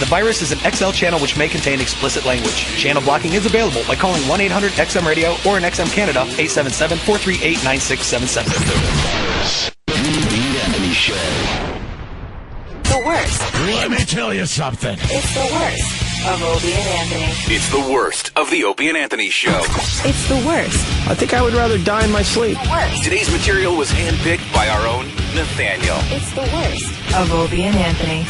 The virus is an XL channel which may contain explicit language. Channel blocking is available by calling 1-800-XM Radio or in XM Canada 877-438-9677. The worst. Let me tell you something. It's the worst of Opie and Anthony. It's the worst of the Opie and Anthony Show. It's the worst. I think I would rather die in my sleep. The worst. Today's material was handpicked by our own Nathaniel. It's the worst of Opie and Anthony.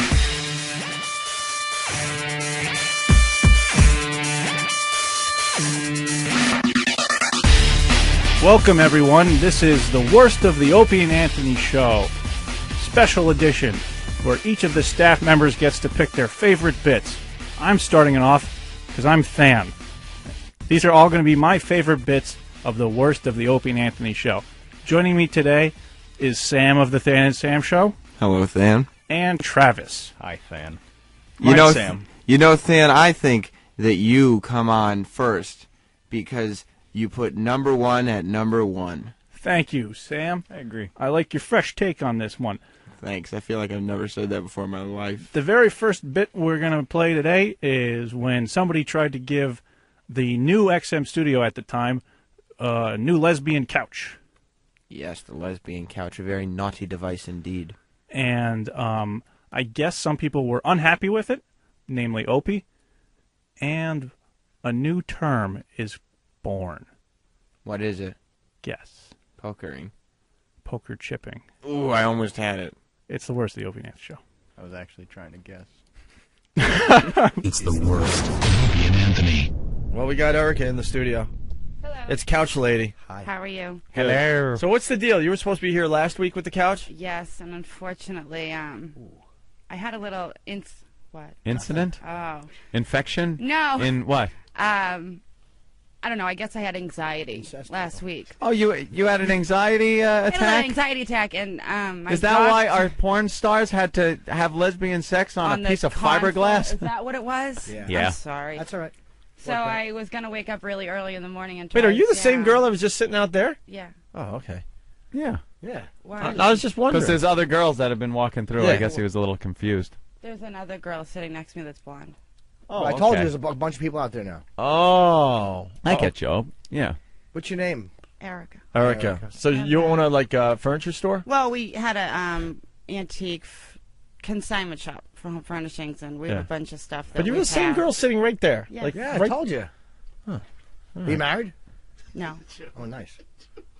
Welcome, everyone. This is the worst of the Opie and Anthony Show. Special edition, where each of the staff members gets to pick their favorite bits. I'm starting it off because I'm Than. These are all going to be my favorite bits of the worst of the Opie and Anthony Show. Joining me today is Sam of the Than and Sam Show. Hello, Than. And Travis. Hi, Than. Sam. You know, Than, I think that you come on first because you put number one at number one. Thank you, Sam. I agree. I like your fresh take on this one. Thanks. I feel like I've never said that before in my life. The very first bit we're going to play today is when somebody tried to give the new XM studio at the time a new lesbian couch. Yes, the lesbian couch, a very naughty device indeed. And I guess some people were unhappy with it, namely Opie, and a new term is born. What is it? Guess. Pokering. Poker chipping. Ooh, I almost had it. It's the worst of the Opie and Anthony Show. I was actually trying to guess. It's the worst. Opie and Anthony. Well, we got Erica in the studio. Hello. It's Couch Lady. How are you? Hello. So what's the deal? You were supposed to be here last week with the couch? Yes, and unfortunately, I had a little what? Incident? Oh. Infection? No. In what? I don't know. I guess I had anxiety last week. Oh, you had an anxiety I had attack? an anxiety attack, and my Is that why doctor- our porn stars had to have lesbian sex on a the piece of console- fiberglass? Is that what it was? Yeah. I'm sorry. That's all right. So I was gonna wake up really early in the morning and. Wait, try are you to the same down. girl that was just sitting out there? Yeah. Oh, okay. Yeah. Yeah. Why? I was just wondering. Because there's other girls that have been walking through. I Yeah. guess he was a little confused. There's another girl sitting next to me that's blonde. Oh, I told okay. you there's a bunch of people out there now. Oh. I get you. Yeah. What's your name? Erica. Erica. So you own a furniture store? Well, we had a antique consignment shop for home furnishings, and we have a bunch of stuff. That But you were the same girl sitting right there. Yeah. Like, Yeah, right... I told you. Huh. Are you married? No, Oh, nice.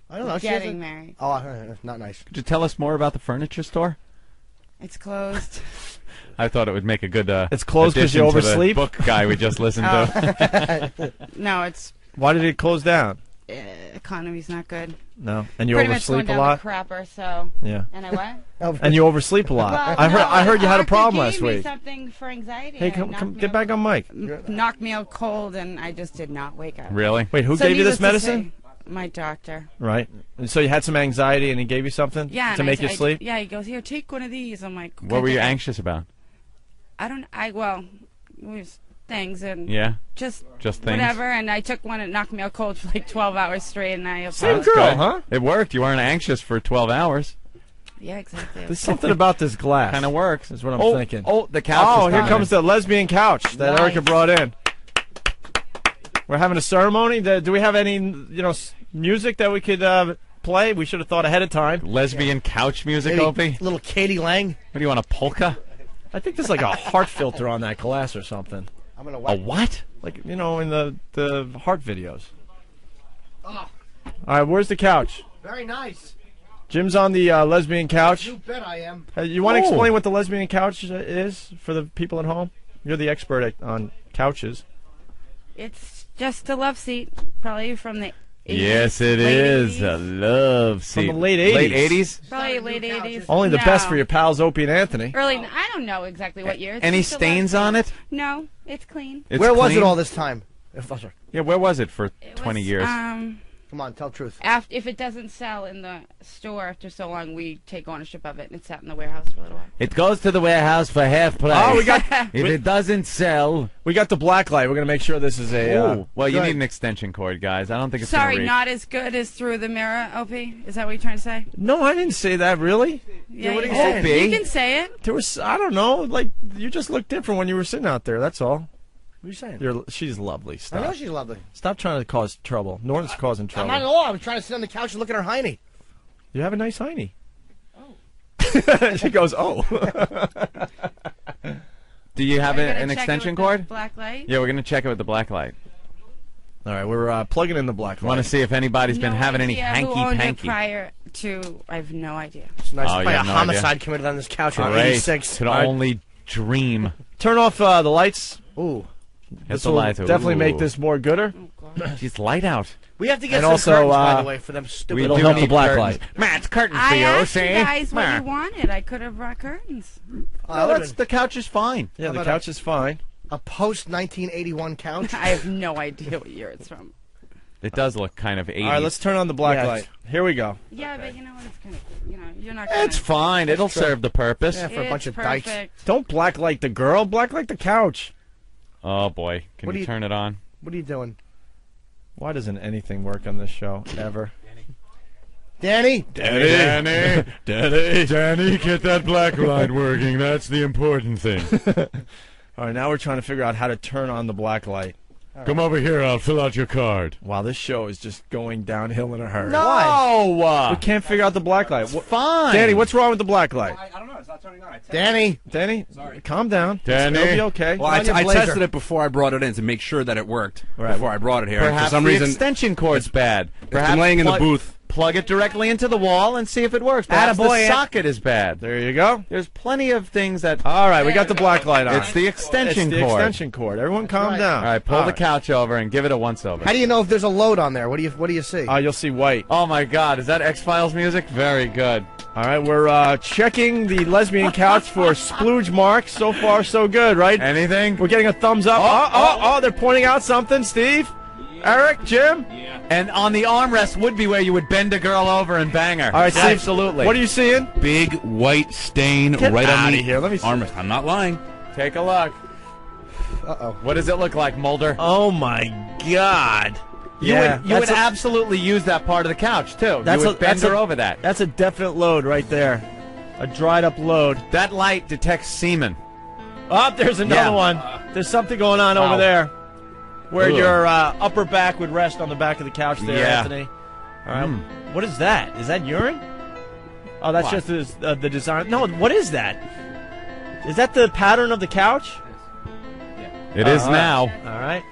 I don't know. she getting hasn't- married. Oh, not nice. Could you tell us more about the furniture store? It's closed. I thought it would make a good It's closed 'cause you addition to the oversleep? book guy we just listened to. No, it's Why did it close down? economy's not good. No. And you Pretty much going oversleep a down lot? the crapper. So. Yeah. And I what? And you oversleep a lot. Well, I no, heard you had a doctor problem gave last me week. something for anxiety. Hey, and it come knocked me get out- back on mic. Knocked me out cold, and I just did not wake up. Really? Wait, who So gave you this needless to medicine? say, my doctor. Right. And so you had some anxiety and he gave you something Yeah. to and make you sleep? Yeah, he goes, here, take one of these. I'm like, What were you okay. anxious about? Well, it was things and Yeah. just things? whatever. And I took one and knocked me out cold for like 12 hours straight, and I Same apologized. girl, Good. huh? It worked. You weren't anxious for 12 hours. Yeah, exactly. There's something about this glass. Kind of works. Is what I'm oh, thinking. Oh, the couch. Oh, is here coming. comes the lesbian couch that Nice. Erica brought in. We're having a ceremony. Do we have any, music that we could play? We should have thought ahead of time. lesbian couch music, Maybe Opie. little Katie Lang. What do you want, a polka? I think there's like a heart filter on that glass or something. I'm gonna A wipe. what? Like, in the heart videos. All right, where's the couch? Very nice. Jim's on the lesbian couch. You bet I am. You want to Oh. explain what the lesbian couch is for the people at home? You're the expert on couches. It's just a love seat, probably from the 80s, Yes, it late is. 80s. A love seat. the late 80s. Late 80s? Probably late 80s. Only the best No. for your pals Opie and Anthony. Early, I don't know exactly what year. It's Any just a love stains seat. on it? No, it's clean. It's Where was it clean? all this time? Yeah, where was it for It 20 was, years? Come on, tell the truth. If it doesn't sell in the store after so long, we take ownership of it, and it's out in the warehouse for a little while. It goes to the warehouse for half price. Oh, we got If it doesn't sell, we got the black light. We're gonna make sure this is a. Ooh, well, you good. need an extension cord, guys. I don't think it's Sorry, gonna reach. not as good as Through the Mirror, Opie? Is that what you're trying to say? No, I didn't say that. Really? Yeah, what are you you saying? can. You can say it. There was. I don't know. Like you just looked different when you were sitting out there. That's all. What are you saying? She's lovely. Stop. I know she's lovely. Stop trying to cause trouble. Norton's causing I'm trouble. not at all. I was trying to sit on the couch and look at her hiney. You have a nice hiney. Oh. She goes, oh. Do you have Are you gonna an check it extension with the cord? black light? Yeah, we're gonna check it with the black light. All right, we're plugging in the black light. Want to see if anybody's been No having any idea who owned it hanky-panky. prior to. I have no idea. It's nice Oh, to you play a have no homicide idea. committed on this couch in Great. 86. Could All right. only dream. Turn off the lights. Ooh. Hit This the will lights. definitely make Ooh. this more gooder. She's light out. We have to get And some also, curtains, by uh, the way, for them stupid. We It'll do help the need black curtains. light. Matt's curtains for I you, asked see? you guys what Ma. you wanted. I could have brought curtains. No, that's, the couch is fine. Yeah, the about couch is fine. a post 1981 couch. I have no idea what year it's from. It does look kind of 80s. All right, let's turn on the black Yes. light. Here we go. Yeah, but you know what? It's kind of, you're not. Gonna, It's fine. It'll serve the purpose. Yeah, for a bunch It's of dykes. perfect. Don't black light the girl. Black light the couch. Oh, boy. Can What do you you- turn it on? What are you doing? Why doesn't anything work on this show ever? Danny? Danny. Daddy. Danny, get that black light working. That's the important thing. All right, now we're trying to figure out how to turn on the black light. Come over here. I'll fill out your card. Wow, this show is just going downhill in a hurry. No! We can't figure out the black light. Fine. Danny, what's wrong with the black light? I don't know. It's not turning on. Danny? Danny, calm down. Danny? It'll be okay. Well, On your I blazer. tested it before I brought it in to make sure that it worked Right. before I brought it here. And Perhaps for some the reason, extension cord's bad. Perhaps been laying in the booth. Plug it directly into the wall and see if it works. Perhaps Attaboy, the Ant. socket is bad. There you go. There's plenty of things that... All right, we got the black light on. It's the extension It's the cord. extension cord. Everyone calm right. down. All right, pull All the couch over and give it a once-over. How do you know if there's a load on there? What do you see? You'll see white. Oh, my God. Is that X-Files music? Very good. All right, we're checking the lesbian couch for splooge marks. So far, so good, right? Anything? We're getting a thumbs up. Oh, they're pointing out something. Steve? Eric? Jim? And on the armrest would be where you would bend a girl over and bang her. All right, Steve. Absolutely. What are you seeing? big white stain Get right on outta the here. Let me see. armrest. I'm not lying. Take a look. Uh-oh. What does it look like, Mulder? Oh, my God. You Yeah, would, you would that's a- absolutely use that part of the couch, too. That's you would bend her over that. That's a definite load right there. A dried up load. That light detects semen. Oh, there's another Yeah. one. There's something going on Wow. over there. Where Ugh. your upper back would rest on the back of the couch there, Yeah. Anthony. All right. What is that? Is that urine? Oh, that's What? just the design. No, what is that? Is that the pattern of the couch? It is all right. now. All right.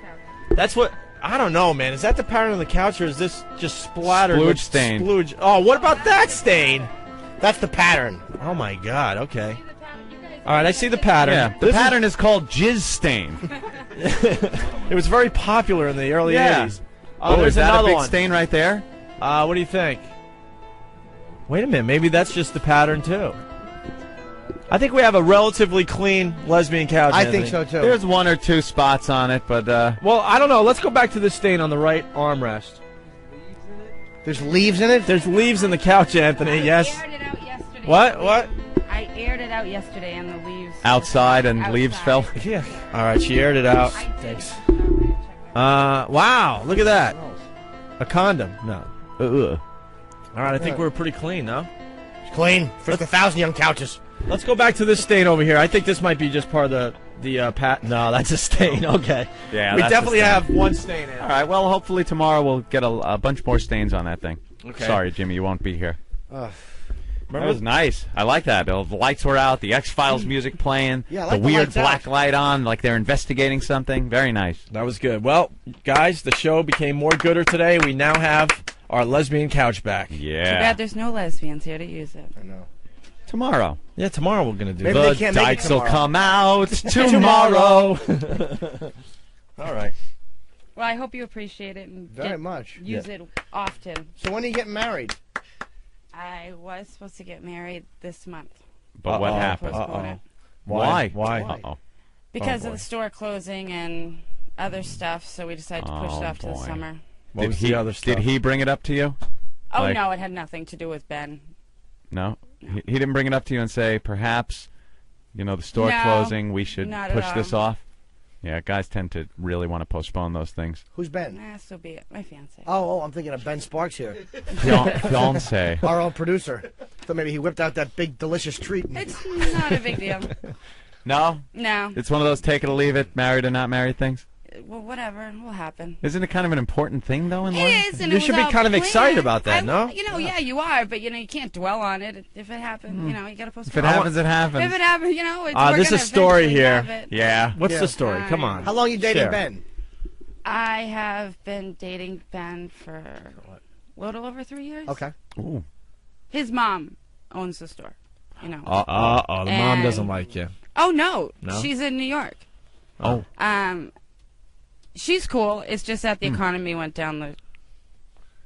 That's what... I don't know, man. Is that the pattern of the couch, or is this just splattered Splooge with stain. Splooge? Oh, what about that stain? That's the pattern. Oh, my God. Okay. All right, I see the pattern. Yeah. The This is- pattern is called jizz stain. It was very popular in the early Yeah. 80s. Oh, there's is that another a big one. stain right there? What do you think? Wait a minute. Maybe that's just the pattern, too. I think we have a relatively clean lesbian couch. I Anthony. think so, too. There's one or two spots on it, but Well, I don't know. Let's go back to this stain on the right armrest. There's leaves in it? There's leaves in the couch, Anthony. Yes. I aired it out yesterday. What? I aired it out yesterday, and the leaves. outside and Outside. leaves fell. Yeah. All right. She aired it out. I did. Thanks. Wow. Look at that. A condom. No. Ugh. All right. I think we're pretty clean, no? It's clean. For the 1,000 young couches. Let's go back to this stain over here. I think this might be just part of the pat. No, that's a stain. Okay. Yeah, we that's a definitely stain. have one stain. All right, well, hopefully tomorrow we'll get a bunch more stains on that thing. Okay. Sorry, Jimmy, you won't be here. That Remember? was nice. I like that. The lights were out, the X-Files music playing, Yeah, I the like the weird lights out. black light on, like they're investigating something. Very nice. That was good. Well, guys, the show became more gooder today. We now have our lesbian couch back. Too Yeah. bad there's no lesbians here to use it. I know. Tomorrow. Yeah, tomorrow we're gonna do Maybe that. they The can't make it dykes will tomorrow. come out tomorrow. All right. Well, I hope you appreciate it and Very much. use it often. So when are you getting married? I was supposed to get married this month. But what Uh-oh. happened? Postpone it. Why? Why? Uh-oh. Because boy. of the store closing and other stuff, so we decided to push it Oh, off to the boy. summer. What was the other stuff? Did he bring it up to you? Oh, Like- no, it had nothing to do with Ben. No? He didn't bring it up to you and say, perhaps, the store No, closing, we should not at push all. this off? Yeah, guys tend to really want to postpone those things. Who's Ben? So be it. My fiance. Oh, I'm thinking of Ben Sparks here. Fiance. Our own producer. Thought maybe he whipped out that big, delicious treat. It's not a big deal. No? No. It's one of those take it or leave it, married or not married things? Well, whatever will happen. Isn't it kind of an important thing, though, in life? It is, and You it was should be all kind of planned. excited about that, no? Yeah, you are, but you can't dwell on it. If it happened, you got to postpone. If it happens, it happens. If it happens, it's There's a story here. Yeah. What's the story? Come on. How long you dating Share. Ben? I have been dating Ben for a little over 3 years. Okay. Ooh. His mom owns the store. The mom And- doesn't like you. Oh no, No? she's in New York. Oh. She's cool. It's just that the economy went down the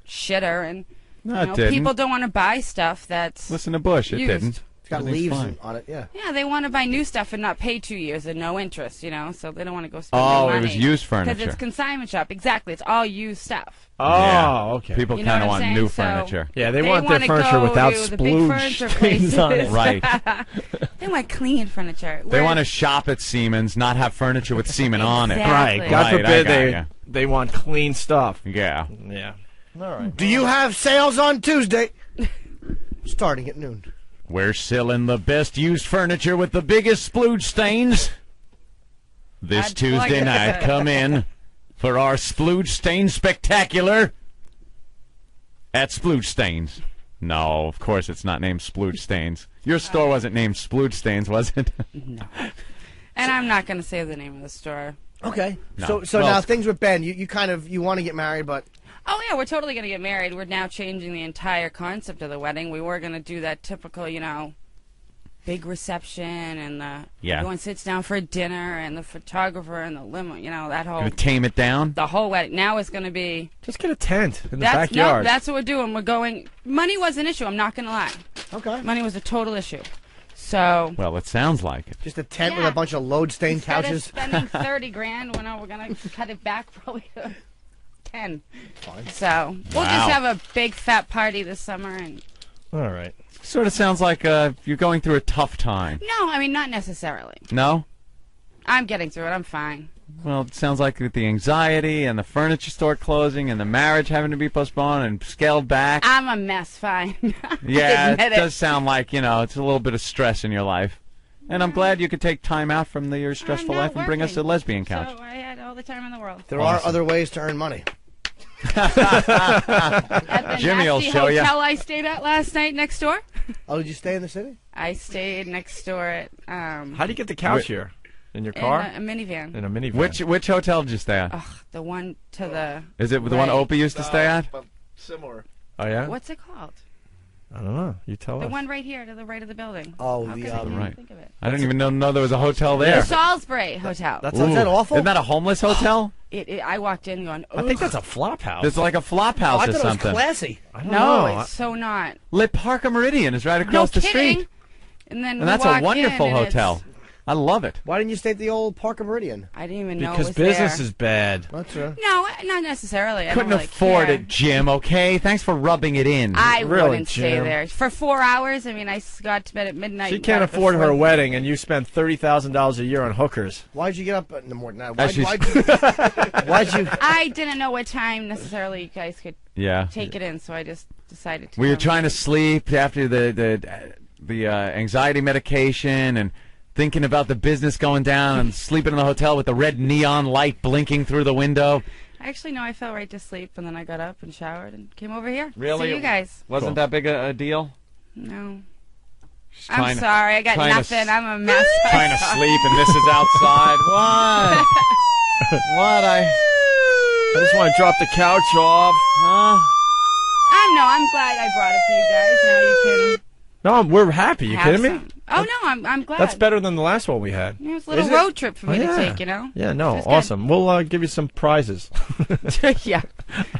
shitter, and No, it didn't. people don't want to buy stuff that's Listen to Bush. It used. didn't. It's got Everything's leaves fine. on it, yeah. Yeah, they want to buy new stuff and not pay 2 years and no interest, so they don't want to go spend Oh, their it was money. used Because furniture. it's consignment shop. Exactly. It's all used stuff. Oh, Yeah. okay. People You know kind of what I'm want new saying? So- furniture. Yeah, they want their wanna furniture go without to the big splooge furniture stains on it. places. Right. They want clean furniture. They want to shop at Siemens, not have furniture with semen on it. Exactly. Right. God Right, I forbid gotcha. they want clean stuff. Yeah. Yeah. All right. Do you have sales on Tuesday? Starting at noon. We're selling the best used furniture with the biggest splooge stains. This I'd plug Tuesday it. night, come in for our splooge stain spectacular at Splooge Stains. No, of course it's not named Splooge Stains. Your store wasn't named Splooge Stains, was it? No. And I'm not going to say the name of the store. Okay. No. So Well, now things with Ben, you want to get married, but Oh, yeah, we're totally going to get married. We're now changing the entire concept of the wedding. We were going to do that typical, big reception and everyone sits down for dinner and the photographer and the limo, that whole... Gonna tame it down? The whole wedding. Now it's going to be... Just get a tent in the that's, backyard. No, that's what we're doing. We're going... Money was an issue, I'm not going to lie. okay. Money was a total issue. So... Well, it sounds like it. Just a tent with Yeah. a bunch of load-stained Instead couches. of spending $30,000, we're going to cut it back probably to 10. Fine. So we'll Wow. just have a big fat party this summer. And All right. Sort of sounds like you're going through a tough time. no, I mean not necessarily. No? I'm getting through it. I'm fine. Well, it sounds like with the anxiety and the furniture store closing and the marriage having to be postponed and scaled back. I'm a mess. Fine. Yeah, Admit it does sound like, it's a little bit of stress in your life. And I'm glad you could take time out from your stressful I'm not life and bring us to working, Lesbian Couch. So I had all the time in the world. There are other ways to earn money. At the Jimmy will nasty show ya. hotel I stayed at last night next door. Oh, did you stay in the city? I stayed next door at How do you get the couch here? In your in car? a minivan. In a minivan. Which hotel did you stay at? Ugh, the one to the. Is it the one right. Opie used to stay at? Similar. Oh, yeah? What's it called? I don't know. You tell The us. one right here to the right of the building. Oh, How the, could I not right. think of it? I didn't even know there was a hotel there. The Salisbury Hotel. Is that awful? Isn't that a homeless hotel? I walked in going, I think that's a flop house. It's like a flop house I or thought something. it was classy. I don't no, know. it's so not. Le Parc Meridian is right across No the kidding. street. And then And we that's a walk wonderful in and hotel. I love it. Why didn't you stay at the old Park of Meridian? I didn't even know it Because was business there. is bad. That's right. No, not necessarily. I Couldn't don't really afford care. it, Jim, okay? Thanks for rubbing it in. I Really, wouldn't stay Jim? there for 4 hours. I mean, I got to bed at midnight. She and can't got up afford before- her wedding, and you spend $30,000 a year on hookers. Why'd you get up in the morning? Now, As she's- why'd you? I didn't know what time necessarily you guys could Yeah. take it in, so I just decided to. We were come. trying to sleep after the anxiety medication and thinking about the business going down and sleeping in the hotel with the red neon light blinking through the window. Actually, no, I fell right to sleep, and then I got up and showered and came over here. Really? See you guys. Wasn't that big a deal? No. She's I'm trying to- sorry. I got trying to nothing. s- I'm a mess. Trying to sleep and this is outside. What? What? I just want to drop the couch off. Huh? I'm glad I brought it for you guys. Now you No, we're happy. can. You have kidding me? some. Oh no, I'm glad. That's better than the last one we had. It was a little Isn't it? road trip for me Oh, to yeah. take, you know? Yeah, no, This is good. awesome. We'll give you some prizes. Yeah.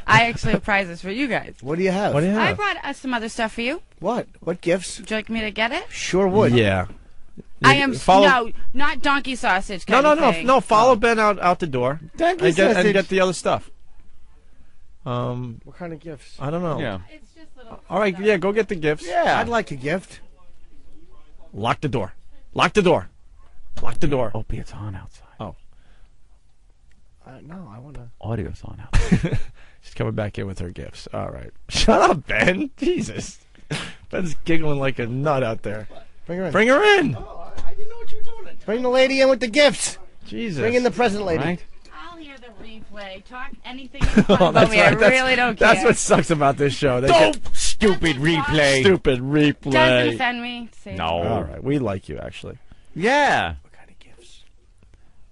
I actually have prizes for you guys. What do you have? What do you I have? brought some other stuff for you. What? What gifts? Would you like me to get it? Sure would. Yeah. I am follow- no, not donkey sausage. No, Kind no, of no, thing. no. Follow Ben out the door Donkey and sausage. get the other stuff. What kind of gifts? I don't know. Yeah. It's just little. All right, yeah, go get the gifts. Yeah. I'd like a gift. Lock the door. Lock the door. Lock the door. Opie, it's on outside. Oh. No, I want to. Audio's on outside. She's coming back in with her gifts. All right. Shut up, Ben. Jesus. Ben's giggling like a nut out there. Bring her in. Bring her in. Oh, I didn't know what you were doing. Bring the lady in with the gifts. Jesus. Bring in the present lady. Right? I'll hear the replay. Talk anything you want Oh, about that's me. I right. That's- really don't care. That's what sucks about this show. They Don't get stupid replay. stupid replay. Doesn't offend me. Say it. No. All right. We like you, actually. Yeah. What kind of gifts?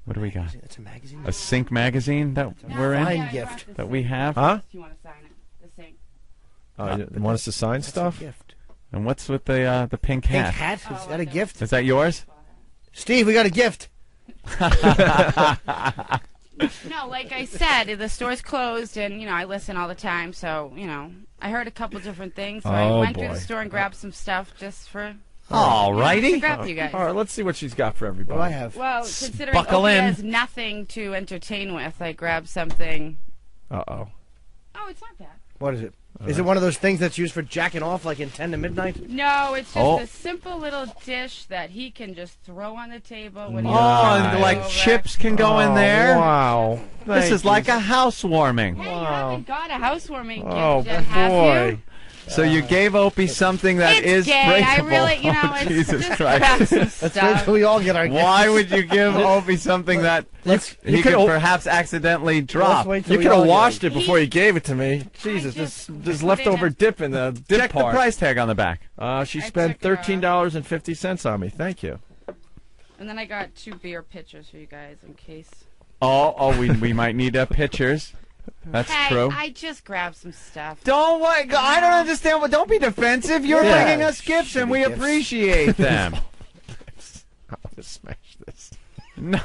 What do we got? It's a magazine. A Sync magazine that we're in? Fine gift. That we have? Huh? If you want to sign it, the same. Oh, you want us to sign That's stuff? a gift. And what's with the pink Pink hat? hat? Is that a gift? Is that yours? Steve, we got a gift. No, like I said, the store's closed, and I listen all the time. So I heard a couple different things. So I Oh, went through boy. the store and grabbed some stuff just for All to righty. grab for you guys. All right, let's see what she's got for everybody. What do I have? Well, considering Buckle Opie in. has nothing to entertain with, I grabbed something. Uh-oh. Oh, it's not bad. What is it? Is it one of those things that's used for jacking off like in 10 to midnight? No, it's just Oh. a simple little dish that he can just throw on the table when Oh, he's and like over. chips can go in there? Wow. This Thank is like you. a housewarming. Hey, you haven't got a housewarming Oh, gift yet, have boy. you? So you gave Opie something that It's is gay. I breakable. really, Oh, it's Jesus just Christ. grab some Let's wait stuff. till we all get our gifts. Why would you give Opie something that he could perhaps accidentally drop? wait till You we could all have get washed it before you gave it to me. I Jesus, just there's put leftover in a- dip in the dip Check the part. price tag on the back. She I spent took it off. $13.50 on me. Thank you. And then I got 2 beer pitchers for you guys in case. We might need pictures. That's Hey, true. I just grabbed some stuff. Don't what? I don't understand. What? Don't be defensive. You're Yeah. bringing us gifts, and we gifts. appreciate them. I'll just smash this. No,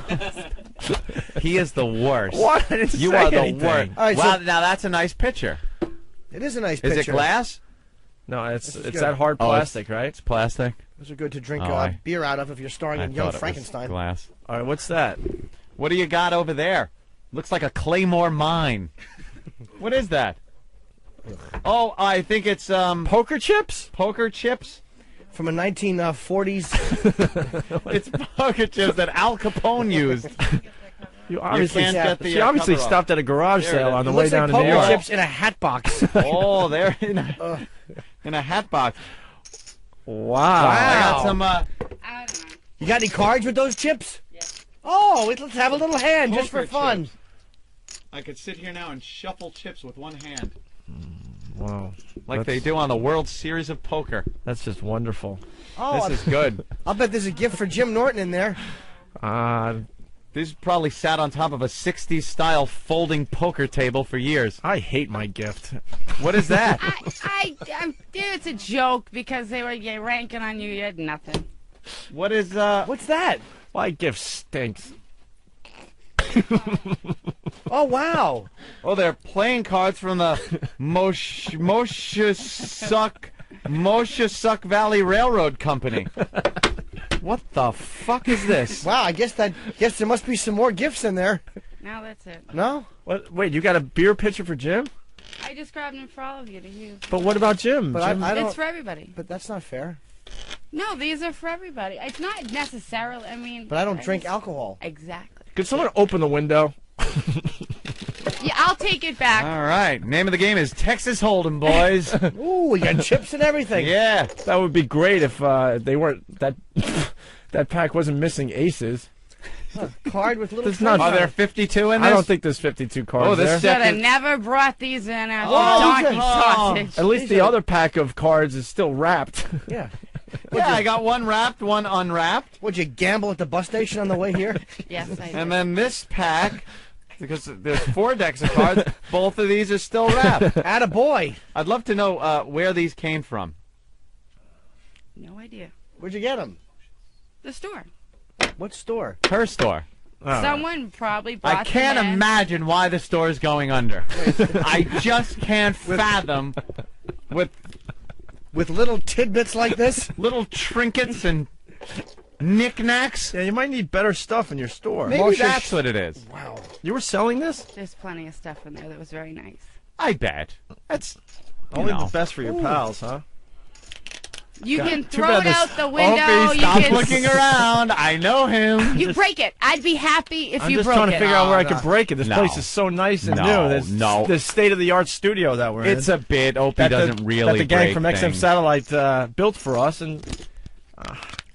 he is the worst. What? I didn't You say are the anything. worst. All right, wow, so- now that's a nice picture. It is a nice Is picture. it glass? No, it's This is it's good. that hard Oh, it's- plastic, right? It's plastic. Those are good to drink Oh, I- beer out of if you're starring I in Young thought it was Frankenstein. glass. All right, what's that? What do you got over there? Looks like a Claymore mine. What is that? Oh, I think it's Poker chips? poker chips. From a 1940s. It's poker chips that Al Capone used. You obviously, can't get the, she obviously cover off. stopped at a garage There it sale is. on the It way looks down like to New poker York. chips in a hat box. Oh, they're in a hat box. Wow. I got some. I don't know. You got any cards with those chips? Yes. Oh, let's have a little hand just for Poker fun. chips. I could sit here now and shuffle chips with one hand, Wow. like they do on the World Series of Poker. That's just wonderful. Oh, This is good. I'll bet there's a gift for Jim Norton in there. These probably sat on top of a 60s style folding poker table for years. I hate my gift. What is that? Dude, it's a joke because they were ranking on you. You had nothing. What is What's that? My gift stinks. Oh, wow. Oh, they're playing cards from the Moshasuck Valley Railroad Company. What the fuck is this? Wow, I guess there must be some more gifts in there. Now that's it. No? What? Wait, you got a beer pitcher for Jim? I just grabbed them for all of you to use. But what about Jim? But Jim? I don't. It's for everybody. But that's not fair. No, these are for everybody. It's not necessarily. I mean. But I don't drink just- alcohol. Exactly. Could someone open the window? Yeah, I'll take it back. All right, name of the game is Texas Hold'em, boys. Ooh, we got chips and everything. Yeah. That would be great if they weren't that that pack wasn't missing aces. Card with little. There's not- Are there 52 in this? I don't think there's 52 cards Oh, this there. deck Should have is- never brought these in as Oh, donkey you sausage. At least the other pack of cards is still wrapped. Yeah. Yeah, I got one wrapped, one unwrapped. Would you gamble at the bus station on the way here? Yes, I did. And then this pack, because there's 4 decks of cards, both of these are still wrapped. Attaboy. I'd love to know where these came from. No idea. Where'd you get them? The store. What store? Her store. Someone probably brought I can't them in. imagine why the store is going under. I just can't fathom With little tidbits like this? little trinkets and knickknacks. Yeah, you might need better stuff in your store. Maybe Moshe- that's what it is. Wow. You were selling this? There's plenty of stuff in there that was very nice. I bet. That's only the best for your pals, huh? You God, can too throw bad it out this- the window. Opie, you stop can looking around. I know him. You break it. I'd be happy if I'm you just broke trying to it. figure out where I no. could break it. This No. place is so nice and No, new. no. This state-of-the-art studio that we're in. It's a bit. Opie doesn't really that the gang break from XM things. Satellite built for us, and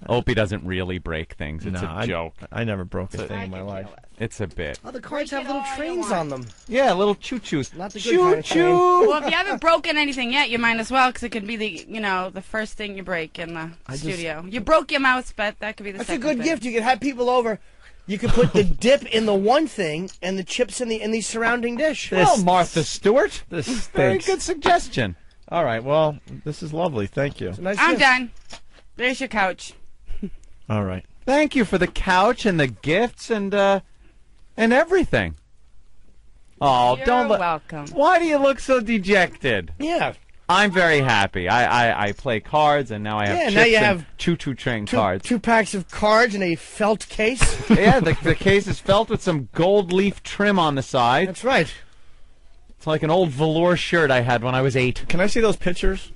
Opie doesn't really break things. It's Nah, a joke. I never broke a thing in my life. It's a bit. Oh, the cards have little trains on them. Yeah, little choo-choos. Not the good kind of train. Well, if you haven't broken anything yet, you might as well, because it could be the first thing you break in the studio. You broke your mouse, but that could be the That's a second good thing. gift. You can have people over. You can put the dip in the one thing and the chips in the surrounding dish. Well, Martha Stewart. This Very stinks. good suggestion. All right, well, this is lovely. Thank you. It's a nice I'm gift. done. There's your couch. All right. Thank you for the couch and the gifts and everything. Oh, You're don't look. welcome. Why do you look so dejected? Yeah. I'm very happy. I play cards and now I have Yeah, chips now you and have choo-choo train cards. Two packs of cards in a felt case. Yeah, the case is felt with some gold leaf trim on the side. That's right. It's like an old velour shirt I had when I was 8. Can I see those pictures?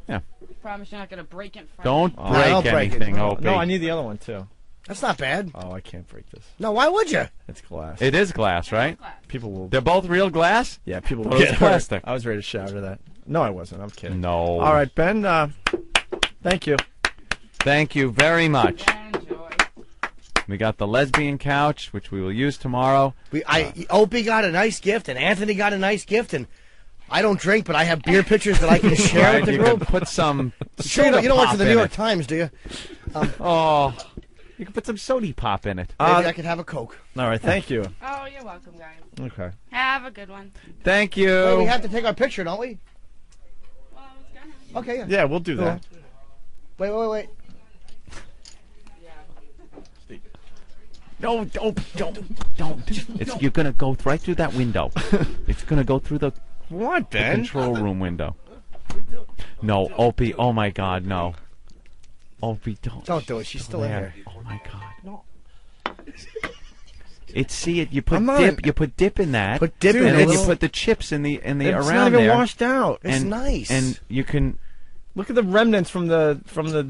Yeah. Promise you're not going to break it. Don't I'll break break it. anything, Opie. No, I need the other one too. That's not bad. Oh, I can't break this. No, why would you? It's glass. It is glass, right? People will. They're both real glass? Yeah, people will What is get plastic? hurt. I was ready to shout at that. No, I wasn't. I'm kidding. No. All right, Ben. Thank you. Thank you very much. We got the lesbian couch, which we will use tomorrow. Opie got a nice gift, and Anthony got a nice gift, and I don't drink, but I have beer pitchers that I can share Right, with the you group. can put some Sure, soda you don't work pop for the in New York it. Times, do you? Oh, you can put some soda pop in it. Maybe I could have a Coke. All right, thank you. Oh, you're welcome, guys. Okay. Have a good one. Thank you. Wait, we have to take our picture, don't we? Well, I was gonna. Okay, yeah. Yeah, we'll do that. Wait. No, don't. You're gonna go right through that window. It's gonna go through the What, the Ben? control room window. No, Opie. Oh my God, no. Opie, don't. Don't do it. She's still in Man, here. Oh my God. No. You put I'm not dip. in- You put dip in that. Put dip and in then it. you put the chips in the It's around not even there. washed out. It's and, nice. And you can. Look at the remnants from the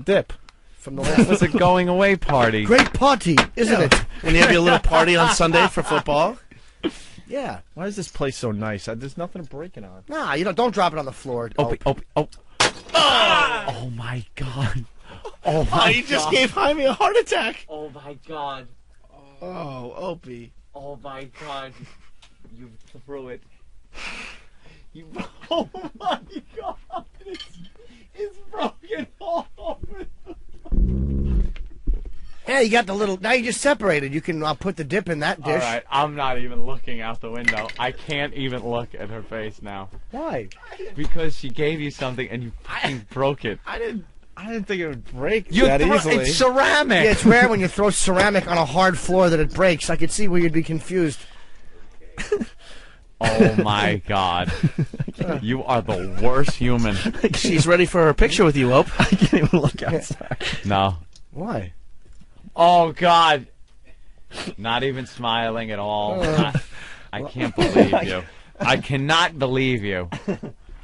dip. From the It was last a going away party. great party, isn't it? When you have your little party on Sunday for football. Yeah. Why is this place so nice? There's nothing to break it on. Nah, you don't drop it on the floor. Opie. Oh my God. Oh my You just gave Jaime a heart attack. Oh my God. Oh, Opie. Oh my God. You threw it. Oh my God. It's broken all over. Yeah, you got the little. Now you just separated. You can put the dip in that dish. All right, I'm not even looking out the window. I can't even look at her face now. Why? Because she gave you something and you fucking broke it. I didn't think it would break You that easily. It's ceramic. Yeah, it's rare when you throw ceramic on a hard floor that it breaks. I could see where you'd be confused. Oh my God. You are the worst human. She's ready for her picture with you, Ope. I can't even look outside. No. Why? Oh God. Not even smiling at all. I can't believe you. I cannot believe you.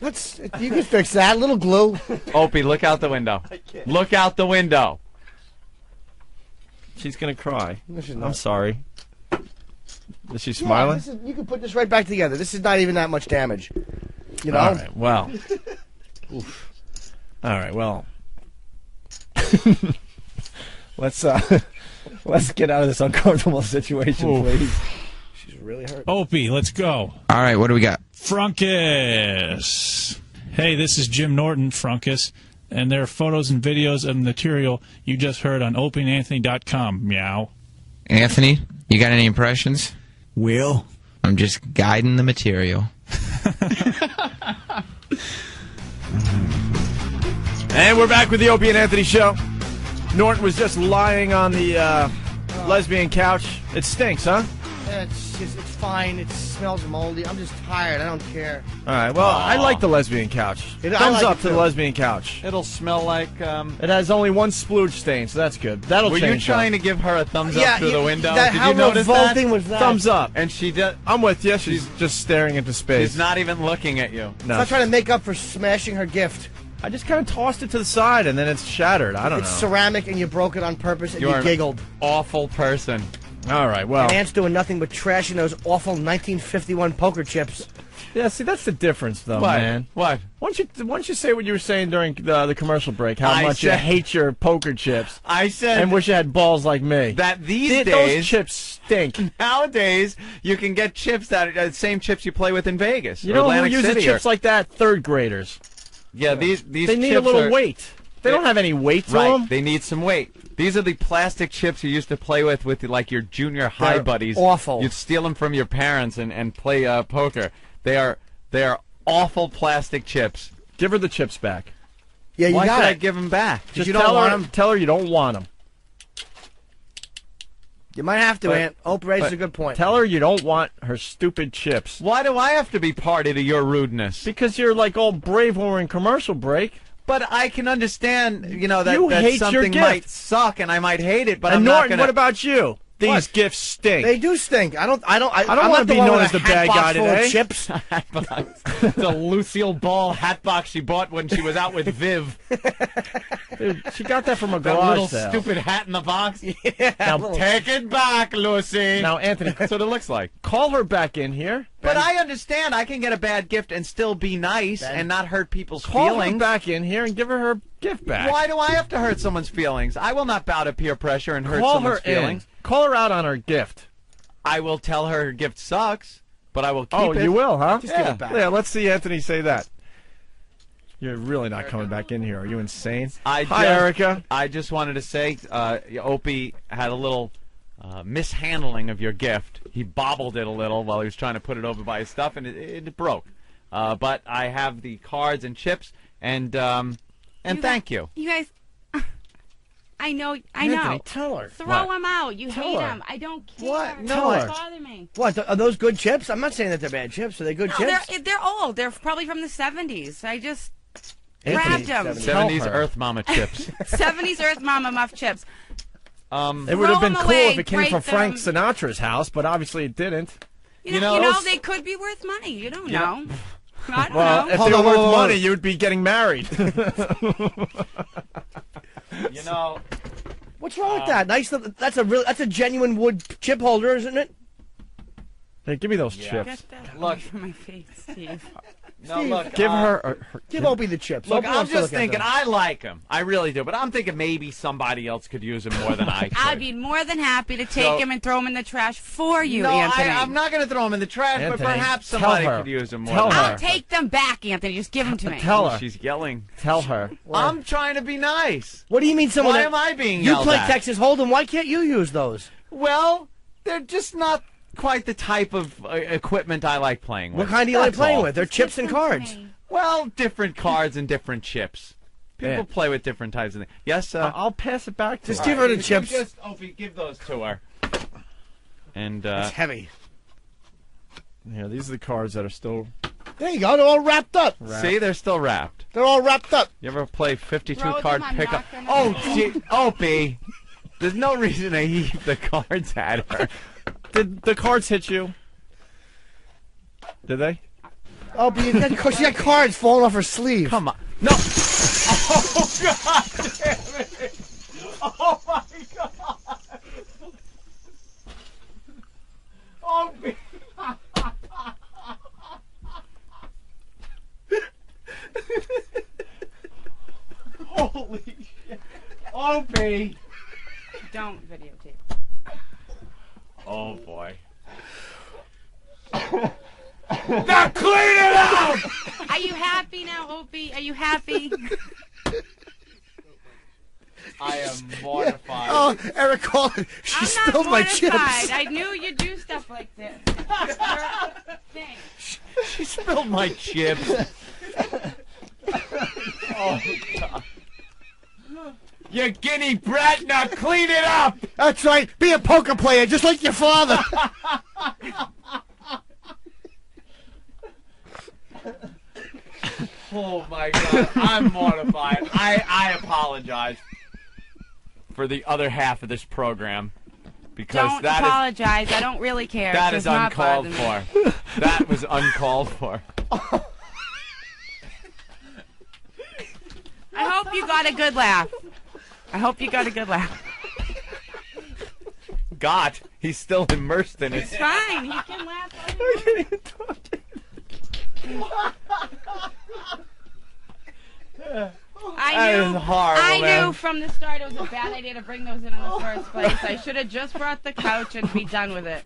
You can fix that. A little glue. Opie, look out the window. Look out the window. She's gonna cry. No, she's I'm not. sorry. Is she Yeah, smiling? you can put this right back together. This is not even that much damage. You know. All right. Well. Oof. All right. Well. let's get out of this uncomfortable situation, please. She's really hurt. Opie, let's go. All right, what do we got? Frunkus. Hey, this is Jim Norton, Frunkus, and there are photos and videos of the material you just heard on opieandanthony.com. Meow. Anthony, you got any impressions? Will. I'm just guiding the material. And we're back with the Opie and Anthony show. Norton was just lying on the lesbian couch. It stinks, huh? It's fine. It smells moldy. I'm just tired. I don't care. All right. Well, I like the lesbian couch. I Thumbs like up it to the too. lesbian couch. It'll smell like. It has only one splooge stain, so that's good. That'll Were you change. trying to give her a thumbs Yeah, up through the window? that- Did how you notice that? revolting was that? Thumbs up. And she does. I'm with you. She's just staring into space. She's not even looking at you. No. I'm trying to make up for smashing her gift. I just kind of tossed it to the side, and then it's shattered. I don't It's know. ceramic, and you broke it on purpose, and You're you an giggled. awful person. All right. Well. And Aunt's doing nothing but trashing those awful 1951 poker chips. Yeah. See, that's the difference, though, What? man. What? Why don't you say what you were saying during the commercial break? How I much you said- hate your poker chips. I said And wish you had balls like me. that these Those days, chips stink. nowadays, you can get chips that are the same chips you play with in Vegas. You or know who Atlantic uses City chips or- like that? Third graders. Yeah, these They need a chips little are- weight. They don't have any weight to Right, them. they need some weight. These are the plastic chips you used to play with like your junior high They're buddies. awful. You'd steal them from your parents and play poker. They are awful plastic chips. Give her the chips back. Yeah, you Why got should I it. give them back? Just you don't tell want her. 'em? Tell her you don't want them. You might have to, But- Aunt. Ope raises a good point. Tell her you don't want her stupid chips. Why do I have to be party to your rudeness? Because you're like all brave when we're in commercial break. But I can understand, that, You that hate your something gift. might suck and I might hate it, but And I'm Norton, not gonna. what about you? These What? gifts stink. They do stink. I don't don't I'm wanna not the be one known with as a the bad hat guy box full of today. chips. the Lucille Ball hat box she bought when she was out with Viv. Dude, she got that from a That garage little sale. stupid hat in the box. Now, Take it back, Lucy. now, Anthony, That's what it looks like. call her back in here. But I understand I can get a bad gift and still be nice and not hurt people's Call feelings. her back in here and give her gift back. Why do I have to hurt someone's feelings? I will not bow to peer pressure and hurt Call someone's her feelings. in. Call her out on her gift. I will tell her her gift sucks, but I will keep Oh, it. you will, huh? Just give it back. Yeah, let's see Anthony say that. You're really not coming back in here. Are you insane? Hi, Erica. I just wanted to say, Opie had a little mishandling of your gift. He bobbled it a little while he was trying to put it over by his stuff, and it broke. But I have the cards and chips, and thank you. You guys, I know. Anthony, tell her. Throw What? them out. You Tell hate her. them. I don't care. What? They Tell her. bother me. What? Are those good chips? I'm not saying that they're bad chips. Are they good No, chips? they're old. They're probably from the 70s. I just Anthony, grabbed them. 70s her. Earth Mama chips. 70s Earth Mama Muff chips. It would have Throw been them cool away, if it came break from Frank them. Sinatra's house, but obviously it didn't. You know, they could be worth money. You don't know. I don't Well, know. if Hold they were on, worth hold on. money, you'd be getting married. You know, What's wrong with that? Nice. That's a genuine wood chip holder, isn't it? Hey, give me those Get chips. that Look. away from my face, Steve. no, Steve, look. Give her. Give Opie the chips. Look, Opie I'm wants to just look at thinking, them. I like him. I really do. But I'm thinking maybe somebody else could use him more than I could. I'd be more than happy to take So- him and throw him in the trash for you, no, Anthony. I'm not going to throw him in the trash, Anthony, but perhaps tell somebody her. could use him more Tell than her. I I'll take them back, Anthony. Just give them to me. Tell her. She's yelling. Tell her. I'm trying to be nice. What do you mean someone? Why that- am I being You yelled play at? Texas Hold'em. Why can't you use those? Well, they're just not quite the type of equipment I like playing with. What kind do you like That's playing all. with? They're chips and Give them to cards. me. Well, different cards and different chips. People Yeah. play with different types of things. Yes, I'll pass it back to Just her. give her the You chips. Just, Opie, give those to her. And It's heavy. Yeah, these are the cards that are still. There you go. They're all wrapped up. see, they're still wrapped. They're all wrapped up. You ever play 52 Throw them, card I'm pickup? not gonna- Oh, gee, Opie. There's no reason to heave the cards at her. Did the cards hit you? Did they? Oh, but she got cards falling off her sleeve. Come on. No. Oh, God damn it. Oh, my God. Opie. Holy shit. Opie. Don't videotape. Oh, boy. Now clean it up! Are you happy now, Opie? Are you happy? I am mortified. Oh, Eric called. She I'm spilled not my mortified. chips. I knew you'd do stuff like this. You're- Thanks. She spilled my chips. Oh, God. You guinea brat, now clean it up! That's right. Be a poker player, just like your father. Oh my God, I'm mortified. I apologize for the other half of this program because Don't that apologize. I don't really care. That It is does not uncalled bother for. me. That was uncalled for. I hope you got a good laugh. I hope you got a good laugh. God, he's still immersed in it. It's fine. He can laugh. I can't even talk to I knew, That is horrible, I man. knew from the start it was a bad idea to bring those in the first place. I should have just brought the couch and be done with it.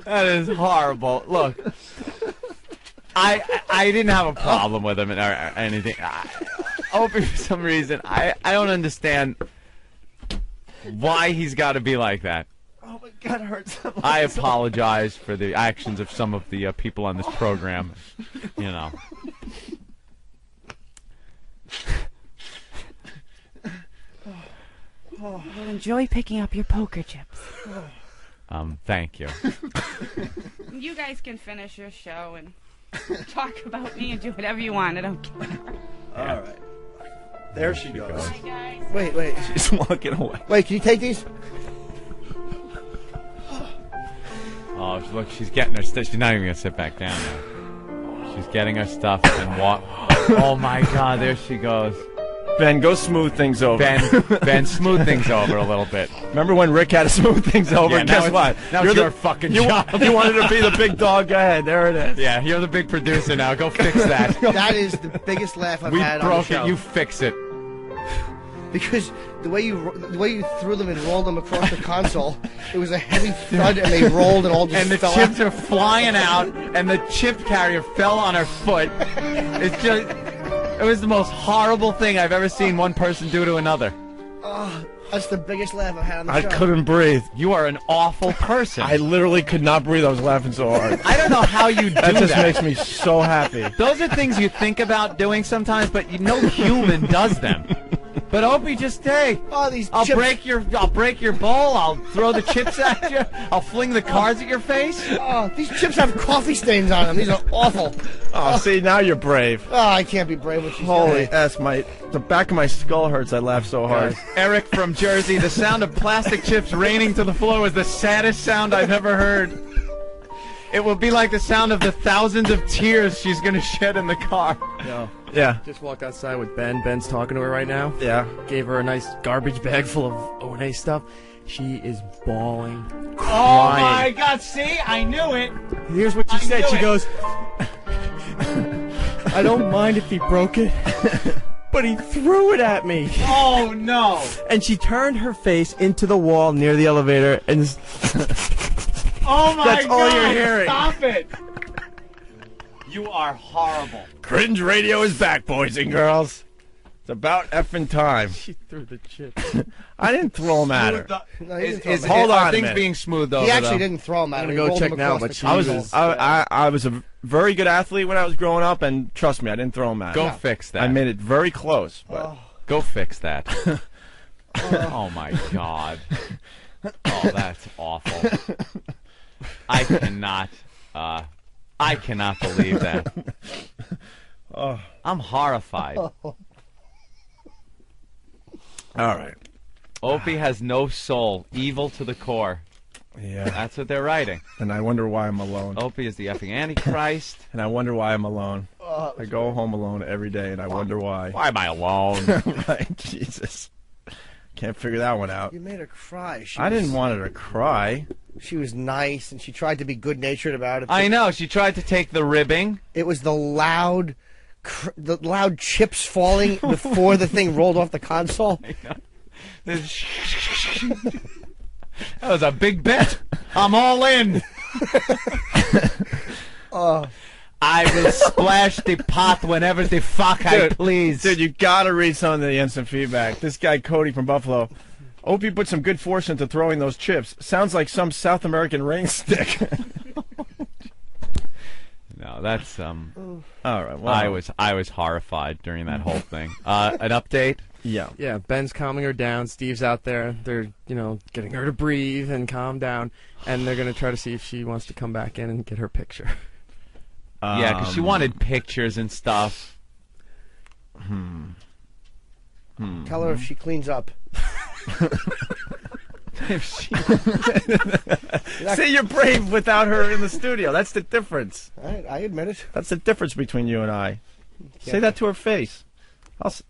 That is horrible. Look, I didn't have a problem with him or anything. Opie, for some reason, I don't understand why he's got to be like that. Oh my God, it hurts. I apologize for the actions of some of the people on this program. You know. Well, enjoy picking up your poker chips. Thank you. You guys can finish your show and talk about me and do whatever you want. I don't care. All right. There she goes. Bye, guys. Wait. She's walking away. Wait, can you take these? Oh, look, she's getting her stuff. She's not even going to sit back down now. She's getting her stuff and walk. Oh, my God, there she goes. Ben, go smooth things over. Ben, smooth things over a little bit. Remember when Rick had to smooth things over? Yeah, now Guess it's- what? now it's your fucking job. You wanted to be the big dog. Go ahead. There it is. Yeah, you're the big producer now. Go fix that. That is the biggest laugh I've We had on the broke show. it. You fix it. Because the way you threw them and rolled them across the console, it was a heavy thud, and they rolled and all just And the fell chips out. are flying out, and the chip carrier fell on her foot. It's just, it was the most horrible thing I've ever seen one person do to another. Oh, that's the biggest laugh I've had on the I show. couldn't breathe. You are an awful person. I literally could not breathe. I was laughing so hard. I don't know how you do that. That just makes me so happy. Those are things you think about doing sometimes, but no human does them. But Opie, just hey, Oh, these I'll chips. break your bowl. I'll throw the chips at you. I'll fling the cards at your face. Oh, these chips have coffee stains on them. These are awful. Oh, see, now you're brave. Oh, I can't be brave when she's Holy done. S, the back of my skull hurts. I laughed so hard. Eric from Jersey, the sound of plastic chips raining to the floor was the saddest sound I've ever heard. It will be like the sound of the thousands of tears she's going to shed in the car. No. Yeah. Just walked outside with Ben. Ben's talking to her right now. Yeah. Gave her a nice garbage bag full of O&A stuff. She is bawling. Oh crying. my God! See, I knew it. Here's what she said. knew She it. goes, I don't mind if he broke it, but he threw it at me. Oh no! And she turned her face into the wall near the elevator and Oh my That's God! all you're hearing. Stop it! You are horrible. Cringe Radio is back, boys and girls. It's about effing time. she threw the chips. I didn't throw them at her. No, he didn't throw them. Hold are on a things minute. being smoothed over? He actually though? didn't throw them at I'm her. gonna He go rolled check them now, across but the she console. was- I was a very good athlete when I was growing up, and trust me, I didn't throw them at Go her. fix that. I made it very close. But Go fix that. Oh my God. Oh, that's awful. I cannot believe that. I'm horrified. All right. Opie has no soul, evil to the core. Yeah. That's what they're writing. And I wonder why I'm alone. Opie is the effing Antichrist. And I wonder why I'm alone. I go home alone every day, and I wonder why. Why am I alone? Right, Jesus. Can't figure that one out. You made her cry. I didn't want her to cry. She was nice, and she tried to be good-natured about it. I know. She tried to take the ribbing. It was the loud chips falling before the thing rolled off the console. That was a big bet. I'm all in. I will splash the pot whenever the fuck I please. Dude, you gotta read some of the instant feedback. This guy, Cody from Buffalo. Opie put some good force into throwing those chips. Sounds like some South American ring stick. No, that's All right. Well, I was horrified during that whole thing. An update? Yeah, Ben's calming her down. Steve's out there. They're, getting her to breathe and calm down. And they're going to try to see if she wants to come back in and get her picture. Yeah, because she wanted pictures and stuff. Tell her if she cleans up. See, you're brave without her in the studio. That's the difference. I admit it. That's the difference between you and I. Say that to her face.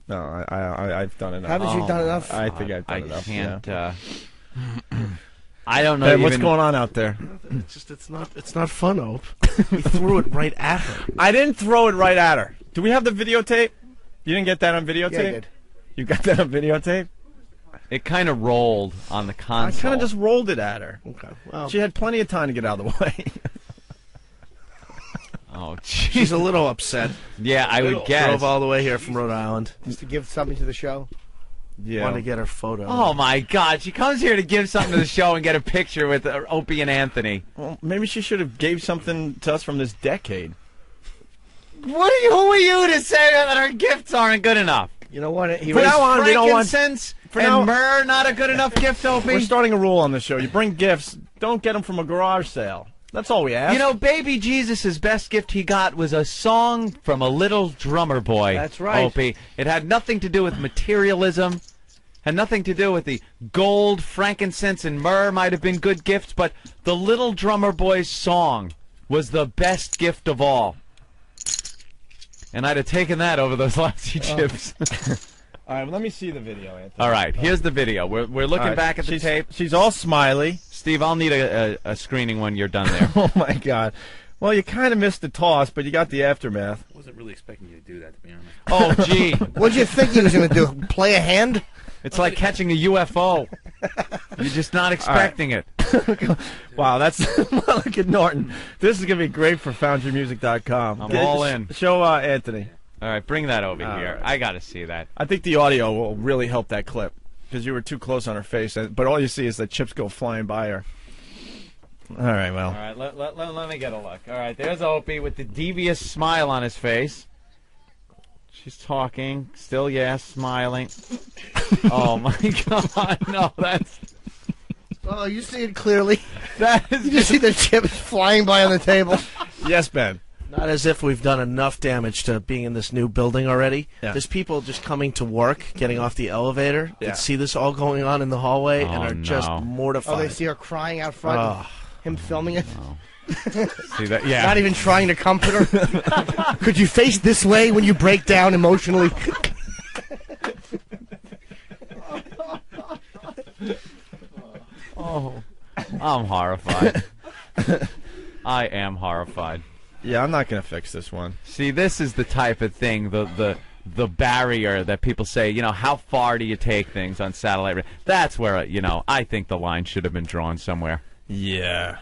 No, I've done enough. Haven't you done enough? I think I've done enough. Can't. Yeah. I don't know. Ben, what's going on out there? It's not fun, Ope. We threw it right at her. I didn't throw it right at her. Do we have the videotape? You didn't get that on videotape? Yeah, I did. You got that on videotape? It kind of rolled on the console. I kind of just rolled it at her. Okay. Well, she had plenty of time to get out of the way. Oh, she's a little upset. Yeah, I would guess. Drove all the way here from Rhode Island just to give something to the show. Yeah. Want to get her photo. Oh my God! She comes here to give something to the show and get a picture with Opie and Anthony. Well, maybe she should have gave something to us from this decade. Who are you to say that our gifts aren't good enough? You know what? From now on, we don't want frankincense and myrrh not a good enough gift, Opie. We're starting a rule on the show. You bring gifts, don't get them from a garage sale. That's all we ask. You know, baby Jesus' best gift he got was a song from a little drummer boy. That's right. Opie. It had nothing to do with materialism, had nothing to do with the gold, frankincense, and myrrh might have been good gifts, but the little drummer boy's song was the best gift of all. And I'd have taken that over those lousy chips. All right, well, let me see the video, Anthony. All right, here's the video. We're looking back at the tape. She's all smiley. Steve, I'll need a screening when you're done there. Oh, my God. Well, you kind of missed the toss, but you got the aftermath. I wasn't really expecting you to do that, to be honest. Oh, gee. What'd you think he was going to do? Play a hand? It's like catching a UFO. You're just not expecting it. Wow, that's look at Norton. This is going to be great for FoundYourMusic.com. I'm all in. Show Anthony. All right, bring that over here. Right. I got to see that. I think the audio will really help that clip because you were too close on her face, but all you see is the chips go flying by her. All right, well. All right, let me get a look. All right, there's Opie with the devious smile on his face. She's talking, still smiling. Oh my God, no, that's. Oh, you see it clearly. That is. You just see the chips flying by on the table. Yes, Ben. Not as if we've done enough damage to being in this new building already. Yeah. There's people just coming to work, getting off the elevator, Yeah. and see this all going on in the hallway, and are just no. mortified. Oh, they see her crying out front. Him filming it. See that? Yeah. Not even trying to comfort her. Could you face this way when you break down emotionally? Oh, I'm horrified. I am horrified. Yeah, I'm not going to fix this one. See, this is the type of thing, the barrier that people say, how far do you take things on satellite? That's where, I think the line should have been drawn somewhere. Yeah.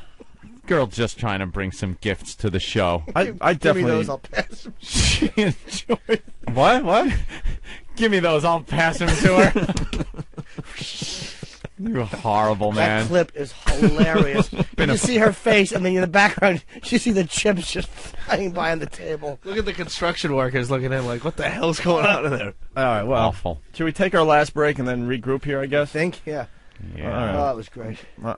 Girl just trying to bring some gifts to the show. I Give definitely. me those, I'll pass them. She enjoyed. What? Give me those, I'll pass them to her. You're horrible, man. That clip is hilarious. You see her face, and then in the background, you see the chips just flying by on the table. Look at the construction workers looking in like, what the hell's going on in there? All right, well. Awful. Should we take our last break and then regroup here, I guess? Yeah. Yeah. All right. Oh, that was great. Why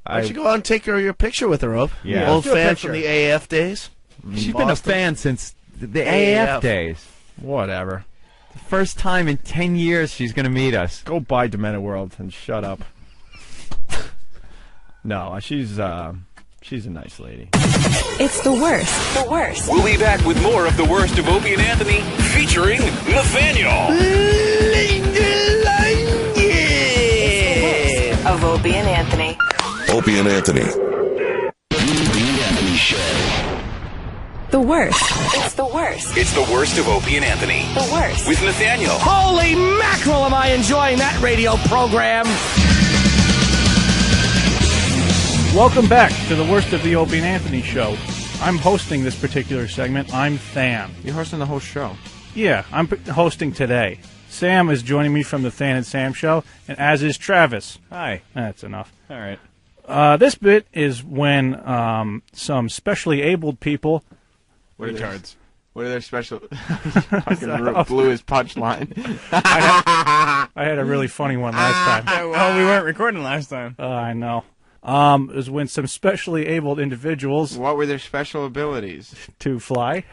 don't you go out and take your picture with her, Ope? Yeah. Old Let's do a fan picture. from the AF days. She's been a fan since the AF days. Whatever. The first time in 10 years she's going to meet us. Go buy Demented World and shut up. No, she's a nice lady. It's the worst. The worst. We'll be back with more of the worst of Opie and Anthony, featuring Nathaniel. Of Opie and Anthony. Opie and Anthony. The worst. It's the worst. It's the worst of Opie and Anthony. The worst. With Nathaniel. Holy mackerel, am I enjoying that radio program. Welcome back to the worst of the Opie and Anthony show. I'm hosting this particular segment. I'm Than. You're hosting the whole show. Yeah, I'm hosting today. Sam is joining me from the Than and Sam show, and as is Travis. Hi. That's enough. All right. This bit is when some specially abled people Retards. What are their special? Fucking blew his punchline. I had a really funny one last time. Well, we weren't recording last time. I know. It was when some specially abled individuals. What were their special abilities? To fly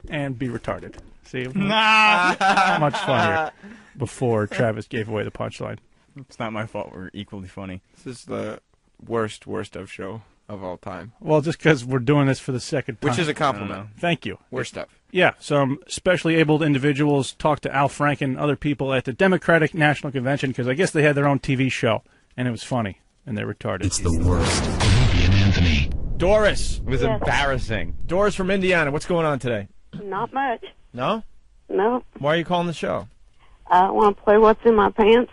and be retarded. See, Nah. much funnier. Before Travis gave away the punchline. It's not my fault. We're equally funny. This is the worst of show of all time. Well, just because we're doing this for the second time. Which is a compliment. Thank you. Worst stuff. Yeah, some specially abled individuals talked to Al Franken and other people at the Democratic National Convention because I guess they had their own TV show, and it was funny, and they're retarded. It's the worst. Opie and Anthony. Doris. It was embarrassing. Doris from Indiana. What's going on today? Not much. No? No. Why are you calling the show? I want to play What's in My Pants.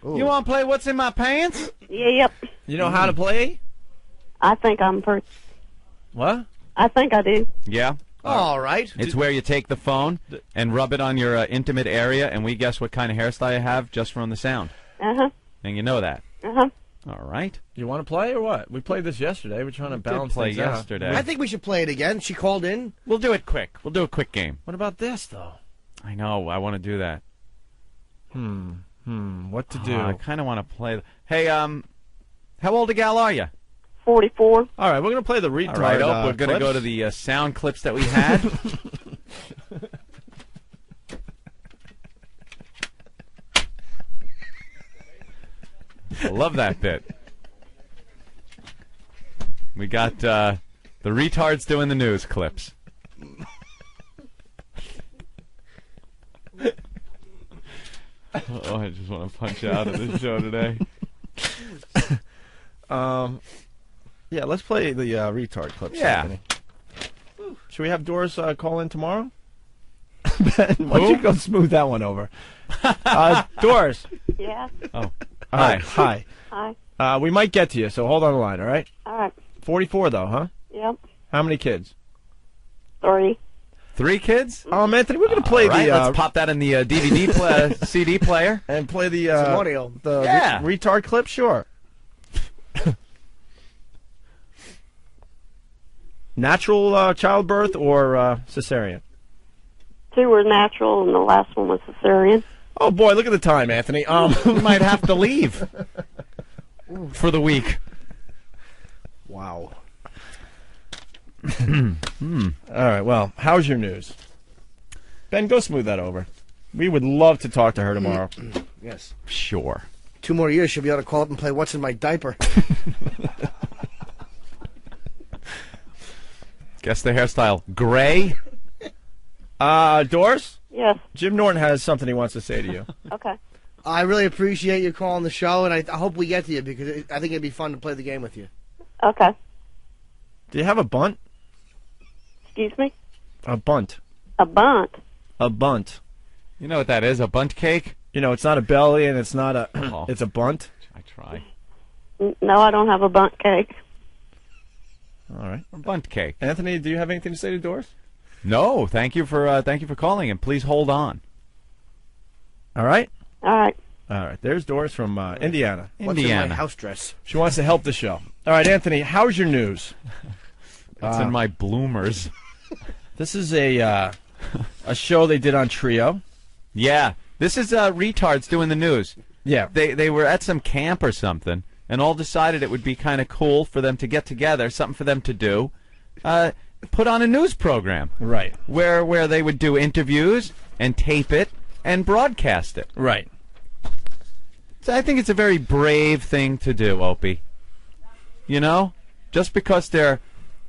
You want to play What's in My Pants? Yep. You know how to play? I think I'm pretty. What? I think I do. Yeah. All right. It's where you take the phone and rub it on your intimate area, and we guess what kind of hairstyle you have just from the sound. Uh-huh. And you know that. Uh-huh. All right. You want to play or what? We played this yesterday. We're trying to balance play things out. yesterday. I think we should play it again. She called in. We'll do it quick. We'll do a quick game. What about this, though? I know. I want to do that. What to do? I kind of want to play. Hey, how old a gal are you? 44. All right, we're going to play the retard. All right, we're going to go to the sound clips that we had. I love that bit. We got the retards doing the news clips. Oh, I just want to punch out of this show today. Yeah, let's play the retard clips. Yeah. Anthony. Should we have Doris call in tomorrow? Ben, why don't you go smooth that one over? Doris. Yeah. Oh. Hi. Hi. We might get to you, so hold on the line, all right? All right. 44, though, huh? Yep. How many kids? 3. 3 kids? Anthony, we're going to play right, the... let's pop that in the DVD CD player. And play the... Some audio. The Yeah. retard clip? Sure. Natural childbirth or cesarean? 2 were natural, and the last one was cesarean. Oh, boy, look at the time, Anthony. We might have to leave for the week. Wow. All right, well, how's your news? Ben, go smooth that over. We would love to talk to her tomorrow. Yes. Sure. 2 more years, she'll be able to call up and play What's in My Diaper. Guess the hairstyle. Gray? Doris? Yes. Jim Norton has something he wants to say to you. Okay. I really appreciate you calling the show, and I hope we get to you because I think it'd be fun to play the game with you. Okay. Do you have a bunt? Excuse me? A bunt. A bunt? A bunt. You know what that is? A bunt cake? You know, it's not a belly and it's not a... Oh. It's a bunt. I try. No, I don't have a bunt cake. All right. A bunt cake. Anthony, do you have anything to say to Doris? No, thank you for calling, and please hold on. All right? All right. All right. There's Doris from Indiana. What's in my house dress? She wants to help the show. All right, Anthony, how's your news? It's in my bloomers. This is a show they did on Trio. Yeah. This is retards doing the news. Yeah. They were at some camp or something, and all decided it would be kind of cool for them to get together, something for them to do. Put on a news program. Right. Where they would do interviews and tape it and broadcast it. Right. So I think it's a very brave thing to do, Opie. You know? Just because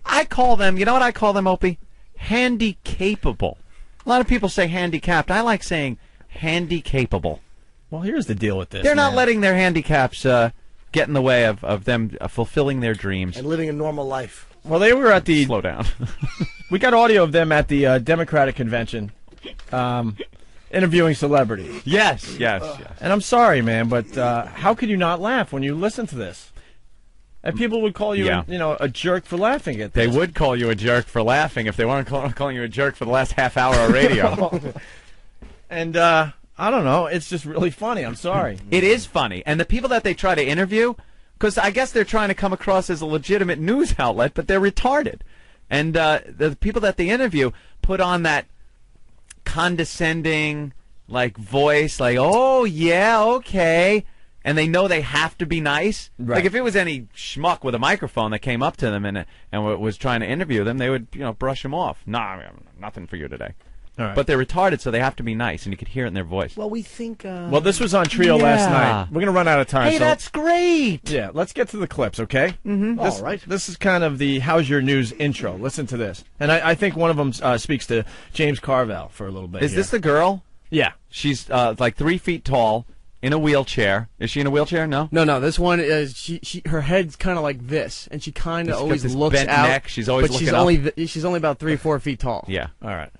I call them, you know what I call them, Opie? Handy-capable. A lot of people say handicapped. I like saying handy-capable. Well, here's the deal with this. They're not letting their handicaps get in the way of them fulfilling their dreams. And living a normal life. Well, they were at the... Slow down. We got audio of them at the Democratic convention interviewing celebrities. Yes. And I'm sorry, man, but how could you not laugh when you listen to this? And people would call you, a jerk for laughing at this. They would call you a jerk for laughing if they weren't calling you a jerk for the last half hour of radio. And I don't know. It's just really funny. I'm sorry. It is funny. And the people that they try to interview, because I guess they're trying to come across as a legitimate news outlet, but they're retarded. And the people that they interview put on that condescending, like, voice, like, oh, yeah, okay. And they know they have to be nice. Right. Like, if it was any schmuck with a microphone that came up to them and was trying to interview them, they would, brush him off. Nah, nothing for you today. All right. But they're retarded, so they have to be nice, and you could hear it in their voice. Well, we think. Well, this was on Trio last night. We're going to run out of time. Hey, so that's great. Yeah, let's get to the clips, okay? Mm-hmm. All right. This is kind of the How's Your News intro. Listen to this. And I think one of them speaks to James Carville for a little bit. Is this the girl? Yeah. She's like 3 feet tall, in a wheelchair. Is she in a wheelchair? No? No. This one is her head's kind of like this, and she kind of She's got always this looks bent out. neck. She's always but looking up. she's only about 3 or 4 feet tall. Yeah. All right.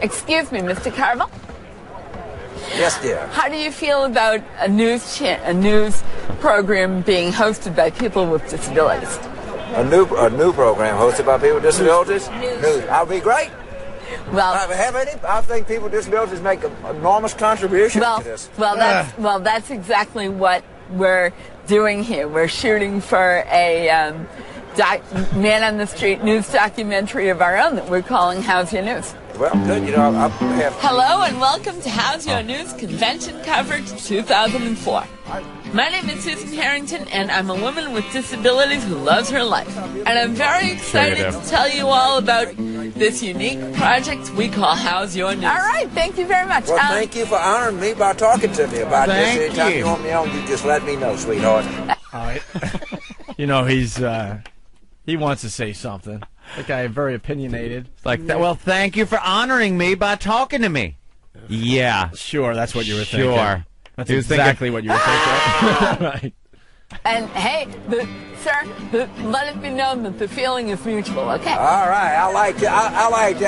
Excuse me, Mr. Carville. Yes, dear. How do you feel about a news program being hosted by people with disabilities? A new program hosted by people with disabilities? News. That would be great. Well, I think people with disabilities make an enormous contribution to this. Well, that's exactly what we're doing here. We're shooting for a man on the street news documentary of our own that we're calling How's Your News. Well, good. I have. Hello and welcome to How's Your News Convention Coverage 2004. My name is Susan Harrington, and I'm a woman with disabilities who loves her life. And I'm very excited to tell you all about this unique project we call How's Your News. All right, thank you very much. Well, thank you for honoring me by talking to me about this. Anytime you want me on, you just let me know, sweetheart. All right. He wants to say something. That guy very opinionated. Like that. Well, thank you for honoring me by talking to me. Yeah. Sure, that's what you were thinking. Sure. That's exactly what you were thinking. Right. And hey, sir, let it be known that the feeling is mutual, okay? All right, I like the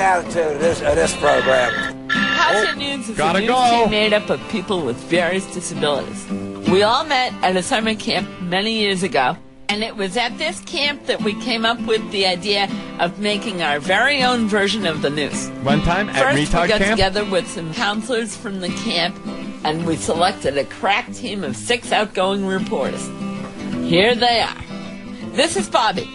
attitude of this program. How's Your News is a news team made up of people with various disabilities. We all met at a summer camp many years ago, and it was at this camp that we came up with the idea of making our very own version of the news. One time at First, Retard we got Camp? together with some counselors from the camp, and we selected a crack team of 6 outgoing reporters. Here they are. This is Bobby.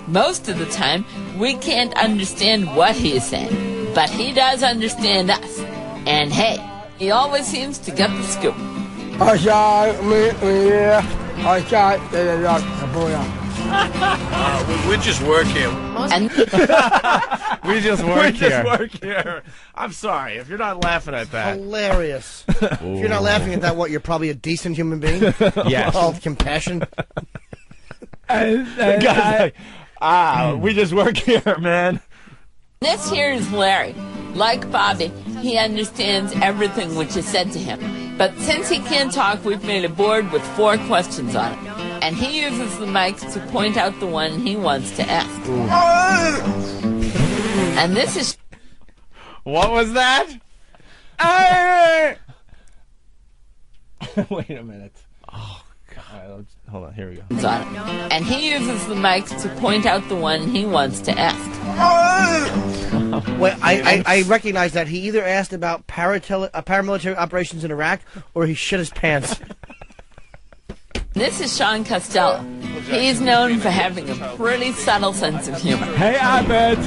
Most of the time, we can't understand what he is saying, but he does understand us. And hey, he always seems to get the scoop. We just work here. And we just work here. Work here. I'm sorry if you're not laughing at that. Hilarious. If you're not laughing at that, you're probably a decent human being? Yes. All compassion. The guy's like, we just work here, man. this here is Larry. Like Bobby, he understands everything which is said to him. But since he can't talk, we've made a board with 4 questions on it. And he uses the mic to point out the one he wants to ask. And this is... What was that? Wait a minute. Oh, God. All right, hold on. Here we go. on it. And he uses the mic to point out the one he wants to ask. Wait, I recognize that he either asked about paramilitary operations in Iraq or he shit his pants. This is Sean Costello. He's known for having a pretty subtle sense of humor. Hey, Ahmed.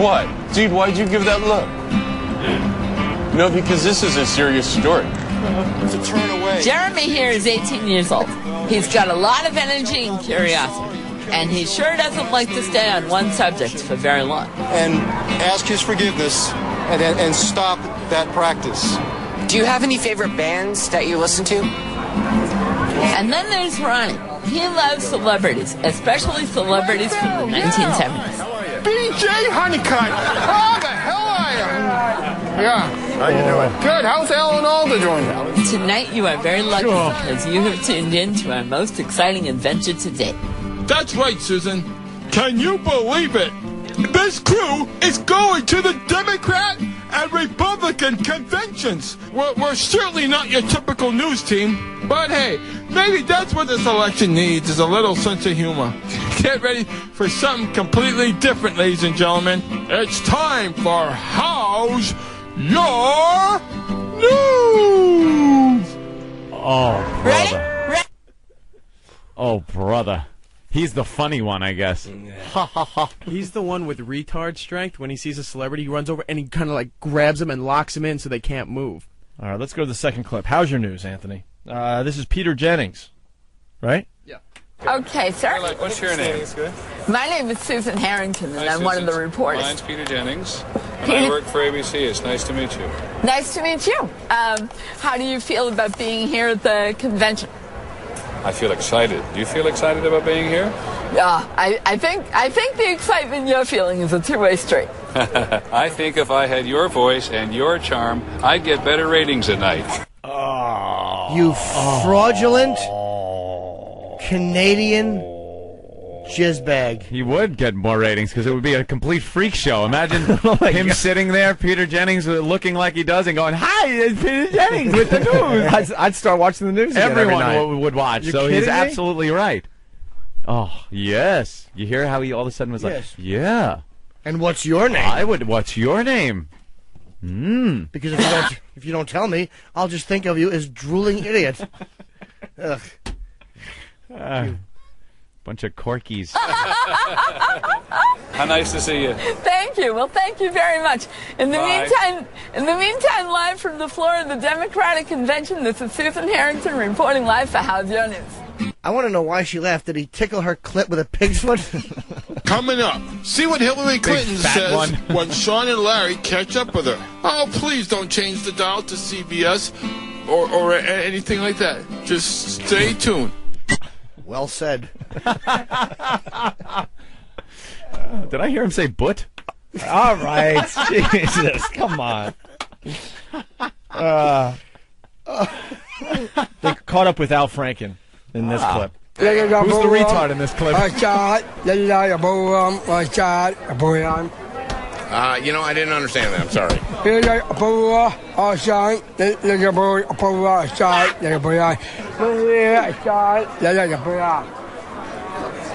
What? Dude, why'd you give that look? No, because this is a serious story. It's a turn away. Jeremy here is 18 years old. He's got a lot of energy and curiosity. And he sure doesn't like to stay on one subject for very long. And ask his forgiveness and stop that practice. Do you have any favorite bands that you listen to? And then there's Ronnie. He loves celebrities, especially celebrities from the 1970s. BJ Honeycutt! How the hell are you? Yeah. How you doing? Good. How's Alan Alda doing? Tonight you are very lucky because you have tuned in to our most exciting adventure to date. That's right, Susan. Can you believe it? This crew is going to the Democrat and Republican conventions. We're certainly not your typical news team, but hey, maybe that's what this election needs, is a little sense of humor. Get ready for something completely different, ladies and gentlemen. It's time for How's Your News? Oh, brother. Oh, brother. He's the funny one, I guess. Ha ha ha. He's the one with retard strength. When he sees a celebrity, he runs over and he kind of like grabs him and locks him in so they can't move. All right, let's go to the second clip. How's your news, Anthony? This is Peter Jennings, right? Yeah. Okay, sir. What's your name? My name is Susan Harrington, and I'm one of the reporters. Mine's Peter Jennings. And I work for ABC. It's nice to meet you. Nice to meet you. How do you feel about being here at the convention? I feel excited. Do you feel excited about being here? Yeah, I think the excitement you're feeling is a two-way street. I think if I had your voice and your charm, I'd get better ratings at night. You fraudulent Canadian jizzbag. He would get more ratings because it would be a complete freak show. Imagine him sitting there, Peter Jennings, looking like he does, and going, "Hi, it's Peter Jennings with the news." I'd start watching the news. Everyone would watch. You're so he's kidding me? absolutely right. Oh yes, you hear how he all of a sudden was Yes. like, "Yeah." And what's your name? I would. What's your name? Because if you don't tell me, I'll just think of you as drooling idiot. Ugh. Bunch of corkies. How nice to see you. Thank you. Well, thank you very much. In the Bye. meantime, live from the floor of the Democratic Convention, this is Susan Harrington reporting live for How's Your News. I want to know why she laughed. Did he tickle her clit with a pig's foot? Coming up, see what Hillary Clinton fat says one. when Sean and Larry catch up with her. Oh, please don't change the dial to CBS or anything like that. Just stay tuned. Well said. Did I hear him say "but"? All right, Jesus, come on. They caught up with Al Franken in this clip. Who's the retard in this clip? You know, I didn't understand that. I'm sorry.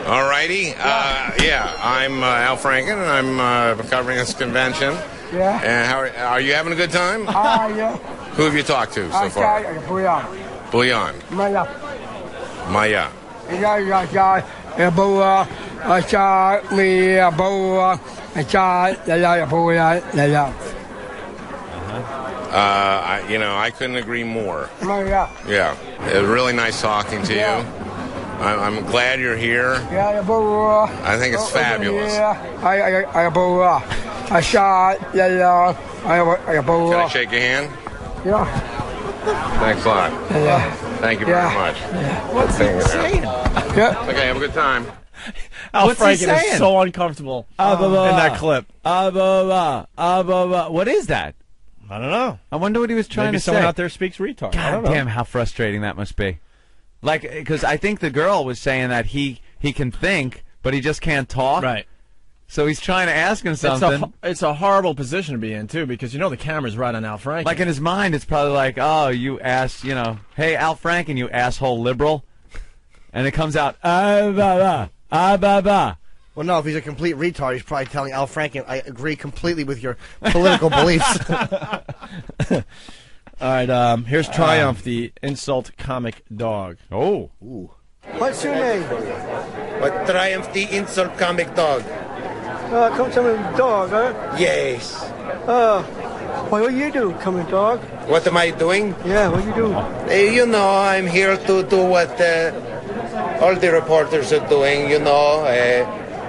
All righty. Yeah, I'm Al Franken, and I'm covering this convention. Yeah. And how are you having a good time? Yeah. Who have you talked to so far? Bouillon. Maya. I couldn't agree more. Yeah. It was really nice talking to you. I'm glad you're here. I think it's fabulous. Can I shake your hand? Yeah. Thanks a lot. Thank you very much. What's he saying? Okay, have a good time. Al What's he Franken saying? is so uncomfortable in that clip. What is that? I don't know. I wonder what he was trying Maybe to someone say. out there speaks retard. I God don't know. damn, how frustrating that must be. Like, because I think the girl was saying that he can think, but he just can't talk. Right. So he's trying to ask him something. It's a horrible position to be in, too, because you know the camera's right on Al Franken. Like in his mind, it's probably like, oh, you ass, hey, Al Franken, you asshole liberal. And it comes out, Well, no, if he's a complete retard, he's probably telling Al Franken, I agree completely with your political beliefs. All right, here's Triumph, the insult comic dog. Oh. Ooh. What's your name? What Triumph the insult comic dog? Come to me, dog, huh? Yes. What do you do, coming dog? What am I doing? Yeah, what do you do? I'm here to do what all the reporters are doing,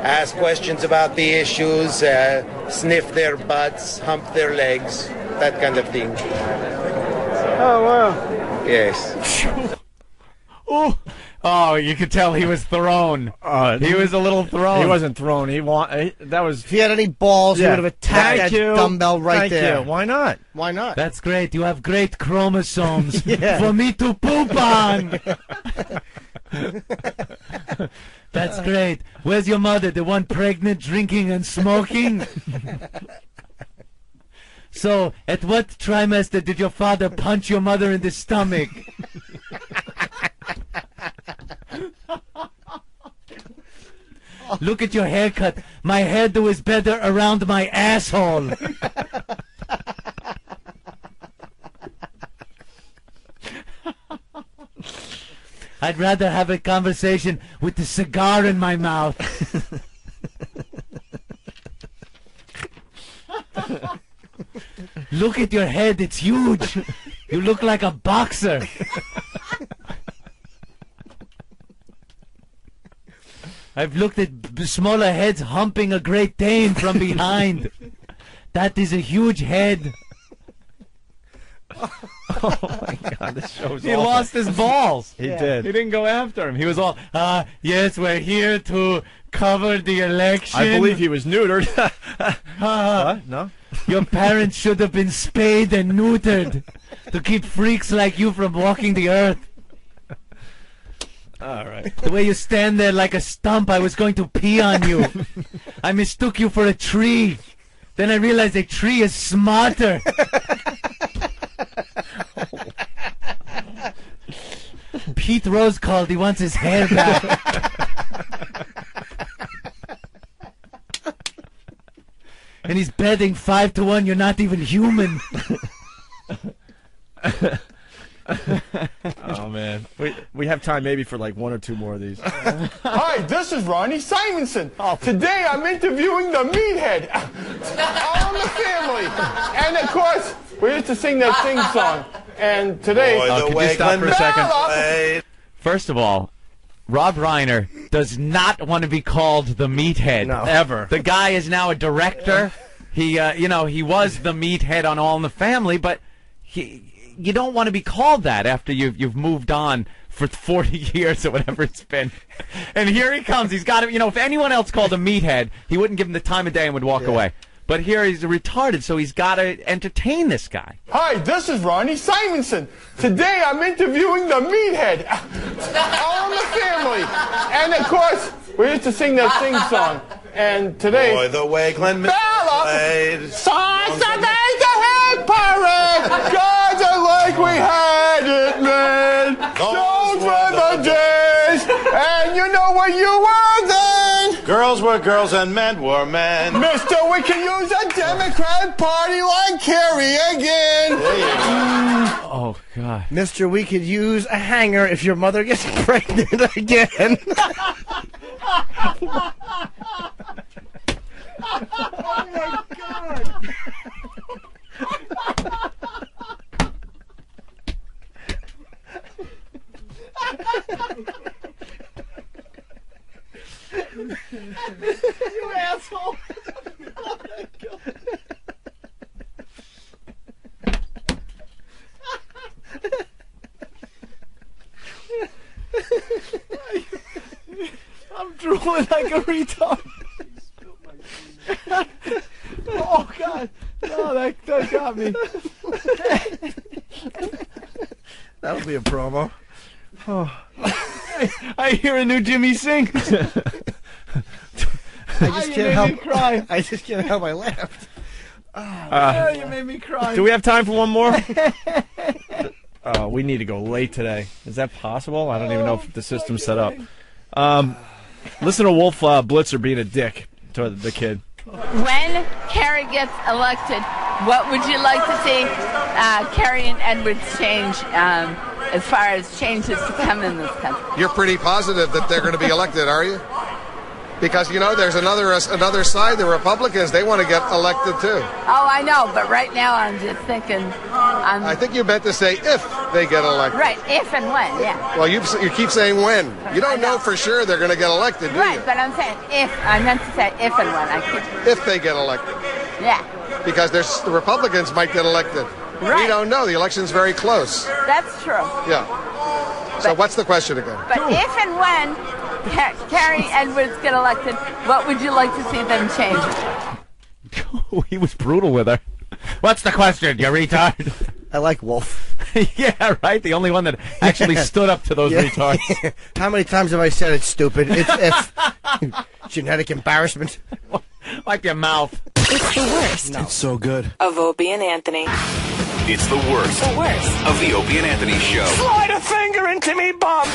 ask questions about the issues, sniff their butts, hump their legs, that kind of thing. Oh, wow. Yes. Oh, you could tell he was thrown. He was a little thrown. He wasn't thrown. That was. If he had any balls, he Yeah. would have attacked Thank that you. dumbbell right Thank there. you. Why not? Why not? That's great. You have great chromosomes Yeah. for me to poop on. That's great. Where's your mother? The one pregnant, drinking, and smoking? So, at what trimester did your father punch your mother in the stomach? Look at your haircut. My hairdo is better around my asshole. I'd rather have a conversation with the cigar in my mouth. Look at your head, it's huge. You look like a boxer. I've looked at smaller heads humping a Great Dane from behind. That is a huge head. Oh my God, this show's He awful. lost his balls. He did. He didn't go after him. He was all, yes, we're here to cover the election. I believe he was neutered. What? No? Your parents should have been spayed and neutered to keep freaks like you from walking the earth. All right. The way you stand there like a stump, I was going to pee on you. I mistook you for a tree. Then I realized a tree is smarter. Pete Rose called. He wants his hair back. And he's betting 5-1 you're not even human. Oh man, we have time maybe for like one or two more of these. Hi, this is Ronnie Simonson. Today I'm interviewing the Meathead. All in the family. And of course, we used to sing that sing song. And today, Could you stop for a second? First of all, Rob Reiner does not want to be called the Meathead. No. Ever. The guy is now a director. He, he was the Meathead on All in the Family, but you don't want to be called that after you've moved on for 40 years or whatever it's been. And here he comes. He's got to, if anyone else called him Meathead, he wouldn't give him the time of day and would walk away. But here he's retarded, so he's got to entertain this guy. hi, this is Ronnie Simonson. Today I'm interviewing the Meathead. All in the family. And of course, we used to sing that sing song. And today, Boy, the way Glenn Miller played. Songs that made the hit parade. Gods are like we had it, man. Those were the days. And you know what you were then. Girls were girls and men were men. Mister, we can use a Democrat Party like Kerry again. Oh, God. Mister, we could use a hanger if your mother gets pregnant again. Oh, my God. You asshole. Oh, my God. I'm drooling like a retard. Oh God! Oh, that got me. That'll be a promo. Oh. I hear a new Jimmy sing. I just can't help. Cry. I just can't help. I laughed. You made me cry. Do we have time for one more? We need to go late today. Is that possible? I don't even know if the system's set up. Listen to Wolf Blitzer being a dick to the kid. When Kerry gets elected, what would you like to see Kerry and Edwards change as far as changes to come in this country? You're pretty positive that they're going to be elected, are you? Because, there's another side, the Republicans, they want to get elected too. Oh, I know, but right now I'm just thinking... I think you meant to say if they get elected. Right, if and when, yeah. Well, you keep saying when. You don't know for sure they're going to get elected, do Right, you? but I'm saying if. I meant to say if and when. If they get elected. Yeah. Because the Republicans might get elected. Right. We don't know. The election's very close. That's true. Yeah. So what's the question again? But if and when Kerry Edwards get elected, what would you like to see them change? He was brutal with her. What's the question, you retard? I like Wolf. Yeah, right? The only one that actually stood up to those retards. How many times have I said it's stupid? It's if. Genetic embarrassment. Wipe your mouth. It's the worst. It's so good. Of Opie and Anthony. It's the worst. The worst. Of the Opie and Anthony Show. Slide a finger into me, bum.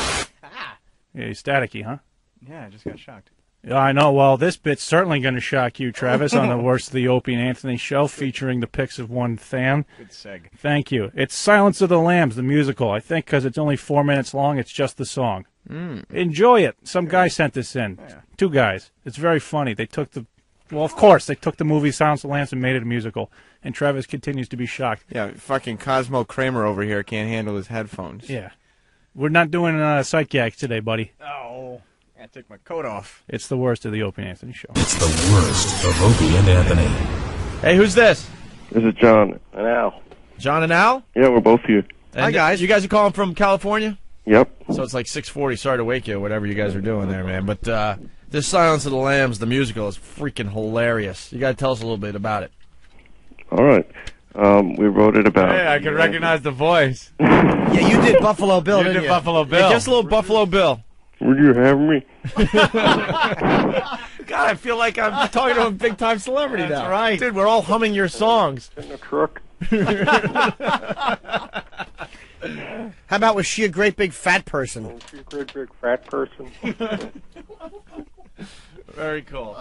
Yeah, he's staticky, huh? Yeah, I just got shocked. Yeah, I know. Well, this bit's certainly going to shock you, Travis, on the Worst of the Opie and Anthony show, featuring the picks of one fan. Good seg. Thank you. It's Silence of the Lambs, the musical. I think because it's only 4 minutes long, it's just the song. Enjoy it. Some guy sent this in. Yeah. 2 guys. It's very funny. They took the... Well, of course, they took the movie Silence of the Lambs and made it a musical. And Travis continues to be shocked. Yeah, fucking Cosmo Kramer over here can't handle his headphones. Yeah. We're not doing psych gags today, buddy. Oh, I take my coat off. It's the Worst of the Opie and Anthony show. It's the worst of Opie and Anthony. Hey, who's this? This is John and Al. John and Al? Yeah, we're both here. Hi, guys. You guys are calling from California? Yep. So it's like 6:40. Sorry to wake you, whatever you guys are doing there, man. But this Silence of the Lambs, the musical, is freaking hilarious. You got to tell us a little bit about it. All right. We wrote it about... Hey, I can recognize the voice. Yeah, you did Buffalo Bill, You didn't did you? Buffalo Hey, Bill. give us a little Buffalo Bill. Would you have me? God, I feel like I'm talking to a big-time celebrity That's now. right. Dude, we're all humming your songs. In the truck. How about, was she a great big fat person? She's a great big fat person. Very cool.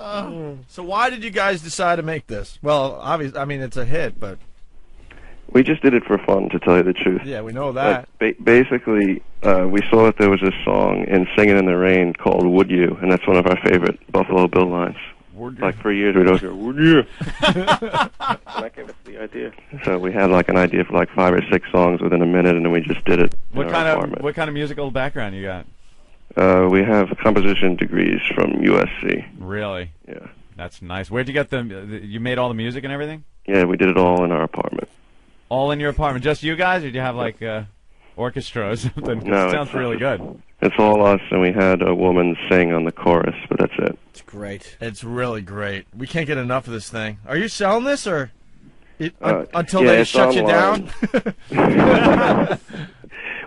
So why did you guys decide to make this? Well, obviously, I mean, it's a hit, but... We just did it for fun, to tell you the truth. Yeah, we know that. Basically, we saw that there was a song in Singin' in the Rain called Would You, and that's one of our favorite Buffalo Bill lines. Like for years we'd always go, Would you? And that gave us the idea. So we had like an idea for like 5 or 6 songs within a minute, and then we just did it in our apartment. What kind of musical background you got? We have composition degrees from USC. Really? Yeah. That's nice. Where'd you get you made all the music and everything? Yeah, we did it all in our apartment. All in your apartment? Just you guys, or did you have like orchestra or something? 'Cause No, it sounds really good. It's all us, and we had a woman sing on the chorus, but that's it. It's great. It's really great. We can't get enough of this thing. Are you selling this, or until yeah, they it's shut you online. down?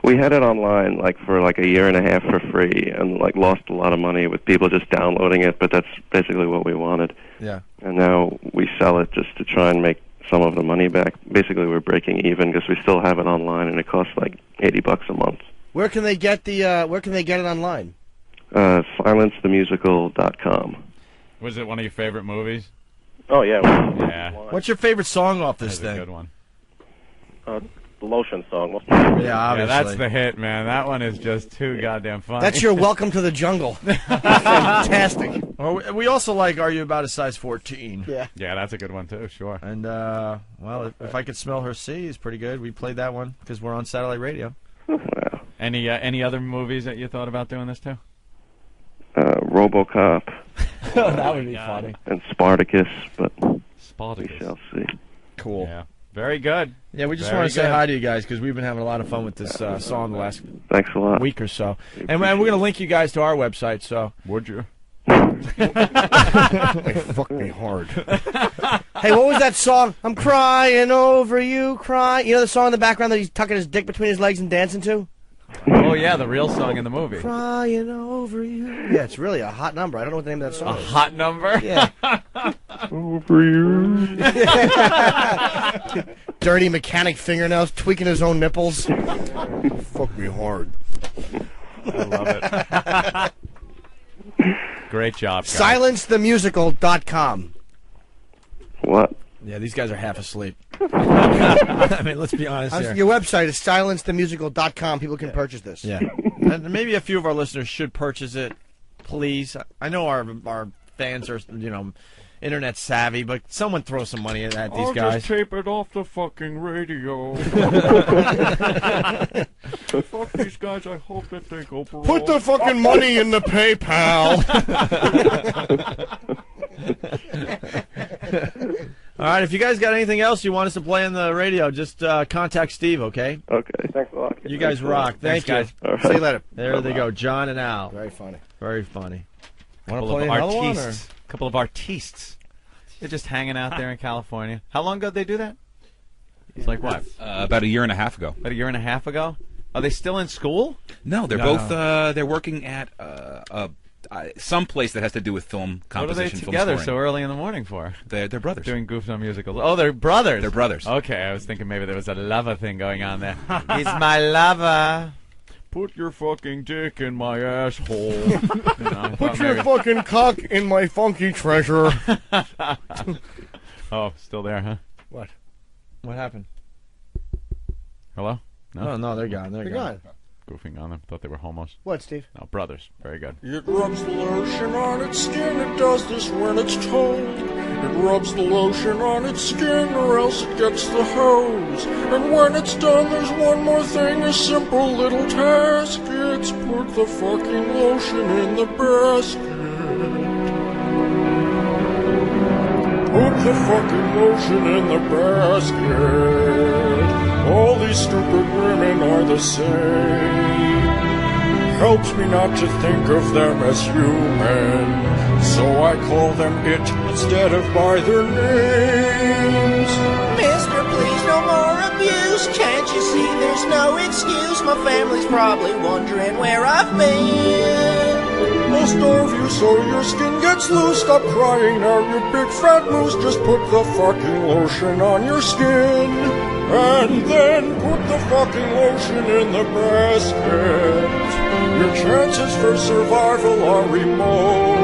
We had it online like for like a year and a half for free, and like lost a lot of money with people just downloading it. But that's basically what we wanted. Yeah. And now we sell it just to try and make some of the money back. Basically, we're breaking even because we still have it online, and it costs like $80 a month. Where can they get the? Where can they get it online? SilenceTheMusical.com. Was it one of your favorite movies? Oh yeah. Yeah. What's your favorite song off this thing? A good one. The Lotion song. Yeah, obviously. Yeah, that's the hit, man. That one is just too goddamn funny. That's your Welcome to the Jungle. Fantastic. Well, we also like Are You About a Size 14? Yeah. Yeah, that's a good one too. Sure. And well, if I Could Smell Her Sea is pretty good. We played that one because we're on satellite radio. Any other movies that you thought about doing this too? RoboCop. That would be funny. And Spartacus, but Spartacus. we shall see. Cool. Yeah. Very good. Yeah, we just Very want to say good. hi to you guys because we've been having a lot of fun with this song the last Thanks a lot. week or so. And we're going to link you guys to our website, so... Would you? Fuck me hard. Hey, what was that song? I'm crying over you, crying. You know the song in the background that he's tucking his dick between his legs and dancing to? Oh yeah, the real song in the movie. Crying over you. Yeah, it's really a hot number. I don't know what the name of that song A is. hot number? Yeah. Over you. Dirty mechanic fingernails, tweaking his own nipples. Fuck me hard. I love it. Great job, guys. SilenceTheMusical.com. What? Yeah, these guys are half asleep. I mean, let's be honest here. Your website is SilenceTheMusical.com. People can purchase this. Yeah. And maybe a few of our listeners should purchase it, please. I know our fans are, internet savvy, but someone throw some money at these guys. Just tape it off the fucking radio. Fuck these guys. I hope that they go broke. Put the fucking money in the PayPal. All right, if you guys got anything else you want us to play on the radio, just contact Steve, okay? Okay, thanks a lot. You guys rock. Thanks, guys. Thank you. All See you later. There they go, John and Al. Very funny. Very funny. Want to Couple play of another one? Or? artistes. Couple of artistes. They're just hanging out there in California. How long ago did they do that? It's like what? About a year and a half ago. About a year and a half ago? Are they still in school? No, they're both. They're working at some place that has to do with film composition. What are they film together scoring. so early in the morning for? They're brothers. Doing Goofs on Musicals. Oh, they're brothers. They're brothers. Okay, I was thinking maybe there was a lover thing going on there. He's my lover. Put your fucking dick in my asshole. You know, Put your fucking cock in my funky treasure. Oh, still there, huh? What? What happened? Hello? No, they're gone. They're gone. Goofing on them. Thought they were homos. What, Steve? No, brothers. Very good. It rubs the lotion on its skin, it does this when it's told. It rubs the lotion on its skin, or else it gets the hose. And when it's done, there's one more thing, a simple little task. It's put the fucking lotion in the basket. Put the fucking lotion in the basket. All these stupid women are the same. Helps me not to think of them as human, so I call them it instead of by their names. Mister, please, no more abuse. Can't you see there's no excuse? My family's probably wondering where I've been. I'll starve you so your skin gets loose. Stop crying now, you big fat moose. Just put the fucking lotion on your skin, and then put the fucking lotion in the basket. Your chances for survival are remote.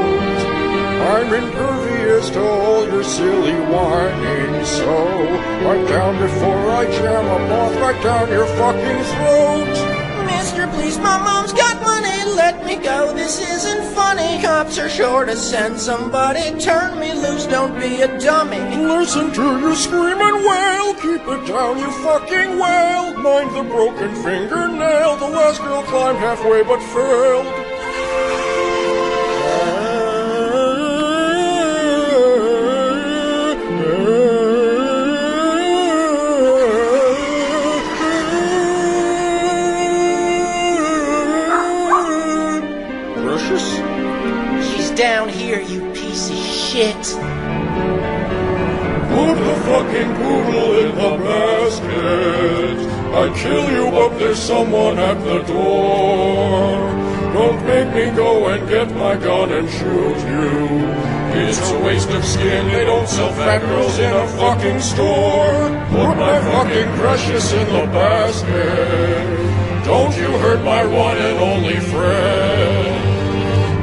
I'm impervious to all your silly whining, so right down before I jam a moth right down your fucking throat. Mister, please, my mom's got money. Let me go, this isn't funny. Cops are sure to send somebody. Turn me loose, don't be a dummy. Listen to you scream and wail. Keep it down, you fucking whale. Mind the broken fingernail. The last girl climbed halfway but failed. Down here, you piece of shit. Put the fucking poodle in the basket. I'd kill you, but there's someone at the door. Don't make me go and get my gun and shoot you. It's a waste of skin, they don't sell fat girls in a fucking store. Put my fucking precious in the basket. Don't you hurt my one and only friend.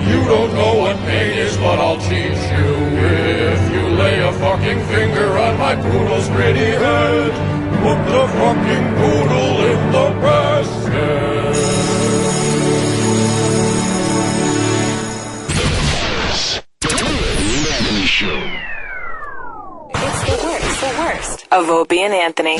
You don't know what pain is, but I'll teach you if you lay a fucking finger on my poodle's pretty head. Put the fucking poodle in the basket. Anthony Show. It's the worst of Opie and Anthony.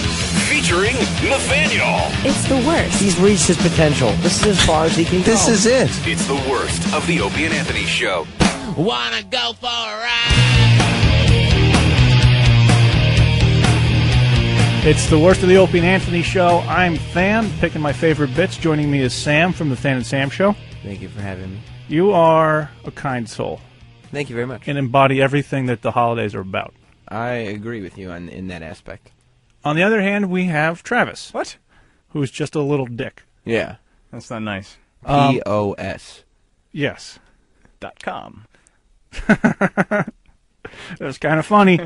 Featuring Nathaniel. It's the worst. He's reached his potential. This is as far as he can go. This is it. It's the worst of the Opie and Anthony Show. Wanna go for a ride? It's the worst of the Opie and Anthony Show. I'm Than, picking my favorite bits. Joining me is Sam from the Than and Sam Show. Thank you for having me. You are a kind soul. Thank you very much. And embody everything that the holidays are about. I agree with you in that aspect. On the other hand, we have Travis. What? Who's just a little dick. Yeah. That's not nice. POS. Yes. .com. That's kind of funny.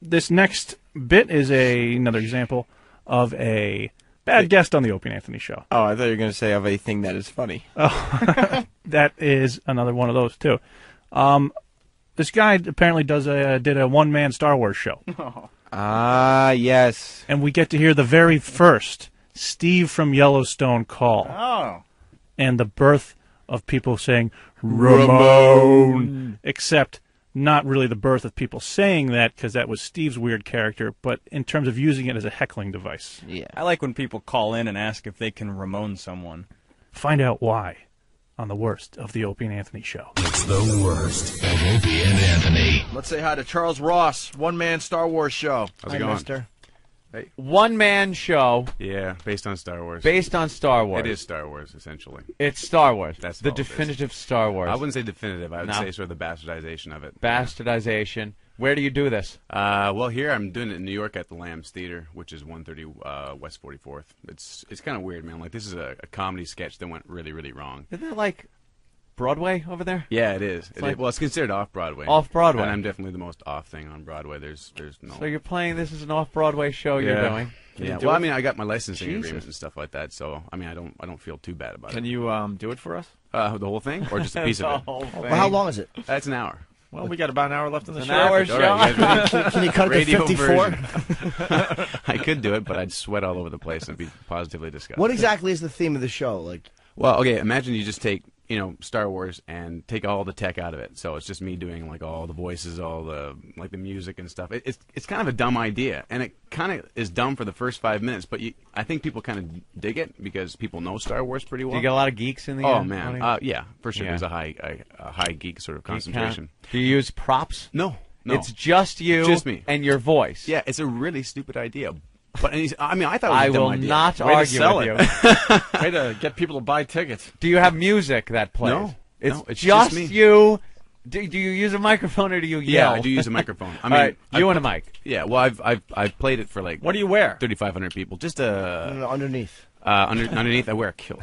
This next bit is another example of a bad guest on the Opie and Anthony Show. Oh, I thought you were going to say of a thing that is funny. Oh, that is another one of those, too. This guy apparently did a one-man Star Wars show. Ah, yes. And we get to hear the very first Steve from Yellowstone call. Oh. And the birth of people saying, Ramon. Except not really the birth of people saying that, because that was Steve's weird character, but in terms of using it as a heckling device. Yeah. I like when people call in and ask if they can Ramon someone. Find out why on the worst of the Opie and Anthony Show. It's the worst of Opie and Anthony. Let's say hi to Charles Ross, one-man Star Wars show. How's it going? Mister. Hey. One-man show. Yeah, based on Star Wars. Based on Star Wars. It is Star Wars, essentially. It's Star Wars. That's the all it is. definitive Star Wars. I wouldn't say definitive. I would No. say sort of the bastardization of it. Bastardization. Where do you do this? Well, here I'm doing it in New York at the Lambs Theater, which is 130 West 44th. It's kind of weird, man. Like, this is a comedy sketch that went really, really wrong. Isn't that like Broadway over there? Yeah, it is. like- Well, it's considered off-Broadway. Off-Broadway. And I'm definitely the most off thing on Broadway. There's no... So you're playing, this is an off-Broadway show you're doing? Yeah. do Well, it? I mean, I got my licensing Jesus. agreements and stuff like that, so, I mean, I don't feel too bad about Can it. you do it for us? The whole thing? Or just a piece of it? The whole thing. Well, how long is it? That's an hour. Well, we got about an hour left in the An show. hour All show. right, you guys ready? Can you cut it to Radio 54? version. I could do it, but I'd sweat all over the place and be positively disgusted. What exactly is the theme of the show? Like, Well, okay, imagine you just take, Star Wars and take all the tech out of it. So it's just me doing like all the voices, all the the music and stuff. It's kind of a dumb idea, and it kind of is dumb for the first 5 minutes, but I think people kind of dig it because people know Star Wars pretty well. Do you get a lot of geeks in the Oh end? man, yeah, for sure. Yeah. There's a high geek sort of concentration. Do you use props? No. It's just you Just me. and your voice. Yeah, it's a really stupid idea. But I thought it was I a dumb will idea. not Way to argue sell with it. you. Way to get people to buy tickets. Do you have music that plays? No. It's just me. you. Do you use a microphone or do you yell? Yeah, I do use a microphone. I All mean, right, you and a mic. Yeah, well, I've played it for like. What do you wear? 3,500 people. Just underneath. Underneath, I wear a kilt.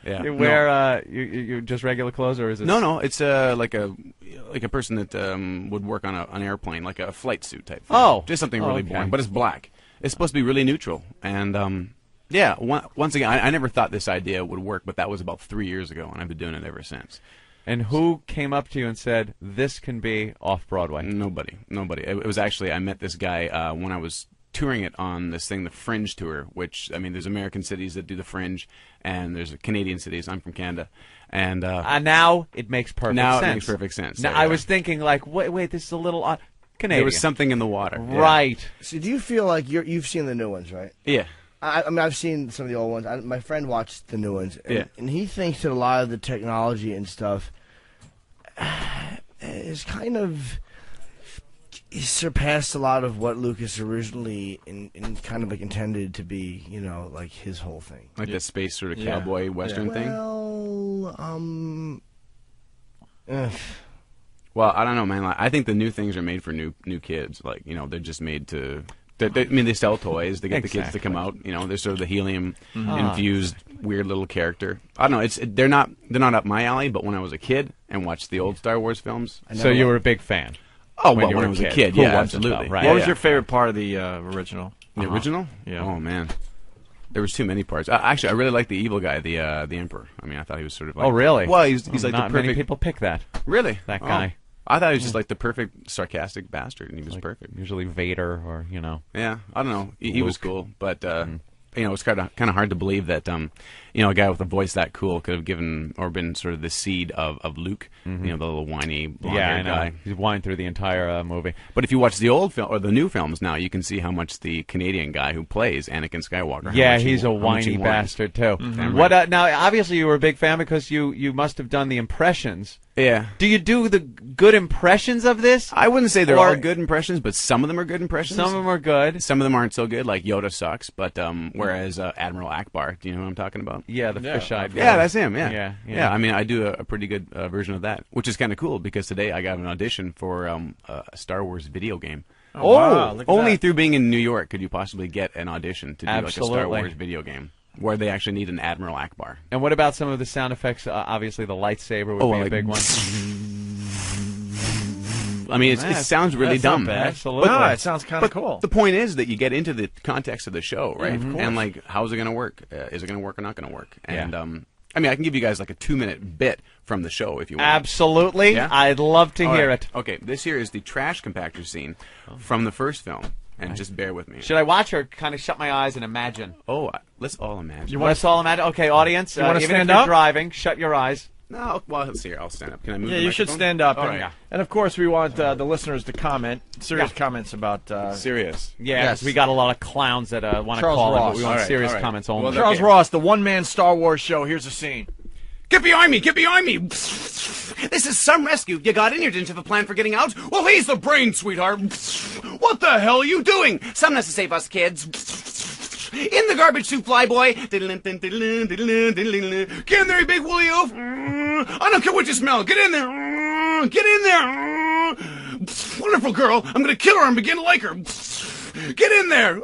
Yeah. You wear you just regular clothes or is it? No, it's like a person that would work on an airplane, like a flight suit type thing. Oh. Just something really okay. boring, but it's black. It's supposed to be really neutral, and yeah. Once again, I never thought this idea would work, but that was about 3 years ago, and I've been doing it ever since. And who came up to you and said this can be off Broadway? Nobody. It was actually I met this guy when I was touring it on this thing, the Fringe tour. Which I mean, there's American cities that do the Fringe, and there's Canadian cities. I'm from Canada, and now it makes perfect sense. Now it makes perfect sense. Now, There you I go. was thinking like, wait, this is a little odd. Canadian. There was something in the water. Yeah. Right. So do you feel like you've seen the new ones, right? Yeah. I mean, I've seen some of the old ones. My friend watched the new ones, and, Yeah. and he thinks that a lot of the technology and stuff is kind of surpassed a lot of what Lucas originally in kind of like intended to be, like his whole thing. Like that space sort of cowboy western thing. Well, Well, I don't know, man. Like, I think the new things are made for new kids. Like, they're just made to. They sell toys. They get the kids to come out. They're sort of the helium infused weird little character. I don't know. They're not up my alley. But when I was a kid and watched the old Star Wars films, So you were a big fan. Oh, when well, you when were I was a kid. kid, Who yeah, wasn't, absolutely. though, right? What was your favorite part of the original? The original? Yeah. Oh man, there was too many parts. Actually, I really liked the evil guy, the Emperor. I mean, I thought he was sort of like. Oh, really? Well, he's like not the many perfect. people pick that. Really? That Oh. guy. I thought he was just like the perfect sarcastic bastard, and he was perfect. Usually Vader or Yeah, I don't know. He was Luke. cool, but it's kind of hard to believe that a guy with a voice that cool could have given or been sort of the seed of Luke. The little whiny blonde-haired guy. He's whined through the entire movie. But if you watch the old film or the new films now, you can see how much the Canadian guy who plays Anakin Skywalker. Yeah, he's a whiny bastard too. What? Now, obviously, you were a big fan because you must have done the impressions. Yeah. Do you do the good impressions of this? I wouldn't say they're all good impressions, but some of them are good impressions. Some of them are good. Some of them aren't so good, like Yoda sucks, but whereas Admiral Akbar, do you know what I'm talking about? Yeah, the fish-eyed guy. Yeah, that's him, yeah. Yeah. I mean, I do a pretty good version of that, which is kind of cool because today I got an audition for a Star Wars video game. Oh, wow, look at only that. through being in New York could you possibly get an audition to do like a Star Absolutely. Wars video game where they actually need an Admiral Akbar. And what about some of the sound effects? Obviously, the lightsaber would be like a big one. I mean, it sounds really that's not dumb. bad. Absolutely. No, it sounds kind of cool. The point is that you get into the context of the show, right? of course. And like, how's it going to work? Is it going to work or not going to work? And Yeah. I mean, I can give you guys like a 2-minute bit from the show if you want. Absolutely. Yeah? I'd love to All hear right. it. Okay, this here is the trash compactor scene from the first film, and just bear with me. Should I watch or kind of shut my eyes and imagine? Oh, let's all imagine. You want Let's all imagine. Okay, audience. You wanna even stand if you're up? driving, shut your eyes. No, well, let's see here. I'll stand up. Can I move Yeah, the you should microphone? stand up. All and, right. and of course, we want the listeners to comment, serious comments about. Serious. Yeah, 'cause Yes. we got a lot of clowns that want to Charles call in, Ross. but we want All right, serious all right. comments only. Well, Charles Ross, the one-man Star Wars show. Here's a scene. Get behind me! Get behind me! This is some rescue. You got in here, didn't you have a plan for getting out? Well, he's the brain, sweetheart. What the hell are you doing? Someone has to save us, kids. In the garbage chute, flyboy. Get in there, you big woolly oaf. I don't care what you smell. Get in there. Get in there. Wonderful girl. I'm going to kill her and begin to like her. Get in there.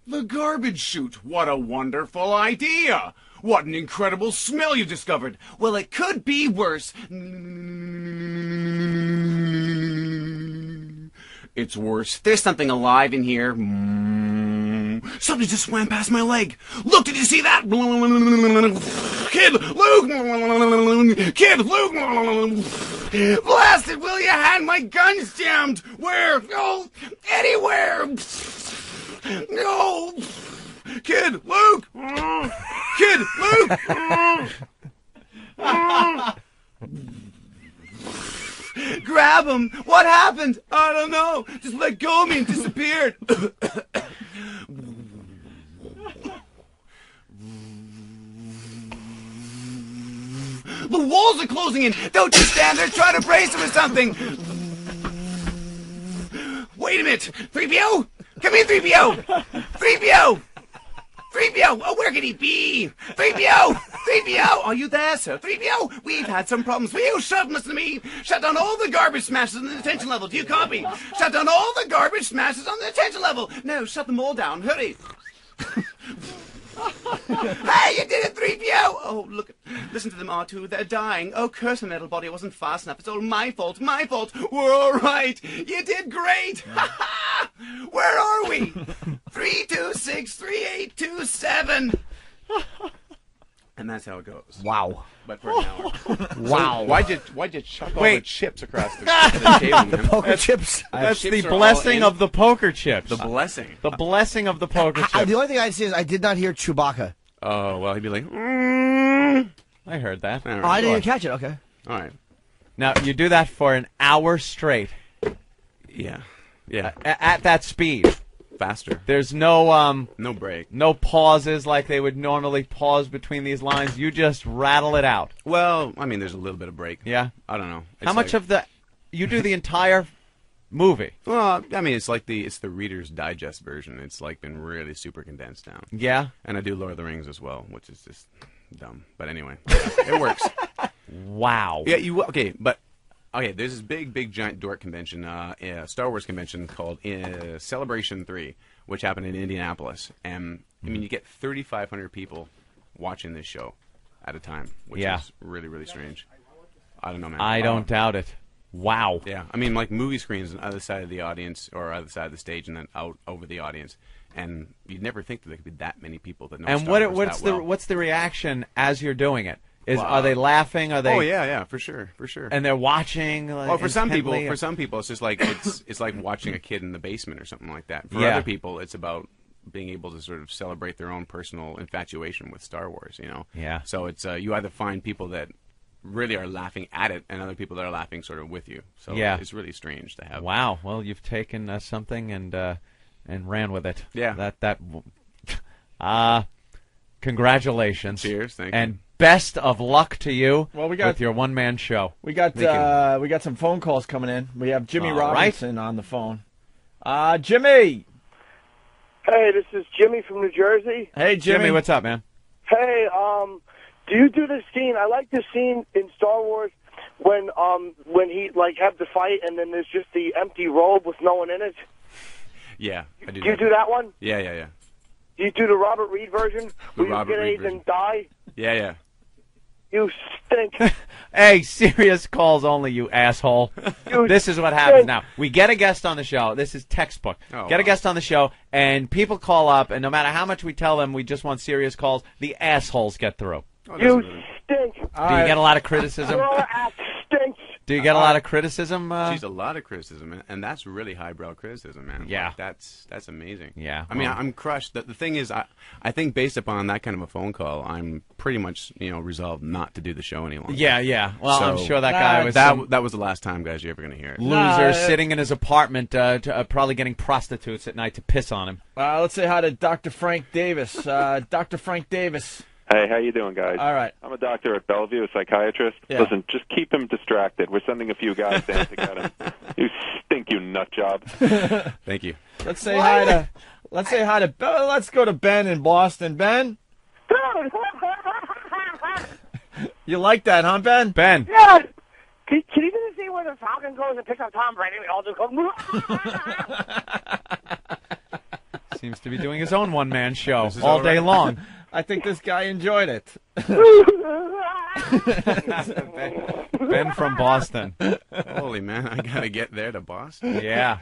The garbage chute. What a wonderful idea. What an incredible smell you've discovered. Well, it could be worse. It's worse. There's something alive in here. Something just swam past my leg. Look, did you see that? Kid Luke! Kid Luke! Blast it, will you? Had my guns jammed. Where? Oh, anywhere. No. Kid Luke! Kid Luke! Grab him! What happened? I don't know. Just let go of me and disappeared. The walls are closing in. Don't just stand there. Try to brace him or something. Wait a minute. 3PO? Come here, 3PO. 3PO. 3PO! Oh, where could he be? 3PO! 3PO! Are you there, sir? 3PO! We've had some problems. Will you shut, listen to me? Shut down all the garbage smashes on the detention level. Do you copy? Shut down all the garbage smashes on the detention level. No, shut them all down. Hurry. Hey, you did it, 3PO! Oh, look. Listen to them, R2. They're dying. Oh, curse the metal body. It wasn't fast enough. It's all my fault. My fault. We're all right. You did great. Where are we? 3263827. And that's how it goes. Wow. But for an hour. Wow. So why'd you chuck all the chips across the table, man? The poker chips. That's the blessing of the poker chips. The blessing. The blessing of the poker chips. The only thing I'd say is I did not hear Chewbacca. Oh, well, he'd be like, I heard that. Oh, I didn't even catch it. Okay. All right. Now, you do that for an hour straight. Yeah. Yeah. At that speed. Faster. There's no no break. No pauses like they would normally pause between these lines. You just rattle it out. Well, I mean, there's a little bit of break. Yeah. I don't know. How much of the you do the entire movie? Well, I mean, it's the Reader's Digest version. It's like been really super condensed down. Yeah. And I do Lord of the Rings as well, which is just dumb. But anyway, it works. Wow. Yeah. Okay, there's this big, giant dork convention, Star Wars convention called Celebration 3, which happened in Indianapolis. And, I mean, you get 3,500 people watching this show at a time, which is really, really strange. I don't know, man. I don't doubt it. Wow. Yeah, I mean, like movie screens on the other side of the audience or other side of the stage and then out over the audience. And you'd never think that there could be that many people that know Star Wars what's the reaction as you're doing it? Are they laughing? Are they? Oh yeah, for sure. And they're watching. Like, for some people, it's just like it's like watching a kid in the basement or something like that. For other people, it's about being able to sort of celebrate their own personal infatuation with Star Wars. You know. Yeah. So it's you either find people that really are laughing at it, and other people that are laughing sort of with you. So it's really strange to have. Wow. Well, you've taken something and ran with it. Yeah. Congratulations. Cheers. Thank you. And best of luck to you with your one-man show. We got some phone calls coming in. We have Jimmy Robinson on the phone. Jimmy! Hey, this is Jimmy from New Jersey. Hey, Jimmy, what's up, man? Hey, do you do this scene? I like this scene in Star Wars when he have the fight and then there's just the empty robe with no one in it. Yeah, I do. Do you do that one? Yeah. Do you do the Robert Reed version? Where you get AIDS and die? Yeah. You stink. Hey, serious calls only, you asshole. This is what happens now. We get a guest on the show. This is textbook. Get a guest on the show, and people call up, and no matter how much we tell them we just want serious calls, the assholes get through. You stink. Do you get a lot of criticism? Your ass stinks. Do you get a lot of criticism? She's a lot of criticism, and that's really highbrow criticism, man. Yeah. Like, that's amazing. Yeah. I mean, I'm crushed. The thing is, I think based upon that kind of a phone call, I'm pretty much, resolved not to do the show any longer. Yeah. Well, I'm sure that guy was... That was the last time, guys, you're ever going to hear it. Loser sitting in his apartment, probably getting prostitutes at night to piss on him. Let's say hi to Dr. Frank Davis. Dr. Frank Davis. Hey, how you doing, guys? All right. I'm a doctor at Bellevue, a psychiatrist. Yeah. Listen, just keep him distracted. We're sending a few guys down to get him. You stink, you nut job. Thank you. Let's say hi to. Let's go to Ben in Boston. Ben. You like that, huh, Ben? Ben. Yeah. Can you do the scene where the Falcon goes and picks up Tom Brady? We all just go. seems to be doing his own one-man show This is all all day right. long. I think this guy enjoyed it. Ben from Boston. Holy man, I gotta get there to Boston. Yeah.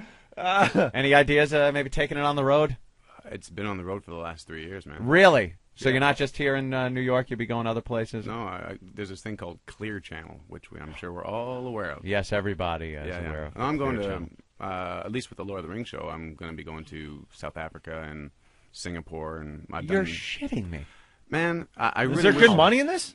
Any ideas? Maybe taking it on the road? It's been on the road for the last 3 years, man. Really? So Yeah. you're not just here in New York? You'll be going other places? No, there's this thing called Clear Channel, which I'm sure we're all aware of. Yes, everybody is aware of. And I'm going Clear to, Channel. at least with the Lord of the Rings show, I'm going to be going to South Africa and Singapore, and You're shitting me. Man, I really Is there wish- good money in this?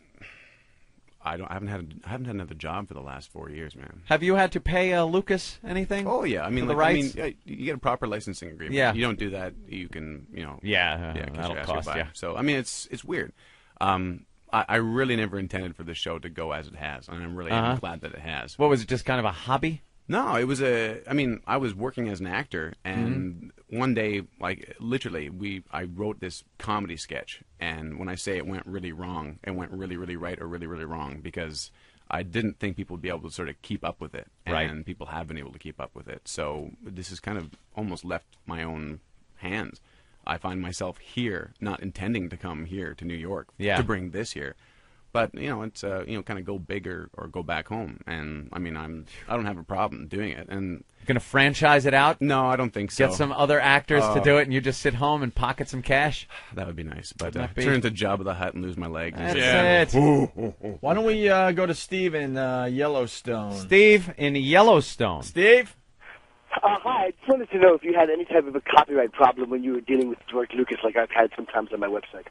I haven't had another job for the last 4 years, man. Have you had to pay Lucas anything? Oh yeah, I mean, for the like, rights? you get a proper licensing agreement. Yeah. You don't do that, you can, Yeah, kiss that'll your ass cost goodbye. you. So I mean, it's weird. I really never intended for this show to go as it has, and I'm really glad that it has. What was it? Just kind of a hobby? No, it was I mean, I was working as an actor, and one day, like literally, I wrote this comedy sketch, and when I say it went really wrong, it went really, really right or really, really wrong because I didn't think people would be able to sort of keep up with it, Right. and people have been able to keep up with it. So this is kind of almost left my own hands. I find myself here, not intending to come here to New York to bring this here. But it's kind of go big or go back home, and I mean I don't have a problem doing it. And Gonna franchise it out? No, I don't think so. Get some other actors to do it, and you just sit home and pocket some cash. That would be nice, but Wouldn't that be- turn into Jabba the Hutt and lose my legs. That's it. Why don't we go to Steve in Yellowstone? Steve in Yellowstone. Steve? Hi, I just wanted to know if you had any type of a copyright problem when you were dealing with George Lucas, like I've had sometimes on my website.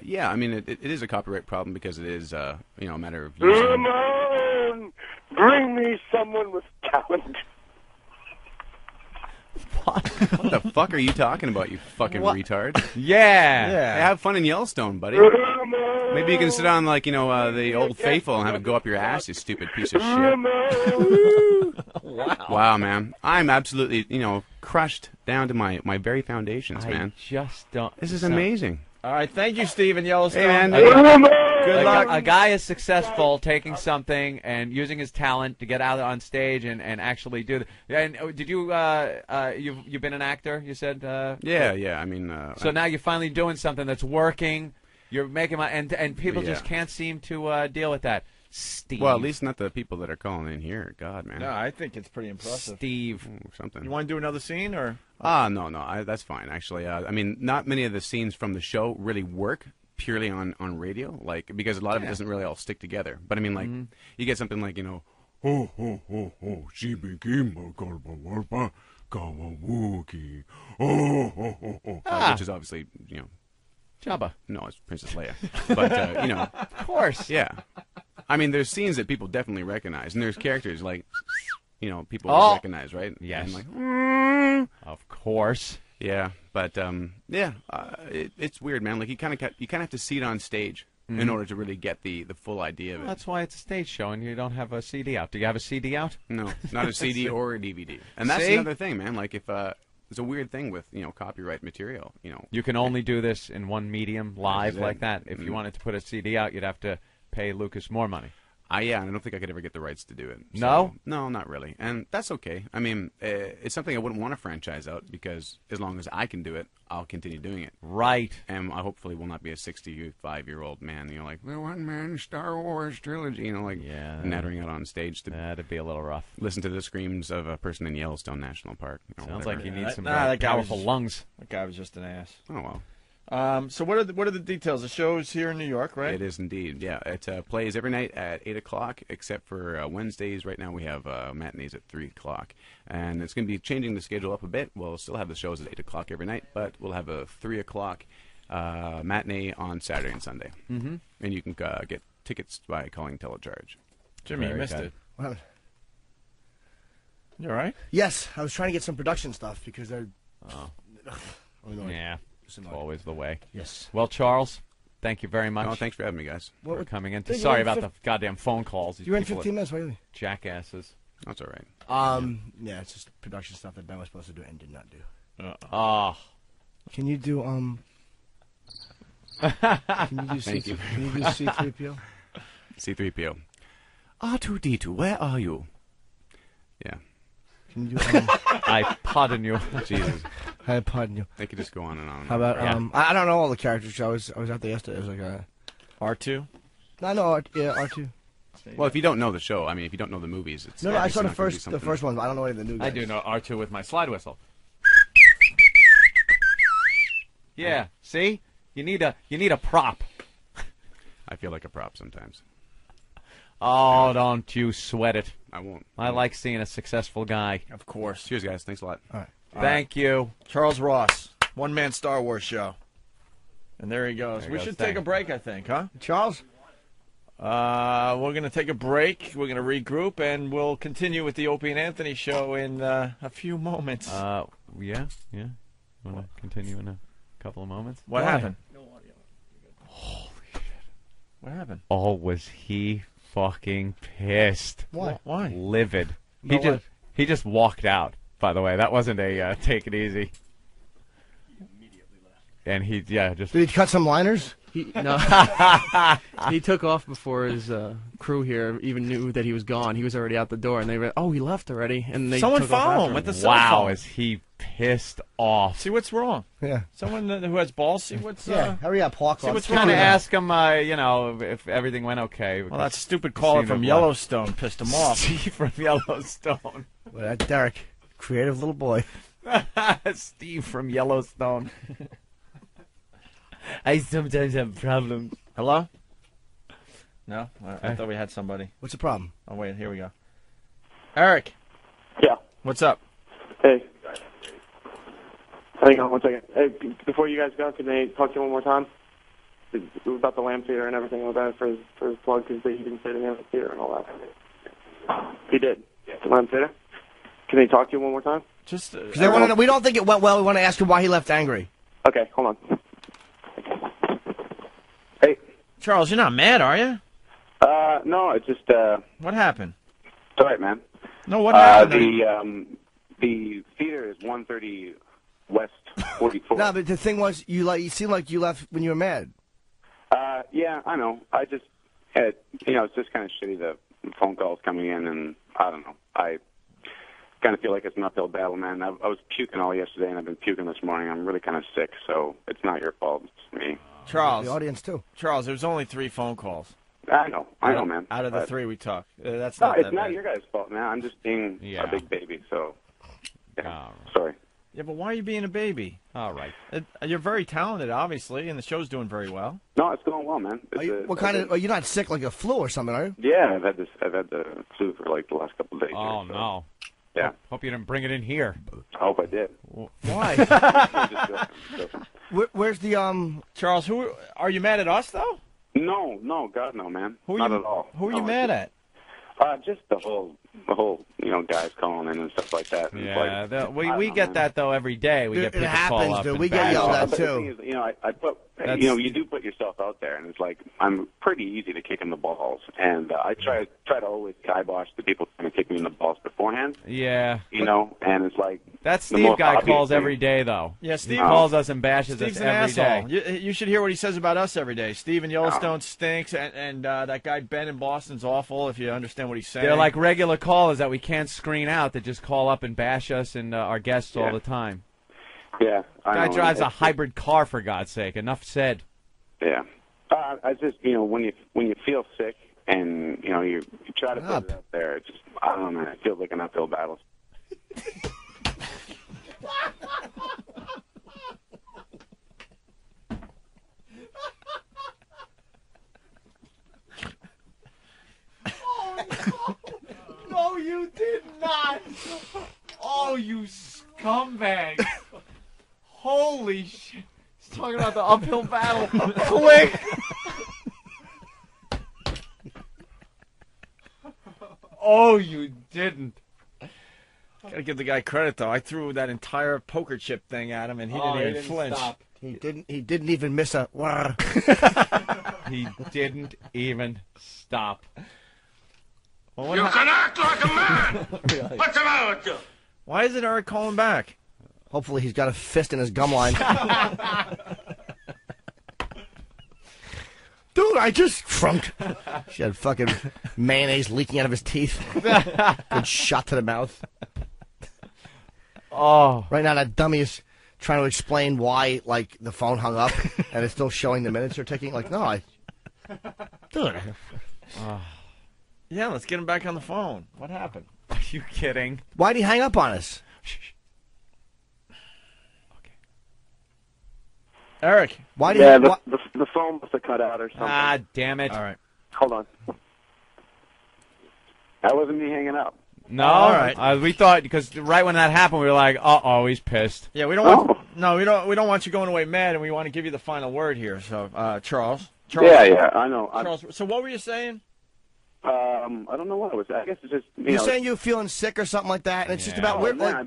Yeah, I mean it is a copyright problem because it is a matter of using. Come on, bring me someone with talent. What the fuck are you talking about, you fucking retard? Yeah. Hey, have fun in Yellowstone, buddy. Maybe you can sit on like the Old Faithful and have it go up your ass, you stupid piece of shit. Wow, man, I'm absolutely crushed down to my very foundations, man. Just don't. This is amazing. All right, thank you, Steve in Yellowstone. Hey, man. Good luck. A guy is successful taking something and using his talent to get out on stage and actually do. And did you you've been an actor? You said. Yeah. I mean. So now you're finally doing something that's working. You're making and people just can't seem to deal with that. Steve. Well, at least not the people that are calling in here. God, man. No, I think it's pretty impressive. Steve. Something. You want to do another scene or? No, that's fine actually. I mean, not many of the scenes from the show really work purely on radio, like because a lot of it doesn't really all stick together. But I mean, like you get something like she became a Kawawuki. Which is obviously Jabba. No, it's Princess Leia. But of course, yeah. I mean, there's scenes that people definitely recognize, and there's characters like people recognize, right? Yes. And like, of course. Yeah, but it's weird, man. Like you kind of have to see it on stage in order to really get the full idea of it. Well, that's why it's a stage show, and you don't have a CD out. Do you have a CD out? No, not a CD or a DVD. And that's See? another thing, man. Like if it's a weird thing with copyright material. You can only do this in one medium, live This is like it. that. If you wanted to put a CD out, you'd have to pay Lucas more money. Yeah, and I don't think I could ever get the rights to do it. So, No? No, not really. And that's okay. I mean, it's something I wouldn't want to franchise out because as long as I can do it, I'll continue doing it. Right. And I hopefully will not be a 65-year-old man, like, the one-man Star Wars trilogy, nattering out on stage to... That'd be a little rough. Listen to the screams of a person in Yellowstone National Park. Sounds like you need some that guy powerful was- lungs. That guy was just an ass. Oh, well. So what are the details? The show's here in New York, right? It is indeed, yeah. It plays every night at 8 o'clock, except for Wednesdays. Right now we have matinees at 3 o'clock. And it's going to be changing the schedule up a bit. We'll still have the shows at 8 o'clock every night, but we'll have a 3 o'clock matinee on Saturday and Sunday. Mhm. And you can get tickets by calling Telecharge. Jimmy, you missed it. You all right? Yes, I was trying to get some production stuff because they're. Yeah, it's always the way. Yes. Well, Charles, thank you very much. Oh, thanks for having me, guys. For coming in. Think Sorry you're in about the goddamn phone calls. These You're in people 15 are minutes, wait. Jackasses. That's all right. Yeah, it's just production stuff that Ben was supposed to do and did not do. Oh. Can you do Can you do Thank you. Can you do C-3PO? C-3PO. R2-D2, where are you? Yeah. Can you do I pardon you. Jesus. Pardon you. They could just go on and on. How about I don't know all the characters. I was out there yesterday. It was like R2. I know R2. Well, if you don't know the show, I mean, if you don't know the movies, it's no. I it's saw the not gonna be first something- one. But I don't know any of the new guys. I do know R2 with my slide whistle. Yeah, see? You need a prop. I feel like a prop sometimes. Oh, don't you sweat it. I won't. I like seeing a successful guy. Of course. Cheers, guys. Thanks a lot. All right. Thank you. Charles Ross, one-man Star Wars show. And there he goes. There We goes should Stan. take a break, I think, huh? Charles? We're going to take a break. We're going to regroup, and we'll continue with the Opie and Anthony show in a few moments. Yeah. You want to continue in a couple of moments? What Why? happened? Holy shit. What happened? Oh, was he fucking pissed? Why? Why? Livid. About He just walked out. By the way, that wasn't a take it easy. And he just. Did he cut some liners? No. He took off before his crew here even knew that he was gone. He was already out the door, and they went, "Oh, he left already." And they Someone took off follow after him with the cell Wow, phone. is he pissed off? See what's wrong. Yeah. Someone who has balls. See what's. Hurry up, Hawk. See what's Trying wrong. to with him. ask him, if everything went okay. Well, that stupid caller from Yellowstone pissed him off. Steve from Yellowstone. Well, that's Derek, creative little boy. Steve from Yellowstone. I sometimes have problems. Hello? No? I thought we had somebody. What's the problem? Oh, wait, here we go. Eric. Yeah. What's up? Hey. Hang on 1 second. Hey, before you guys go, can they talk to you one more time? About the Lamb Theater and everything like that for his plug, because he didn't say the name of the theater and all that. He did. The Lamb Theater? Can they talk to you one more time? Just Because they want to. We don't think it went well. We want to ask him why he left angry. Okay, hold on. Charles, you're not mad, are you? No, it's just, What happened? it's all right, man. No, what happened? The theater is 130 West 44. No, but the thing was, you seemed like you left when you were mad. Yeah, I know. I just had, it's just kind of shitty, the phone calls coming in, and I don't know. I kind of feel like it's an uphill battle, man. I was puking all yesterday, and I've been puking this morning. I'm really kind of sick, so it's not your fault. It's me. Charles. The audience, too. Charles, there's only 3 phone calls. I know, man. Out of the But- 3 we took. That's No, not it's that not bad. your guys' fault, man. I'm just being Yeah. a big baby, so sorry. Yeah, but why are you being a baby? All right. You're very talented, obviously, and the show's doing very well. No, it's going well, man. It's What kind of? Are you not sick like a flu or something, are you? Yeah, I've had the flu for like the last couple of days. Oh, here, so. no. Yeah. Hope you didn't bring it in here. I hope I did. Why? Where's the Charles, who are you mad at us though? No, God, no, man. Who are Not you? at all. Who are you No, mad it's at? Just the whole, guys calling in and stuff like that. And it's Yeah, like, we get that though every day. We get It people call happens, up dude. and We get bash yelled us. at, But the too. thing is, I put, That's- you do put yourself out there, and it's like I'm pretty easy to kick in the balls, and I try to always kibosh the people trying to kick me in the balls beforehand. Yeah. And it's like That the Steve most guy obvious calls thing. every day though. Yeah, Steve He calls us and bashes Steve's us an every asshole. day. You should hear what he says about us every day. Steve in Yellowstone stinks, and that guy Ben in Boston's awful. If you understand what he's saying, They're like regular callers that we can't screen out that just call up and bash us and our guests all Yeah. the time. Yeah, I Guy know. drives a It's- hybrid car, for God's sake. Enough said. Yeah. I just, when you feel sick and, you try to put it out there, it's just, I don't know, man. It feels like an uphill battle. No, you did not. Oh, you scumbag. Holy shit. He's talking about the uphill battle. Click. Oh, you didn't. Gotta give the guy credit though. I threw that entire poker chip thing at him, and he Oh, didn't he even didn't flinch. stop. He didn't even miss a. He didn't even stop. Well, what You hap- can act like a man! What's the matter with you? Why isn't Eric calling back? Hopefully, he's got a fist in his gum line. Dude, I just shrunk. She had fucking mayonnaise leaking out of his teeth. Good shot to the mouth. Oh. Right now, that dummy is trying to explain why, like, the phone hung up and it's still showing the minutes are ticking. Like, no, dude. Yeah, let's get him back on the phone. What happened? Are you kidding? Why'd he hang up on us? Okay. Eric. Why did the phone must have cut out or something. Ah, damn it. All right. Hold on. That wasn't me hanging up. No, all right. We thought because right when that happened, we were like, "Uh-oh, he's pissed." Yeah, we don't want. No, we don't want you going away mad, and we want to give you the final word here. So, Charles. Yeah, I know. Charles. So, what were you saying? I don't know what it was. I guess it's just You're saying you're feeling sick or something like that, and it's just about where. I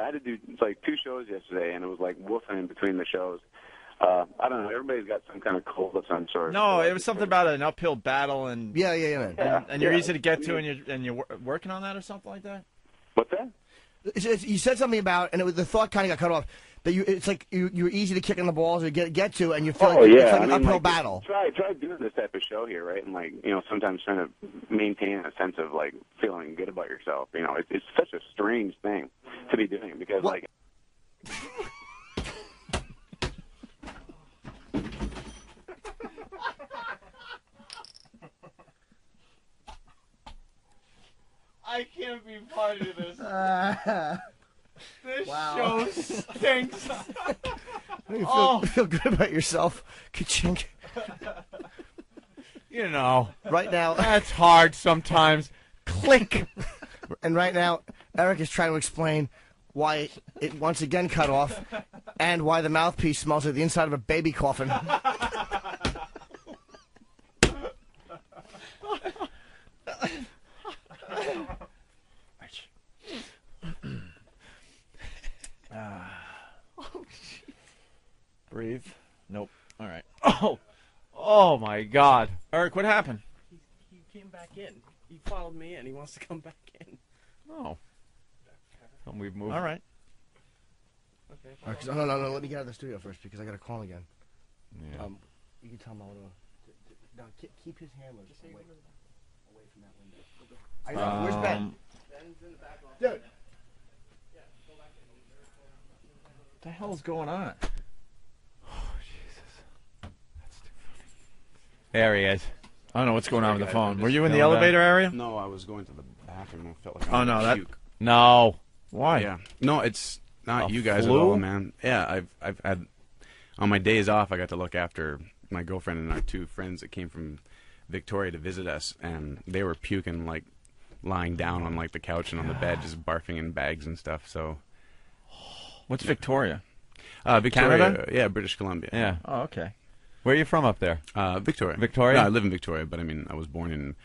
had to do like 2 shows yesterday, and it was like woofing in between the shows. I don't know. Everybody's got some kind of cold of some sort. No, it was something about an uphill battle, and man. And you're easy to get to, and you're working on that or something like that. What's that? You said something about, and the thought kind of got cut off. That it's like you're easy to kick in the balls or get to, and you feel like it's like an uphill battle. Try doing this type of show here, right? And like sometimes trying to maintain a sense of like feeling good about yourself. It's such a strange thing to be doing because like. I can't be part of this. This show stinks. You feel good about yourself. Ka-chink. Right now. That's hard sometimes. Click. And right now, Eric is trying to explain why it once again cut off and why the mouthpiece smells like the inside of a baby coffin. Breathe. Nope. All right. Oh my God. Eric, what happened? He came back in. He followed me in. He wants to come back in. Oh. We've moved. All right. Okay. No. Let me get out of the studio first because I got a call again. Yeah. You can tell him I want to. No, keep his handlers away from that window. I know. Where's Ben? Ben's in the back office. Dude. What the hell's going on? There he is. I don't know what's going on with the phone. Were you in the elevator area? No, I was going to the bathroom. I felt like Oh no, that. puke. No. Why? Yeah. No, it's not A you guys flu? at all, man. Yeah, I've had on my days off. I got to look after my girlfriend and our 2 friends that came from Victoria to visit us, and they were puking like lying down on like the couch and on the bed, just barfing in bags and stuff. So, what's Victoria? Victoria, Canada? yeah, British Columbia. Yeah. Oh, okay. Where are you from up there? Victoria. Victoria? No, I live in Victoria, but I mean, I was born in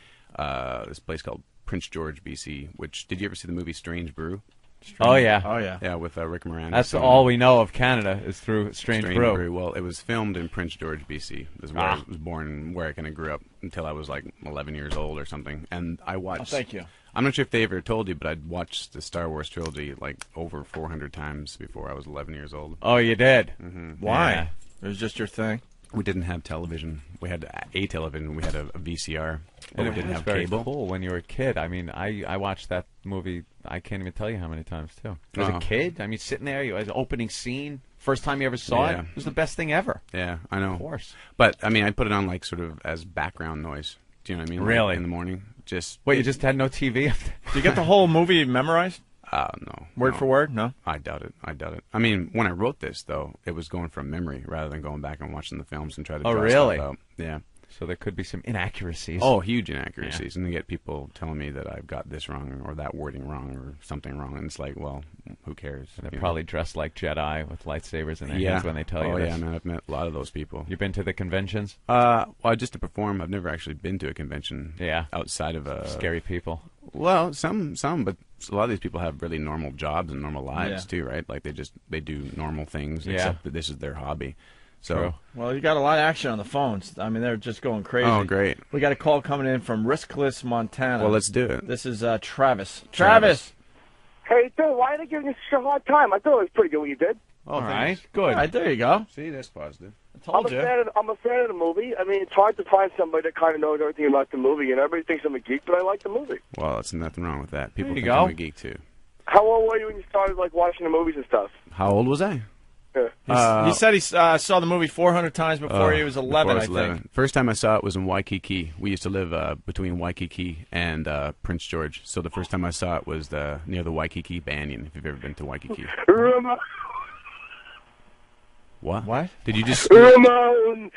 this place called Prince George, BC. Which did you ever see the movie Strange Brew? Oh yeah. Oh yeah. Yeah, with Rick Moranis. That's all we know of Canada is through Strange Brew. Well, it was filmed in Prince George, BC. This is where I was born and where I kind of grew up until I was like 11 years old or something. And I watched. Oh, thank you. I'm not sure if they ever told you, but I'd watched the Star Wars trilogy like over 400 times before I was 11 years old. Oh, you did? Mm-hmm. Why? Yeah. It was just your thing. We didn't have television. We had a television. We had a VCR. But And we didn't was have very cable. cool when you were a kid. I mean, I watched that movie. I can't even tell you how many times too. As a kid, I mean, sitting there, you as an opening scene, first time you ever saw it, it was the best thing ever. Yeah, I know. Of course. But I mean, I put it on like sort of as background noise. Do you know what I mean? Like, Really? in the morning, just. Wait, you just had no TV? Did you get the whole movie memorized? No. Word for word? No? I doubt it. I mean, when I wrote this, though, it was going from memory rather than going back and watching the films and try to Oh, draw really? stuff out. Yeah. So there could be some inaccuracies. Oh, huge inaccuracies. And I get people telling me that I've got this wrong or that wording wrrong or something wrong. And it's like, well, who cares? And they're probably dressed like Jedi with lightsabers in their hands when they tell you Oh, this. yeah, man. I've met a lot of those people. You've been to the conventions? Well, just to perform. I've never actually been to a convention outside of a... Scary people. Well, some, but a lot of these people have really normal jobs and normal lives, Yeah. too, right? Like, they do normal things, except that this is their hobby. So, True. Well, you got a lot of action on the phones. I mean, they're just going crazy. Oh, great. We got a call coming in from Riskless, Montana. Well, let's do it. This is Travis. Travis! Hey, dude, why are they giving you such a hard time? I thought it was pretty good what you did. Oh, All right, thanks. good. All right, there you go. See, that's positive. I told you. I'm a fan of the movie. I mean, it's hard to find somebody that kind of knows everything about the movie, and everybody thinks I'm a geek, but I like the movie. Well, there's nothing wrong with that. People There you think go. I'm a geek, too. How old were you when you started, like, watching the movies and stuff? How old was I? He said he saw the movie 400 times before he was 11, I think. First time I saw it was in Waikiki. We used to live between Waikiki and Prince George. So the first time I saw it was near the Waikiki Banyan, if you've ever been to Waikiki. What? Did you just... Ramon!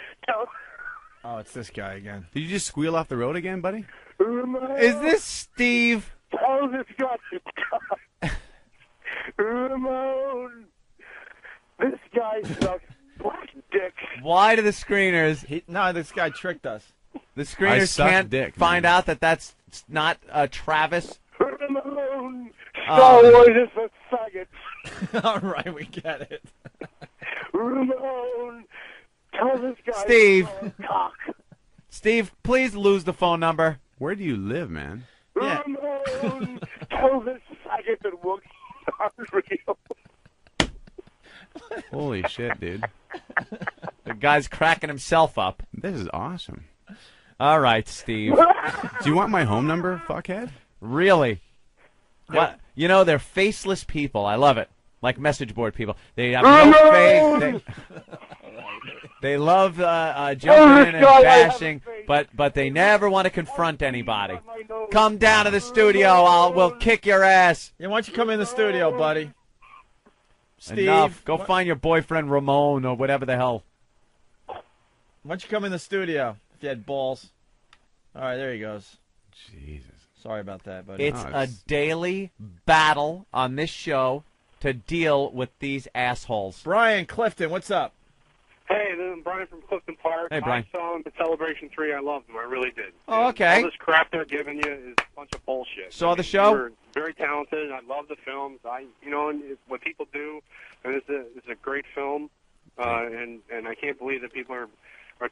Oh, it's this guy again. Did you just squeal off the road again, buddy? Ramon! Is this Steve? Tell this guy to stop. Ramon! This guy sucks black dick. Why do the screeners... No, this guy tricked us. The screeners can't find out that that's not Travis? Ramon! Star Wars is a faggot. All right, we get it. Ramon! Tell this guy Steve. cock. Steve, please lose the phone number. Where do you live, man? Yeah. Ramon! Tell this faggot that Wookiees aren't real. Holy shit, dude. The guy's cracking himself up. This is awesome. All right, Steve. Do you want my home number, fuckhead? Really? What? You know, they're faceless people. I love it. Like message board people. They have no face. They love jumping in and bashing, but they never want to confront anybody. Come down to the studio. We'll kick your ass. Yeah, why don't you come in the studio, buddy? Steve. Enough. Go find your boyfriend Ramon or whatever the hell. Why don't you come in the studio if you had balls? All right, there he goes. Jesus. Sorry about that, buddy. It's a daily battle on this show to deal with these assholes. Brian Clifton, what's up? Hey, this is Brian from Clifton Park. Hey, Brian. I saw him at Celebration 3. I loved him. I really did. Oh, okay. All this crap they're giving you is a bunch of bullshit. Saw the show? You're very talented. I love the films. And it's what people do, and it's a great film. And I can't believe that people are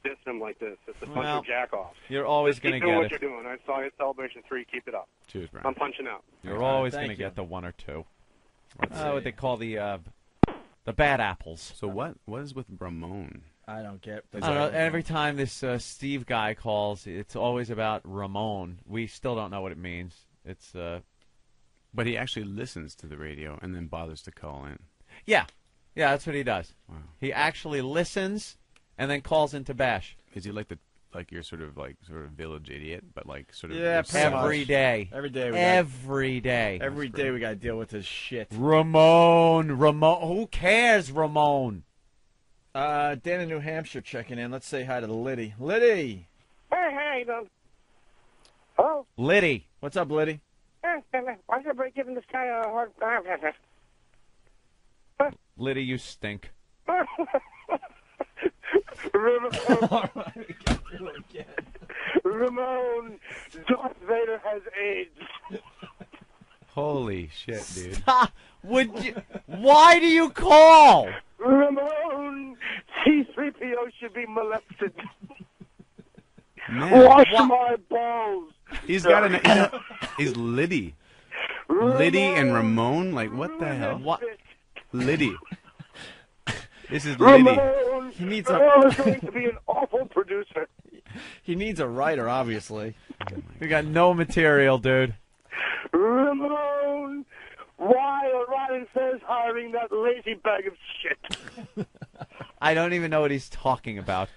dissing him like this. It's a bunch of jack-offs. You're always going to Keep doing get what it. you're doing. I saw you at Celebration 3. Keep it up. Cheers, Brian. I'm punching out. You're always Thank going to you. get the one or two. What they call the bad apples. So what is with Ramon? I don't get. I don't know. Every time this Steve guy calls, it's always about Ramon. We still don't know what it means. It's But he actually listens to the radio and then bothers to call in. Yeah, that's what he does. Wow. He actually listens and then calls in to bash. Is he like your sort of village idiot, but like sort of every day. Every day. Every day. Every day we got to deal with this shit. Ramon. Who cares, Ramon? Dan in New Hampshire checking in. Let's say hi to Liddy. Liddy. Hey, hello? Liddy. What's up, Liddy? Why is everybody giving this guy a hard time? Liddy, you stink. Ramon, Darth Vader has AIDS. Holy shit, dude. Stop. Why do you call? Ramon, C-3PO should be molested. Man. Wash my balls. He's got he's Liddy. Liddy and Ramon? Like, what the hell? What? Liddy. This is Liddy. Ramon, He needs Ramon is going to be an awful producer. He needs a writer, obviously. We got no material, dude. Ramon, why are Ryan Fez hiring that lazy bag of shit? I don't even know what he's talking about.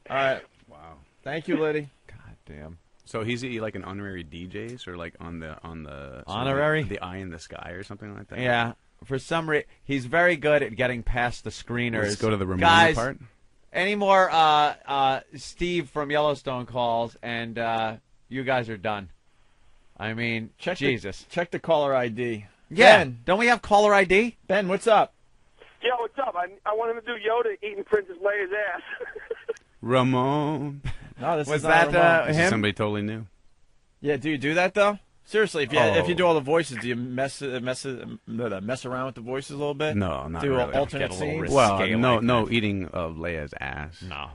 All right. Wow. Thank you, Liddy. God damn. So he's like an honorary DJs or like on the Honorary? the eye in the sky or something like that. Yeah. For some reason, he's very good at getting past the screeners. Let's go to the Ramona Guys, part. Any more Steve from Yellowstone calls, and you guys are done. I mean, Jesus. Check the caller ID. Yeah. Ben. Don't we have caller ID? Ben, what's up? Yo, what's up? I want him to do Yoda eating Princess Leia's ass. Ramon. No, this Was is not that, Ramon. This is him? somebody totally new. Yeah, do you do that though? Seriously, if Oh. you do all the voices, do you mess around with the voices a little bit? No, not do really. alternate Get a little scenes. risky. Well, Scale no, like no, eating Leia's ass. No.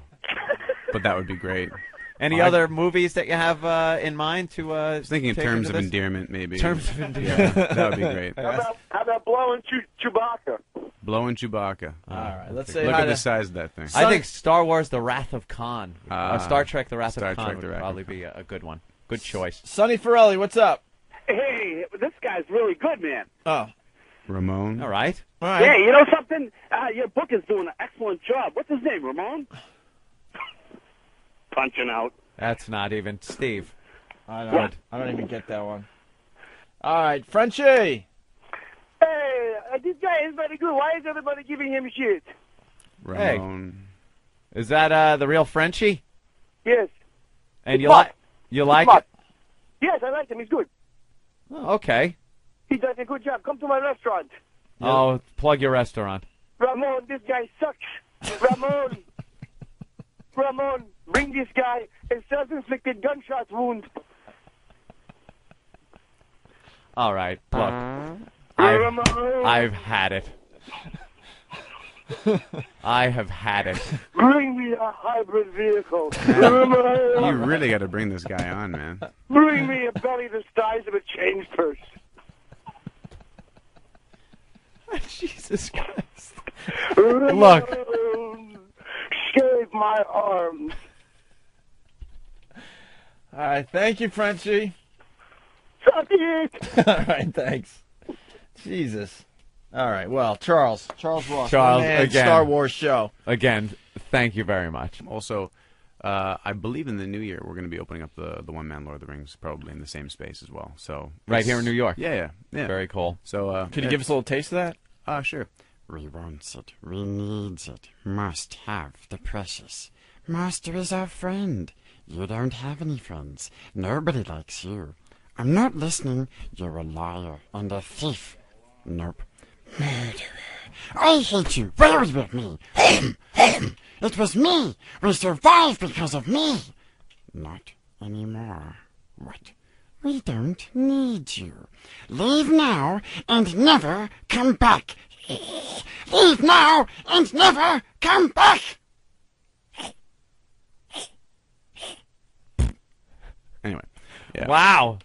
But that would be great. Any other movies that you have in mind to? I was thinking in take terms into of this? endearment, maybe. Terms of endearment. Yeah, that would be great. How about blowing Chewbacca? Blowing Chewbacca. All right, let's say Look hi at to- the size of that thing. I think Star Wars: The Wrath of Khan, Star Trek: The Wrath Star of Khan Trek, would The Wrath of probably be a good one. Good choice. Sonny Farrelly, what's up? Hey, this guy's really good, man. Oh, Ramon. All right. Yeah, you know something? Your book is doing an excellent job. What's his name, Ramon? Punching out. That's not even Steve. I don't even get that one. All right, Frenchie. Hey, this guy is very good. Why is everybody giving him shit? Ramon. Hey, is that the real Frenchie? Yes. And He's you smart. like He's it? smart. Yes, I like him. He's good. Oh, okay. He does a good job. Come to my restaurant. Oh, plug your restaurant. Ramon, this guy sucks. Ramon. Ramon, bring this guy a self-inflicted gunshot wound. All right, look. Ramon. I've had it. I have had it. Bring me a hybrid vehicle. Ramon. You really got to bring this guy on, man. Bring me a belly the size of a change purse. Jesus Christ. Look. Shave my arms. All right, thank you, Frenchie. Suck it. All right, thanks. Jesus. All right, well, Charles Ross, Charles, man, again. Star Wars show. Again, thank you very much. Also, I believe in the new year we're going to be opening up the one-man Lord of the Rings, probably in the same space as well. So Right here in New York. Yeah. Very cool. So Could you give us a little taste of that? Sure. We want it. We need it. Must have the precious. Master is our friend. You don't have any friends. Nobody likes you. I'm not listening. You're a liar and a thief. Nope. Murderer. I hate you. Where was it me? It was me. We survived because of me. Not anymore. What? We don't need you. Leave now and never come back. Leave now and never come back. Anyway. Yeah. Wow.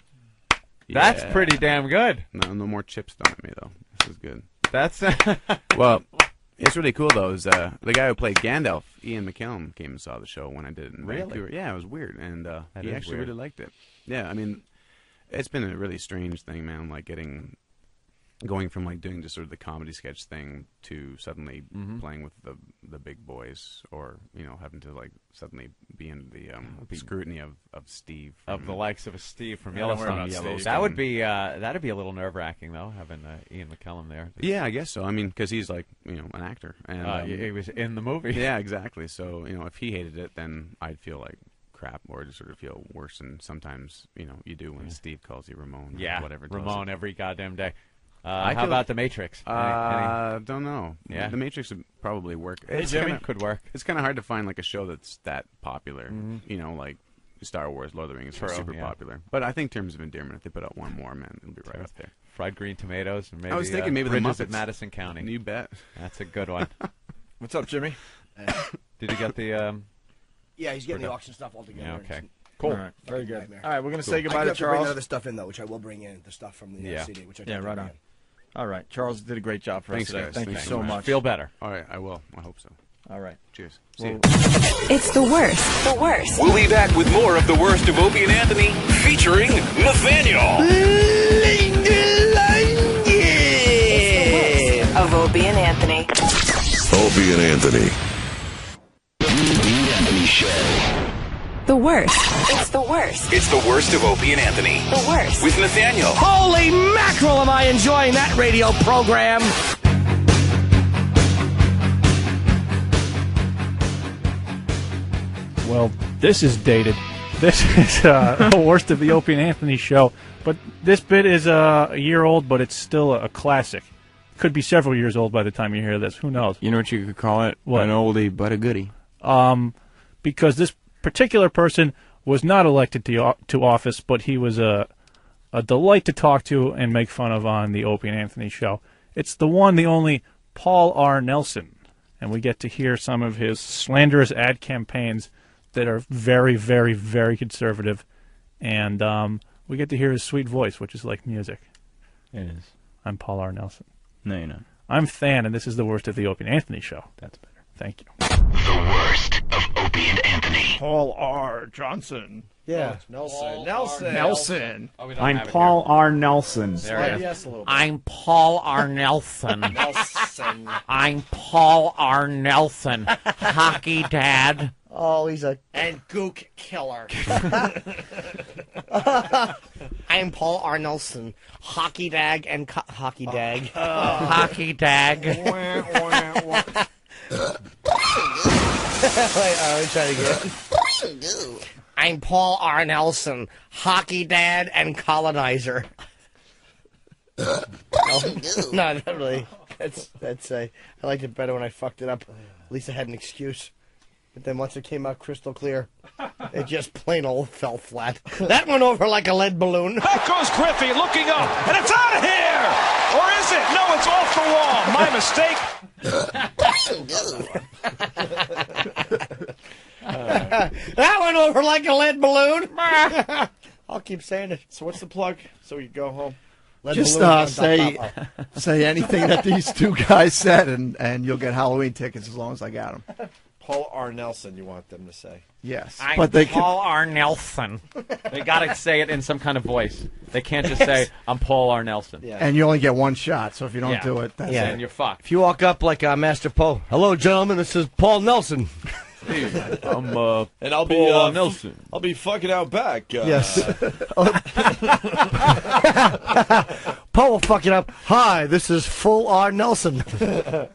That's Yeah. pretty damn good. No more chips thrown at me, though. This is good. That's well, it's really cool, though, is the guy who played Gandalf, Ian McKellen, came and saw the show when I did it in Really? Vancouver. Yeah, it was weird, and he is actually weird. really liked it. Yeah, I mean, it's been a really strange thing, man, like going from like doing just sort of the comedy sketch thing to suddenly playing with the big boys, or having to like suddenly be in the scrutiny of Steve, Of the likes of a Steve from I don't worry Yellowstone. about Steve. That would be that'd be a little nerve-wracking though, having Ian McKellen there. Yeah, I guess so. I mean, because he's like an actor, and he was in the movie. Yeah, exactly. So if he hated it, then I'd feel like crap, or just sort of feel worse. And sometimes you do when Steve calls you Ramon. Yeah, or whatever. Ramon every goddamn day. I How feel about like- The Matrix? Don't know. Yeah. The Matrix would probably work. Hey, It's Jimmy. kinda- Could work. It's kind of hard to find like a show that's that popular. Like Star Wars, Lord of the Rings, True, are super yeah. popular. But I think in terms of endearment, if they put out one more, man, it'll be right up there. Fried green tomatoes, and maybe I was thinking maybe the Bridges at Muppets. Madison County. You bet. That's a good one. What's up, Jimmy? Did you get the? Yeah, he's getting the auction stuff all together. Yeah, okay. Cool. All right, Very good. nightmare. All right, we're going to say goodbye I to have to bring Charles. other stuff in though, which I will bring in. The stuff from the Yeah. CD, which I Yeah, don't right bring on. in. All right, Charles did a great job for Thanks, us today. guys. Thank Thanks you so much. Feel better. All right, I will. I hope so. All right. Cheers. See you. It's the worst. The worst. We'll be back with more of the worst of Opie and Anthony, featuring Nathaniel. It's the worst of Opie and Anthony. Opie and Anthony. The worst. It's the worst. It's the worst of Opie and Anthony. The worst. With Nathaniel. Holy mackerel, am I enjoying that radio program? Well, this is dated. This is the worst of the Opie and Anthony show. But this bit is a year old, but it's still a classic. Could be several years old by the time you hear this. Who knows? You know what you could call it? What? An oldie but a goodie. Because this particular person was not elected to office, but he was a delight to talk to and make fun of on the Opie and Anthony show. It's the one, the only Paul R. Nelson. And we get to hear some of his slanderous ad campaigns that are very, very, very conservative. And we get to hear his sweet voice, which is like music. It is. I'm Paul R. Nelson. No, you're not. I'm Than, and this is the worst of the Opie and Anthony show. That's better. Thank you. The worst of Opie and Anthony. Paul R. Johnson. Yeah. Nelson. Nelson. Oh, we don't I'm have it Paul R. Nelson. There it is. Yes, a little bit. I'm Paul R. Nelson. Nelson. I'm Paul R. Nelson. Hockey dad. Oh, he's a... And Gook Killer. I'm Paul Arnelson. Hockey dag and... hockey dag. Hockey dag. Wait, let me try it again. I'm Paul R. Nelson, hockey dad and colonizer. No, not really. I liked it better when I fucked it up. At least I had an excuse. But then once it came out crystal clear, it just plain old fell flat. That went over like a lead balloon. Back goes Griffey looking up, and it's out of here! Or is it? No, it's off the wall. My mistake. That went over like a lead balloon. I'll keep saying it. So what's the plug? So we go home. Just say anything that these two guys said, and you'll get Halloween tickets as long as I got them. Paul R. Nelson, you want them to say? Yes, I'm but they Paul R. Nelson. They got to say it in some kind of voice. They can't just say, I'm Paul R. Nelson. Yeah. And you only get one shot, so if you don't do it, that's it. And you're fucked. If you walk up like Master Poe, hello, gentlemen, this is Paul Nelson. I'm and I'll be Paul Nelson. I'll be fucking out back. Yes. Paul will fuck it up. Hi, this is Full R. Nelson.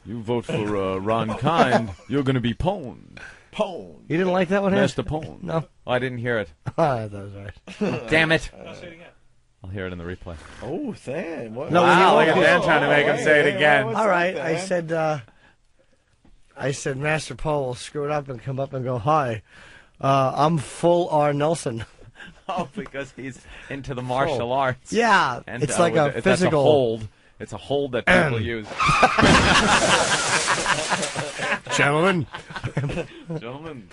You vote for Ron Kind, you're going to be pwned. Pwned. You didn't like that one, Master Pwn. No. Oh, I didn't hear it. That was right. Damn it. I'll hear it in the replay. Oh, Dan. What? No, wow, look at Dan trying to make him say it again. All right, I said Master Paul will screw it up and come up and go, hi, I'm Full R. Nelson. Oh, because he's into the martial arts. Yeah, And, it's like a that's physical... a hold. It's a hold that people use. Gentlemen. Gentlemen.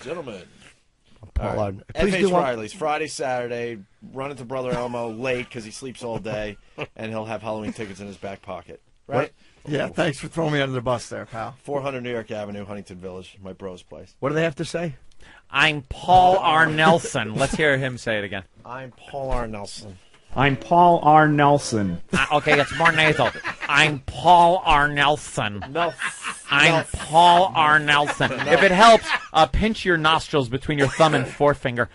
Paul All R. right. Please F.H. do one- Riley's Friday, Saturday, run into Brother Elmo late because he sleeps all day, and he'll have Halloween tickets in his back pocket. Right? Yeah, thanks for throwing me under the bus there, pal. 400 New York Avenue, Huntington Village, my bro's place. What do they have to say? I'm Paul R. Nelson. Let's hear him say it again. I'm Paul R. Nelson. I'm Paul R. Nelson. Okay, it's more nasal. I'm Paul R. Nelson. No. I'm Paul R. Nelson. If it helps, pinch your nostrils between your thumb and forefinger.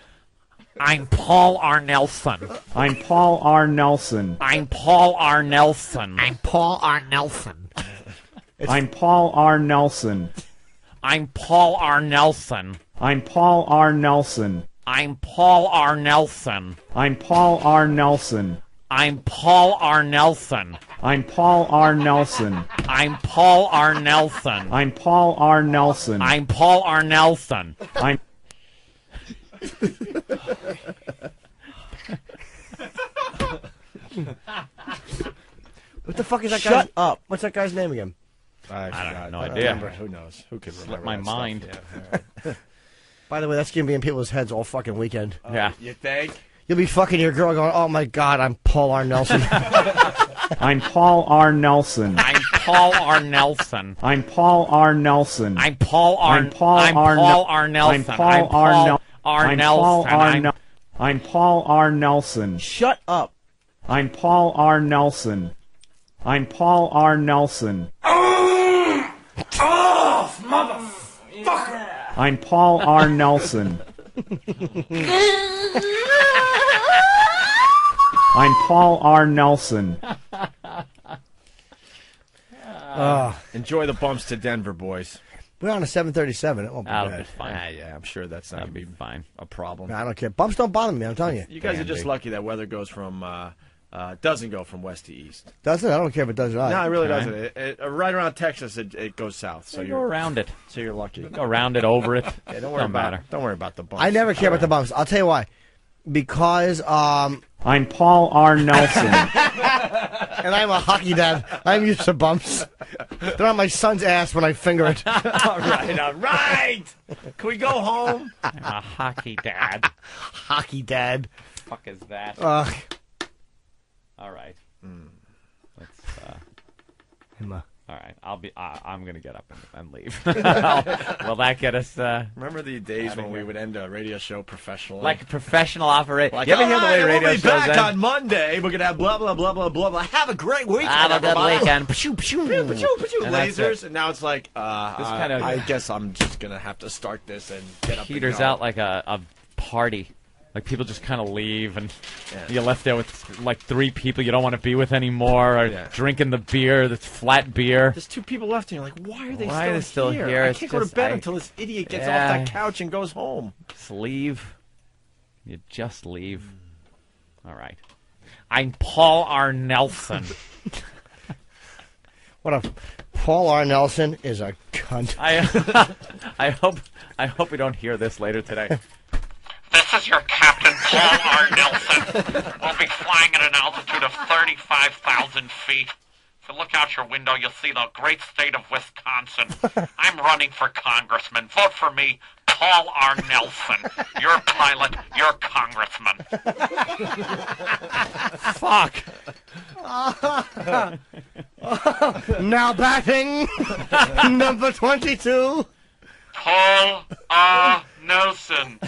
I'm Paul R. Nelson. I'm Paul R. Nelson. I'm Paul R. Nelson. I'm Paul R. Nelson. I'm Paul R. Nelson. I'm Paul R. Nelson. I'm Paul R. Nelson. I'm Paul R. Nelson. I'm Paul R. Nelson. I'm Paul R. Nelson. I'm Paul R. Nelson. I'm Paul R. Nelson. I'm Paul R. Nelson. I'm Paul R. Nelson. I'm What the fuck is that guy? Shut up. What's that guy's name again? I have no don't idea. remember. Who knows? Who could remember? Slipped my that stuff? mind. Yeah, all right. By the way, that's going to be in people's heads all fucking weekend. Yeah. You think? You'll be fucking your girl going, oh my God, I'm Paul R. Nelson. I'm Paul R. Nelson. I'm Paul R. Nelson. I'm Paul R. Nelson. I'm Paul R. I'm Paul I'm R. Paul R. Nelson. I'm Paul R. Nelson. R. Nelson. I'm Paul R. Nelson. Shut up. I'm Paul R. Nelson. I'm Paul R. Nelson. Off, motherfucker! I'm Paul R. Nelson. I'm Paul R. Nelson. Enjoy the bumps to Denver, boys. We're on a 737. It won't be That'll bad. be fine. Yeah, I'm sure that's not going to be fine. a problem. I don't care. Bumps don't bother me, I'm telling you. You guys are just lucky that weather goes from doesn't go from west to east. Does it? I don't care if it does or not. No, it really Okay. doesn't. Right around Texas, it goes south. So Go you're around it. So you're lucky. Go around it, over it. Yeah, don't worry matter. about the bumps. I never care about the bumps. I'll tell you why. Because, I'm Paul R. Nelson. and I'm a hockey dad. I'm used to bumps. They're on my son's ass when I finger it. all right. Can we go home? I'm a hockey dad. Hockey dad. Fuck is that? Ugh. All right. Let's. I'm a All right, I'm gonna get up and leave. Will that get us? Remember the days when we would end a radio show professionally, like a professional operator? Like, you ever hear the way radio we'll be shows back end? on Monday. We're gonna have blah blah blah blah blah blah. Have a great weekend. Have a good everybody. weekend. Pshoo, pshoo. Pshoo, pshoo, And that's lasers, it. and now it's like, kinda- I guess I'm just gonna have to start this and get up. Peters and go. out like a party. Like people just kind of leave, and you're left there with like 3 people you don't want to be with anymore, or drinking the beer, the flat beer. There's 2 people left, and you're like, why are they Why are they still here? I It's can't go to just- bed I- until this idiot gets Yeah. off that couch and goes home. Just leave. You just leave. All right. I'm Paul R. Nelson. What a Paul R. Nelson is a cunt. I hope we don't hear this later today. This is your Captain Paul R. Nelson. We'll be flying at an altitude of 35,000 feet. If you look out your window, you'll see the great state of Wisconsin. I'm running for congressman. Vote for me, Paul R. Nelson. You're pilot, you're congressman. Fuck. Now batting, number 22. Paul R. Nelson.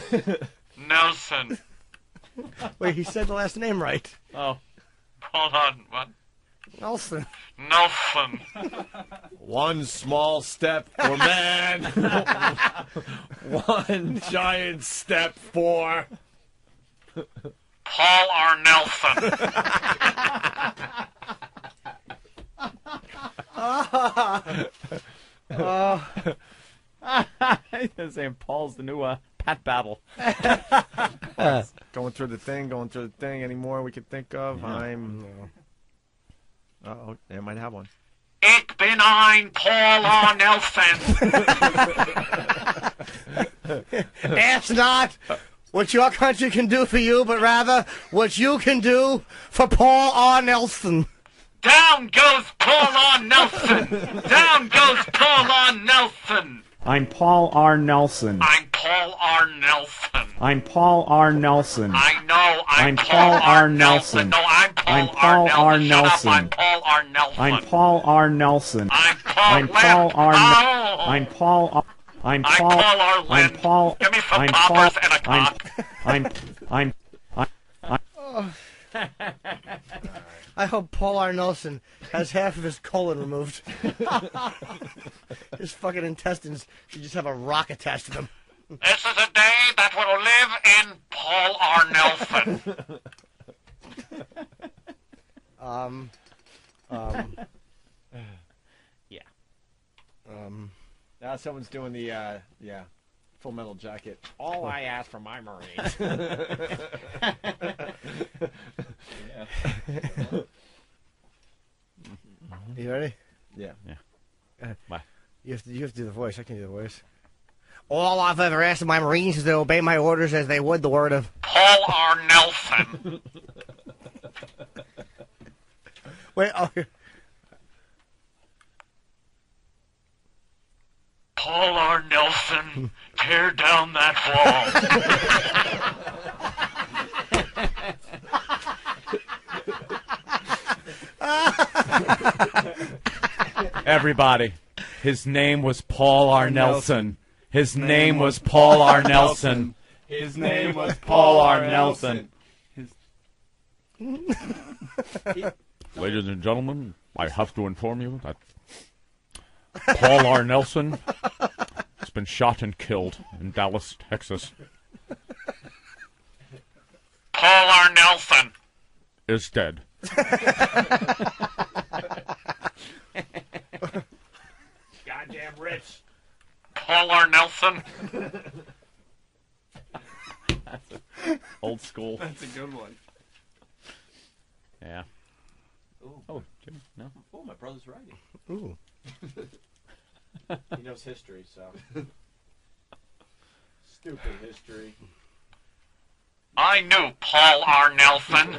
Nelson. Wait, he said the last name right. Oh. Hold on, what? Nelson. Nelson. One small step for man. One giant step for Paul R. Nelson. He's saying Paul's the new Pat Battle. going through the thing anymore we could think of. I'm. Oh, I might have one. Ich bin ein Paul R. Nelson. Ask not what your country can do for you, but rather what you can do for Paul R. Nelson. Down goes Paul R. Nelson. Down goes Paul R. Nelson. I'm Paul R. Nelson. I'm Paul R. Nelson. I'm Paul R. Nelson. I know I'm Paul R. Nelson. No, I'm I'm Paul Paul R. Nelson. Nelson. Shut up, I'm Paul R. Nelson. I'm Paul R. Nelson. I'm Paul R. I'm Paul R. I'm Paul. Paul R. I'm Paul. Give me some I'm poppers Paul. and a cock. I'm. I hope Paul R. Nelson has half of his colon removed. His fucking intestines should just have a rock attached to them. This is a day that will live in Paul R. Nelson. Yeah. Now someone's doing the Full Metal Jacket. All I ask for my Marines. You ready? Yeah. Bye. You have to do the voice. I can do the voice. All I've ever asked of my Marines is to obey my orders as they would the word of Paul R. Nelson. Wait, oh, here. Paul R. Nelson, tear down that wall. Everybody, his name was Paul R. Nelson. His name was Paul R. Nelson. His name was Paul R. Nelson. Ladies and gentlemen, I have to inform you that Paul R. Nelson has been shot and killed in Dallas, Texas. Paul R. Nelson is dead. Goddamn rich. Paul R. Nelson. Old school. That's a good one. Yeah. Ooh. Oh, Jimmy, no. Oh, my brother's writing. Ooh. He knows history, so. Stupid history. I knew Paul R. Nelson,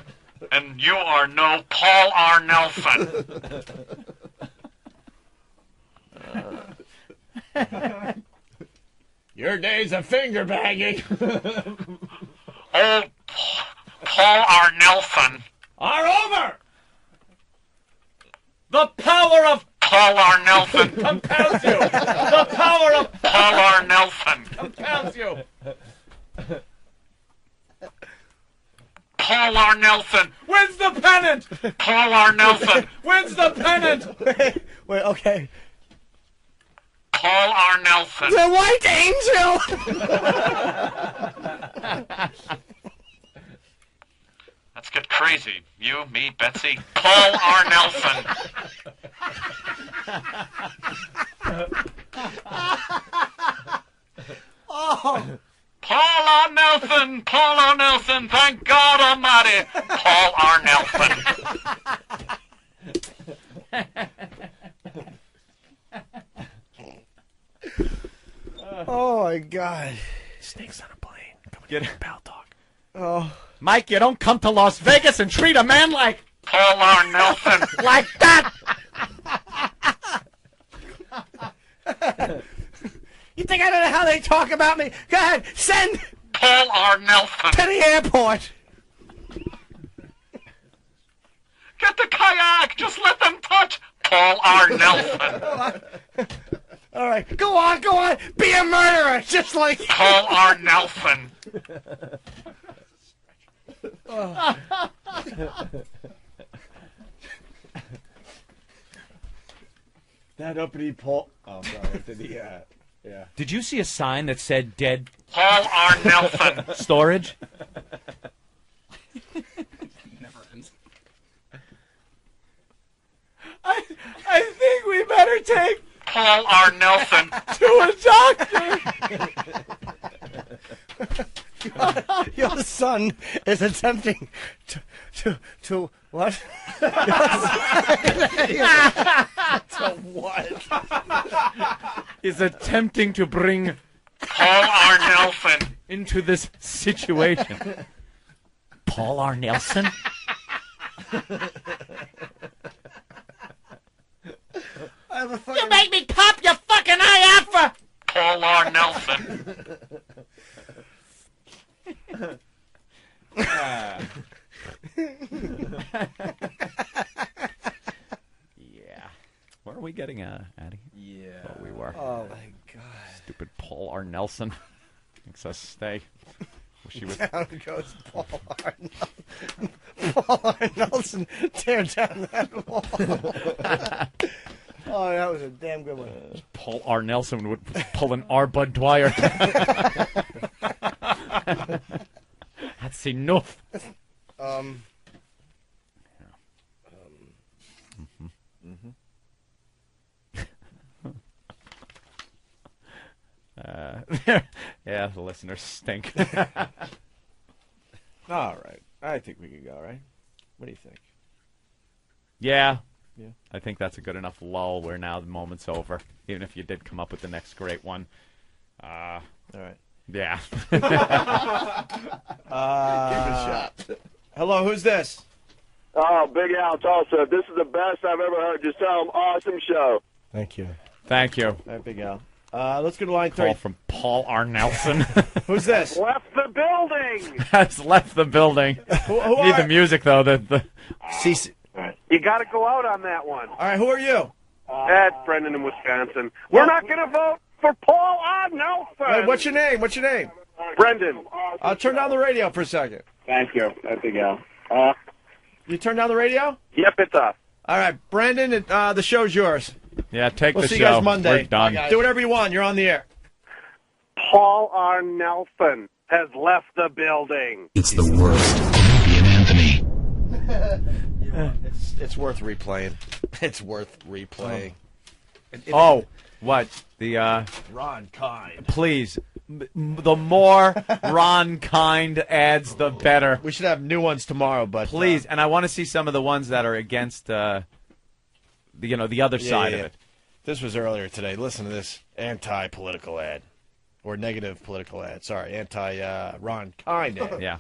and you are no Paul R. Nelson. Your days of finger banging Oh, Paul R. Nelson. are over. The power of Paul R. Nelson. Compels you. The power of Paul R. Nelson. compels you. Paul R. Nelson. Wins the pennant. Paul R. Nelson. Wins the pennant. Wait, okay. Paul R. Nelson. The White Angel! Let's get crazy. You, me, Betsy. Paul R. Nelson. Oh. Paul R. Nelson. Paul R. Nelson. Thank God Almighty. Paul R. Nelson. Oh my God! Snakes on a plane. Get it. Pal talk. Oh, Mike, you don't come to Las Vegas and treat a man like Paul R. Nelson. like that. you think I don't know how they talk about me? Go ahead, send Paul R. Nelson. to the airport. Get the kayak. Just let them touch. Paul R. Nelson. All right, go on, be a murderer, just like Paul R. Nelson. That uppity Paul. Oh, sorry. Yeah. Did you see a sign that said "Dead Paul R. Nelson. Storage"? Never ends. I think we better take Paul R. Nelson. to a doctor. your son is attempting to what? To what? Is attempting to bring Paul R. Nelson into this situation. Paul R. Nelson? You make me pop your fucking eye out for Paul R. Nelson. Yeah. Where are we getting Addie? Yeah. Oh, we were. Oh my God! Stupid Paul R. Nelson. Makes us stay. Wish he was. Down goes Paul R. Nelson. Paul R. Nelson, tear down that wall. Oh, that was a damn good one. Paul R. Nelson would pull an R. Bud Dwyer. That's enough. Yeah, the listeners stink. All right. I think we can go, right? What do you think? Yeah. Yeah. I think that's a good enough lull where now the moment's over. Even if you did come up with the next great one. All right. Yeah. Give it a shot. Hello, who's this? Oh, Big Al Tulsa. This is the best I've ever heard. Just tell them, awesome show. Thank you. Thank you. All right, Big Al. Let's go to line 3. Call from Paul R. Nelson. Who's this? Left the building. Has left the building. Who Need are- the music, though. The CC. You got to go out on that one. All right, who are you? That's Brendan in Wisconsin. We're not going to vote for Paul R. Nelson. Wait, what's your name? What's your name? Brendan. Turn down the radio for a second. Thank you. That's Big Al. You turn down the radio? Yep, it's off. All right, Brandon, the show's yours. Yeah, take We'll the see show. you guys Monday. We're done. Do whatever you want. You're on the air. Paul R. Nelson has left the building. It's the worst. Opie and Anthony. It's worth replaying. It's worth replaying. Oh, what? The, Ron Kind. please. The more Ron Kind adds, the better. We should have new ones tomorrow, but Please, and I want to see some of the ones that are against, the other side of it. This was earlier today. Listen to this anti-political ad. Or negative political ad. Sorry, anti-Ron Kind ad. Yeah.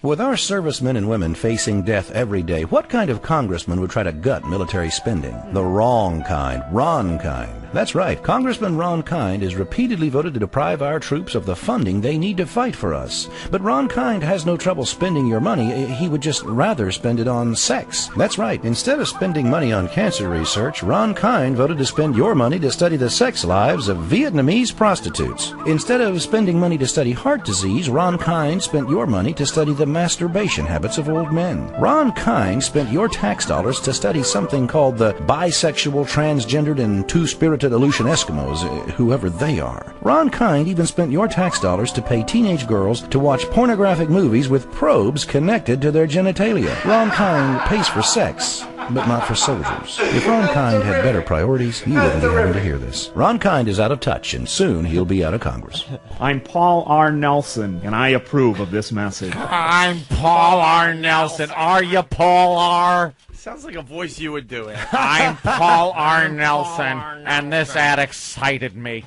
With our servicemen and women facing death every day, what kind of congressman would try to gut military spending? The wrong kind. Ron Kind. That's right. Congressman Ron Kind is repeatedly voted to deprive our troops of the funding they need to fight for us. But Ron Kind has no trouble spending your money. He would just rather spend it on sex. That's right. Instead of spending money on cancer research, Ron Kind voted to spend your money to study the sex lives of Vietnamese prostitutes. Instead of spending money to study heart disease, Ron Kind spent your money to study the masturbation habits of old men. Ron Kind spent your tax dollars to study something called the bisexual, transgendered, and two-spirited Aleutian Eskimos, whoever they are. Ron Kind even spent your tax dollars to pay teenage girls to watch pornographic movies with probes connected to their genitalia. Ron Kind pays for sex, but not for soldiers. If Ron Kind had better priorities, you wouldn't be having to hear this. Ron Kind is out of touch, and soon he'll be out of Congress. I'm Paul R. Nelson, and I approve of this message. I'm Paul R. Nelson. Are you Paul R.? Sounds like a voice you would do. I'm Paul R. Nelson, and this ad excited me.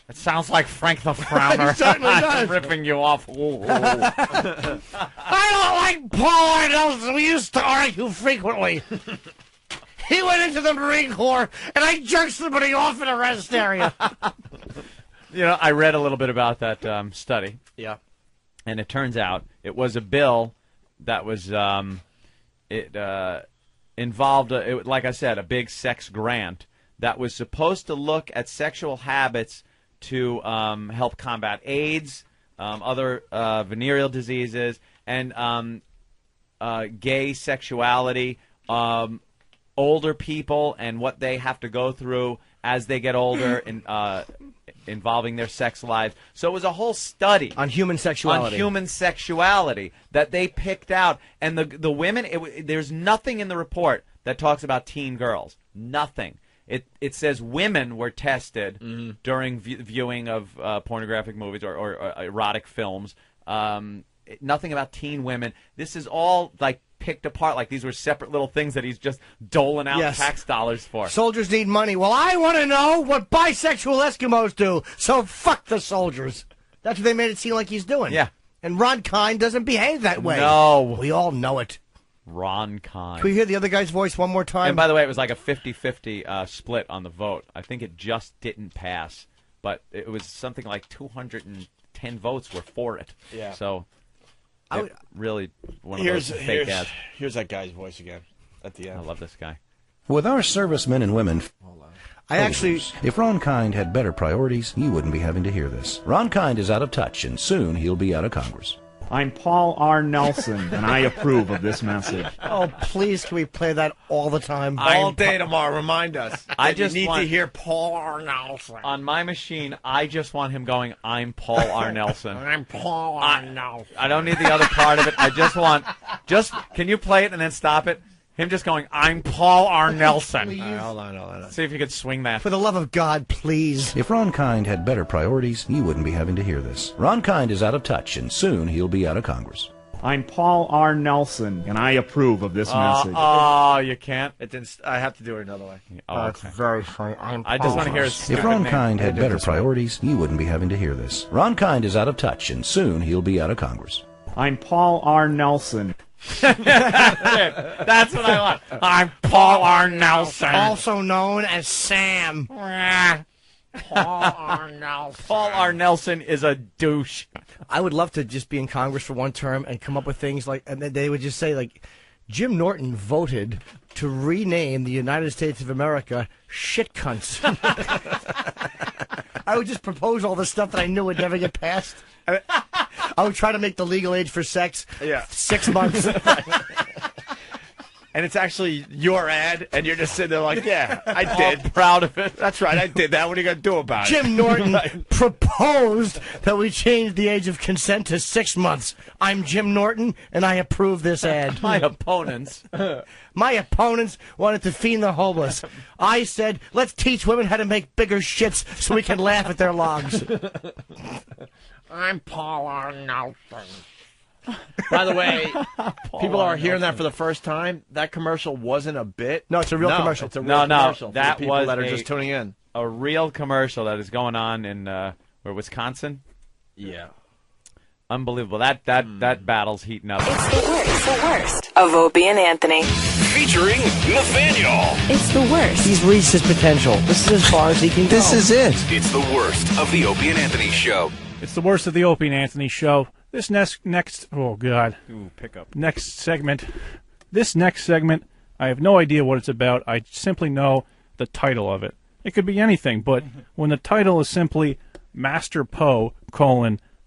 It sounds like Frank the Frowner. I'm ripping you off. Ooh. I don't like Paul R. Nelson. We used to argue frequently. He went into the Marine Corps, and I jerked somebody off in a rest area. You know, I read a little bit about that study. Yeah. And it turns out it was a bill that was involved, like I said, a big sex grant that was supposed to look at sexual habits to help combat AIDS, other venereal diseases, and gay sexuality, older people and what they have to go through as they get older in, involving their sex lives. So it was a whole study on human sexuality. That they picked out. And the women, there's nothing in the report that talks about teen girls. Nothing. It says women were tested during viewing of pornographic movies or erotic films. Nothing about teen women. This is all like picked apart, like these were separate little things that he's just doling out tax dollars for. Soldiers need money. Well, I want to know what bisexual Eskimos do, so fuck the soldiers. That's what they made it seem like he's doing. Yeah. And Ron Kind doesn't behave that way. No. We all know it. Ron Kind. Can we hear the other guy's voice one more time? And by the way, it was like a 50-50 split on the vote. I think it just didn't pass, but it was something like 210 votes were for it. Yeah. So really one of those fake ads. Here's that guy's voice again at the end. I love this guy. With our servicemen and women... If Ron Kind had better priorities, you wouldn't be having to hear this. Ron Kind is out of touch, and soon he'll be out of Congress. I'm Paul R. Nelson, and I approve of this message. Oh, please, can we play that all the time? All day tomorrow. Remind us. I just need want to hear Paul R. Nelson. On my machine, I just want him going, I'm Paul R. Nelson. I'm Paul R. Nelson. I don't need the other part of it. I just want, can you play it and then stop it? Him just going, I'm Paul R. Nelson. Right, hold on. See if you could swing that. For the love of God, please. If Ron Kind had better priorities, you wouldn't be having to hear this. Ron Kind is out of touch, and soon he'll be out of Congress. I'm Paul R. Nelson, and I approve of this message. Oh, you can't? I have to do it another way. Oh, That's very funny. I just want to hear his If Ron name. Kind had better priorities, you wouldn't be having to hear this. Ron Kind is out of touch, and soon he'll be out of Congress. I'm Paul R. Nelson. That's what I want. I'm Paul R. Nelson. Also known as Sam. Paul R. Nelson. Paul R. Nelson is a douche. I would love to just be in Congress for one term and come up with things like, and then they would just say, like, Jim Norton voted to rename the United States of America shit cunts. I would just propose all the stuff that I knew would never get passed. I would try to make the legal age for sex 6 months. And it's actually your ad, and you're just sitting there like, yeah, I did. All proud of it. That's right, I did that. What are you going to do about it? Jim Norton proposed that we change the age of consent to 6 months. I'm Jim Norton, and I approve this ad. My opponents wanted to feed the homeless. I said, let's teach women how to make bigger shits so we can laugh at their logs. I'm Paul R. Nelson. By the way, people are hearing that for the first time. That commercial wasn't a bit. No, it's a real commercial. It's a real commercial for that the people was that are just tuning in. A real commercial that is going on in Wisconsin. Yeah. Unbelievable. That battle's heating up. It's the worst of Opie and Anthony. Featuring Nathaniel. It's the worst. He's reached his potential. This is as far as he can go. This is it. It's the worst of the Opie and Anthony Show. It's the worst of the Opie and Anthony Show. This next oh God. Ooh, pickup. Next segment. This next segment, I have no idea what it's about. I simply know the title of it. It could be anything, but when the title is simply Master Poe,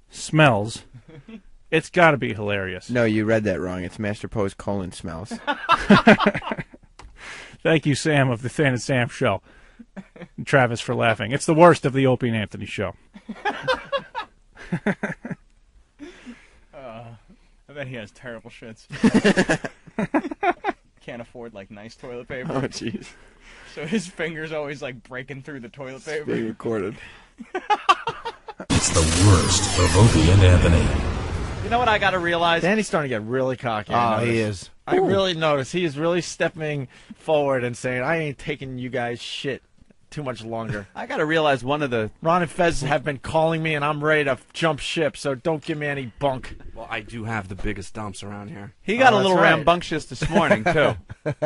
smells, it's got to be hilarious. No, you read that wrong. It's Master Poe's smells. Thank you, Sam, of the Than and Sam Show. And Travis for laughing. It's the worst of the Opie and Anthony Show. I bet he has terrible shits. Can't afford nice toilet paper. Oh, jeez. So his fingers always breaking through the toilet paper. Being recorded. It's the worst of Opie and Anthony. You know what I got to realize? Danny's starting to get really cocky. He is. I really noticed. He is really stepping forward and saying, I ain't taking you guys shit too much longer. I got to realize one of the... Ron and Fez have been calling me, and I'm ready to jump ship, so don't give me any bunk. Well, I do have the biggest dumps around here. He got a that's little right. rambunctious this morning, too.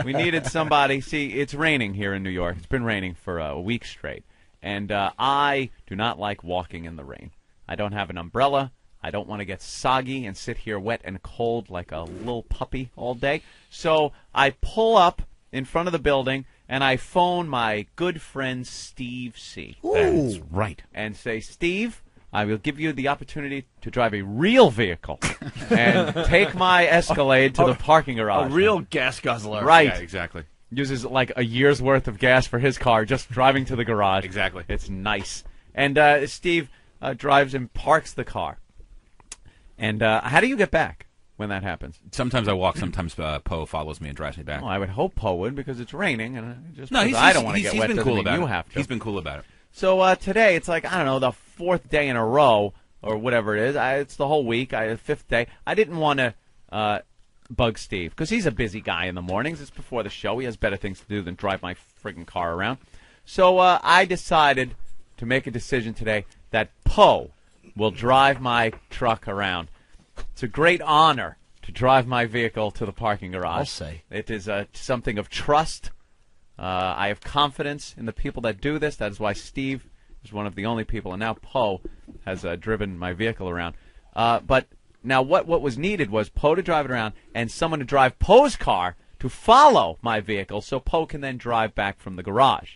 We needed somebody. See, it's raining here in New York. It's been raining for a week straight. And I do not like walking in the rain. I don't have an umbrella. I don't want to get soggy and sit here wet and cold like a little puppy all day. So I pull up in front of the building, and I phone my good friend Steve C. That's right. And say, Steve, I will give you the opportunity to drive a real vehicle and take my Escalade to the parking garage. A real gas guzzler. Right. Yeah, exactly. Uses a year's worth of gas for his car just driving to the garage. Exactly. It's nice. And Steve drives and parks the car. And how do you get back when that happens? Sometimes I walk. Sometimes Poe follows me and drives me back. Well, I would hope Poe would because it's raining, and just No, I don't want to get he's wet. been Doesn't cool mean about you it. have to. He's been cool about it. So today it's I don't know, the fourth day in a row or whatever it is. It's the whole week. Fifth day. I didn't want to bug Steve because he's a busy guy in the mornings. It's before the show. He has better things to do than drive my friggin' car around. So I decided to make a decision today that Poe will drive my truck around. It's a great honor to drive my vehicle to the parking garage. I'll say. It is something of trust. I have confidence in the people that do this. That is why Steve is one of the only people, and now Poe has driven my vehicle around. But now what was needed was Poe to drive it around and someone to drive Poe's car to follow my vehicle so Poe can then drive back from the garage.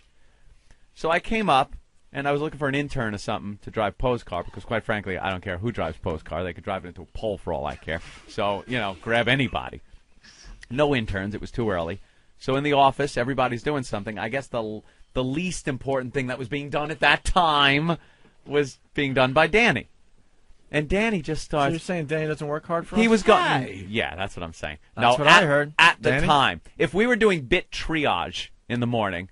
So I came up, and I was looking for an intern or something to drive Poe's car because, quite frankly, I don't care who drives Poe's car. They could drive it into a pole for all I care. So, grab anybody. No interns. It was too early. So in the office, everybody's doing something. I guess the least important thing that was being done at that time was being done by Danny. And Danny just starts... So you're saying Danny doesn't work hard for us? He was going... Yeah, that's what I'm saying. That's what I heard. At the Danny? time, if we were doing bit triage in the morning,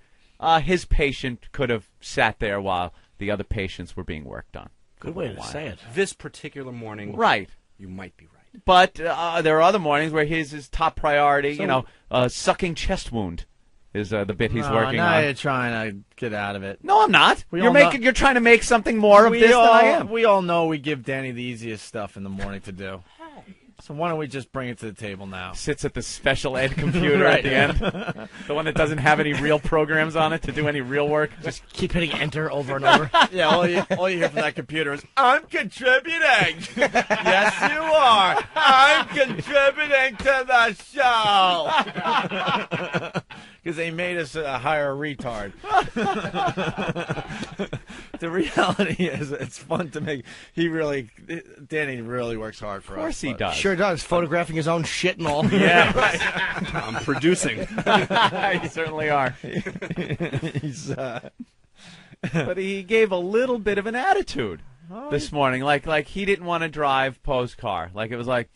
his patient could have sat there while the other patients were being worked on. Good way to say it. This particular morning, Right. you might be right. But there are other mornings where his top priority, sucking chest wound is the bit he's working now on. You're trying to get out of it. No, I'm not. We You're all know- You're trying to make something more of this than I am. We all know we give Danny the easiest stuff in the morning to do. So why don't we just bring it to the table now? Sits at the special ed computer Right. at the end. The one that doesn't have any real programs on it to do any real work. Just keep hitting enter over and over. Yeah, all you hear from that computer is, I'm contributing. Yes, you are. I'm contributing to the show. Because they made us hire a retard. The reality is, it's fun to make. Danny really works hard for us. Of course he does. Sure does. Photographing his own shit and all. Yeah, right. I'm producing. You certainly are. He's, But he gave a little bit of an attitude this morning, like he didn't want to drive Poe's car. Like it was like,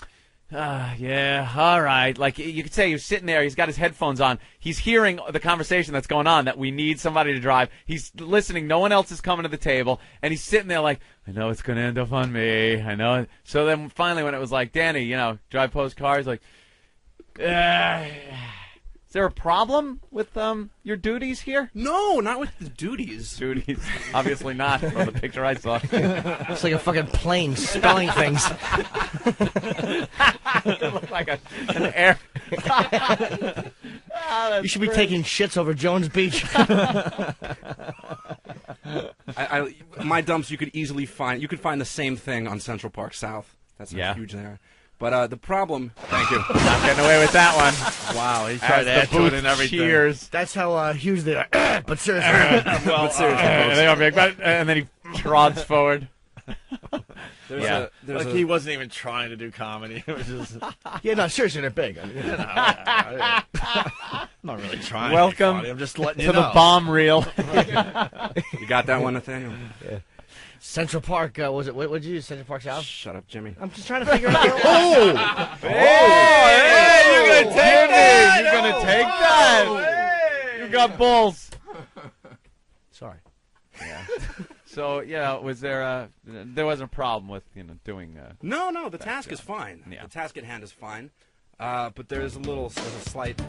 yeah, all right. Like you could say he was sitting there, he's got his headphones on, he's hearing the conversation that's going on, that we need somebody to drive. He's listening, no one else is coming to the table, and he's sitting there like, I know it's going to end up on me, I know. So then finally when it was like, Danny, drive Poe's car, he's like, Is there a problem with your duties here? No, not with the duties. Duties, obviously not. From the picture I saw, It's like a fucking plane spelling things. It looked like an air. You should be taking shits over Jones Beach. My dumps you could easily find. You could find the same thing on Central Park South. That's how huge they are. But the problem. Thank you. Not getting away with that one. Wow, he tried to As add the to it booth and everything. cheers. That's how huge they are. But seriously. Well, they are big. And then he trods forward. There's like he wasn't even trying to do comedy. It was just. Yeah, no, seriously, they're big. I mean, I'm not really trying. Welcome to be funny. I'm just letting to you know. the bomb reel. You got that one, Nathaniel? Yeah. Central Park, was it? What did you use? Central Park South? Shut up, Jimmy. I'm just trying to figure out. Hey, you're gonna take that? You're gonna take that? You got balls. Sorry. Yeah. So was there wasn't a problem with doing? No, the task is fine. Yeah. The task at hand is fine. But there's a slight.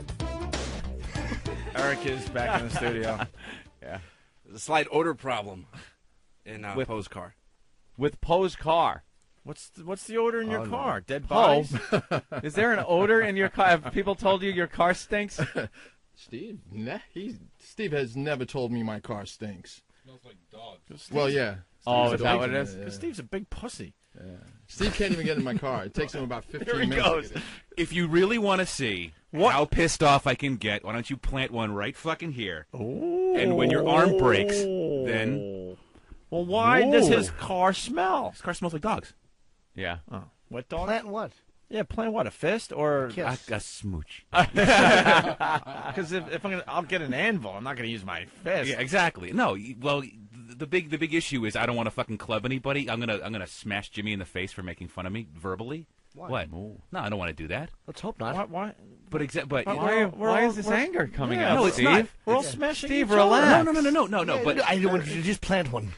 Eric is back in the studio. Yeah. There's a slight odor problem in Poe's car. With Poe's car. What's the odor in your car? Dead Poe, bodies? is there an odor in your car? Have people told you your car stinks? Steve? Nah, Steve has never told me my car stinks. Smells like dogs. Well, yeah. Oh, is that what it is? Because Steve's a big pussy. Yeah. Steve can't even get in my car. It takes him about 15 minutes. Goes. If you really want to see how pissed off I can get, why don't you plant one right fucking here? Ooh. And when your arm breaks, then... Well, why does his car smell? His car smells like dogs. Yeah. Oh, wet dog? Plant what? Yeah, plant what? A fist or a smooch? Because if I'm gonna, I'll get an anvil. I'm not gonna use my fist. Yeah, exactly. No, well, the big issue is I don't want to fucking club anybody. I'm gonna smash Jimmy in the face for making fun of me verbally. Why? What? No, I don't want to do that. Let's hope not. Why? But Why is this anger coming out? No, it's Steve? not. We're all smashing. Steve, each other. relax. No. But I want you to just plant one.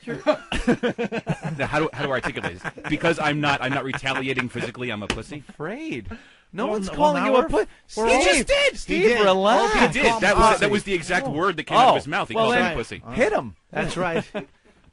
now, how do I articulate this? Because I'm not retaliating physically. I'm a pussy. Afraid. No one's well, calling now you a we're- pussy. He just did. Steve, relax. He did. That was the exact word that came out of his mouth. He called me pussy. Hit him. That's right.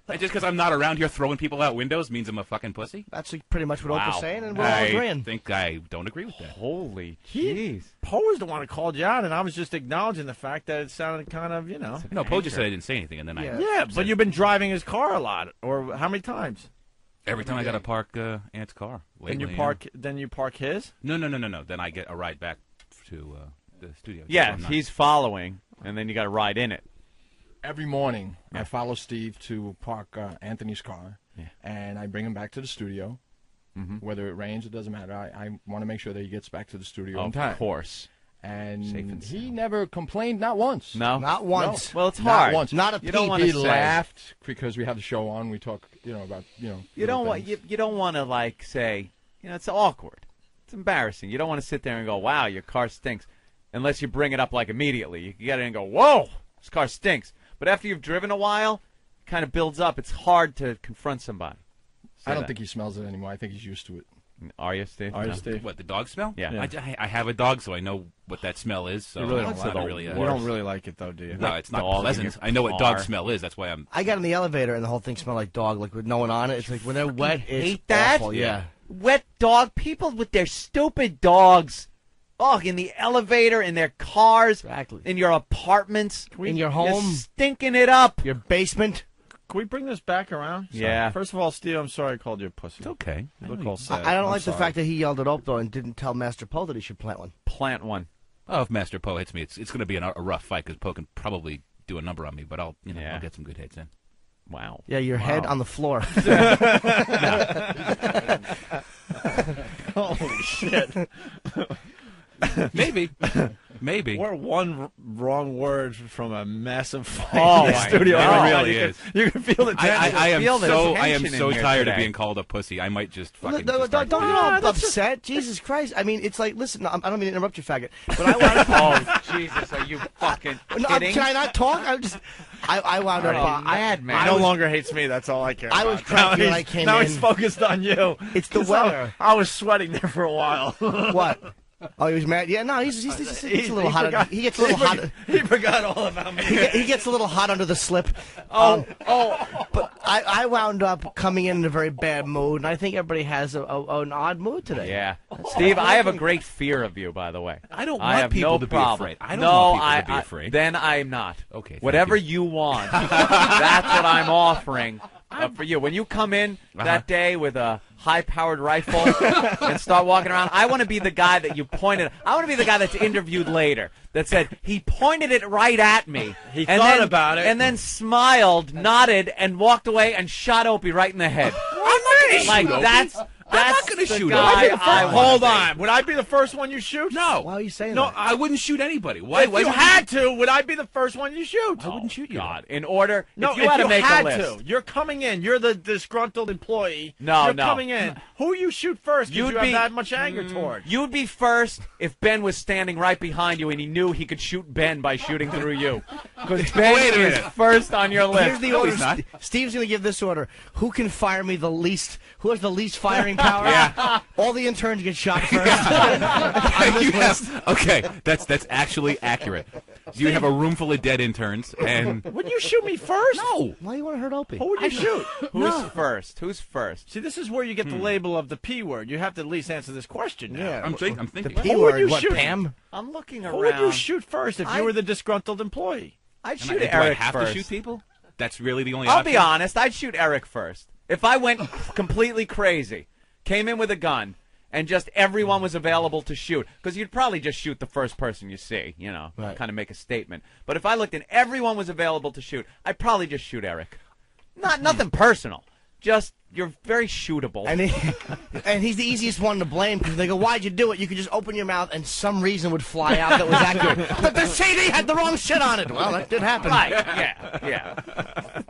And just because I'm not around here throwing people out windows means I'm a fucking pussy? That's pretty much what Oprah's saying, and we're all I agreeing. think I don't agree with that. Holy jeez. Poe was the one who called you out, and I was just acknowledging the fact that it sounded kind of, No, Poe just said I didn't say anything, and then Yeah, but you've been driving his car a lot, or how many times? every time I got to park Ant's car. Then you lately, park. Then you park his. No. Then I get a ride back to the studio. Yeah, So I'm not- he's following, and then you got to ride in it. Every morning, I follow Steve to park Anthony's car, and I bring him back to the studio. Mm-hmm. Whether it rains, it doesn't matter. I want to make sure that he gets back to the studio on Of time. course. And Safe and he never complained, not once. No? Not once. Well, it's Not hard. once. Not a You don't peep. want He to say. laughed because we have the show on. We talk, about, You little don't want things. you don't want to like say, it's awkward. It's embarrassing. You don't want to sit there and go, "Wow, your car stinks," unless you bring it up like immediately. You get it and go, "Whoa, this car stinks." But after you've driven a while, it kind of builds up. It's hard to confront somebody. I don't think he smells it anymore. I think he's used to it. Are you, Steve? Are you, No. Steve? What, the dog smell? Yeah. I have a dog, so I know what that smell is. So You really don't it's like not it. really. You don't really like it, though, do you? No, it's not Dog in pleasant. your I know what car. dog smell is. That's why I'm. I got in the elevator, and the whole thing smelled like dog, like with no one on it. It's like when they're wet, it's hate that? awful. Yeah. Wet dog. People with their stupid dogs. Oh, in the elevator, in their cars, Exactly. in your apartments, In your You're home, stinking it up. your basement. Can we bring this back around? Sorry. Yeah. First of all, Steve, I'm sorry I called you a pussy. It's okay. You look all sad. I don't I'm like the sorry. fact that he yelled it up, though, and didn't tell Master Poe that he should plant one. Plant one. Oh, if Master Poe hits me, it's going to be a rough fight because Poe can probably do a number on me, but I'll get some good hits in. Wow. Yeah, your head on the floor. Holy shit. Maybe. We're one wrong word from a massive fight Oh, in the my studio. God. right It now. really is. You can feel the tension. I am feel the so tension in here tired of today. being called a pussy. I might just fucking. Don't just start get crying. all upset. Jesus Christ. I mean, it's like, listen, I don't mean to interrupt you, faggot, but I want to... Oh, Jesus, are you fucking No, kidding? can I not talk? I wound up... Oh, madman. He no longer hates me. That's all I care I about. was cranky when I he's- came now in. he's focused on you. It's the 'Cause weather. I was sweating there for a while. What? Oh, he was mad. Yeah, no, he's a little hot. He gets a little hot. He forgot all about me. He gets a little hot under the slip. But I wound up coming in a very bad mood, and I think everybody has an odd mood today. Yeah, Steve, I have a great fear of you, by the way. I don't I want have people no to be problem. afraid. I don't want people to be afraid. Then I'm not. Okay. thank Whatever you. you want, that's what I'm offering for you. When you come in that day with a high-powered rifle and start walking around, I want to be the guy that you pointed. I want to be the guy that's interviewed later that said he pointed it right at me. He thought about it. And then smiled, nodded, and walked away and shot Opie right in the head. I'm not going to Like, shoot Opie. that's I'm not going to the shoot guy Opie. I wanna Hold be. on. Would I be the first one you shoot? No. Why are you saying No, that? I wouldn't shoot anybody. Why? If you had to, would I be the first one you shoot? I wouldn't shoot you. God, in order, No, if you had to make had a list. to, you're coming in. You're the disgruntled employee. No, you're no. coming in. Who you shoot first? Because You'd you be- have that much anger toward. You'd be first if Ben was standing right behind you and he knew he could shoot Ben by shooting through you. Because Ben Wait a is minute. first on your list. Here's the No, order. he's not. Steve's going to give this order. Who can fire me the least? Who has the least firing power? Yeah. All the interns get shot first. You have- okay, that's actually accurate. You have a room full of dead interns, and Would you shoot me first? no. Why do you want to hurt Opie? Who would you shoot? Who's first? Who's first? See, this is where you get the label of the P word. You have to at least answer this question now. Yeah. I'm thinking. The Who P would word, you what, shoot? Pam? I'm looking around. Who would you shoot first if I- you were the disgruntled employee? I'd Do shoot I Eric have first. to shoot people? That's really the only I'll option? be honest. I'd shoot Eric first. If I went completely crazy, came in with a gun, and just everyone was available to shoot, because you'd probably just shoot the first person you see, kind of make a statement. But if I looked and everyone was available to shoot, I'd probably just shoot Eric. Nothing personal. Just you're very shootable. And he's the easiest one to blame because they go, "Why'd you do it?" You could just open your mouth and some reason would fly out that was accurate. But the CD had the wrong shit on it. Well, that did happen. Right? Yeah.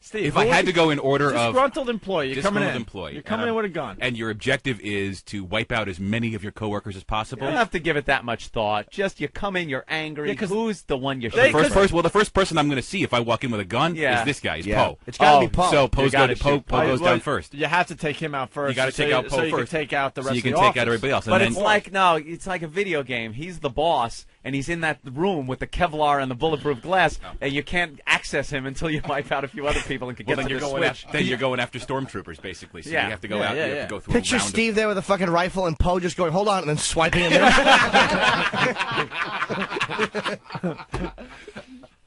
Steve, If I had to go in order of disgruntled employee, you're coming disgruntled in. employee, You're coming in with a gun. and your objective is to wipe out as many of your coworkers as You possible. don't have to give it that much thought. Just you come in, you're angry. Yeah, 'cause who's the one you they- shoot? The first person I'm going to see if I walk in with a gun Yeah. is this guy. Is Yeah. Poe. It's got to be Oh, Poe. So Poe gotta goes shoot down Well, first. You have to take him out first. You got to take out Poe so you first. can take out the rest so you can of the take office. out everybody else. But and it's then, it's like a video game. He's the boss, and he's in that room with the Kevlar and the bulletproof glass, and you can't access him until you wipe out a few other people and can well, get then to you're the going switch. then you're going after stormtroopers basically. So Yeah. you have to go Yeah, out. yeah, you yeah. have to go through Picture a round. Steve there with a fucking rifle and Poe just going, "Hold on," and then swiping him there.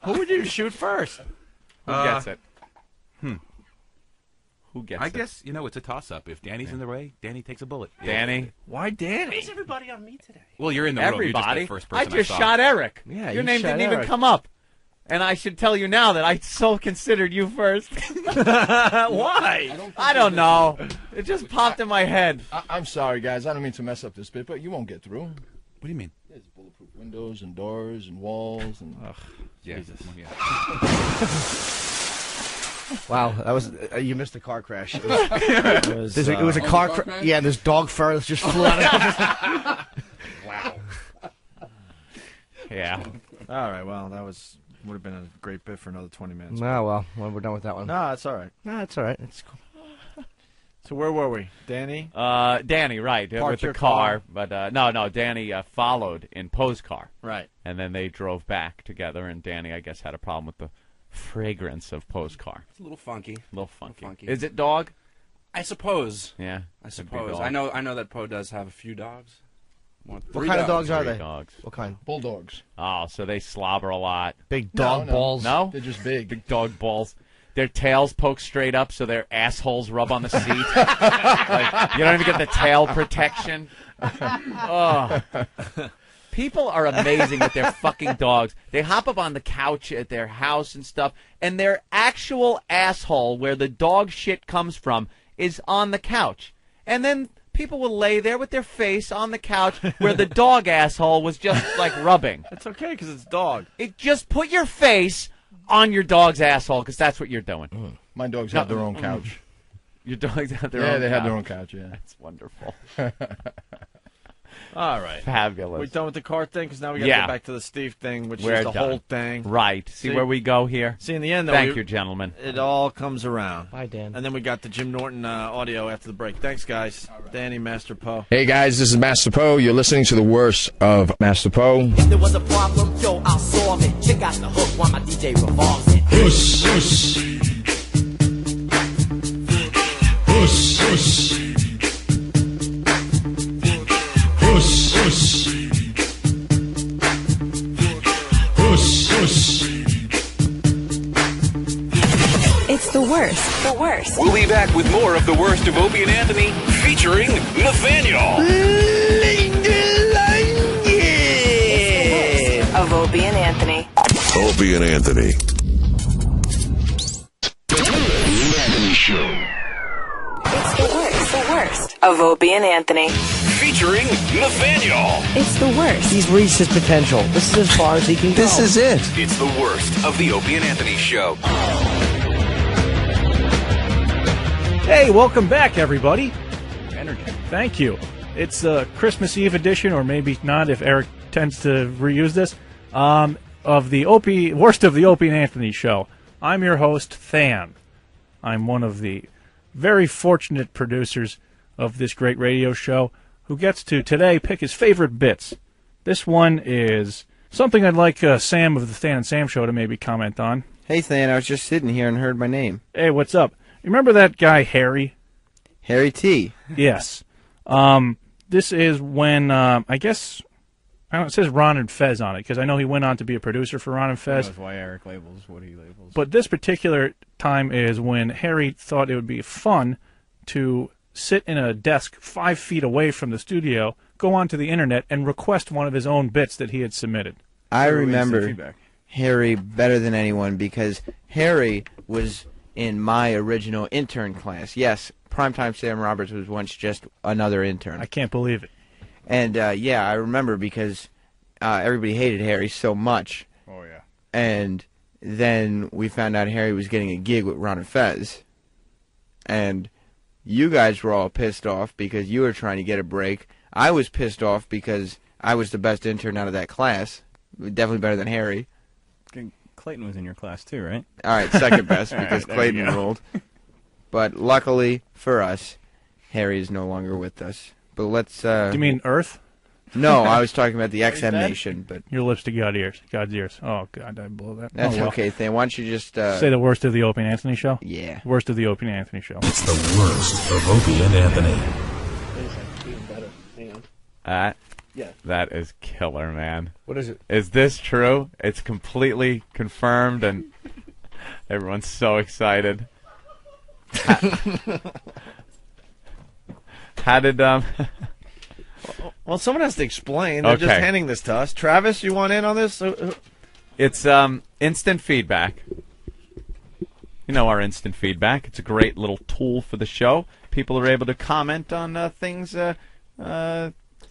Who would you shoot first? Who gets it? Who gets I it? guess it's a toss-up. If Danny's in the way, Danny takes a bullet. Danny. Why Danny? everybody on me today? Well, you're in the room. Everybody. You're just the first person I just saw. shot Eric. Yeah, Your you name shot didn't even Eric. come up. And I should tell you now that I so considered you first. Why? I don't know. It just popped in my head. I'm sorry, guys. I don't mean to mess up this bit, but you won't get through. What do you mean? There's bulletproof windows and doors and walls and. Yeah. Wow, that was you missed a car crash. It was a car crash. Yeah, there's dog fur that just flew out. Wow. Yeah. All right. Well, that would have been a great bit for another 20 minutes. Well, we're done with that one. No, that's all right. No, it's all right. It's cool. So where were we, Danny? Danny, right, Parked with the your car. But no, Danny followed in Poe's car. Right. And then they drove back together, and Danny, I guess, had a problem with the fragrance of Poe's car. It's a little funky. A little funky. funky. Is it dog? I suppose. Yeah. I could be suppose. dog. I know that Poe does have a few dogs. What kind of dogs are Three they? dogs. What kind? Bulldogs. Oh, so they slobber a lot. Big dog balls. No? They're just big. Big dog balls. Their tails poke straight up so their assholes rub on the seat. Like, you don't even get the tail protection. Oh. People are amazing with their fucking dogs. They hop up on the couch at their house and stuff, and their actual asshole, where the dog shit comes from, is on the couch. And then people will lay there with their face on the couch where the dog asshole was just, like, rubbing. It's okay because it's dog. Just put your face on your dog's asshole, because that's what you're doing. My dogs have their own couch. Your dogs have their own Yeah, they have couch. their own couch, yeah. That's wonderful. All right. Fabulous. We done with the car thing? Because now we got to Yeah. get back to the Steve thing, which We're is the done. whole thing. Right. See where we go here? See, in the end, though, Thank you, gentlemen. It all comes around. Bye, Dan. And then we got the Jim Norton audio after the break. Thanks, guys. Danny, Master Poe. Hey guys, this is Master Poe. You're listening to the worst of Master Poe. If there was a problem, yo, I'll solve it. Check out the hook while my DJ revolves it. Push, push. Push, push. Push, push. Push, push. It's the worst. The worst. We'll be back with more of the worst of Opie and Anthony, featuring Nathaniel. Of Opie and Anthony. Opie and Anthony. Anthony Show. It's the worst. The worst. Of Opie and Anthony. Featuring Nathaniel. It's the worst. He's reached his potential. This is as far as he can go. This is it. It's the worst of the Opie and Anthony Show. Hey, welcome back, everybody. Energy. Thank you. It's a Christmas Eve edition, or maybe not if Eric tends to reuse this, of the worst of the Opie and Anthony Show. I'm your host, Than. I'm one of the very fortunate producers of this great radio show who gets to today pick his favorite bits. This one is something I'd like Sam of the Than and Sam Show to maybe comment on. Hey, Than, I was just sitting here and heard my name. Hey, what's up? Remember that guy, Harry? Harry T. Yes. This is when, I guess, I don't know, it says Ron and Fez on it, because I know he went on to be a producer for Ron and Fez. That's why Eric labels what he labels. But this particular time is when Harry thought it would be fun to sit in a desk 5 feet away from the studio, go onto the internet, and request one of his own bits that he had submitted. I remember Harry better than anyone because Harry was in my original intern class. Yes, Primetime Sam Roberts was once just another intern. I can't believe it. And, yeah, I remember because everybody hated Harry so much. Oh, yeah. And then we found out Harry was getting a gig with Ron and Fez. And you guys were all pissed off because you were trying to get a break. I was pissed off because I was the best intern out of that class. Definitely better than Harry. Clayton was in your class too, right? All right, second best All because right, there Clayton you go. ruled. But luckily for us, Harry is no longer with us. But let's. Do you mean Earth? No, I was talking about the XM dead? Nation. But your lips to God's ears. Oh God, I blew that. that's oh, well. okay. Then why don't you just say the worst of the Opie and Anthony Show? Yeah. Worst of the Opie and Anthony Show. It's the worst of Opie and Anthony. That is killer, man. What is it? Is this true? It's completely confirmed, and everyone's so excited. How did Well, someone has to explain. They're just Okay. handing this to us. Travis, you want in on this? It's instant feedback. You know our instant feedback. It's a great little tool for the show. People are able to comment on things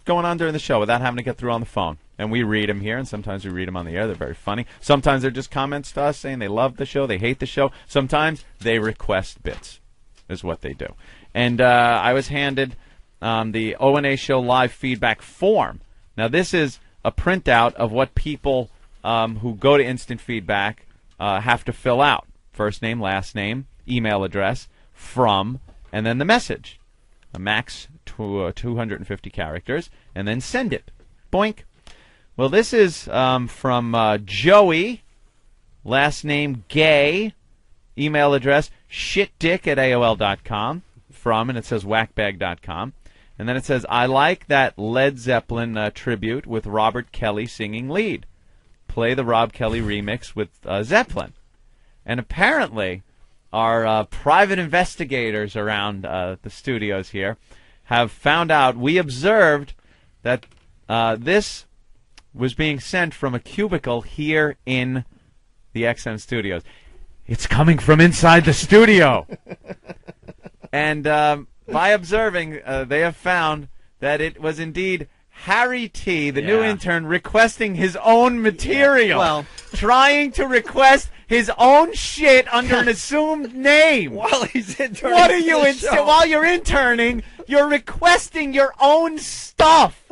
going on during the show without having to get through on the phone. And we read them here, and sometimes we read them on the air. They're very funny. Sometimes they're just comments to us saying they love the show, they hate the show. Sometimes they request bits, is what they do. And I was handed the O&A Show live feedback form. Now, this is a printout of what people who go to instant feedback have to fill out. First name, last name, email address, from, and then the message. A max to 250 characters, and then send it. Boink. Well, this is from Joey, last name Gay, email address shitdick@AOL.com, from, and it says whackbag.com. And then it says, I like that Led Zeppelin tribute with Robert Kelly singing lead. Play the Rob Kelly remix with Zeppelin. And apparently, our private investigators around the studios here have found out, we observed that this was being sent from a cubicle here in the XM studios. It's coming from inside the studio. And by observing, they have found that it was indeed Harry T., the new intern, requesting his own material. Well, trying to request his own shit under an assumed name. While he's interning. What are you the show. while you're interning, you're requesting your own stuff.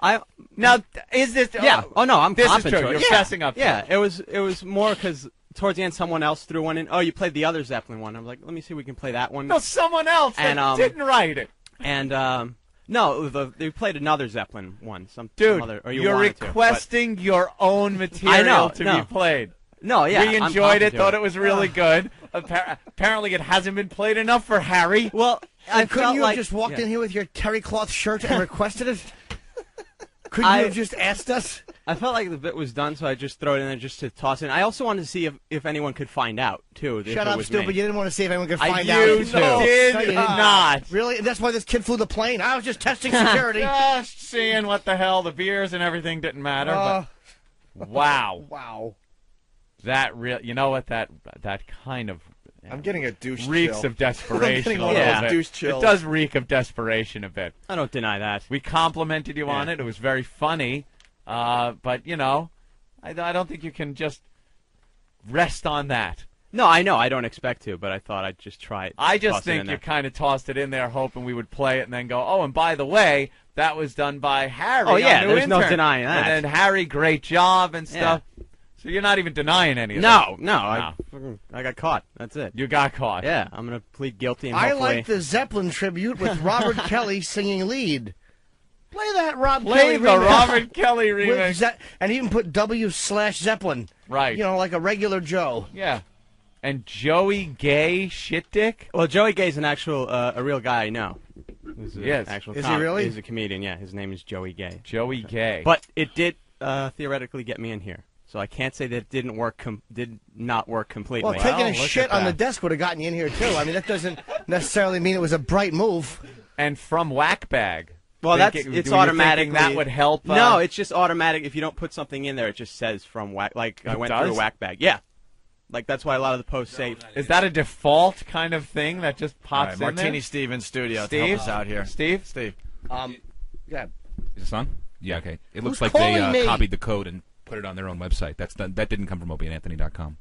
Now, is this? Yeah. Oh no, I'm this is confident. true. You're yeah. fessing up. Yeah. It was more because towards the end, someone else threw one in. Oh, you played the other Zeppelin one. I was like, let me see if we can play that one. No, someone else that didn't write it. And no, they played another Zeppelin one. Some other. Or you're wanted requesting your own material to be played. No, yeah. We enjoyed it, thought it was really good. Apparently, it hasn't been played enough for Harry. Well, and couldn't you have just walked in here with your terry cloth shirt and requested it? Couldn't you have just asked us? I felt like the bit was done, so I just throw it in there just to toss it in. I also wanted to see if anyone could find out, too. Shut up, stupid. Me. You didn't want to see if anyone could find out. You did not. Really? That's why this kid flew the plane? I was just testing security. Just seeing what the hell, the beers and everything didn't matter. But wow. Wow. That you know what, that kind of... I'm getting a douche reeks chill. of desperation. I'm getting a douche chill. It does reek of desperation a bit. I don't deny that. We complimented you on it. It was very funny. But, you know, I don't think you can just rest on that. No, I know. I don't expect to, but I thought I'd just try it. I just think you kind of tossed it in there hoping we would play it and then go, oh, and by the way, that was done by Harry. Oh, yeah, there's no denying that. And then Harry, great job and stuff. So you're not even denying any of No, that. no. I got caught. That's it. You got caught. Yeah, I'm going to plead guilty. And I hopefully... like the Zeppelin tribute with Robert Kelly singing lead. Play that Kelly the remix. Robert Kelly remix. And even put W/Zeppelin. Right. You know, like a regular Joe. Yeah. And Joey Gay shit dick? Well, Joey Gay's an actual, a real guy I know. Yes. Is he really? He's a comedian, yeah. His name is Joey Gay. Joey Gay. But it did theoretically get me in here. So I can't say that it did not work completely. Well, taking a shit on the desk would have gotten you in here, too. I mean, that doesn't necessarily mean it was a bright move. And from Whackbag. Well, it's automatic. That would help. No, it's just automatic. If you don't put something in there, it just says from Whack. Like I went through a Whackbag. Yeah. Like that's why a lot of the posts say. Is that a default kind of thing that just pops in there? Martini Steve in studio to help us out here. Steve. Yeah. Is this on? Yeah. Okay. It looks Who's like calling they me? copied the code and put it on their own website. That didn't come from OpieandAnthony.com.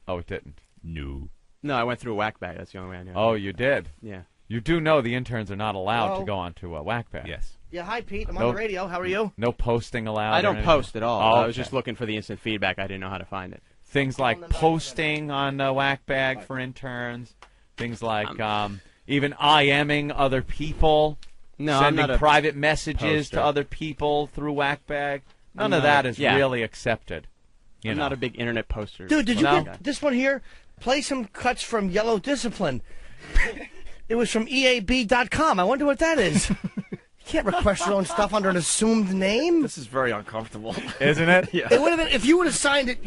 Oh, it didn't. No. No, I went through a Whackbag. That's the only way I knew. Oh, you did. Yeah. You do know the interns are not allowed to go onto a Whackbag. Yes. Yeah, hi, Pete. I'm on the radio. How are you? No posting allowed. I don't post at all. Oh, I was just looking for the instant feedback. I didn't know how to find it. Things like posting on Whackbag for interns. Things like even IMing other people. No, sending I'm not a private messages poster. to other people through Whackbag. None I'm of not that a- is yeah. really accepted. I'm not a big internet poster. Dude, did you No. get this one here? Play some cuts from Yellow Discipline. It was from EAB.com. I wonder what that is. You can't request your own stuff under an assumed name. This is very uncomfortable. Isn't it? Yeah. It would have been if you would have signed it,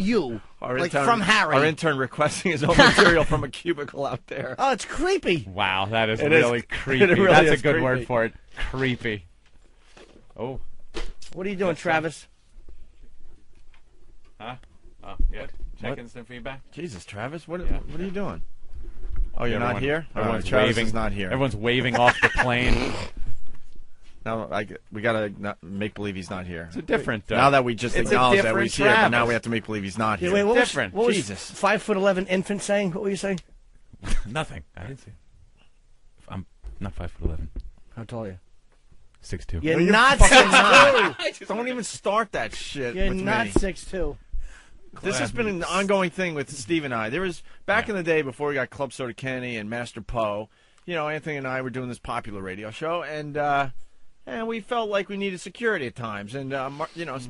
from Harry. Our intern requesting his own material from a cubicle out there. Oh, it's creepy. Wow, that is It really is. creepy. It really That's is a good creepy. word for it. Creepy. Oh. What are you doing, Travis? Huh? Oh, yeah. Checking some feedback. Jesus, Travis, what are you doing? Oh, you're not here? Everyone's Travis waving. is not here. Everyone's waving off the plane. Now we gotta make believe he's not here. It's a different. now that we just it's a acknowledged that different he's here, but Travis. now we have to make believe he's not here. Wait, what Different. Was, what Jesus. was 5'11" infant saying? What were you saying? Nothing. I didn't see. I'm not 5'11". How tall are you? 6'2". You're No, you're not fucking 6'2". Don't even start that shit. You're with not me. 6'2". This has been an ongoing thing with Steve and I. There was back in the day before we got Club Soda Kenny and Master Poe. You know, Anthony and I were doing this popular radio show, and we felt like we needed security at times. And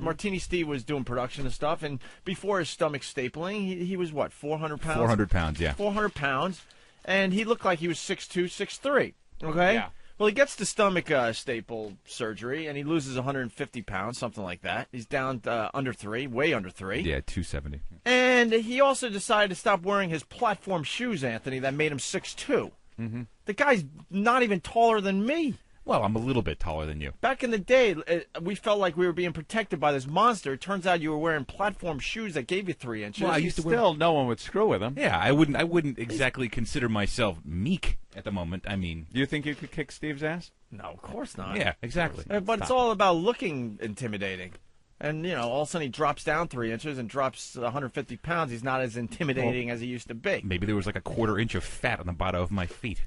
Martini Steve was doing production and stuff. And before his stomach stapling, he was what, 400 pounds? 400 pounds, yeah. 400 pounds, and he looked like he was 6'2", 6'3". Okay. Yeah. Well, he gets the stomach staple surgery, and he loses 150 pounds, something like that. He's down under 3, way under 3. Yeah, 270. And he also decided to stop wearing his platform shoes, Anthony, that made him 6'2". Mm-hmm. The guy's not even taller than me. Well, I'm a little bit taller than you. Back in the day, we felt like we were being protected by this monster. It turns out you were wearing platform shoes that gave you 3 inches. Well, I used to wear- Still, no one would screw with him. Yeah, I wouldn't exactly consider myself meek at the moment. I mean, Do you think you could kick Steve's ass? No, of course not. yeah, exactly. But it's all about looking intimidating. And, all of a sudden he drops down 3 inches and drops 150 pounds. He's not as intimidating as he used to be. Maybe there was like a 1/4 inch of fat on the bottom of my feet.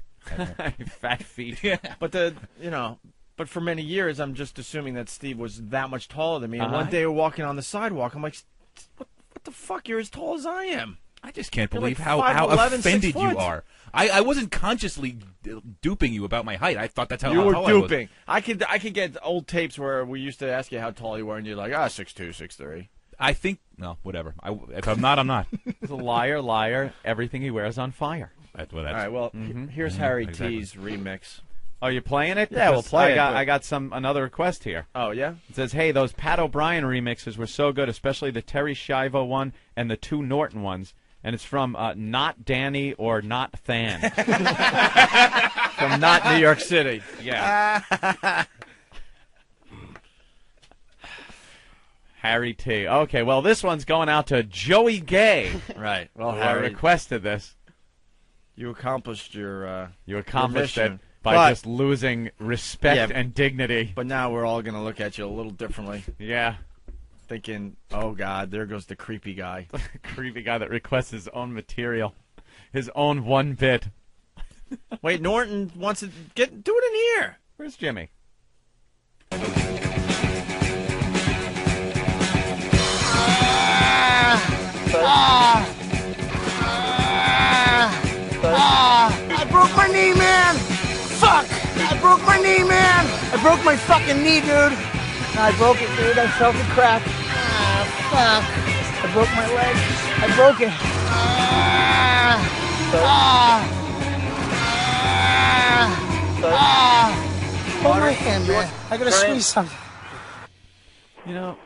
Fat feet. Yeah. But But for many years, I'm just assuming that Steve was that much taller than me. And Uh-huh. one day we're walking on the sidewalk. I'm like, what the fuck? You're as tall as I am. I just can't You're believe like how 5'11", 6 offended you foot. are. I wasn't consciously duping you about my height. I thought that's how You were tall I was. duping. I could get old tapes where we used to ask you how tall you were, and you're like, 6'2", 6'3". I think no, whatever. If I'm not, I'm not. He's a liar, liar. Everything he wears on fire. That's All right, well, here's Harry exactly. T's remix. Oh, you're playing it? Yeah, we'll Because play it, but- I got another request here. Oh, yeah? It says, hey, those Pat O'Brien remixes were so good, especially the Terry Schiavo one and the 2 Norton ones. And it's from Not Danny or Not Than. From Not New York City. Yeah. Harry T. Okay, well, this one's going out to Joey Gay. Right. Well, who Harry, requested this. you accomplished your You accomplished it mission. by But- just losing respect Yeah, and dignity. But now we're all going to look at you a little differently. Yeah. Thinking, oh, God, there goes the creepy guy. Creepy guy that requests his own material. His own 1 bit. Wait, Norton wants to do it in here. Where's Jimmy? I broke my knee, man! Fuck! I broke my knee, man! I broke my fucking knee, dude! I broke it, dude. I felt it crack. Fuck. I broke my leg. I broke it. Hold my hand, man. I gotta squeeze something. You know,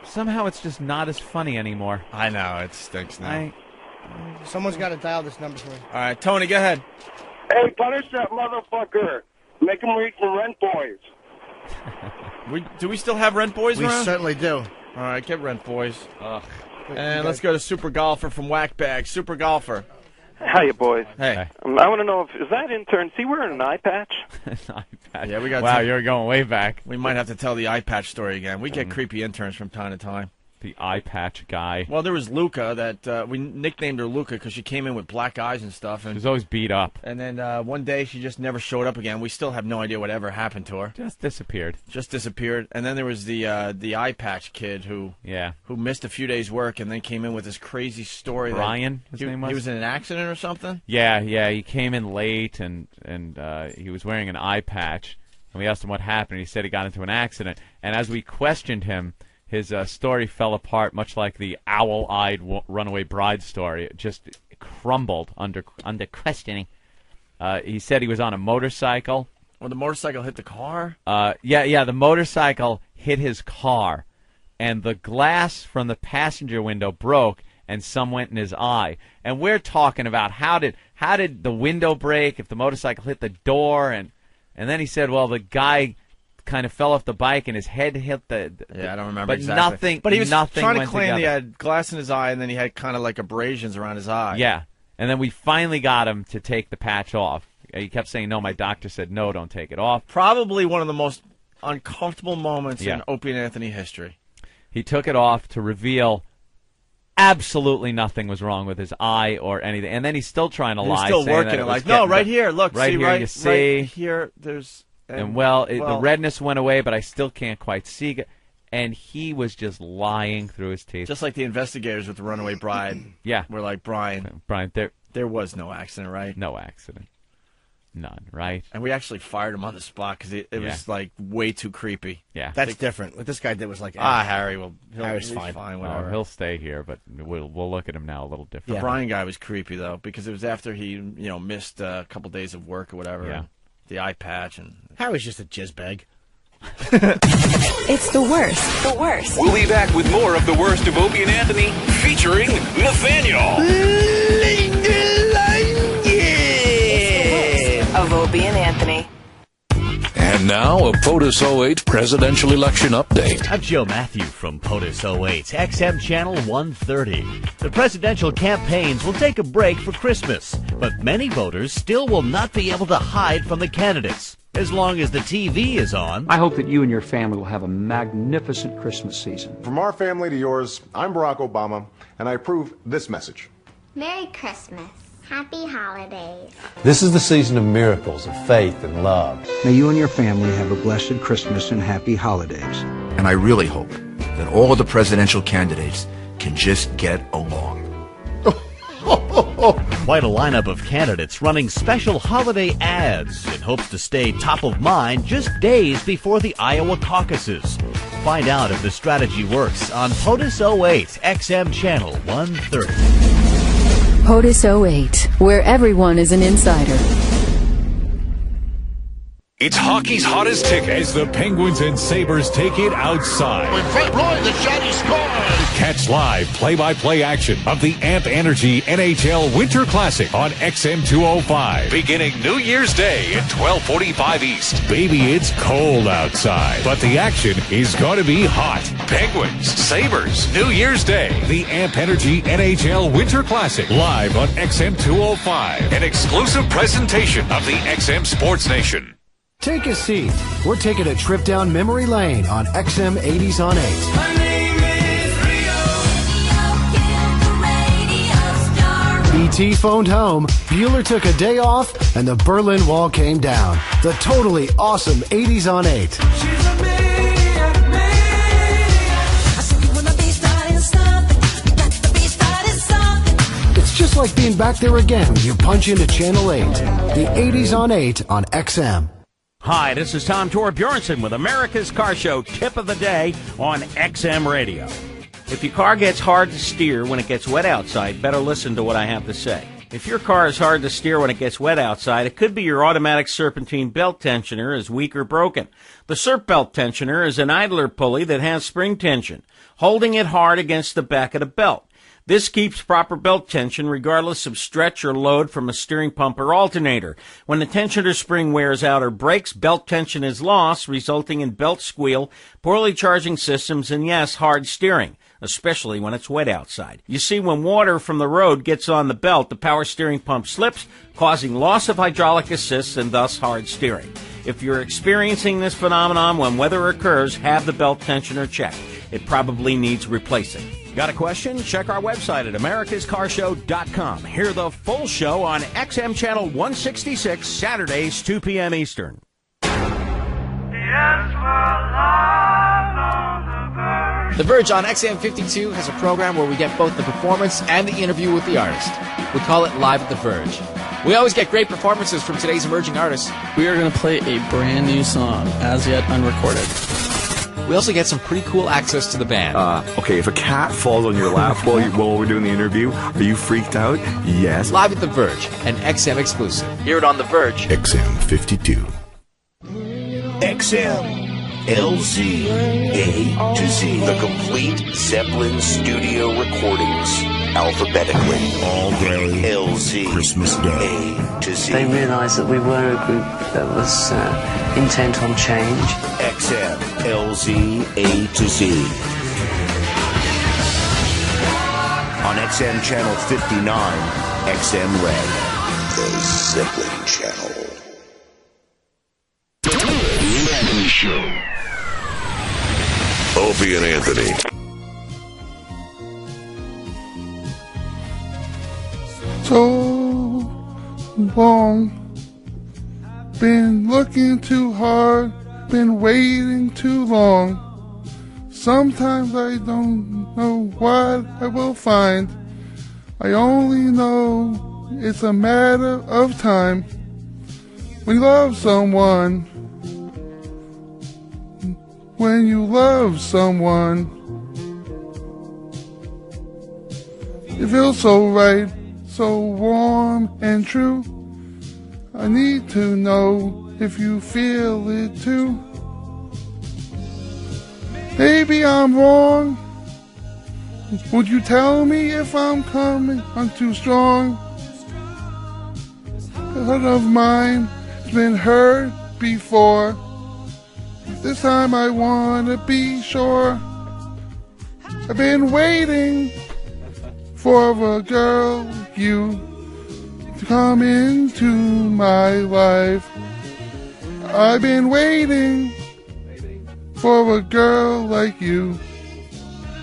somehow it's just not as funny anymore. I know, it stinks now. Someone's got to dial this number for me. All right, Tony, go ahead. Hey, punish that motherfucker. Make him read some Rent Boys. Do we still have Rent Boys We around? certainly do. All right, get Rent Boys. Ugh. And let's go to Super Golfer from Whackbag. Super Golfer. How you boys? Hey. I want to know is that intern? Is he wearing an eye patch? Yeah, we got. Wow, you're going way back. We might have to tell the eye patch story again. We get creepy interns from time to time. The eye patch guy. Well, there was Luca that we nicknamed her Luca because she came in with black eyes and stuff. And She was always beat up. And then one day she just never showed up again. We still have no idea whatever happened to her. Just disappeared. And then there was the eye patch kid who missed a few days' work and then came in with this crazy story. that Brian, his he, name was? He was in an accident or something? Yeah, he came in late and he was wearing an eye patch. And we asked him what happened. He said he got into an accident. And as we questioned him, his story fell apart, much like the owl-eyed runaway bride story. It just crumbled under questioning. He said he was on a motorcycle. Well, the motorcycle hit the car? Yeah, the motorcycle hit his car, and the glass from the passenger window broke, and some went in his eye. And we're talking about how did the window break if the motorcycle hit the door, and then he said, well, the guy kind of fell off the bike and his head hit the Yeah, I don't remember but exactly. nothing. But he was nothing trying to went claim he together. had glass in his eye and then he had kind of like abrasions around his eye. Yeah, and then we finally got him to take the patch off. He kept saying, no, my doctor said, no, don't take it off. Probably one of the most uncomfortable moments Yeah. in Opie and Anthony history. He took it off to reveal absolutely nothing was wrong with his eye or anything. And then he's still trying to He's lie. still saying working that it was like, no, getting right the- here, look, right see, here right, you see. right here, there's... And the redness went away, but I still can't quite see it. And he was just lying through his teeth. Just like the investigators with the runaway bride. Yeah. We're like, Brian, there was no accident, right? No accident. None, right? And we actually fired him on the spot because it was like way too creepy. Yeah. That's different. What this guy did was like, Harry will. Harry's he's fine. Whatever. He'll stay here, but we'll look at him now a little The different. Brian guy was creepy though because it was after he missed a couple days of work or whatever. Yeah. and the eye patch and Harry's just a jizzbag. It's the worst. The worst. We'll be back with more of the worst of Opie and Anthony, featuring Nathaniel. Of Opie and Anthony. And now, a POTUS 08 presidential election update. I'm Joe Matthew from POTUS 08, XM Channel 130. The presidential campaigns will take a break for Christmas, but many voters still will not be able to hide from the candidates. As long as the TV is on. I hope that you and your family will have a magnificent Christmas season. From our family to yours, I'm Barack Obama, and I approve this message. Merry Christmas. Happy holidays. This is the season of miracles, of faith and love. May you and your family have a blessed Christmas and happy holidays. And I really hope that all of the presidential candidates can just get along. Quite a lineup of candidates running special holiday ads in hopes to stay top of mind just days before the Iowa caucuses. Find out if the strategy works on POTUS 08 XM Channel 130. POTUS 08, where everyone is an insider. It's hockey's hottest ticket as the Penguins and Sabres take it outside. With Fred Roy, the shot he scored. Catch live play-by-play action of the Amp Energy NHL Winter Classic on XM 205. Beginning New Year's Day at 12:45 East. Baby, it's cold outside, but the action is going to be hot. Penguins, Sabres, New Year's Day. The Amp Energy NHL Winter Classic live on XM 205. An exclusive presentation of the XM Sports Nation. Take a seat. We're taking a trip down memory lane on XM 80s on 8. My name is Rio. E.T. phoned home, Bueller took a day off, and the Berlin Wall came down. The totally awesome 80s on 8. She's a maniac, maniac. I said when the beat started something, the beat started something. It's just like being back there again when you punch into Channel 8. The 80s on 8 on XM. Hi, this is Tom Torbjornsen with America's Car Show Tip of the Day on XM Radio. If your car gets hard to steer when it gets wet outside, better listen to what I have to say. If your car is hard to steer when it gets wet outside, it could be your automatic serpentine belt tensioner is weak or broken. The SERP belt tensioner is an idler pulley that has spring tension, holding it hard against the back of the belt. This keeps proper belt tension regardless of stretch or load from a steering pump or alternator. When the tensioner spring wears out or breaks, belt tension is lost, resulting in belt squeal, poorly charging systems, and yes, hard steering, especially when it's wet outside. You see, when water from the road gets on the belt, the power steering pump slips, causing loss of hydraulic assist and thus hard steering. If you're experiencing this phenomenon when weather occurs, have the belt tensioner checked. It probably needs replacing. Got a question? Check our website at americascarshow.com. Hear the full show on XM Channel 166, Saturdays, 2 p.m. Eastern. The Verge on XM 52 has a program where we get both the performance and the interview with the artist. We call it Live at the Verge. We always get great performances from today's emerging artists. We are going to play a brand new song, as yet unrecorded. We also get some pretty cool access to the band. Okay, if a cat falls on your lap while we're doing the interview, are you freaked out? Yes. Live at the Verge, an XM exclusive. Hear it on The Verge. XM 52. XM LZ A to Z. The complete Zeppelin studio recordings. Alphabetically. All day. LZ. Christmas Day. A to Z. They realised that we were a group that was intent on change. XM LZ A to Z. On XM Channel 59, XM Red. The Zeppelin Channel. The Anthony Show. Opie and Anthony. So long, been looking too hard, been waiting too long. Sometimes I don't know what I will find. I only know it's a matter of time. When you love someone, when you love someone, it feels so right, so warm and true. I need to know if you feel it too. Maybe I'm wrong. Would you tell me if I'm coming on too strong? A heart of mine has been hurt before. This time I wanna be sure. I've been waiting for a girl like you to come into my life. I've been waiting for a girl like you.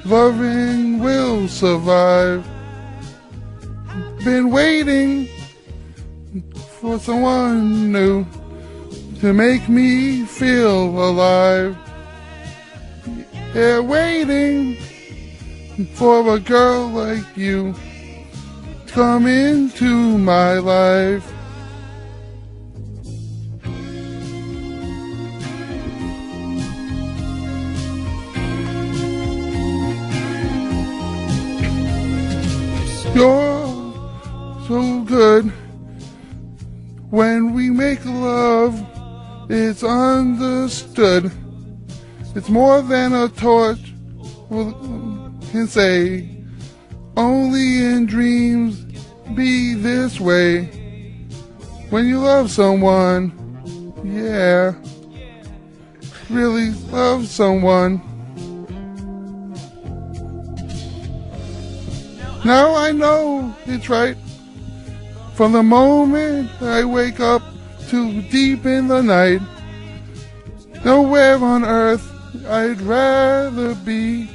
Loving will survive. Been waiting for someone new to make me feel alive. Yeah, waiting for a girl like you to come into my life. You're so good. When we make love, it's understood. It's more than a torch can say. Only in dreams be this way. When you love someone, yeah, really love someone. Now I know it's right. From the moment I wake up to deep in the night, nowhere on earth I'd rather be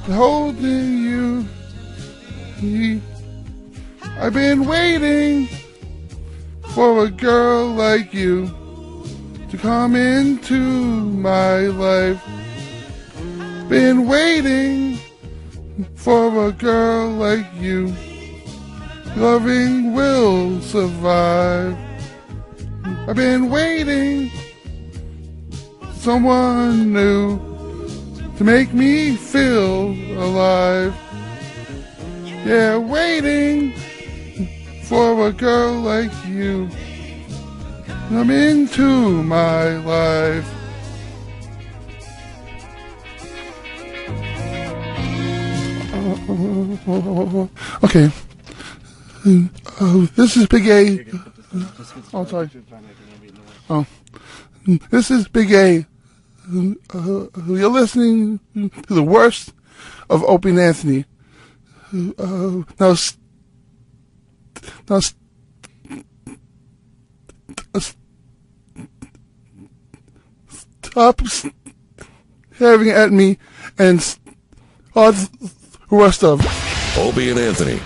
holding you. I've been waiting for a girl like you to come into my life. Been waiting for a girl like you. Loving will survive. I've been waiting for someone new to make me feel alive. Yeah, waiting for a girl like you. Come into my life. Okay. This is Big A. Oh, sorry. Oh, this is Big A. You're listening to the worst of Opie and Anthony. Now stop having at me and start the rest of Opie and Anthony.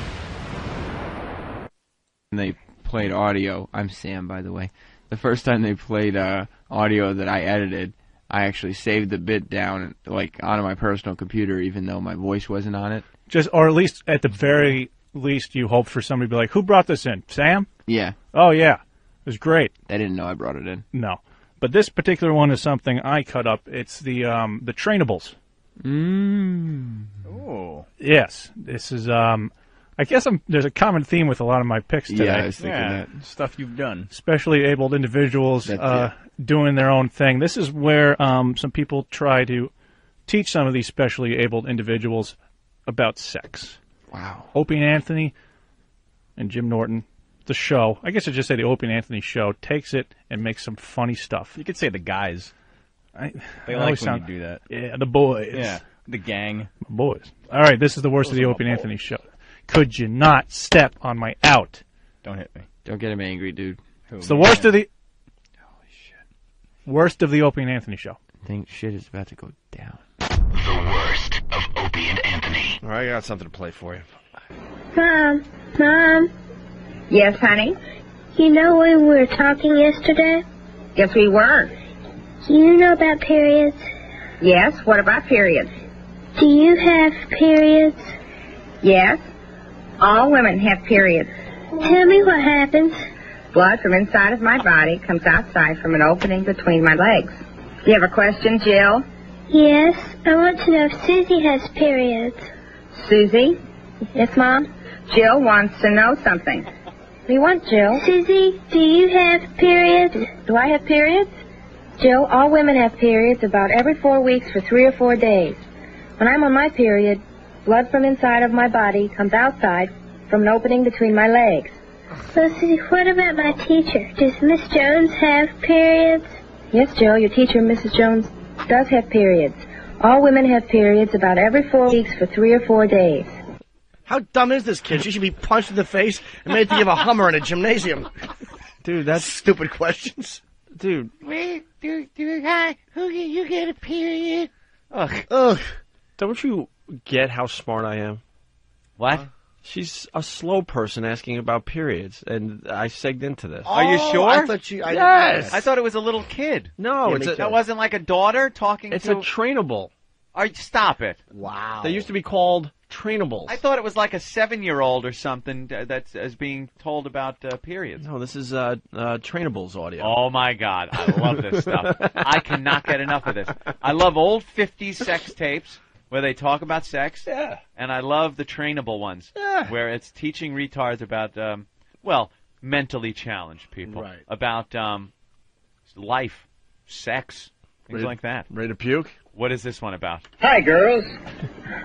They played audio. I'm Sam, by the way. The first time they played audio that I edited, I actually saved the bit down onto my personal computer, even though my voice wasn't on it. Or at least, at the very least, you hope for somebody to be like, "Who brought this in? Sam?" Yeah. Oh yeah, it was great. They didn't know I brought it in. No, but this particular one is something I cut up. It's the trainables. Oh. Yes, this is. I guess there's a common theme with a lot of my picks today. Yeah, I was thinking that. Stuff you've done. Especially abled individuals doing their own thing. This is where some people try to teach some of these specially abled individuals about sex. Wow. Opie and Anthony and Jim Norton, the show, I guess I just say the Opie and Anthony show, takes it and makes some funny stuff. You could say the guys. They I like always when sound- you do that. Yeah, the boys. Yeah, the gang. Boys. All right, this is the worst of the Opie and Anthony show. Could you not step on my out? Don't hit me. Don't get him angry, dude. It's the worst of the... Holy shit. Worst of the Opie and Anthony show. I think shit is about to go down. The worst of Opie and Anthony. All right, I got something to play for you. Mom. Yes, honey? You know we were talking yesterday? Yes, we were. Do you know about periods? Yes, what about periods? Do you have periods? Yes. All women have periods. Tell me what happens. Blood from inside of my body comes outside from an opening between my legs. Do you have a question, Jill? Yes, I want to know if Susie has periods. Susie? Yes, Mom? Jill wants to know something. What do you want, Jill? Susie, do you have periods? Do I have periods? Jill, all women have periods about every 4 weeks for 3 or 4 days. When I'm on my period, blood from inside of my body comes outside from an opening between my legs. Susie, what about my teacher? Does Miss Jones have periods? Yes, Jill, your teacher, Mrs. Jones, does have periods. All women have periods about every 4 weeks for 3 or 4 days. How dumb is this kid? She should be punched in the face and made to give a Hummer in a gymnasium. Dude, that's stupid questions. Dude. Wait, you get a period? Ugh. Don't you get how smart I am? What? She's a slow person asking about periods, and I segged into this. Are you sure? I thought you. Yes. I thought it was a little kid. No, That wasn't like a daughter talking it's to... a trainable. Stop it. Wow. They used to be called trainables. I thought it was like a 7-year-old or something that's as being told about periods. No, this is trainables audio. Oh, my God. I love this stuff. I cannot get enough of this. I love old 50s sex tapes where they talk about sex. Yeah. And I love the trainable ones. Yeah. Where it's teaching retards about, mentally challenged people. Right. About life, sex, things like that. Ready to puke? What is this one about? Hi, girls.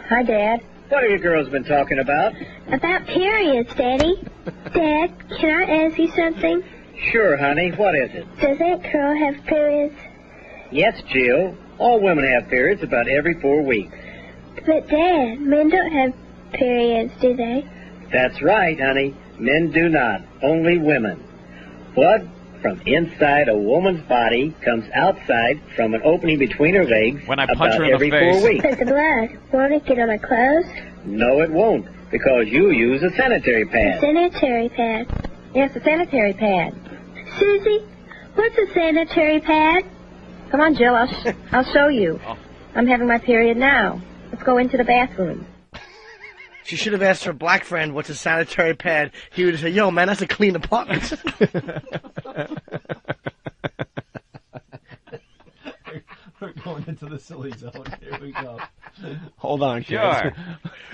Hi, Dad. What have you girls been talking about? About periods, Daddy. Dad, can I ask you something? Sure, honey. What is it? Does Aunt Carol have periods? Yes, Jill. All women have periods about every 4 weeks. But, Dad, men don't have periods, do they? That's right, honey. Men do not. Only women. Blood from inside a woman's body comes outside from an opening between her legs when I punch about her in the every face. 4 weeks. But the blood, won't it get on my clothes? No, it won't, because you use a sanitary A pad. sanitary pad. Yes, a sanitary pad. Susie, what's a sanitary pad? Come on, Jill. I'll show you. I'm having my period now. Let's go into the bathroom. She should have asked her black friend what's a sanitary pad. He would say, yo, man, that's a clean apartment. We're going into the silly zone. Here we go. Hold on, kids. Sure.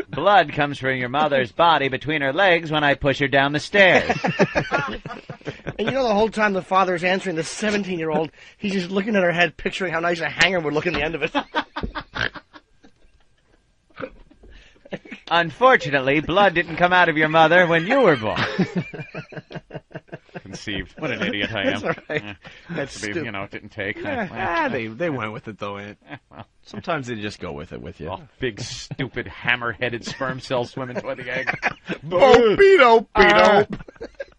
Blood comes from your mother's body between her legs when I push her down the stairs. And you know the whole time the father's answering the 17-year-old, he's just looking at her head, picturing how nice a hanger would look in the end of it. Unfortunately, blood didn't come out of your mother when you were born. Conceived. What an idiot I am. That's all right. That's stupid. You know, it didn't take. They went with it, though, Aunt. Well, sometimes they just go with it with you. Oh, big, stupid, hammer-headed sperm cells swimming toward the egg. Oh, Beto.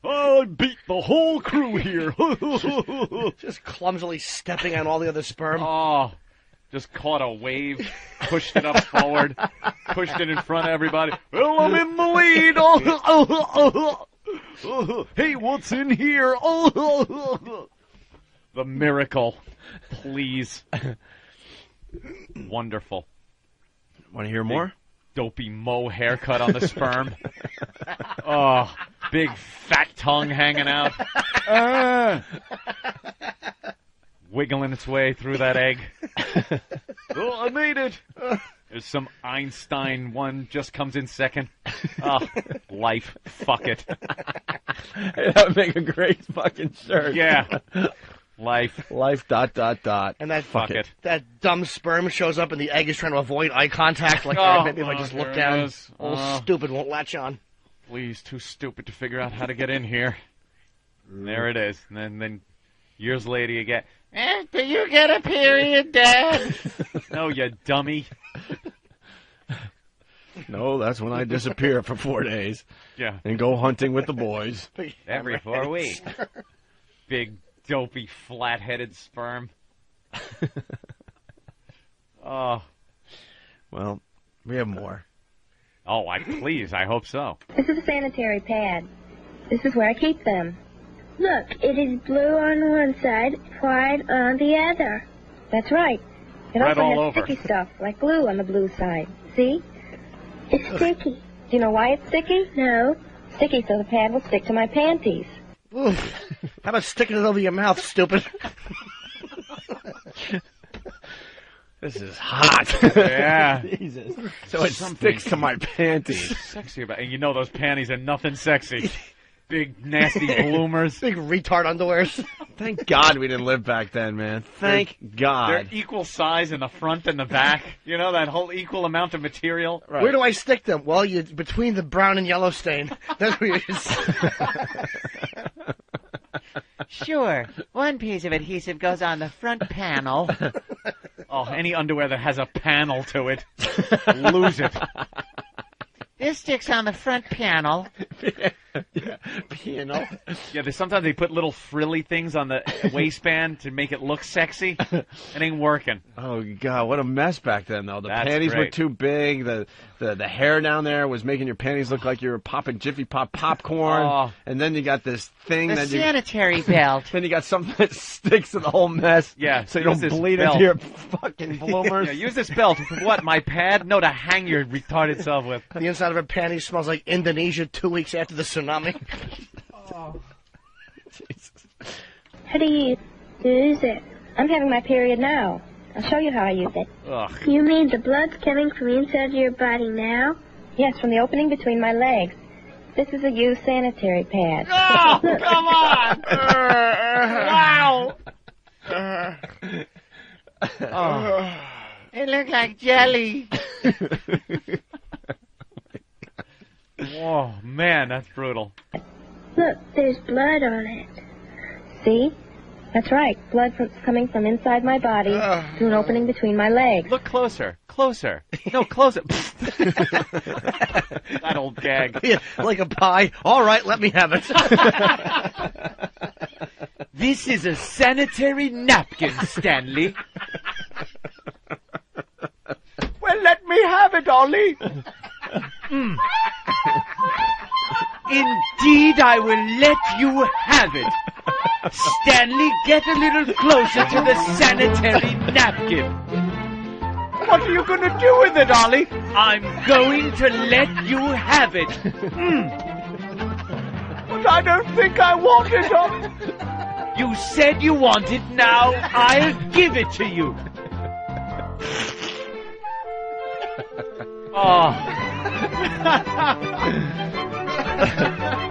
I beat the whole crew here. Just clumsily stepping on all the other sperm. Oh, just caught a wave, pushed it up forward, pushed it in front of everybody. Well, I'm in the lead. Hey, what's in here? The miracle. Please. Wonderful. Want to hear more? Dopey Mo haircut on the sperm. Oh, big fat tongue hanging out. Wiggling its way through that egg. Oh, I made it. There's some Einstein one, just comes in second. Oh, life. Fuck it. That would make a great fucking shirt. Yeah. Life. Life, ... And that, fuck it. That dumb sperm shows up and the egg is trying to avoid eye contact. Like, maybe if I just look down, stupid won't latch on. Please, too stupid to figure out how to get in here. And there it is. And then years later you get, do you get a period, Dad? No, you dummy. No, that's when I disappear for 4 days. Yeah. And go hunting with the boys. Every 4 weeks. Big, dopey, flat-headed sperm. Oh. Well, we have more. Oh, please, I hope so. This is a sanitary pad. This is where I keep them. Look, it is blue on one side, white on the other. That's right. It Red all also has over. sticky stuff, like glue on the blue side. See? It's sticky. Do you know why it's sticky? No. Sticky so the pad will stick to my panties. Oof. How about sticking it over your mouth, stupid? This is hot. Yeah. Jesus. So it sticks to my panties. Sexy about, and you know those panties are nothing sexy. Big, nasty bloomers. Big retard underwears. Thank God we didn't live back then, man. Thank God. They're equal size in the front and the back. You know, that whole equal amount of material. Right. Where do I stick them? Well, between the brown and yellow stain. That's where you Sure. One piece of adhesive goes on the front panel. Oh, any underwear that has a panel to it, lose it. This sticks on the front panel. You know? Yeah, sometimes they put little frilly things on the waistband to make it look sexy. It ain't working. Oh God, what a mess back then, though. The That's panties were great. too big. The hair down there was making your panties look like you were popping Jiffy Pop popcorn. Oh. And then you got this thing The that sanitary belt. Then you got something that sticks to the whole mess. Yeah, so you use don't this bleed belt. into your fucking bloomers. Yeah, use this belt. What, my pad? No, to hang your retarded self with. The inside of her panties smells like Indonesia 2 weeks after the tsunami. How do you use it? I'm having my period now. I'll show you how I use it. Ugh. You mean the blood's coming from the inside of your body now? Yes, from the opening between my legs. This is a used sanitary pad. Oh, Look. come on! Wow! Oh. It looked like jelly. Whoa, man, that's brutal. Look, there's blood on it. See? That's right. Blood coming from inside my body through an opening between my legs. Look closer. Closer. No, closer. That old gag. Yeah, like a pie. All right, let me have it. This is a sanitary napkin, Stanley. Well, let me have it, Ollie. Indeed, I will let you have it. Stanley, get a little closer to the sanitary napkin. What are you going to do with it, Ollie? I'm going to let you have it. But I don't think I want it, Ollie. You said you want it, now I'll give it to you. Oh.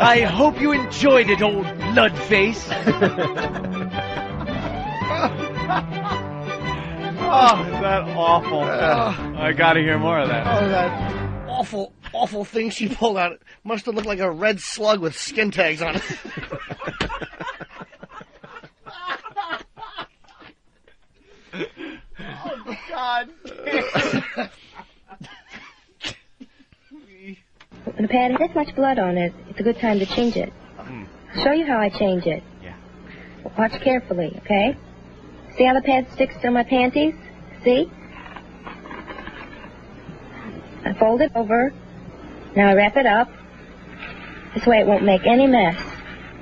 I hope you enjoyed it, old bloodface. Oh, is that awful? I gotta hear more of that. Oh, that awful, awful thing she pulled out. It must have looked like a red slug with skin tags on it. Oh, God. When the pad has this much blood on it, it's a good time to change it. I'll show you how I change it. Yeah. Watch carefully, okay? See how the pad sticks to my panties? See? I fold it over. Now I wrap it up. This way it won't make any mess.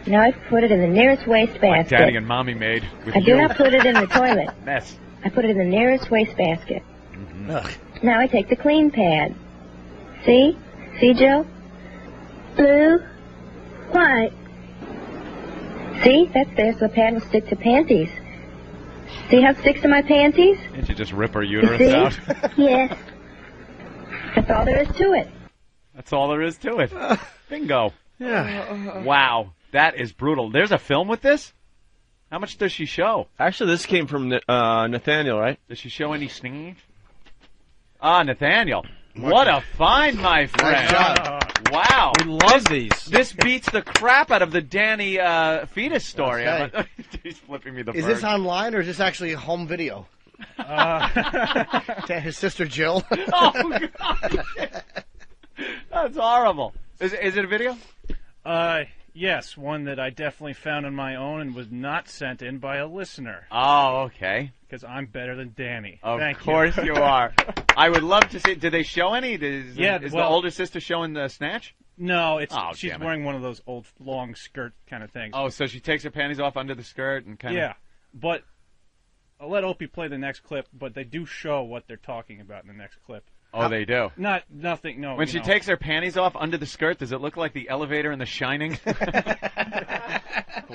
Now I put it in the nearest wastebasket. Daddy and Mommy made with I you. do not put it in the toilet. Mess. I put it in the nearest wastebasket. Ugh. Now I take the clean pad. See? See, Joe? Blue, white. See? That's there, so the pad will stick to panties. See how it sticks to my panties? Didn't you just rip her You uterus see? out? Yes. That's all there is to it. That's all there is to it. Bingo. Yeah. Wow. That is brutal. There's a film with this? How much does she show? Actually, this came from Nathaniel, right? Does she show any scenes? Ah, Nathaniel. What a find, my friend. Wow. We love these. This beats the crap out of the Danny fetus story. Okay. He's flipping me the Is bird. this online or is this actually a home video? To his sister Jill. Oh, God. That's horrible. Is it a video? Yes, one that I definitely found on my own and was not sent in by a listener. Oh, okay. Because I'm better than Danny. Of Thank course you are. I would love to see. Did they show any? Is the well- older sister showing the snatch? No, she's damn it. wearing one of those old long skirt kind of things. Oh, so she takes her panties off under the skirt and kind of. Yeah, but I'll let Opie play the next clip, but they do show what they're talking about in the next clip. Oh, they do. Nothing. No. When you she know. takes her panties off under the skirt, does it look like the elevator in The Shining?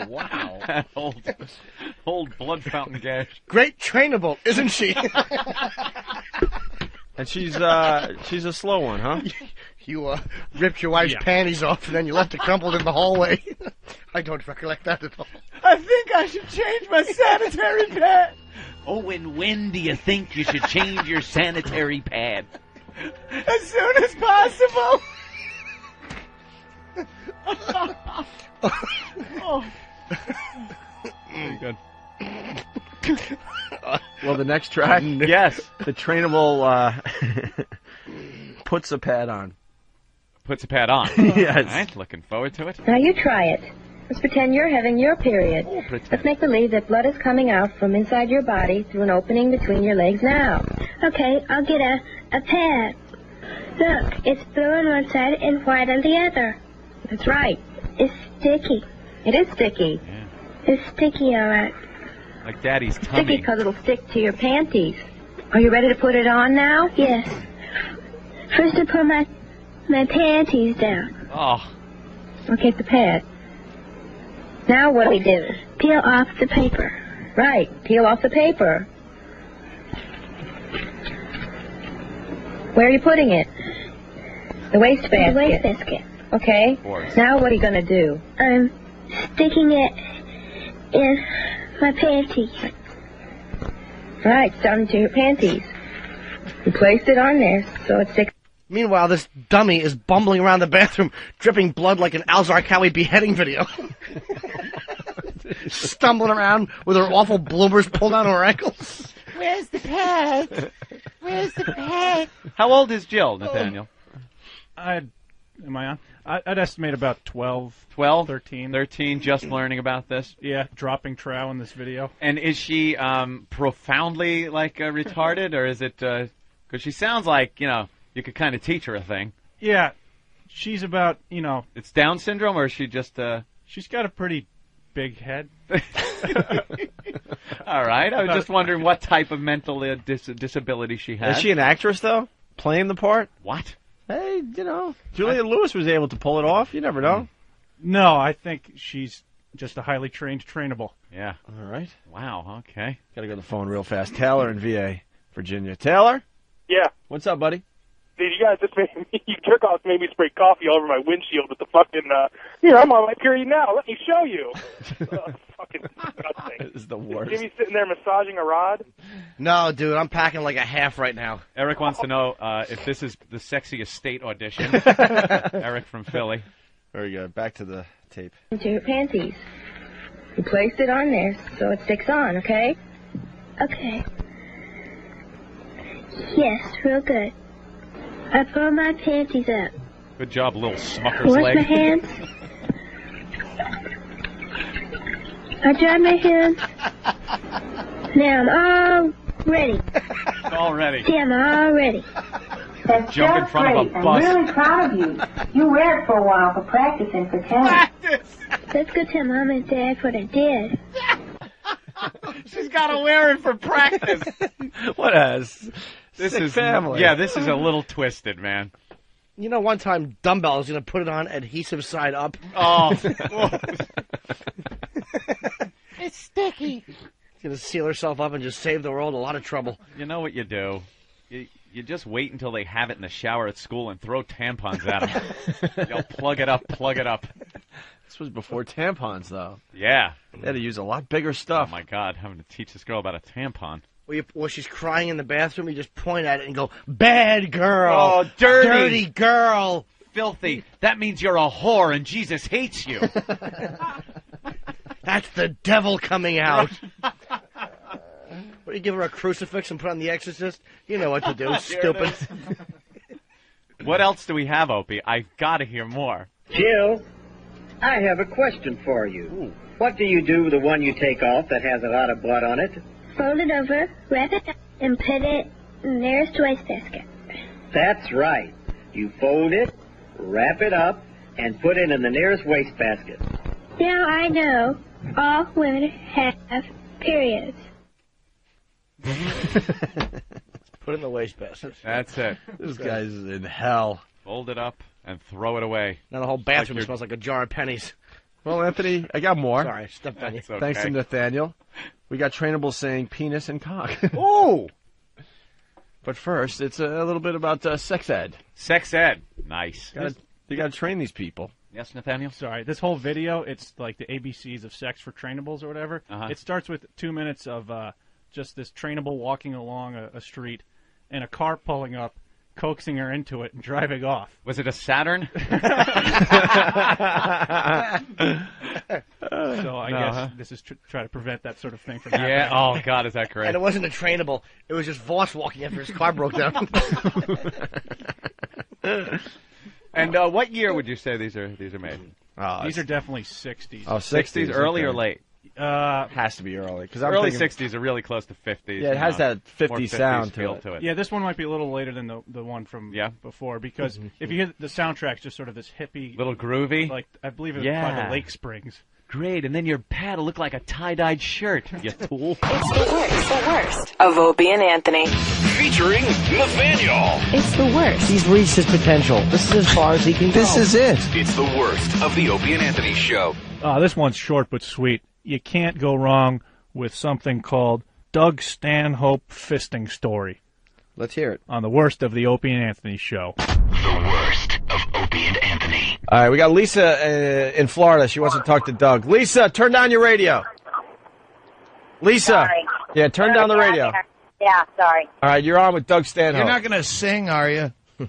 Wow. That old blood fountain gash. Great trainable, isn't she? And she's a slow one, huh? You ripped your wife's panties off and then you left it crumpled in the hallway. I don't recollect that at all. I think I should change my sanitary pad. Oh, and when do you think you should change your sanitary pad? As soon as possible. Oh. Very good. Well, the next track, yes, the trainable puts a pad on. puts a pad on. Yes. All right, looking forward to it. Now you try it. Let's pretend you're having your period. Let's make believe that blood is coming out from inside your body through an opening between your legs now. Okay, I'll get a pad. Look, it's blue on one side and white on the other. That's right. It's sticky. It is sticky. Yeah. It's sticky, all right. Like Daddy's Sticky tummy. because it'll stick to your panties. Are you ready to put it on now? Yes. First I put my panties down. Oh. Okay, the pad. Now what do we do? Peel off the paper. Right, peel off the paper. Where are you putting it? The wastebasket. The wastebasket. Okay. Now what are you going to do? I'm sticking it in my panties. Right, it's down into your panties. You placed it on there, so it's six. Meanwhile, this dummy is bumbling around the bathroom, dripping blood like an Al Zarqawi beheading video. Stumbling around with her awful bloomers pulled down her ankles. Where's the pad? Where's the pad? How old is Jill, Nathaniel? Am I on? I'd estimate about 12. 12? 13. 13, just learning about this? Yeah, dropping trow in this video. And is she profoundly, retarded, or is it... Because she sounds like, you could kind of teach her a thing. Yeah, she's about, It's Down syndrome, or is she just... She's got a pretty big head. All right, I was just wondering what type of mental disability she has. Is she an actress, though? Playing the part? What? Hey, Julia Lewis was able to pull it off. You never know. No, I think she's just a highly trained trainable. Yeah. All right. Wow, okay. Got to go to the phone real fast. Taylor in VA, Virginia. Taylor? Yeah. What's up, buddy? Dude, you guys just made me, you jerk-offs made me spray coffee all over my windshield with the fucking, here, I'm on my period now, let me show you. Fucking disgusting. This is the worst. You see me sitting there massaging a rod? No, dude, I'm packing like a half right now. Eric wants to know if this is the sexiest state audition. Eric from Philly. Very good. Back to the tape. Into your panties. You placed it on there, so it sticks on, okay? Okay. Yes, real good. I pull my panties up. Good job, little smucker's Wash leg. my hands. I dry my hands. Now I'm all ready. All ready. See, I'm all ready. Jump in front of a bus. I'm really proud of you. You wear it for a while for practicing for tennis. Let's go tell Mom and Dad what I did. She's got to wear it for practice. What a This sick is family. Yeah, this is a little twisted, man. You know, one time Dumbbell was going to put it on adhesive side up. Oh. It's sticky. She's going to seal herself up and just save the world a lot of trouble. You know what you do? You just wait until they have it in the shower at school and throw tampons at them. You'll plug it up, plug it up. This was before tampons, though. Yeah. They had to use a lot bigger stuff. Oh, my God, having to teach this girl about a tampon. When she's crying in the bathroom, you just point at it and go, "Bad girl. Oh, dirty. Dirty girl. Filthy. That means you're a whore and Jesus hates you. That's the devil coming out." What, do you give her a crucifix and put on The Exorcist? You know what to do, stupid. What else do we have, Opie? I've got to hear more. Jill, I have a question for you. Ooh. What do you do with the one you take off that has a lot of blood on it? Fold it over, wrap it up, and put it in the nearest wastebasket. That's right. You fold it, wrap it up, and put it in the nearest wastebasket. Now I know all women have periods. Put it in the wastebasket. That's it. This guy's in hell. Fold it up and throw it away. Now the whole bathroom smells like a jar of pennies. Well, Anthony, I got more. Sorry, stepped on you. That's okay. Thanks to Nathaniel. We got trainables saying penis and cock. Ooh! But first, it's a little bit about sex ed. Sex ed. Nice. You got to train these people. Yes, Nathaniel? Sorry, this whole video, it's like the ABCs of sex for trainables or whatever. Uh-huh. It starts with 2 minutes of just this trainable walking along a street and a car pulling up, coaxing her into it and driving off. Was it a Saturn? So I guess this is try to prevent that sort of thing from happening. Yeah. Oh, God, is that great? And it wasn't a trainable. It was just Voss walking after his car broke down. And And what year would you say these are made? These are definitely 60s. Oh, 60s, early okay. or late? Has to be early. Because early 60s are really close to 50s. Yeah, it has that 50 sound to feel it. Yeah, this one might be a little later than the one from before, because if you hear the soundtrack's just sort of this hippie, little groovy, like I believe it was by the Lake Springs. Great, and then your pad will look like a tie-dyed shirt, you fool. It's the worst of Opie and Anthony. Featuring Nathaniel. It's the worst. He's reached his potential. This is as far as he can go. This is it. It's the worst of the Opie and Anthony show. This one's short but sweet. You can't go wrong with something called Doug Stanhope Fisting Story. Let's hear it. On the worst of the Opie and Anthony show. The worst of Opie and Anthony. All right, we got Lisa in Florida. She wants to talk to Doug. Lisa, turn down your radio. Lisa. Sorry. Yeah, turn down the radio. Yeah, sorry. All right, you're on with Doug Stanhope. You're not going to sing, are you? No,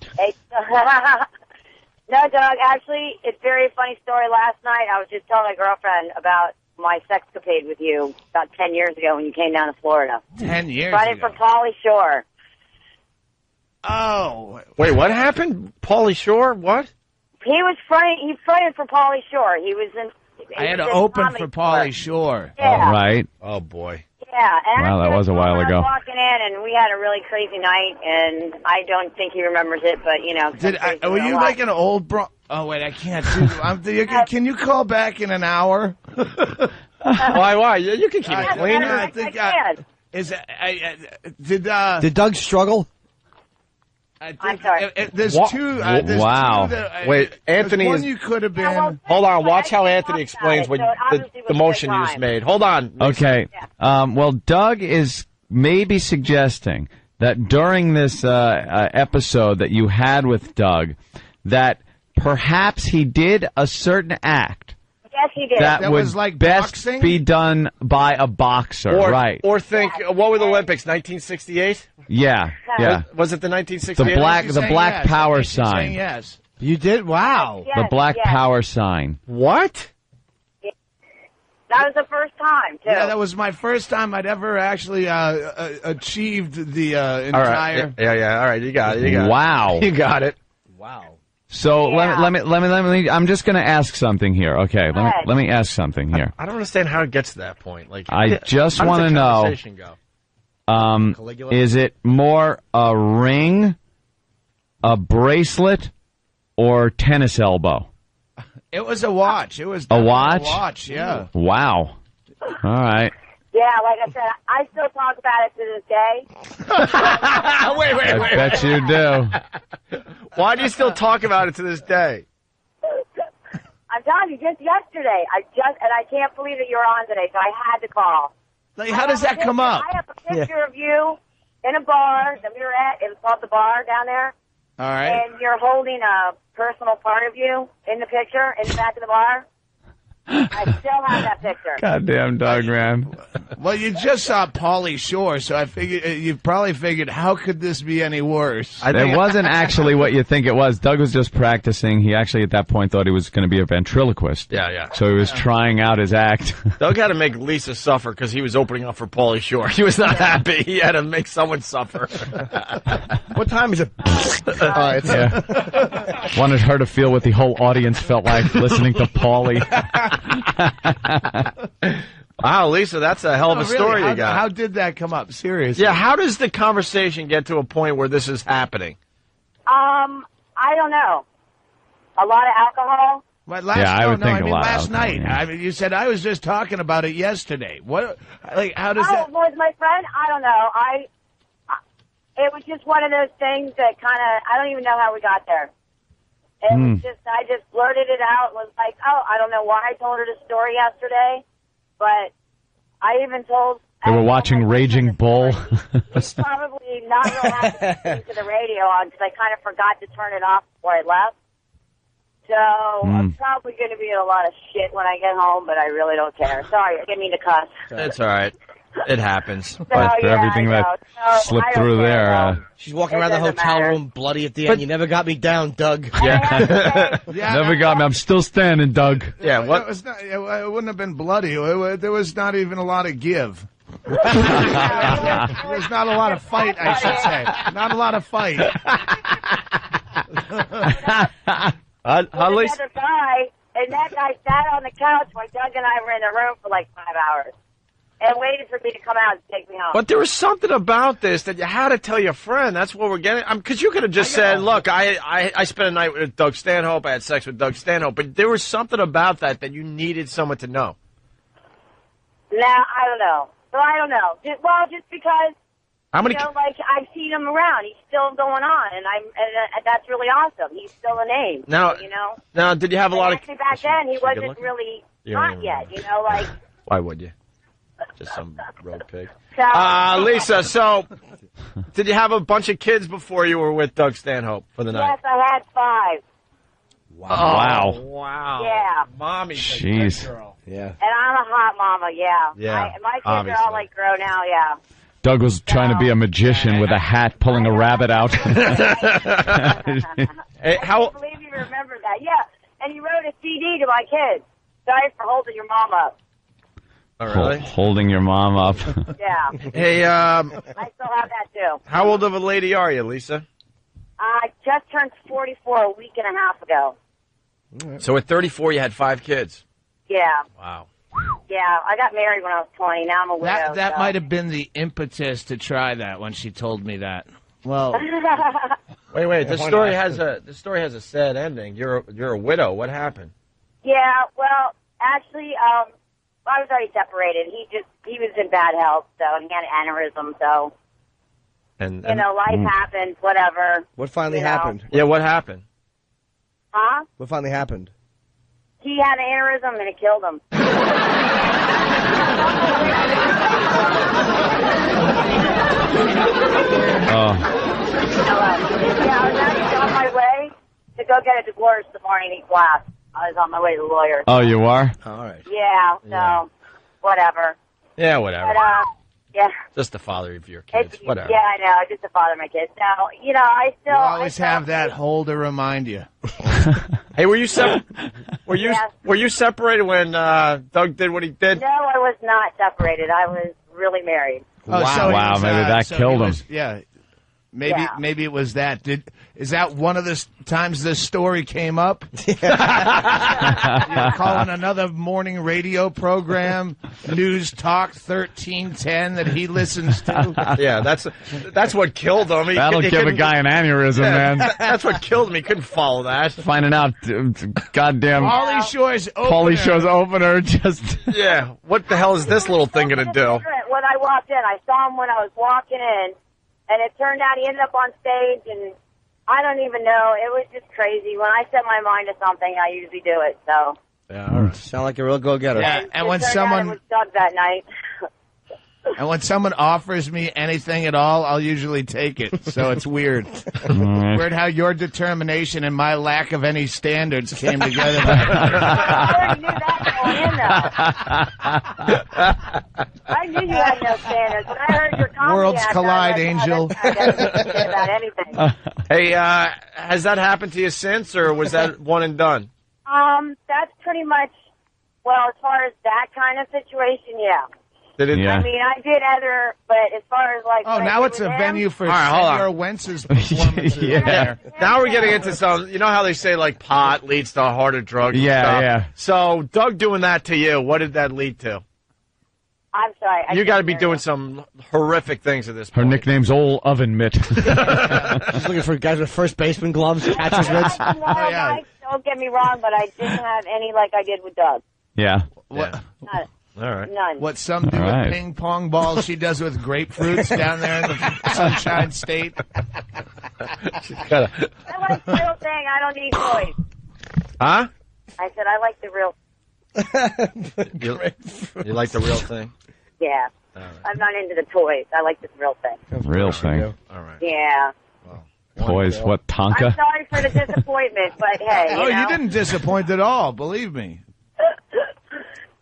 Doug, actually, it's a very funny story. Last night, I was just telling my girlfriend about my sexcapade with you about 10 years ago when you came down to Florida. 10 years Running ago. from Pauly Shore. Oh. Wait, what happened? Pauly Shore? What? He fronted for Pauly Shore. He was in... I had to open for Pauly Shore. Yeah. Right. Oh, boy. Yeah. And Wow, that was a while ago. I was walking in, and we had a really crazy night, and I don't think he remembers it, but, you know... Were you like an old bro... Oh, wait, I can't do... can you call back in an hour? Why? You can keep it clean. I can. Did Doug struggle? I'm sorry. There's Wha- two... Wow. There's two that, Wait, Anthony one is... you could have been... Hold on, watch how Anthony explains what the motion you just made. Hold on. Okay. Well, Doug is maybe suggesting that during this episode that you had with Doug, that perhaps he did a certain act Yes, he did. that would was like best boxing? be done by a boxer, right? Or think, what were the Olympics, 1968? Yeah. Was it the 1968? The black power sign. Yes. You did? Wow. Yes, The black yes. power sign. What? That was the first time, too. Yeah, that was my first time I'd ever actually achieved the All entire... right. Yeah. All right, you got it. Wow. You got it. Wow. So let me. I'm just going to ask something here. Okay, let me ask something here. I don't understand how it gets to that point. Like, I just how does want the to know. conversation go? Caligula? Is it more a ring, a bracelet, or tennis elbow? It was a watch. It was A watch? A watch, yeah. Wow. All right. Yeah, like I said, I still talk about it to this day. I wait. bet you do. Why do you still talk about it to this day? I'm telling you, just yesterday, and I can't believe that you're on today, so I had to call. Like, how does that come up? I have a picture of you in a bar that we were at. It was called the Bar down there. All right. And you're holding a personal part of you in the picture in the back of the bar. I still have that picture. Goddamn Doug, man. Well, you just saw Pauly Shore, so I figured you probably figured, how could this be any worse? It wasn't actually what you think it was. Doug was just practicing. He actually, at that point, thought he was going to be a ventriloquist. Yeah. So he was trying out his act. Doug had to make Lisa suffer because he was opening up for Pauly Shore. He was not happy. He had to make someone suffer. What time is it? Yeah. Wanted her to feel what the whole audience felt like listening to Pauly. Wow, Lisa, that's a hell of a really, story you got. How did that come up? Seriously. Yeah, how does the conversation get to a point where this is happening? I don't know. A lot of alcohol. But last night. Yeah. I mean, you said I was just talking about it yesterday. What? Like, how does Oh, that? was my friend? I don't know. It was just one of those things that kind of, I don't even know how we got there. It was just, I just blurted it out and was like, oh, I don't know why I told her the story yesterday, but I even told... They were watching Raging Bull. It's probably not real happy to listen to the radio on because I kind of forgot to turn it off before I left. So I'm probably going to be in a lot of shit when I get home, but I really don't care. Sorry, I didn't mean to cuss. It's all right. It happens. But for everything that slipped through there. She's walking around the hotel room bloody at the end. You never got me down, Doug. Yeah. Never got me. I'm still standing, Doug. Yeah, what? It wouldn't have been bloody. There was not even a lot of give. There's not a lot of fight, I should say. Not a lot of fight. with Lisa? another guy, and that guy sat on the couch while Doug and I were in the room for like 5 hours and waited for me to come out and take me home. But there was something about this that you had to tell your friend. That's what we're getting. Because you could have just said, look, I spent a night with Doug Stanhope. I had sex with Doug Stanhope. But there was something about that you needed someone to know. Now, I don't know. So I don't know. Just because, How many? like, I've seen him around. He's still going on, and that's really awesome. He's still a name, Now, Now, did you have a lot of... Actually, back then, he Is she good wasn't looking? really You don't hot even yet, like... Why would you? Just some road pig. So, Lisa, so did you have a bunch of kids before you were with Doug Stanhope for the night? yes, I had 5. Wow. Wow. Yeah. Mommy. Jeez. Yeah. And I'm a hot mama, yeah. Yeah, My kids obviously. are all, like, grown now, yeah. Doug was trying to be a magician with a hat, pulling a rabbit out. Hey, I can't believe you remember that. Yeah, and he wrote a CD to my kids. Sorry for holding your mom up. Oh, really? Holding your mom up. Yeah. Hey, I still have that, too. how old of a lady are you, Lisa? I just turned 44 a week and a half ago. So at 34, you had 5 kids. Yeah. Wow. Yeah, I got married when I was 20. Now I'm a widow. That so. might have been the impetus to try that when she told me that. Well, wait. This story has a sad ending. You're a widow. What happened? Yeah, well, actually, I was already separated. He was in bad health, so he had an aneurysm, so, And life happens, whatever. What finally happened? Yeah, what happened? Huh? What finally happened? He had an aneurysm and it killed him. Yeah, I was actually on my way to go get a divorce the morning he collapsed. I was on my way to the lawyer. Oh, you are? All right. Yeah, so, whatever. Yeah, whatever. But, yeah. Just the father of your kids. Whatever. Yeah, I know. Just to father my kids. Now, I still... You always have that hole to remind you. Hey, were you separated when Doug did what he did? No, I was not separated. I was really married. Oh, so Wow, he was, maybe that so killed he him. was- yeah. Maybe Yeah. maybe it was that. Is that one of the times this story came up? You're calling another morning radio program, News Talk 1310 that he listens to. Yeah, that's what killed him. That'll give a guy an aneurysm, man. That's what killed him. He couldn't follow that. Finding out, goddamn Pauly Shore's opener. Pauly Shore's opener just... Yeah, what the hell is this little thing going to do? When I walked in, I saw him when I was walking in, and it turned out he ended up on stage, and I don't even know. It was just crazy. When I set my mind to something, I usually do it, so. Yeah, all right. Sound like a real go-getter. Yeah, and when It turned out it someone was Doug that night. and when someone offers me anything at all, I'll usually take it. So it's weird. Weird how your determination and my lack of any standards came together. I already knew that going in, though. I knew you had no standards. When I heard your comedy Worlds act, collide, I was like, Angel. I doesn't care about anything. Hey, has that happened to you since, or was that one and done? That's pretty much, well, as far as that kind of situation, yeah. Did it? I mean, I did other, but as far as like... Oh, when I now did it's a with him, venue for All right, hold on. Senor Wentz's performances. Yeah. Now we're getting into some. You know how they say like pot leads to harder drugs. and Yeah, stuff? yeah. So Doug doing that to you, what did that lead to? I'm sorry. You got to be doing some horrific things at this Her point. nickname's Old Oven Mitt. She's looking for guys with first baseman gloves, catcher's mitts. No, Mike, don't get me wrong, but I didn't have any like I did with Doug. Yeah. What, None. All right. None. what some do All right. with ping pong balls, she does with grapefruits down there in the Sunshine State. I like the real thing. I don't need toys. Huh? I said I like the real. You like the real thing? Yeah. I'm not into the toys. I like this real thing. Real thing. All right. Yeah. Toys, what, I'm Tonka? sorry for the disappointment, but hey, Oh, know. you didn't disappoint at all, believe me.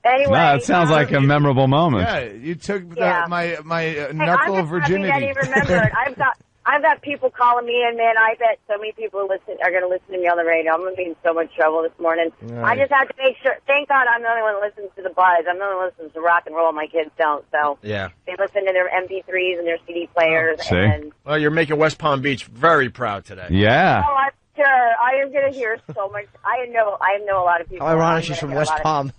Anyway, No, it sounds like a memorable moment. Yeah, you took Yeah. my hey, knuckle I'm of just happy virginity. that he remembered. I've got people calling me in, man. I bet so many people are going to listen to me on the radio. I'm going to be in so much trouble this morning. I just have to make sure. Thank God I'm the only one that listens to the buzz. I'm the only one that listens to rock and roll. My kids don't. So Yeah. they listen to their MP3s and their CD players. See? And Well, you're making West Palm Beach very proud today. Yeah. oh, I'm sure. I am gonna hear so much. I know a lot of people. How ironic I'm she's from gonna West hear a Palm.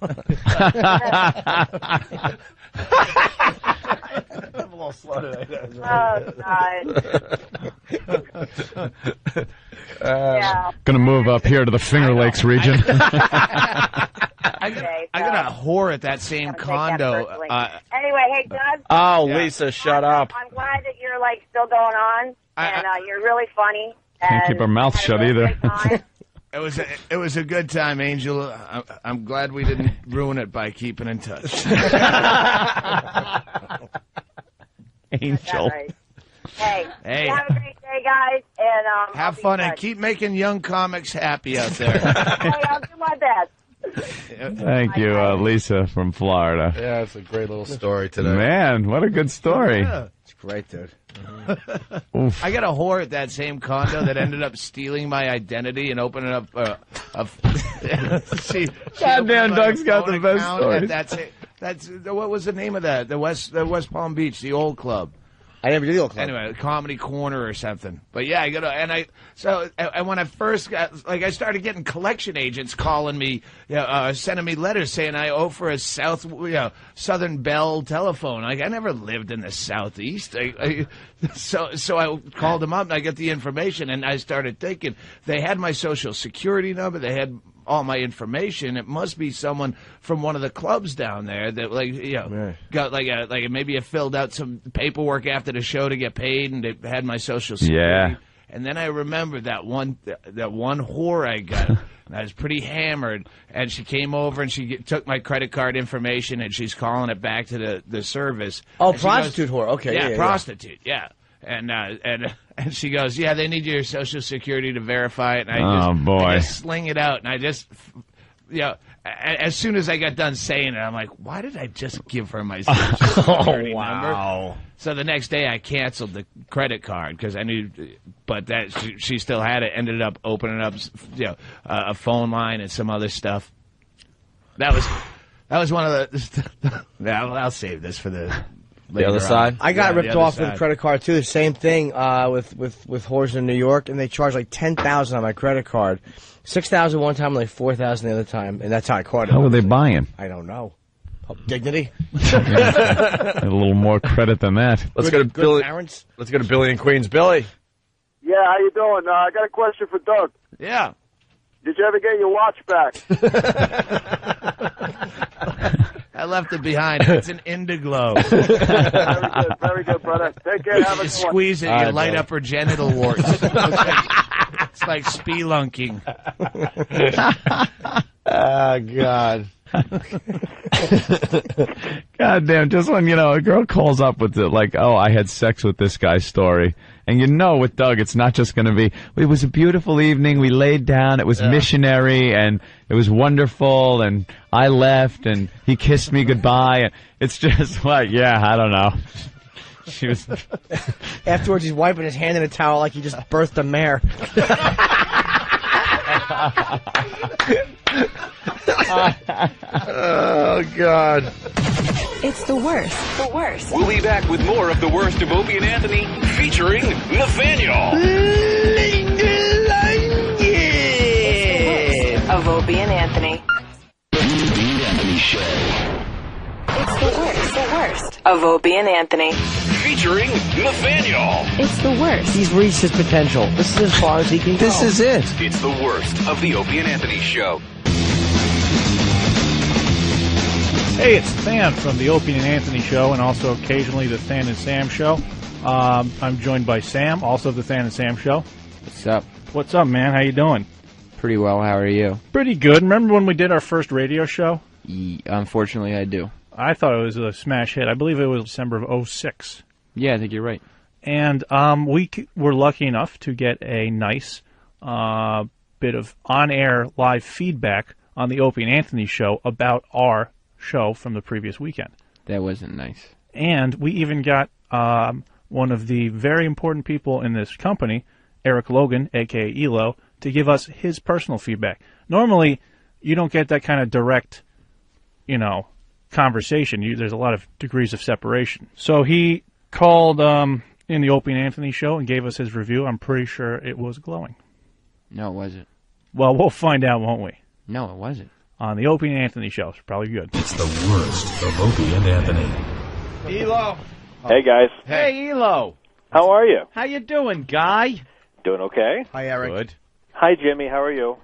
I'm a little slow today. Yeah. Gonna move up here to the Finger Lakes region. I got a whore at that same condo. Anyway, hey Doug. Oh, Lisa, shut up. I'm glad that you're like still going on, and you're really funny. Can't keep her mouth shut either. It was a good time, Angel. I'm glad we didn't ruin it by keeping in touch. Angel. Hey, Hey. have a great day, guys, and Have fun and keep making young comics happy out there. Hey, I'll do my best. Thank you, Lisa from Florida. Yeah, it's a great little story today. Man, what a good story. Yeah. It's great, dude. Oof. I got a whore at that same condo that ended up stealing my identity and opening up she Goddamn, opened my Doug's got phone the best account, stories. and that's what was the name of that? The West Palm Beach, the old club. I never did the old club. Anyway, Comedy Corner or something. But yeah, and when I first got, I started getting collection agents calling me, sending me letters saying I owe for a Southern Bell telephone. Like, I never lived in the Southeast. So I called them up and I got the information and I started thinking they had my social security number. They had all my information. It must be someone from one of the clubs down there that got maybe I filled out some paperwork after the show to get paid, and they had my social security. Yeah. And then I remembered that one whore I got. And I was pretty hammered, and she came over and she took my credit card information and she's calling it back to the service. Oh, And she prostitute goes, whore. Okay, yeah, prostitute. Yeah. And she goes, yeah, they need your social security to verify it. And I boy. just sling it out, and I just, as soon as I got done saying it, I'm like, why did I just give her my social security number? So the next day I canceled the credit card because I knew, but that she still had it. Ended up opening up, a phone line and some other stuff. That was one of the. I'll save this for the other side. I got ripped off with side. a credit card too. The same thing with whores in New York, and they charged like $10,000 on my credit card, $6,000 one time, and like $4,000 the other time, and that's how I caught it. How were they buying? I don't know. Dignity. A little more credit than that. Let's go to Billy. Parents. Let's go to Billy in Queens. Billy. Yeah, how you doing? I got a question for Doug. Yeah. Did you ever get your watch back? I left it behind. It's an Indiglo. Very good, brother. Take care. Have a You good squeeze it, one. you light up her genital warts. It's like spelunking. Oh, God. God damn, just when, a girl calls up with I had sex with this guy's story. And with Doug, it's not just going to be, it was a beautiful evening, we laid down, it was missionary, and it was wonderful, and I left, and he kissed me goodbye. And it's just I don't know. She was. Afterwards, he's wiping his hand in a towel like he just birthed a mare. Oh, God. It's the worst. The worst. We'll be back with more of the worst of Opie and Anthony, featuring Nathaniel. Of Opie and Anthony. Opie and Anthony Show. It's the worst. The worst. Of Opie and Anthony. Featuring Nathaniel. It's the worst. He's reached his potential. This is as far as he can go. This is it. It's the worst of the Opie and Anthony Show. Hey, it's Than from the Opie and Anthony Show, and also occasionally the Than and Sam Show. I'm joined by Sam, also of the Than and Sam Show. What's up? What's up, man? How you doing? Pretty well. How are you? Pretty good. Remember when we did our first radio show? Unfortunately, I do. I thought it was a smash hit. I believe it was December of 2006. Yeah, I think you're right. And we were lucky enough to get a nice bit of on-air live feedback on the Opie and Anthony Show about our show from the previous weekend. That wasn't nice. And we even got one of the very important people in this company, Eric Logan, a.k.a. ELO, to give us his personal feedback. Normally, you don't get that kind of direct, conversation. There's a lot of degrees of separation. So he called in the Opie and Anthony Show and gave us his review. I'm pretty sure it was glowing. No, it wasn't. Well, we'll find out, won't we? No, it wasn't. On the Opie and Anthony show. It's probably good. It's the worst of Opie and Anthony. Elo. Hey, guys. Hey, Elo. How are you? How you doing, guy? Doing okay. Hi, Eric. Good. Hi, Jimmy. How are you?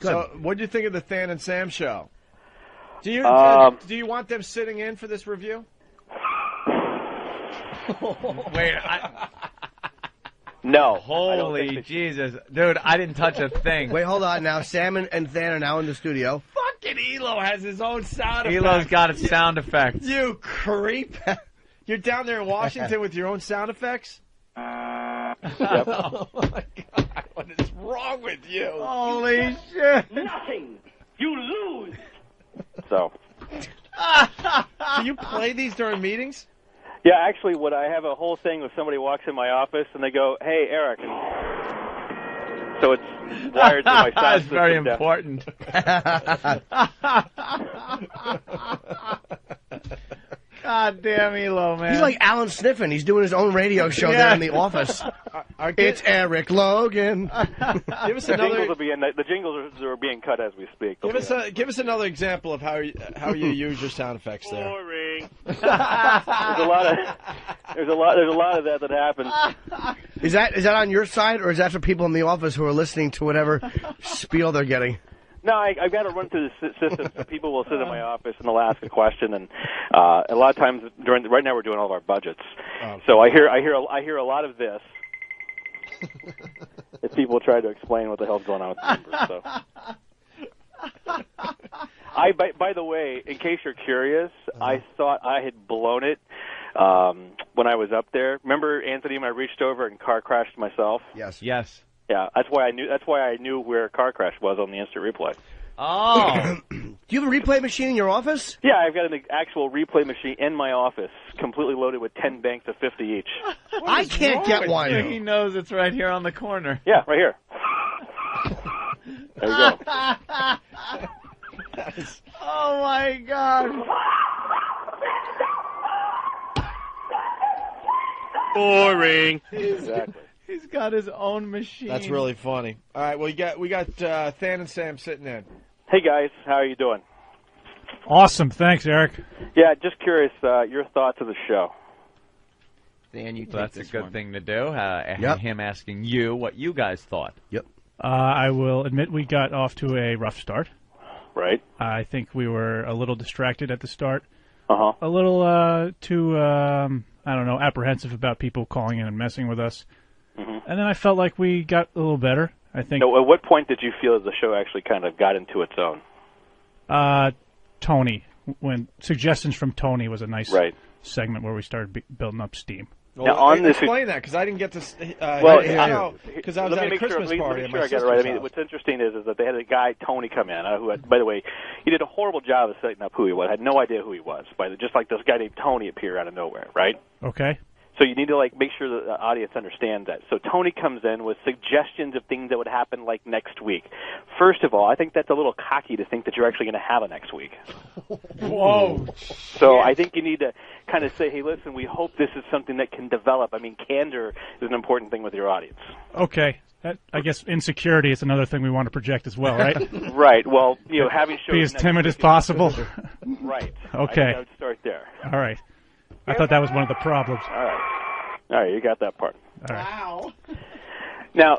So, what do you think of the Than and Sam show? Do you want them sitting in for this review? Wait, No. Holy Jesus. Dude, I didn't touch a thing. Wait, hold on now. Sam and Than are now in the studio. Fucking Elo has his own sound effect. Elo's got its sound effects. You creep. You're down there in Washington with your own sound effects? Oh, my God. What is wrong with you? Holy shit. Nothing. You lose. So. Do you play these during meetings? Yeah, actually, what I have a whole thing if somebody walks in my office and they go, "Hey, Eric," and so it's wired to my sound That's system. very down. important. God damn Elo, man. He's like Alan Sniffen. He's doing his own radio show there in the office. It's Eric Logan. Give us The another. jingles are being cut as we speak. Give us another example of how you use your sound effects there. Boring. There's a lot of that happens. Is that on your side, or is that for people in the office who are listening to whatever spiel they're getting? No, I've got to run through the system. So people will sit in my office and they'll ask a question, and a lot of times right now we're doing all of our budgets. So I hear a lot of this as people try to explain what the hell's going on with the numbers. So. By the way, in case you're curious, I thought I had blown it when I was up there. Remember, Anthony, when I reached over and car crashed myself? Yes. Yes. Yeah, that's why I knew where car crash was on the instant replay. Oh. Do you have a replay machine in your office? Yeah, I've got an actual replay machine in my office, completely loaded with 10 banks of 50 each. I can't get one. He knows it's right here on the corner. Yeah, right here. There we go. Oh my God. Boring. Exactly. He's got his own machine. That's really funny. All right, well, we got Than and Sam sitting in. Hey guys, how are you doing? Awesome. Thanks, Eric. Yeah, just curious, your thoughts of the show. Dan, you take That's a this good one. thing to do. Him asking you what you guys thought. Yep. I will admit we got off to a rough start. Right. I think we were a little distracted at the start. Uh-huh. A little too, I don't know, apprehensive about people calling in and messing with us. Mm-hmm. And then I felt like we got a little better. I think So at what point did you feel the show actually kind of got into its own? Tony, when Suggestions from Tony was a nice Right. segment where we started building up steam. Now, on this, explain that, because I didn't get to. Because I was let at me a make Christmas sure, party let at me my make sure I got it sister's right. I mean, house. what's interesting is that they had a guy, Tony, come in, who, by the way, he did a horrible job of setting up who he was. I had no idea who he was. Just like this guy named Tony appeared out of nowhere, right? Okay. So you need to make sure the audience understands that. So Tony comes in with suggestions of things that would happen next week. First of all, I think that's a little cocky to think that you're actually going to have a next week. Whoa. So I think you need to kind of say, hey, listen, we hope this is something that can develop. I mean, candor is an important thing with your audience. Okay. I guess insecurity is another thing we want to project as well, right? Right. Well, having shows Be as next timid week as possible. Right. Okay. I think I would start there. All right. I thought that was one of the problems. All right, you got that part. All right. Wow. Now,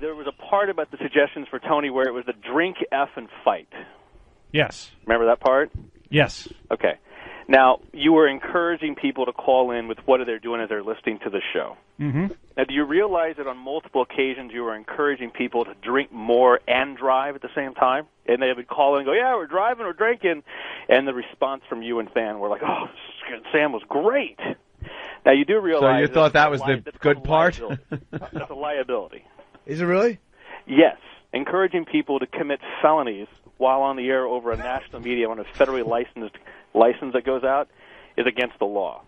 there was a part about the suggestions for Tony where it was the drink, F, and fight. Yes. Remember that part? Yes. Okay. Now, you were encouraging people to call in with what they're doing as they're listening to the show. Mm-hmm. Now, do you realize that on multiple occasions you were encouraging people to drink more and drive at the same time? And they would call in and go, yeah, we're driving, we're drinking. And the response from you and Fan were like, oh, Sam was great. Now, you do realize... So you thought that was the good part? That's a liability. Is it really? Yes. Encouraging people to commit felonies while on the air over a national media on a federally licensed license that goes out is against the law.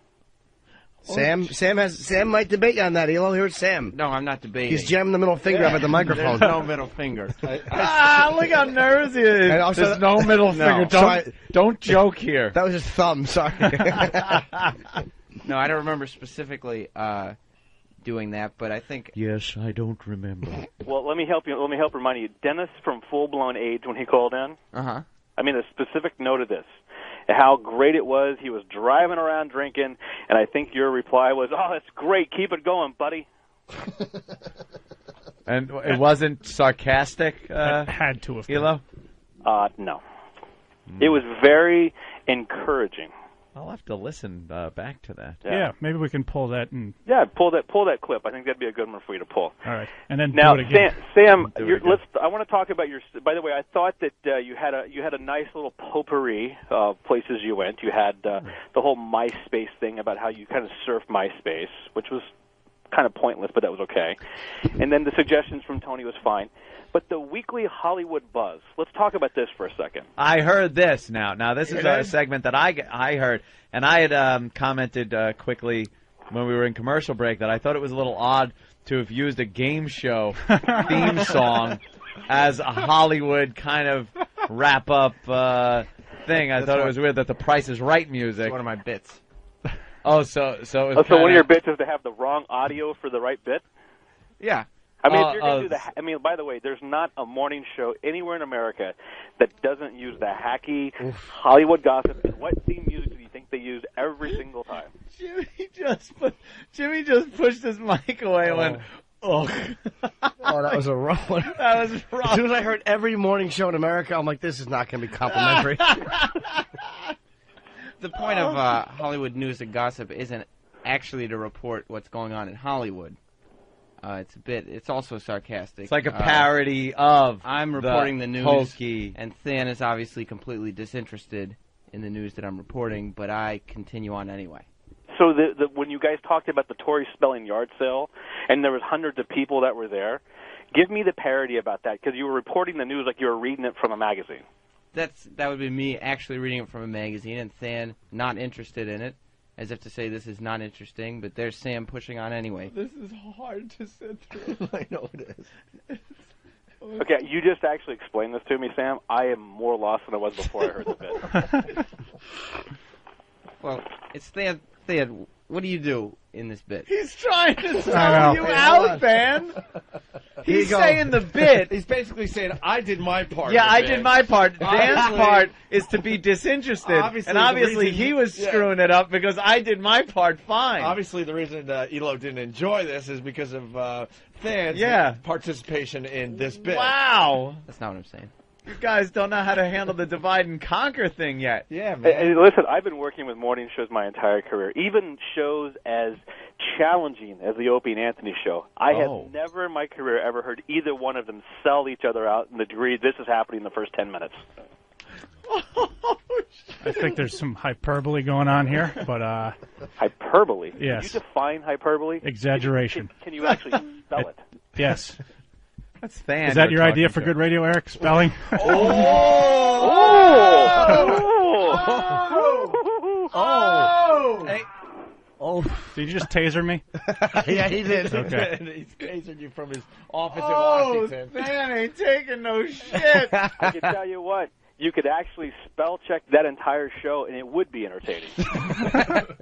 Sam might debate you on that, Elo. Here's Sam. No, I'm not debating. He's jamming the middle finger up at the microphone. There's no middle finger. Look how nervous he is. And also, There's no middle finger. Don't joke here. That was his thumb. Sorry. No, I don't remember specifically doing that, but I think Yes, I don't remember. Well, let me help you. Let me help remind you. Dennis from Full Blown AIDS, when he called in, I mean, a specific note of this, how great it was. He was driving around drinking, and I think your reply was, "Oh, that's great. Keep it going, buddy." And it wasn't sarcastic. It had to have been. Elo? No. It was very encouraging. I'll have to listen back to that. Yeah, maybe we can pull that and. Yeah, pull that clip. I think that'd be a good one for you to pull. All right, and then Now, do it again. Sam, I want to talk about your. By the way, I thought that you had a nice little potpourri of places you went. You had the whole MySpace thing about how you kind of surfed MySpace, which was kind of pointless, but that was okay. And then the suggestions from Tony was fine. But the weekly Hollywood Buzz. Let's talk about this for a second. I heard this now. Now, this is a segment that I heard, and I had commented quickly when we were in commercial break that I thought it was a little odd to have used a game show theme song as a Hollywood kind of wrap-up thing. I thought it was weird that the Price is Right music. It's one of my bits. Oh, so it was so one of your bits is to have the wrong audio for the right bit? Yeah. I mean, if you're going to do the... I mean, by the way, there's not a morning show anywhere in America that doesn't use the hacky Hollywood gossip. And what theme music do you think they use every single time? Jimmy just pushed his mic away and went, oh. Oh, that was a rough one. That was rough. As soon as I heard every morning show in America, I'm like, this is not going to be complimentary. The point of Hollywood news and gossip isn't actually to report what's going on in Hollywood. It's also sarcastic. It's like a parody of I'm reporting the news, hokey. and Than is obviously completely disinterested in the news that I'm reporting, but I continue on anyway. So when you guys talked about the Tory Spelling yard sale, and there was hundreds of people that were there, give me the parody about that, because you were reporting the news like you were reading it from a magazine. That would be me actually reading it from a magazine, and Than not interested in it, as if to say this is not interesting, but there's Sam pushing on anyway. This is hard to sit through. I know it is. Okay, you just actually explained this to me, Sam. I am more lost than I was before I heard the bit. Well, it's Than. Than, what do you do in this bit? He's trying to sell you out, man. He's saying the bit. He's basically saying, I did my part. Yeah, I did my part. Dan's part is to be disinterested. Obviously, and he was screwing it up because I did my part fine. Obviously, the reason Elo didn't enjoy this is because of Than's participation in this bit. Wow. That's not what I'm saying. You guys don't know how to handle the divide and conquer thing yet. Yeah, man. Hey, listen, I've been working with morning shows my entire career, even shows as challenging as the Opie and Anthony show. I have never in my career ever heard either one of them sell each other out in the degree this is happening in the first 10 minutes. I think there's some hyperbole going on here, but hyperbole? Yes. Can you define hyperbole? Exaggeration. Can you actually spell it? Yes. That's Than. Is that your idea for good radio, Eric? Spelling? Did you just taser me? Yeah, he did. Okay. He's tasered you from his office in Washington. Than ain't taking no shit. I can tell you what. You could actually spell check that entire show, and it would be entertaining. That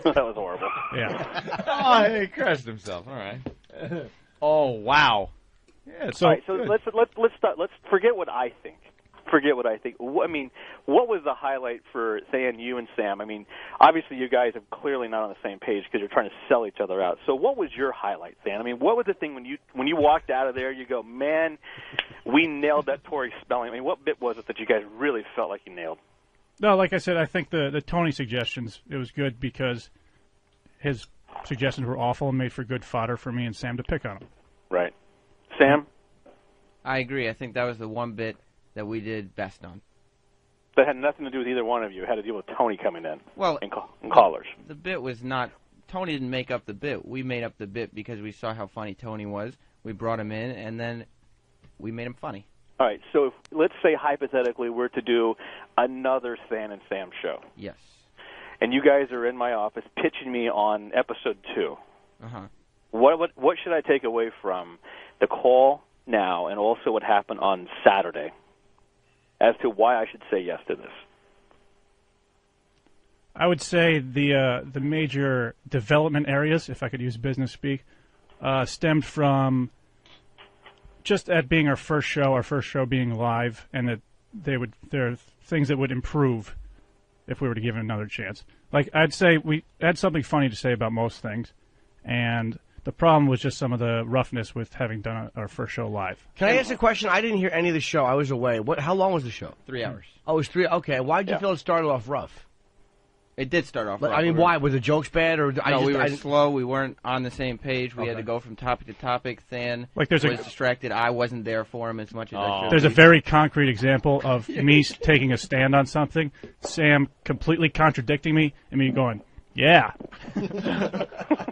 was horrible. Yeah. Oh, he crushed himself. All right. Oh, wow. Yeah, so let's start. Let's forget what I think. Forget what I think. I mean, what was the highlight for Than, you and Sam? I mean, obviously you guys are clearly not on the same page because you're trying to sell each other out. So what was your highlight, Than? I mean, what was the thing when you walked out of there? You go, man, we nailed that Tory Spelling. I mean, what bit was it that you guys really felt like you nailed? No, like I said, I think the Tony suggestions, it was good because his suggestions were awful and made for good fodder for me and Sam to pick on them. Right. Sam? I agree. I think that was the one bit that we did best on. That had nothing to do with either one of you. It had to deal with Tony coming in and Well, callers. The bit was not... Tony didn't make up the bit. We made up the bit because we saw how funny Tony was. We brought him in, and then we made him funny. All right, so let's say hypothetically we're to do another Than and Sam show. Yes. And you guys are in my office pitching me on episode 2. Uh-huh. What should I take away from the call now and also what happened on Saturday as to why I should say yes to this? I would say the major development areas, if I could use business speak, stemmed from just at being our first show being live, and that there are things that would improve if we were to give it another chance. Like, I'd say we had something funny to say about most things, and the problem was just some of the roughness with having done our first show live. Can I ask a question? I didn't hear any of the show. I was away. How long was the show? 3 hours. Oh, it was 3. Okay. Why did you feel it started off rough? It did start off. Like, rough. I mean, why? Were the jokes bad, or we were slow. We weren't on the same page. We had to go from topic to topic. Than Like, was distracted. I wasn't there for him as much as I should. There's a very concrete example of me taking a stand on something, Sam completely contradicting me, and me going, yeah.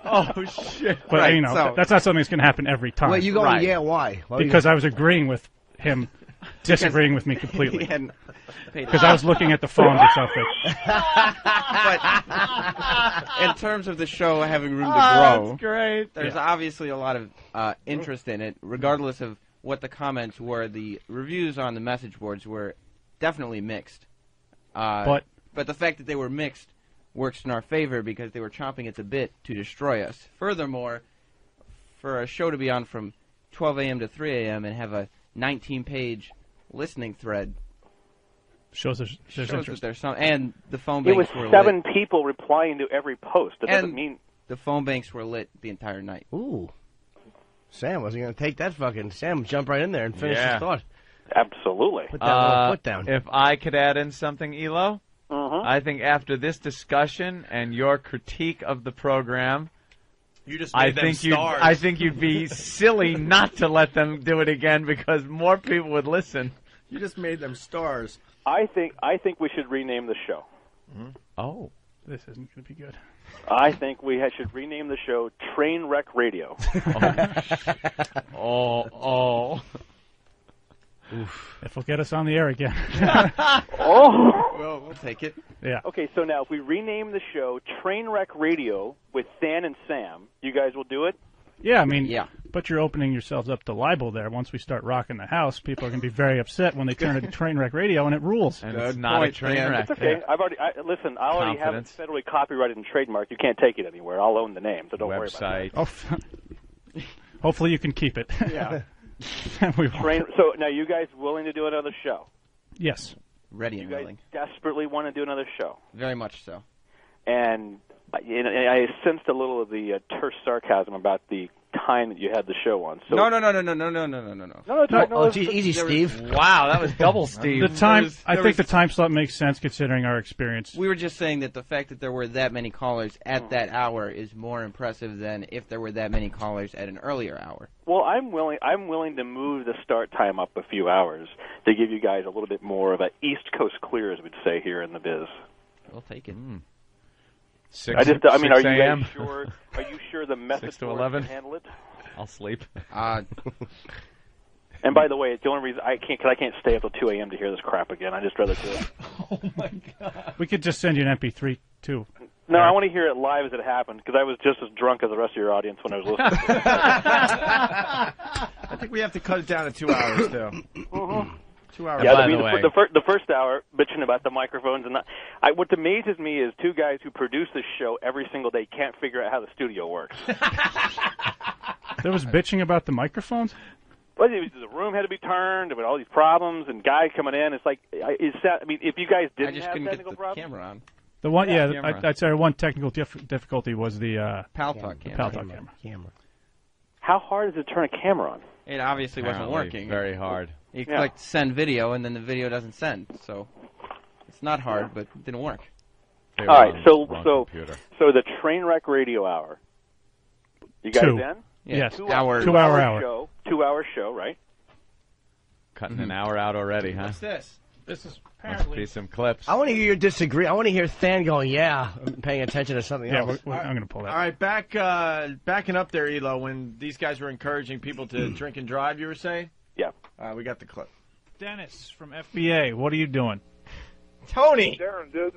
Oh, shit. But, Right, you know, so- that's not something that's going to happen every time. Wait, you going, yeah, why? Why Because I was agreeing with him disagreeing with me completely. Because I was looking at the phone or something. But in terms of the show having room to grow, that's great. there's obviously a lot of interest in it, regardless of what the comments were. The reviews on the message boards were definitely mixed. But the fact that they were mixed works in our favor because they were chomping at the bit to destroy us. Furthermore, for a show to be on from 12 a.m. to 3 a.m. and have a 19-page listening thread shows there's that interest. there's some, and the phone It was banks were 7 lit. people replying to every post. That doesn't And mean the phone banks were lit the entire night. Ooh. Sam wasn't going to take that fucking... Sam jump right in there and finish Yeah. his thought. absolutely. Put that little foot down. If I could add in something, Elo, I think after this discussion and your critique of the program, You just made them stars. I think you'd be silly not to let them do it again because more people would listen. You just made them stars. I think we should rename the show. Oh. This isn't going to be good. I think we should rename the show Trainwreck Radio. Oh. Oof. If it'll get us on the air again. Oh. We'll take it. Yeah. Okay, so now if we rename the show Trainwreck Radio with Than and Sam, you guys will do it? Yeah, I mean, but you're opening yourselves up to libel there. Once we start rocking the house, people are going to be very upset when they turn it to Trainwreck Radio, and it rules. And it's not a train wreck. It's okay. I already have it federally copyrighted and trademarked. You can't take it anywhere. I'll own the name, so don't worry about it. Oh, hopefully you can keep it. Yeah. We won't. So now you guys willing to do another show? Yes. Ready and You guys willing. desperately want to do another show? Very much so. And I sensed a little of the terse sarcasm about the time that you had the show on. So No. No, geez, easy, Steve. Wow, that was double Steve. The time, I think the time slot makes sense considering our experience. We were just saying that the fact that there were that many callers at that hour is more impressive than if there were that many callers at an earlier hour. Well, I'm willing to move the start time up a few hours to give you guys a little bit more of a East Coast clear, as we'd say here in the biz. We'll take it. Are you guys 6 a.m. sure? Are you sure the message 6 to board 11. can handle it? I'll sleep. And by the way, the only reason I can't stay up till 2 a.m. to hear this crap again. I just rather do it. Oh my God. We could just send you an MP3 too. No, I want to hear it live as it happened because I was just as drunk as the rest of your audience when I was listening. to it. I think we have to cut it down to 2 hours, too. 2 hours. Yeah, By the way. the first hour bitching about the microphones and what amazes me is two guys who produce this show every single day can't figure out how the studio works. There was bitching about the microphones? Well, the room had to be turned, there were all these problems, and guys coming in. It's like, if you guys I didn't just have couldn't get technical the problems, camera on. The one, camera. I'd say our one technical difficulty was the Pal Talk camera. Pal Talk camera. how hard is it to turn a camera on? It obviously wasn't Apparently working. very hard. You Yeah. clicked send video, and then the video doesn't send. So it's not hard, but it didn't work. They All were right, on so the wrong so computer. so the Trainwreck Radio Hour. You guys Two. in? Yeah, Yes. 2 hours. 2 hour hour. show. 2 hour show, right? Cutting an hour out already, huh? What's this? This is Must be some clips. I want to hear your disagree. I want to hear Than going, yeah, I'm paying attention to something Yeah, else. I'm going to pull that. All right, backing up there, Elo, when these guys were encouraging people to drink and drive, you were saying? Yeah. We got the clip. Dennis from FBA, what are you doing? Tony! Darren, dude.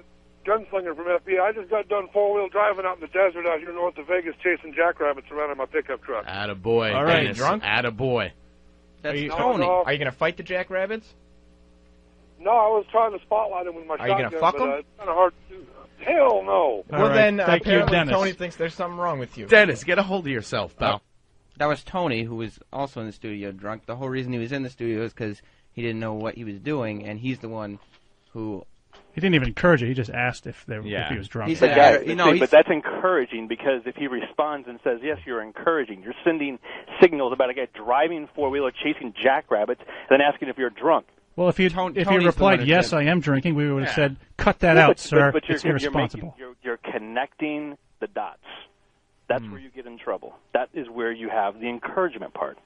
Gunslinger from FBI. I just got done four-wheel driving out in the desert out here north of Vegas chasing jackrabbits around in my pickup truck. Attaboy. All right. Dennis. Drunk? Attaboy. That's Are you- Tony. No. Are you going to fight the jackrabbits? No, I was trying to spotlight him with my Are you shotgun, gonna fuck but him? it's kind of hard to do. Hell no. Well, then Thank you, apparently Dennis. Tony thinks there's something wrong with you. Dennis, get a hold of yourself, pal. That was Tony, who was also in the studio drunk. The whole reason he was in the studio is because he didn't know what he was doing, and he's the one who... He didn't even encourage it. He just asked if he was drunk. He said, but that's encouraging, because if he responds and says, yes, you're encouraging, you're sending signals about a guy driving four-wheeler chasing jackrabbits and then asking if you're drunk. Well, if you replied, yes, I am drinking, we would have said, cut that Yeah, out, sir. But It's irresponsible. You're connecting the dots. That's where you get in trouble. That is where you have the encouragement part.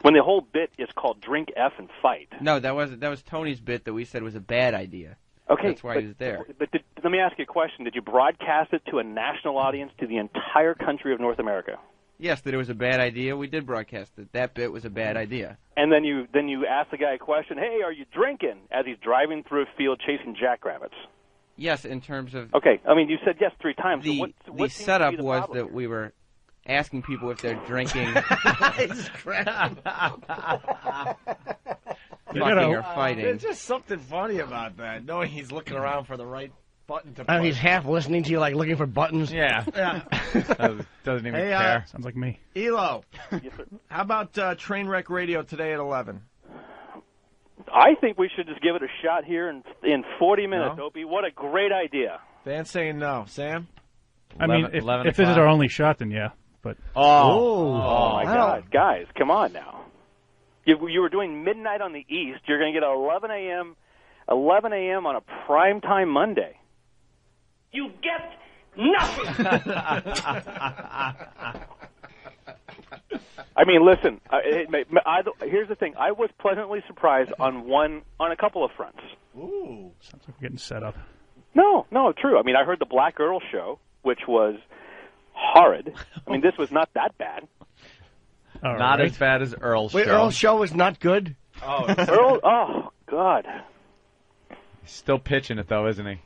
When the whole bit is called drink F and fight. No, that was Tony's bit that we said was a bad idea. Okay, That's why he was there. But let me ask you a question. Did you broadcast it to a national audience, to the entire country of North America? Yes, that it was a bad idea. We did broadcast it. That bit was a bad idea. And then you ask the guy a question, hey, are you drinking, as he's driving through a field chasing jackrabbits? Yes, in terms of... Okay, I mean, you said yes 3 times. The, so what the seems to setup be the was problem that we were asking people if they're drinking... fucking or fighting. There's just something funny about that, knowing he's looking around for the right button to push. And he's half listening to you, like looking for buttons. Yeah. Doesn't even Hey, care. Sounds like me. Elo, how about Trainwreck Radio today at 11? I think we should just give it a shot here in 40 minutes, Opie. What a great idea. Dan's saying no. Sam? I mean, if this is our only shot, then yeah. But Oh my God. Guys, come on now. You were doing midnight on the East. You're going to get 11 a.m. on a primetime Monday. You get nothing. I mean, listen. Here's the thing. I was pleasantly surprised on a couple of fronts. Ooh, sounds like we're getting set up. No, true. I mean, I heard the Black Earl show, which was horrid. I mean, this was not that bad. Not as bad as Earl's Wait, show. Earl's show was not good? Oh, Earl, oh, God. He's still pitching it, though, isn't he?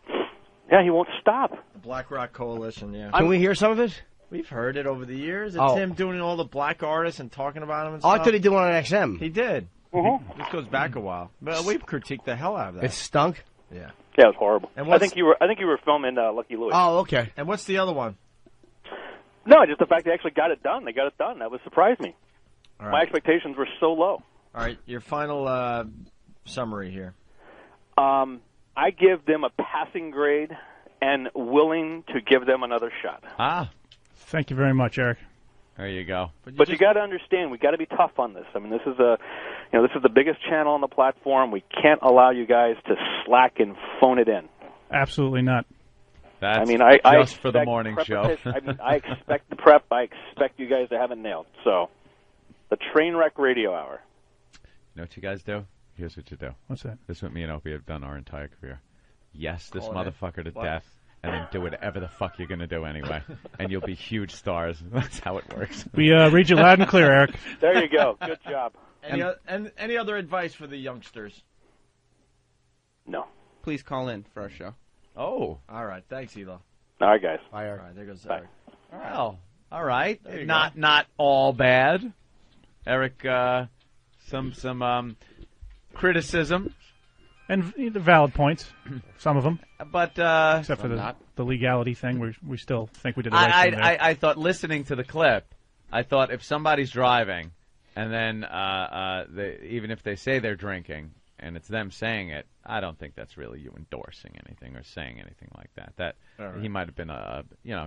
Yeah, he won't stop. The Black Rock Coalition, yeah. Can we hear some of it? We've heard it over the years. It's Oh. him doing all the black artists and talking about them and Oh, stuff. I thought he did one on XM. He did. This goes back a while. But we've critiqued the hell out of that. It stunk? Yeah. Yeah, it was horrible. And I what's- think you were filming Lucky Louie. Oh, okay. And what's the other one? No, just the fact they actually got it done. They got it done. That was surprised me. All My right. expectations were so low. All right, your final summary here. I give them a passing grade and willing to give them another shot. Ah. Thank you very much, Eric. There you go. But you got to understand, we got to be tough on this. I mean, this is the biggest channel on the platform. We can't allow you guys to slack and phone it in. Absolutely not. That's I mean, I just for the expect morning show. preparation. I expect the prep. I expect you guys to have it nailed. So, the Trainwreck Radio Hour. You know what you guys do? Here's what you do. What's that? This is what me and Opie have done our entire career. Yes, this Call it motherfucker to what? death, and then do whatever the fuck you're going to do anyway. And you'll be huge stars. That's how it works. We read you loud and clear, Eric. There you go. Good job. Any other advice for the youngsters? No. Please call in for our show. Oh. All right. Thanks, Elo. All right, guys. Bye, Eric. All right, there goes Bye. Eric. Well, all right. There you Not all bad. Eric, some criticism. And valid points, some of them. But except for the legality thing, we still think we did the right thing there. I thought listening to the clip, I thought if somebody's driving and then even if they say they're drinking and it's them saying it, I don't think that's really you endorsing anything or saying anything like that. That All right. he might have been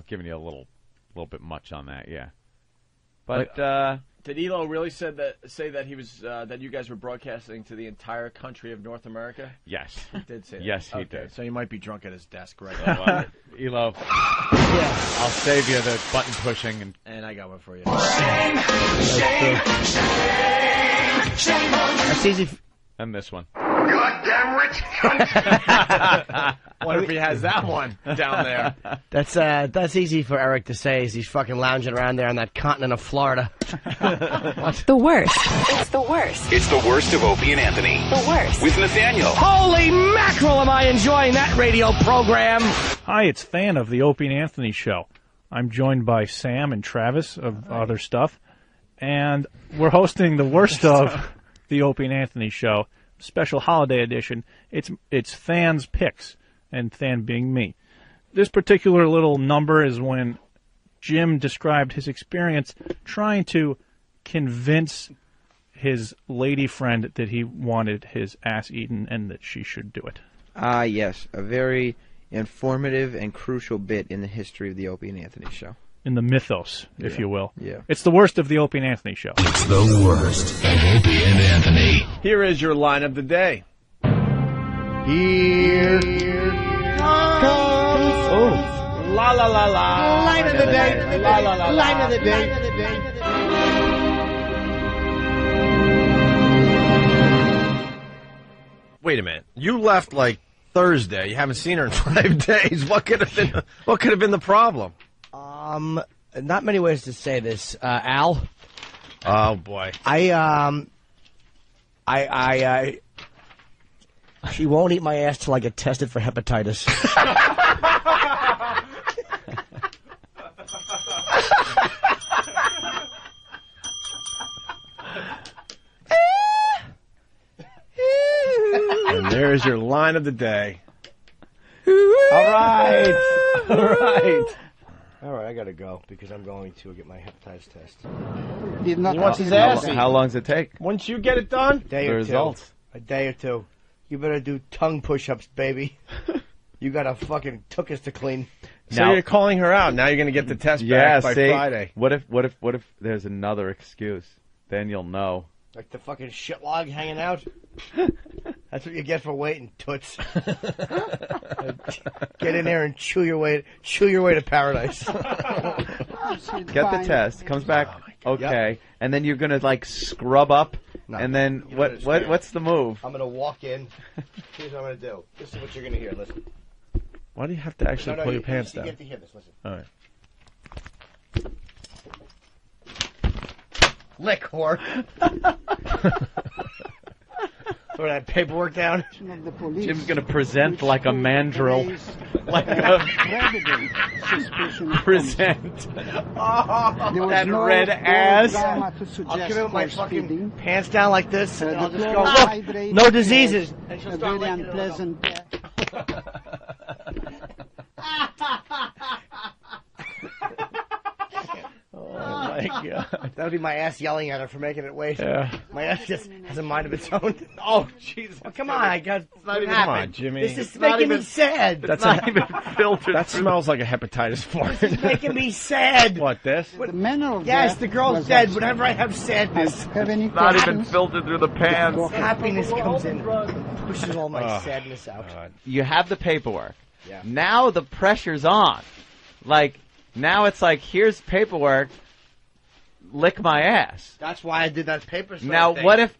giving you a little bit much on that, yeah. But did Elo really say that he was that you guys were broadcasting to the entire country of North America? yes, He did say that. yes, he Okay, did. So he might be drunk at his desk right So, now. Elo, I'll save you the button pushing And I got one for you. That's easy. and this one. Goddamn rich. What if he has that one down there? That's easy for Eric to say as he's fucking lounging around there on that continent of Florida. The worst. It's the worst. It's the worst of Opie and Anthony. The worst. With Nathaniel. Holy mackerel, am I enjoying that radio program? Hi, it's Fan of the Opie and Anthony Show. I'm joined by Sam and Travis of Other Stuff, and we're hosting the worst of the Opie and Anthony Show. special holiday edition. It's Than's picks, and Than being me. This particular little number is when Jim described his experience trying to convince his lady friend that he wanted his ass eaten and that she should do it. Yes, a very informative and crucial bit in the history of the Opie and Anthony show. In the mythos, if you will. Yeah. It's the worst of the Opie and Anthony show. It's the worst of Opie and Anthony. Here is your line of the day. Here comes La la la la. line of the day. La la la. Line of the day. Wait a minute. You left like Thursday. You haven't seen her in 5 days. What could have been the problem? Not many ways to say this, Al. Oh boy. She won't eat my ass till I get tested for hepatitis. And there's your line of the day. All right. All right, I gotta go because I'm going to get my hepatitis test. He wants his ass eaten. How long does it take? Once you get it done, A day or two. You better do tongue push-ups, baby. You got a fucking tuchus to clean. So you're calling her out. Now you're going to get the test back by Friday. What if there's another excuse? Then you'll know. Like the fucking shit log hanging out. That's what you get for waiting, toots. Get in there and chew your way to paradise. Get the test. Comes back okay, and then you're gonna like scrub up, and then what's the move? I'm gonna walk in. Here's what I'm gonna do. This is what you're gonna hear. Listen. Why do you have to actually pull your pants down? You get to hear this. Listen. All right. Lick, whore. Throw that paperwork down. Jim's gonna present like a mandrill, like a present that red ass. I'll come in with my fucking pants down like this, and I'll just go, look, no diseases. And she'll start licking it up. Oh my God. That would be my ass yelling at her for making it wait. Yeah. My ass just has a mind of its own. Oh, Jesus. Oh, come on, I got. Not even, come on, Jimmy. This is making me sad. That's not even filtered. That smells like a hepatitis fart. This is making me sad. What, this? The manner of yes, the girl's dead. Whenever I have sadness, not even filtered through the pants. Happiness comes in and pushes all my sadness out. You have the paperwork. Yeah. Now the pressure's on. Like, now it's like, here's paperwork, lick my ass. That's why I did that paper thing. Now, what if,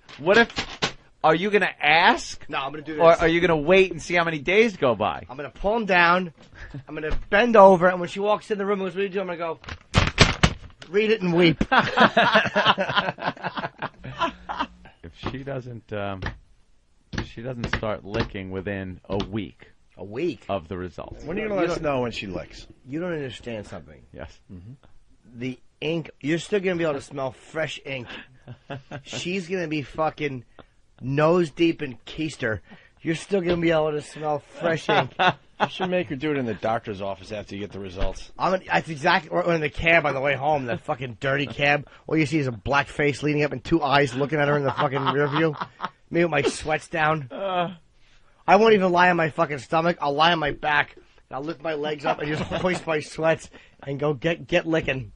are you going to ask? No, I'm going to do this. Or are you going to wait and see how many days go by? I'm going to pull him down, I'm going to bend over, and when she walks in the room and goes, what are you doing? I'm going to go, read it and weep. If she doesn't start licking within a week. A week? Of the results. When are you going to let us know when she licks? You don't understand something. Yes. Mm-hmm. The ink, you're still going to be able to smell fresh ink. She's going to be fucking nose deep in keister. You're still going to be able to smell fresh ink. You should make her do it in the doctor's office after you get the results. That's exactly, or in the cab on the way home, that fucking dirty cab. All you see is a black face leading up and two eyes looking at her in the fucking rear view. Me with my sweats down. I won't even lie on my fucking stomach. I'll lie on my back. And I'll lift my legs up and just hoist my sweats and go get licking.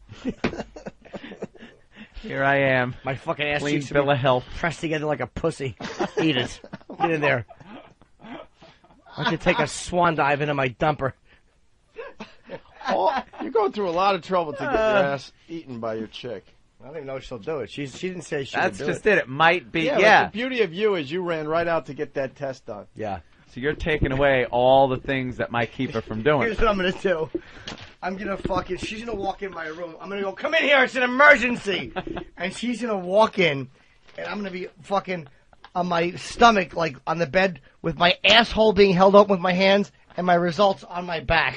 Here I am. My fucking ass clean cheeks bill of health, pressed together like a pussy. Eat it. Get in there. I could take a swan dive into my dumper. Oh, you're going through a lot of trouble to get your ass eaten by your chick. I don't even know if she'll do it. She didn't say she That's would do just it. It might be, Yeah. yeah. But the beauty of you is you ran right out to get that test done. Yeah. So you're taking away all the things that might keep her from doing Here's it. what I'm going to do. I'm going to fucking, she's going to walk in my room. I'm going to go, come in here, it's an emergency. And she's going to walk in, and I'm going to be fucking on my stomach, like on the bed, with my asshole being held open with my hands, and my results on my back.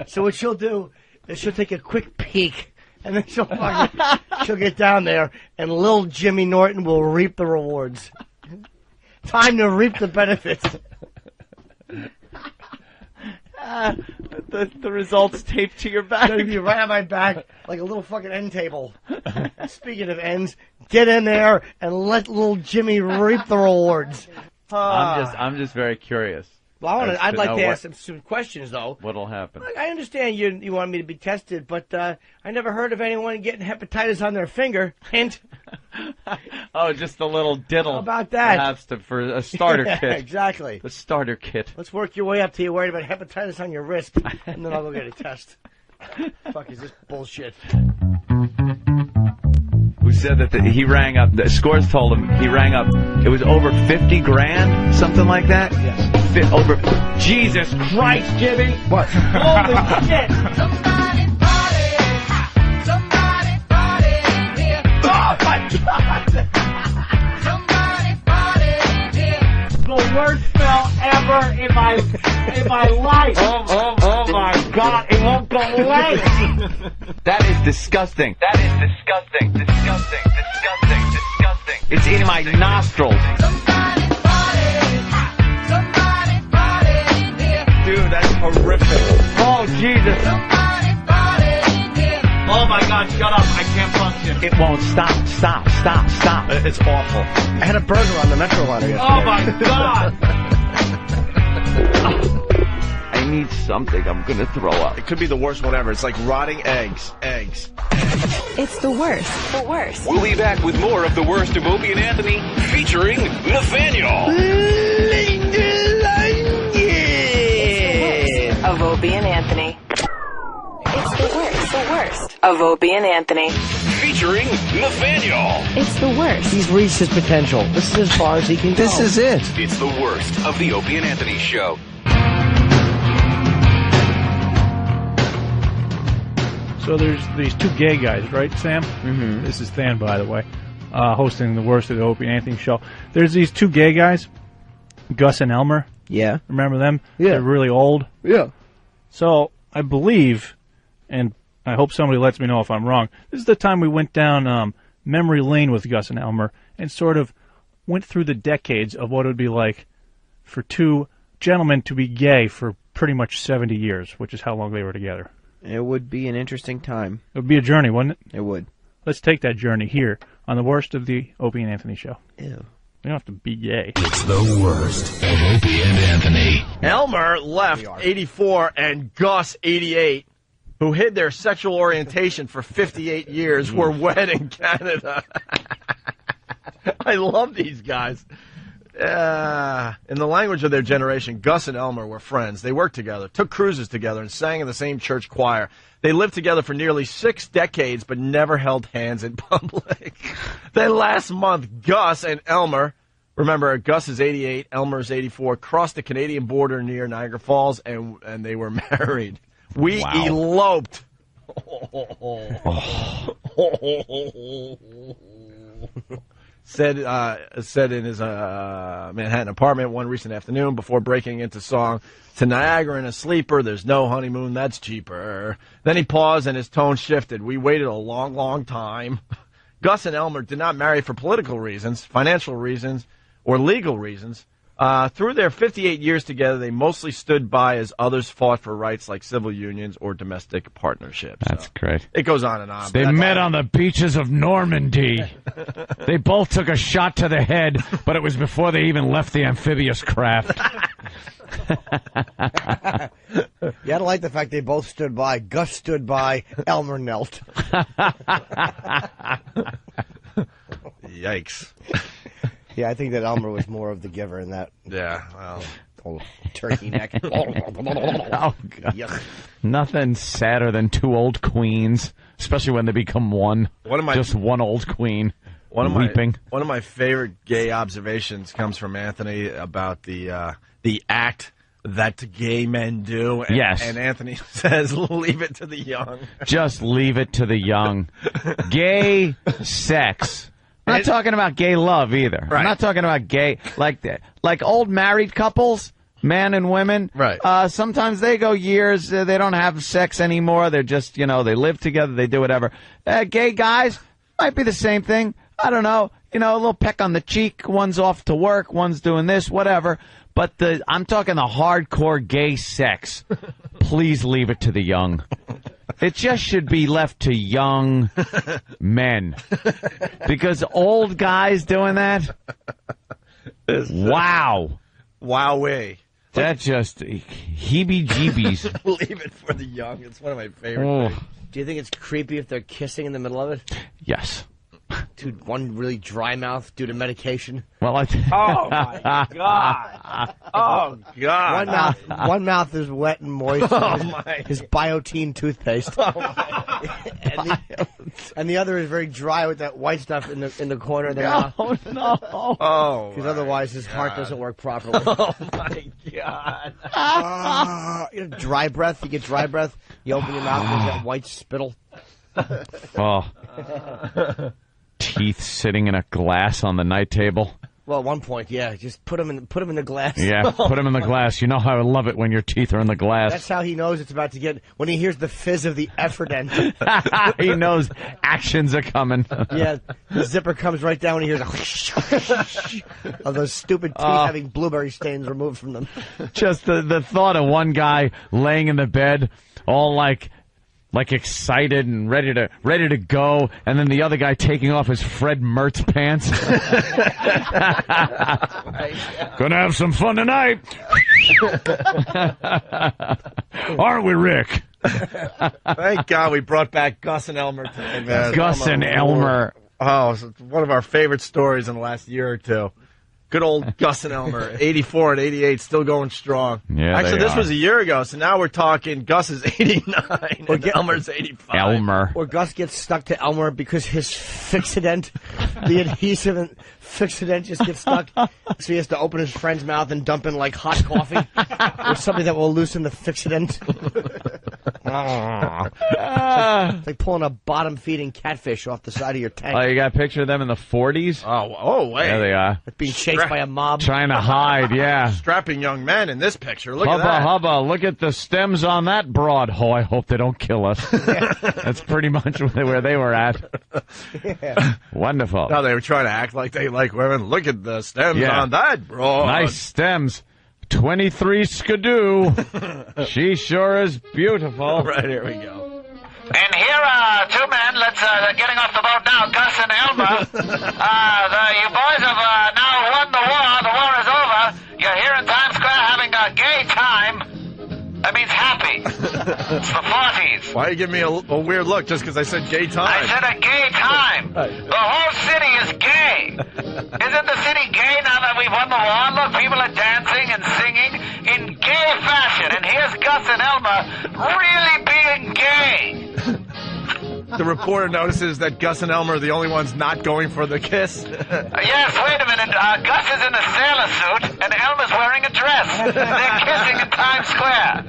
So what she'll do is she'll take a quick peek, and then she'll get down there, and little Jimmy Norton will reap the rewards. Time to reap the benefits. The results taped to your back. Gonna be right on my back, like a little fucking end table. Speaking of ends, get in there and let little Jimmy reap the rewards. I'm just very curious. Well, I'd like know to ask him some questions, though. What'll happen? Look, I understand you want me to be tested, but I never heard of anyone getting hepatitis on their finger. Hint. Oh, just a little diddle. How about that? Perhaps for a starter Yeah, kit. exactly. The starter kit. Let's work your way up till you're worried about hepatitis on your wrist, and then I'll go get a test. Fuck is this bullshit? Who said that he rang up, the Scores told him he rang up, it was over 50 grand, something like that? Yes. Over, Jesus Christ, Jimmy! What? Holy shit! Somebody party, somebody party here. Oh my God! Somebody party here. The worst smell ever in my life. Oh my God, it won't go away! That is disgusting. That is disgusting. Disgusting. Disgusting. Disgusting. It's in my nostrils. Somebody party, somebody party here. Dude, that's horrific. Oh, Jesus. Somebody party here. Oh my God, shut up. I can't function. It won't stop. Stop. Stop. Stop. It's awful. I had a burger on the Metro liner yesterday. Oh my God. I need something. I'm going to throw up. It could be the worst one ever. It's like rotting eggs. Eggs. It's the worst. The worst. We'll be back with more of the worst of Opie and Anthony, featuring Nathaniel. Of Opie and Anthony. It's the worst. The worst. Of Opie and Anthony. Featuring Nathaniel. It's the worst. He's reached his potential. This is as far as he can go. This is it. It's the worst of the Opie and Anthony show. So there's these two gay guys, right, Sam? Mm-hmm. This is Than, by the way, hosting the worst of the Opie and Anthony show. There's these two gay guys, Gus and Elmer. Yeah. Remember them? Yeah. They're really old. Yeah. So I believe, and I hope somebody lets me know if I'm wrong, this is the time we went down memory lane with Gus and Elmer and sort of went through the decades of what it would be like for two gentlemen to be gay for pretty much 70 years, which is how long they were together. It would be an interesting time. It would be a journey, wouldn't it? It would. Let's take that journey here on the worst of the Opie and Anthony show. Ew. We don't have to be gay. It's the worst of Opie and Anthony. Elmer left 84 and Gus 88, who hid their sexual orientation for 58 years, were wed in Canada. I love these guys. In the language of their generation, Gus and Elmer were friends. They worked together, took cruises together, and sang in the same church choir. They lived together for nearly 6 decades, but never held hands in public. Then last month, Gus and Elmer, remember, Gus is 88, Elmer is 84, crossed the Canadian border near Niagara Falls, and they were married. We eloped. Said in his Manhattan apartment one recent afternoon before breaking into song, "To Niagara in a sleeper, there's no honeymoon, that's cheaper." Then he paused and his tone shifted. "We waited a long, long time." Gus and Elmer did not marry for political reasons, financial reasons, or legal reasons. Through their 58 years together, they mostly stood by as others fought for rights like civil unions or domestic partnerships. That's great. It goes on and on. They met on the beaches of Normandy. They both took a shot to the head, but it was before they even left the amphibious craft. You gotta like the fact they both stood by. Gus stood by. Elmer knelt. Yikes. Yeah, I think that Elmer was more of the giver in that. Yeah, well. Oh, turkey neck. Oh, God. Yuck. Nothing sadder than two old queens, especially when they become one. Just one old queen. Weeping. One of my favorite gay observations comes from Anthony about the act that gay men do. And, yes. And Anthony says, leave it to the young. Just leave it to the young. Gay sex. I'm not talking about gay love either. Right. I'm not talking about gay like old married couples, man and women. Right. Sometimes they go years, they don't have sex anymore. They're just, they live together, they do whatever. Gay guys might be the same thing. I don't know. you know, a little peck on the cheek. One's off to work, one's doing this, whatever. But I'm talking the hardcore gay sex. Please leave it to the young. It just should be left to young men. Because old guys doing that, wow. Wowee. That just heebie-jeebies. Leave it for the young. It's one of my favorite Oh. things. Do you think it's creepy if they're kissing in the middle of it? Yes. Dude, one really dry mouth due to medication. Well, Oh, my God. Oh, God. One mouth is wet and moist. Oh, his, my. his Biotine toothpaste. and the other is very dry with that white stuff in the corner of the mouth. Oh, no. Oh, because otherwise his heart doesn't work properly. Oh, my God. You know, dry breath. You get dry breath. You open your mouth and there's that white spittle. Oh. Teeth sitting in a glass on the night table. Well, at one point, yeah, just put them in the glass. Yeah, put them in the glass. You know how I love it when your teeth are in the glass. That's how he knows it's about to get, when he hears the fizz of the Effordent. He knows actions are coming. Yeah, the zipper comes right down when he hears of those stupid teeth having blueberry stains removed from them. Just the thought of one guy laying in the bed, all like excited and ready to go, and then the other guy taking off his Fred Mertz pants. Gonna have some fun tonight. Aren't we, Rick? Thank God we brought back Gus and Elmer today, man. Gus and Elmer. Oh, it's one of our favorite stories in the last year or two. Good old Gus and Elmer, 84 and 88, still going strong. Yeah, actually, they this are. was a year ago, so now we're talking Gus is 89 and Elmer's 85. Elmer. Or Gus gets stuck to Elmer because his Fixodent, the adhesive and Fixodent just gets stuck. So he has to open his friend's mouth and dump in like hot coffee or something that will loosen the Fixodent. It's like pulling a bottom-feeding catfish off the side of your tank. Oh, you got a picture of them in the 40s? Oh, wait. There they are. Being chased by a mob. Trying to hide, yeah. Strapping young men in this picture. Look Hubba, at that. hubba, look at the stems on that broad. Oh, I hope they don't kill us. That's pretty much where they were at. Wonderful. No, they were trying to act like they like women. Look at the stems Yeah. on that broad. Nice stems. 23 skidoo. She sure is beautiful. Right, here we go. And here are two men. Let's getting off the boat now. Gus and Elmer. You boys have now won the war. The war is over. You're here in Times Square having a gay time. That means happy. It's the 40s. Why you give me a weird look just because I said gay time? I said a gay time. The whole city is gay. Isn't the city gay now that we've won the war? Look, people are dancing and singing in gay fashion. And here's Gus and Elmer really being gay. The reporter notices that Gus and Elmer are the only ones not going for the kiss. Yes, wait a minute. Gus is in a sailor suit, and Elmer's wearing a dress. They're kissing in Times Square.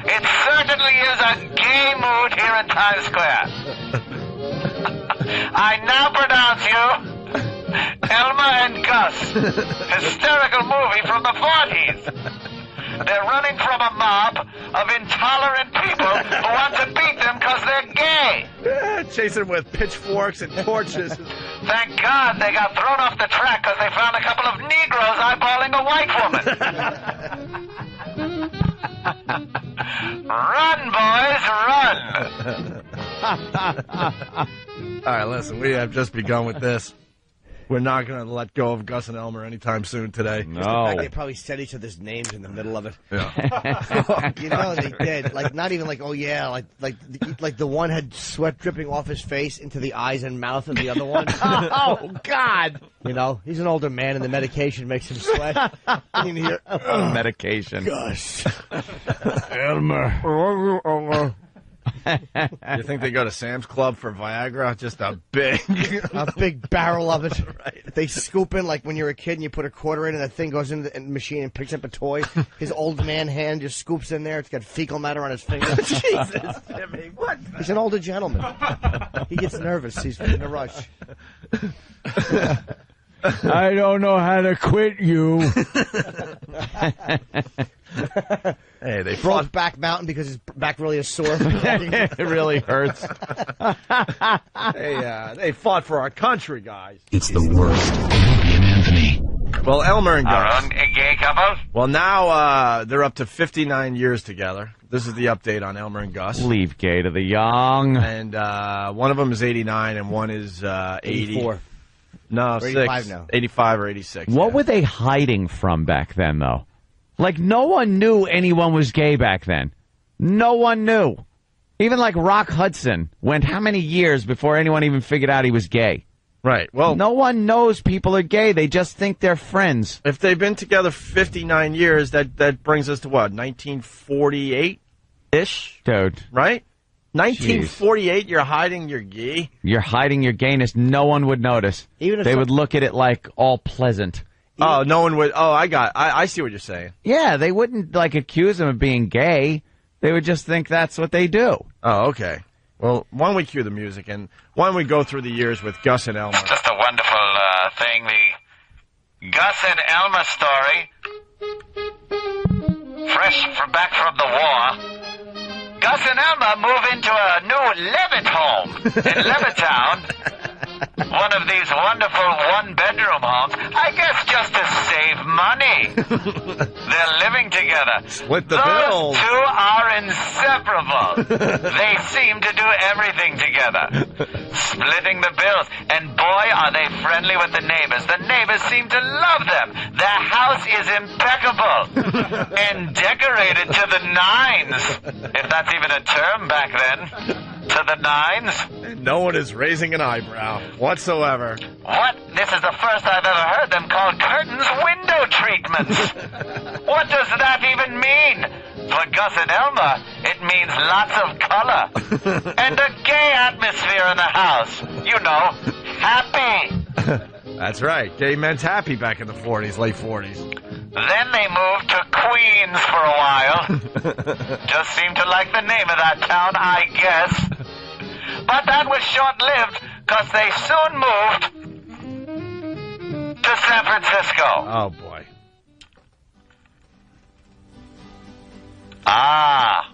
It certainly is a gay mood here in Times Square. I now pronounce you Elmer and Gus. Hysterical movie from the 40s. They're running from a mob of intolerant people who want to beat them because they're gay. Chasing with pitchforks and torches. Thank God they got thrown off the track because they found a couple of Negroes eyeballing a white woman. Run, boys, run. All right, listen, we have just begun with this. We're not going to let go of Gus and Elmer anytime soon today. No. They probably said each other's names in the middle of it. Yeah. You know they did. Like not even like, oh yeah, like the one had sweat dripping off his face into the eyes and mouth of the other one. Oh God. You know, he's an older man and the medication makes him sweat. You hear, Medication. Gus. Elmer. You think they go to Sam's Club for Viagra? Just a big barrel of it. Right. They scoop in like when you're a kid and you put a quarter in and that thing goes into the machine and picks up a toy. His old man hand just scoops in there. It's got fecal matter on his finger. Jesus, Jimmy, what? He's an older gentleman. He gets nervous. He's in a rush. I don't know how to quit you. Hey, Hey, they broke fought. back mountain because his back really is sore. It really hurts. They fought for our country, guys. It's the worst. Opie and Anthony. Well, Elmer and Our Gus. own gay couple. Well, now they're up to 59 years together. This is the update on Elmer and Gus. Leave gay to the young. And one of them is 89 and one is 80. 84. No, Or 6. 85 now. 85 or 86. What were they hiding from back then, though? Like, no one knew anyone was gay back then. No one knew. Even like Rock Hudson went how many years before anyone even figured out he was gay? Right. Well, no one knows people are gay. They just think they're friends. If they've been together 59 years, that brings us to what? 1948-ish? Dude. Right? 1948, you're hiding your gay? You're hiding your gayness. No one would notice. Even if they some- would look at it like all pleasant. Oh, no one would. Oh, I see what you're saying. Yeah, they wouldn't like accuse him of being gay. They would just think that's what they do. Oh, okay. Well, why don't we cue the music, and why don't we go through the years with Gus and Elmer? Just a wonderful thing. The Gus and Elmer story. Fresh back from the war. Gus and Elmer move into a new Levitt home in Levittown. One of these wonderful one-bedroom homes. I guess just to save money. They're living together. Split the Those bills. two are inseparable. They seem to do everything together. Splitting the bills. And boy, are they friendly with the neighbors. The neighbors seem to love them. Their house is impeccable. And decorated to the nines. If that's even a term back then. To the nines. No one is raising an eyebrow whatsoever. What? This is the first I've ever heard them call curtains window treatments. What does that even mean? For Gus and Elmer, it means lots of color. And a gay atmosphere in the house. You know, happy. That's right. Gay meant happy back in the 40s, late 40s. Then they moved to Queens for a while. Just seemed to like the name of that town, I guess. But that was short-lived, because they soon moved to San Francisco. Oh, boy. Ah.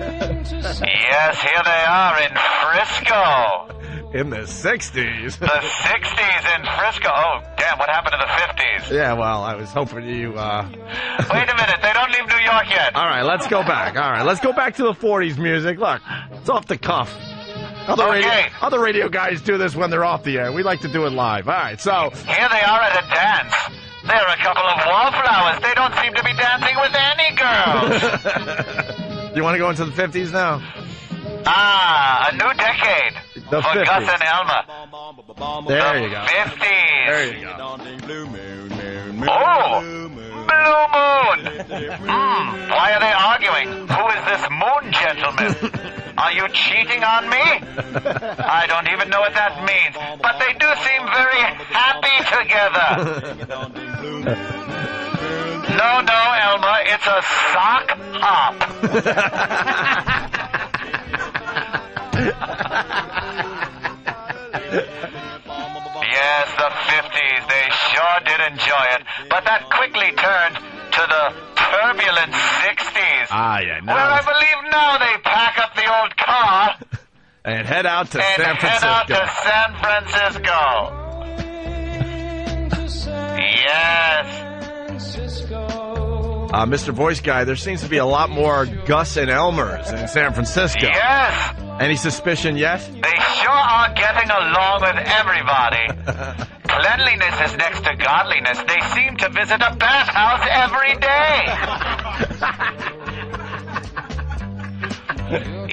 Yes, here they are in Frisco. In the 60s. The 60s in Frisco. Oh, damn, what happened to the 50s? Yeah, well, I was hoping you... Wait a minute, they don't leave New York yet. All right, let's go back. All right, let's go back to the 40s music. Look, it's off the cuff. Other radio guys do this when they're off the air. We like to do it live. All right, so... Here they are at a dance. They're a couple of wallflowers. They don't seem to be dancing with any girls. You want to go into the 50s now? Ah, a new decade. The for 50s. Gus and Elmer. There you go. 50s. There you go. Oh, Blue Moon. Why are they arguing? Who is this moon gentleman? Are you cheating on me? I don't even know what that means. But they do seem very happy together. No, Elmer, it's a sock hop. Yes, the 50s, they sure did enjoy it. But that quickly turned to the turbulent 60s. Ah, yeah, now. Well, I believe now they pack up the old car And head out to and San head out Francisco. to San Francisco. Yes. Mr. Voice Guy, there seems to be a lot more Gus and Elmers in San Francisco. Yes. Any suspicion yet? They sure are getting along with everybody. Cleanliness is next to godliness. They seem to visit a bathhouse every day.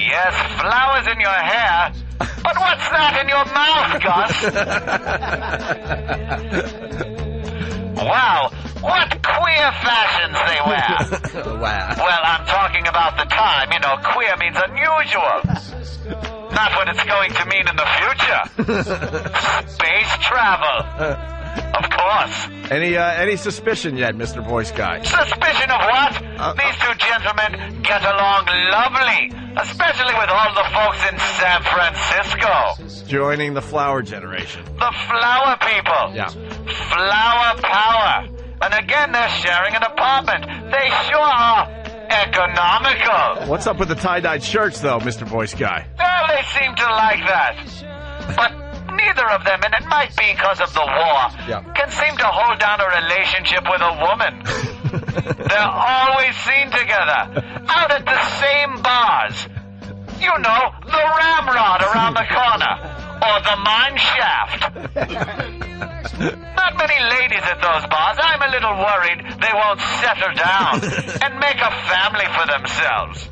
Yes, flowers in your hair. But what's that in your mouth, Gus? Wow, what queer fashions they wear. Wow. Well, I'm talking about the time. You know, queer means unusual. Not what it's going to mean in the future. Space travel. Of course. Any suspicion yet, Mr. Voice Guy? Suspicion of what? These two gentlemen get along lovely, especially with all the folks in San Francisco. Joining the flower generation. The flower people. Yeah. Flower power. And again, they're sharing an apartment. They sure are economical. What's up with the tie-dyed shirts, though, Mr. Voice Guy? Well, they seem to like that. But neither of them, and it might be because of the war, can seem to hold down a relationship with a woman. They're always seen together, out at the same bars. You know, the Ramrod around the corner, or the Mine Shaft. Not many ladies at those bars. I'm a little worried they won't settle down and make a family for themselves.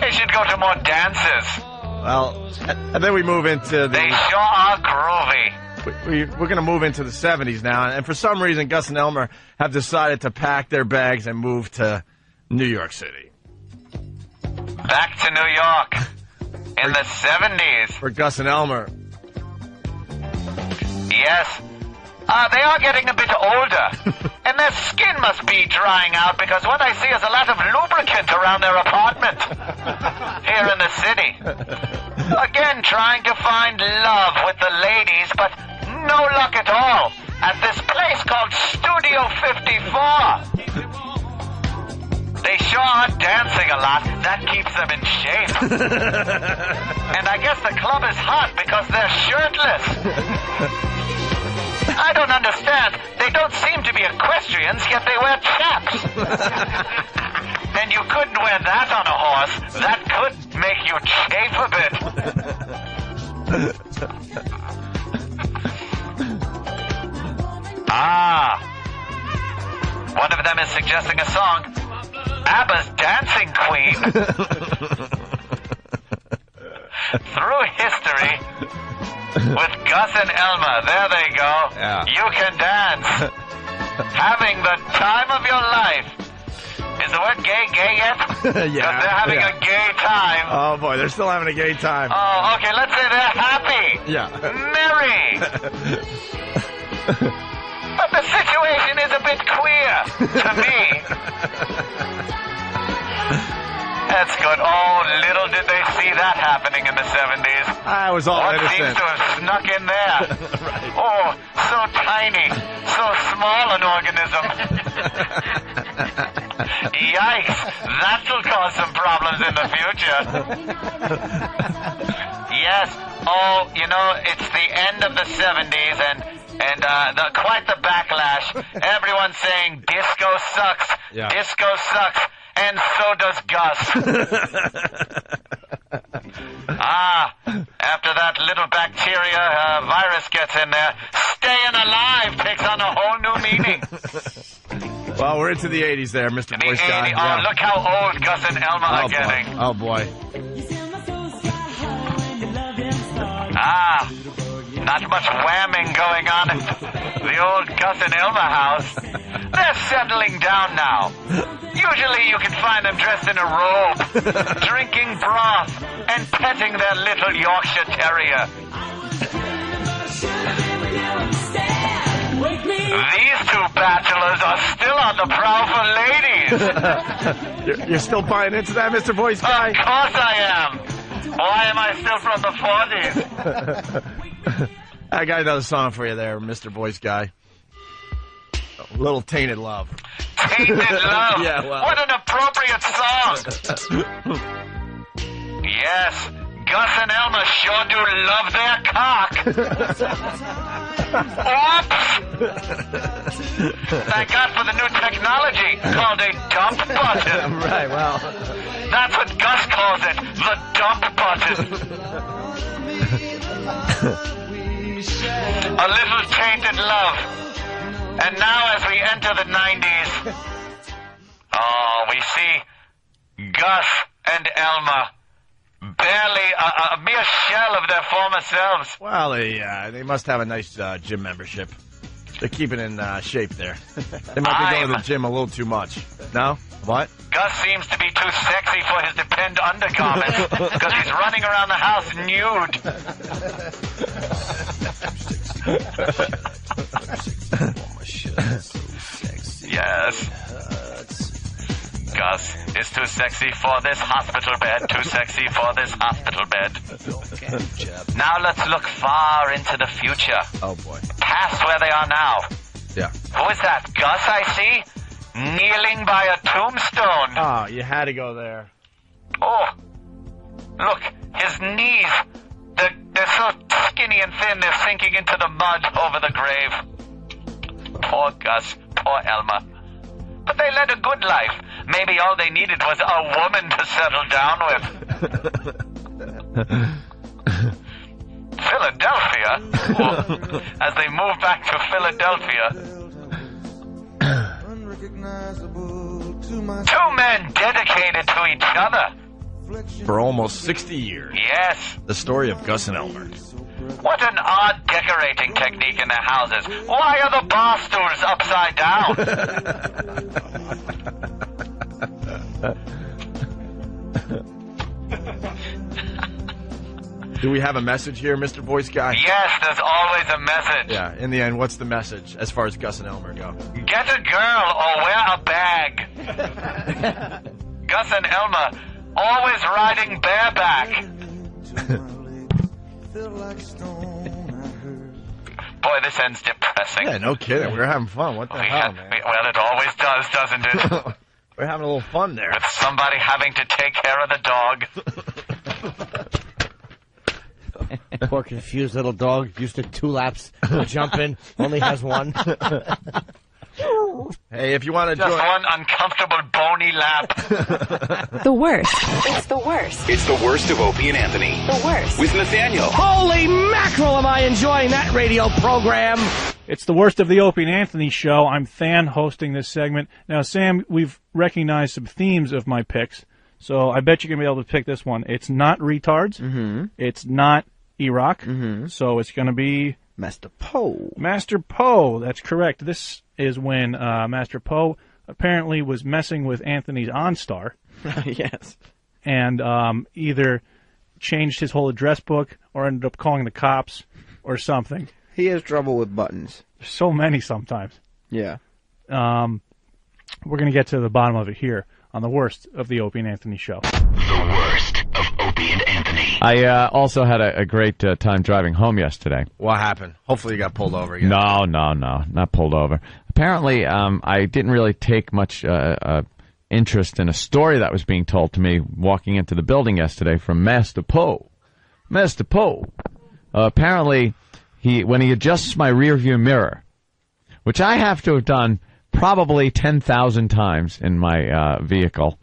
They should go to more dances. Well, and then we move into They sure are groovy. We're going to move into the 70s now, and for some reason, Gus and Elmer have decided to pack their bags and move to New York City. Back to New York in the 70s. For Gus and Elmer. Yes. They are getting a bit older, and their skin must be drying out because what I see is a lot of lubricant around their apartment here in the city. Again, trying to find love with the ladies, but no luck at all at this place called Studio 54. They sure are dancing a lot. That keeps them in shape. And I guess the club is hot because they're shirtless. I don't understand. They don't seem to be equestrians, yet they wear chaps. And you couldn't wear that on a horse. That could make you chafe a bit. One of them is suggesting a song. ABBA's Dancing Queen. Through history, with Gus and Elmer, there they go. Yeah. You can dance. Having the time of your life. Is the word gay yet? Because they're having a gay time. Oh, boy, they're still having a gay time. Oh, okay, let's say they're happy. Yeah. Merry. But the situation is a bit queer to me. That's good. Oh, little did they see that happening in the 70s. I was all What innocent. seems to have snuck in there? Right. Oh, so tiny, so small an organism. Yikes, that'll cause some problems in the future. Yes, oh, you know, it's the end of the 70s and quite the backlash. Everyone's saying disco sucks, disco sucks. And so does Gus. After that little bacteria virus gets in there, staying alive takes on a whole new meaning. Well, we're into the 80s there, Mr. Voice Guy. Oh, look how old Gus and Elmer are getting. Oh, boy. Not much whamming going on at the old Gus and Elmer house. They're settling down now. Usually you can find them dressed in a robe, drinking broth, and petting their little Yorkshire Terrier. These two bachelors are still on the prowl for ladies. You're still buying into that, Mr. Voice Guy? Of course I am. Why am I still from the 40s? I got another song for you there, Mr. Voice Guy. A little Tainted Love. Tainted Love? Yeah, well. What an appropriate song. Yes, Gus and Elmer sure do love their cock. Oops! Thank God for the new technology called a dump button. Right, well. That's what Gus calls it, the dump button. A little tainted love. And now as we enter the 90s, we see Gus and Elmer. Barely a mere shell of their former selves. Well, they must have a nice gym membership. They're keeping in shape there. They might be going to the gym a little too much. No? What? Gus seems to be too sexy for his Depend undergarments because he's running around the house nude. Yes. Gus is too sexy for this hospital bed, too sexy for this hospital bed. Now let's look far into the future. Oh, boy. Past where they are now. Yeah. Who is that? Gus, I see? Kneeling by a tombstone. Oh, you had to go there. Oh, look, his knees. They're so skinny and thin, they're sinking into the mud over the grave. Poor Gus, poor Elma. But they led a good life. Maybe all they needed was a woman to settle down with. Philadelphia? Well, as they moved back to Philadelphia, two men dedicated to each other. For almost 60 years. Yes. The story of Gus and Elmer. What an odd decorating technique in their houses. Why are the bar stools upside down? Do we have a message here, Mr. Voice Guy? Yes, there's always a message. Yeah, in the end, what's the message as far as Gus and Elmer go? Get a girl or wear a bag. Gus and Elmer, always riding bareback. Boy, this ends depressing. Yeah, no kidding. We're having fun. What the hell, man? Well, it always does, doesn't it? We're having a little fun there. With somebody having to take care of the dog. Poor confused little dog, used to 2 laps, jumping, only has 1. Hey, if you want to Just join... one uncomfortable bony lap. The worst. It's the worst. It's the worst of Opie and Anthony. The worst. With Nathaniel. Holy mackerel, am I enjoying that radio program! It's the worst of the Opie and Anthony show. I'm Than hosting this segment. Now, Sam, we've recognized some themes of my picks, so I bet you're going to be able to pick this one. It's not retards. Mm-hmm. It's not Iraq. Mm-hmm. So it's going to be... Master Poe. Master Poe, that's correct. This is when Master Poe apparently was messing with Anthony's OnStar. Yes. And either changed his whole address book or ended up calling the cops or something. He has trouble with buttons. There's so many sometimes. Yeah. We're going to get to the bottom of it here on the worst of the Opie and Anthony show. The worst of Opie and Anthony. I also had a great time driving home yesterday. What happened? Hopefully you got pulled over again. No, not pulled over. Apparently, I didn't really take much interest in a story that was being told to me walking into the building yesterday from Master Poe. Master Poe. Apparently, when he adjusts my rearview mirror, which I have to have done probably 10,000 times in my vehicle,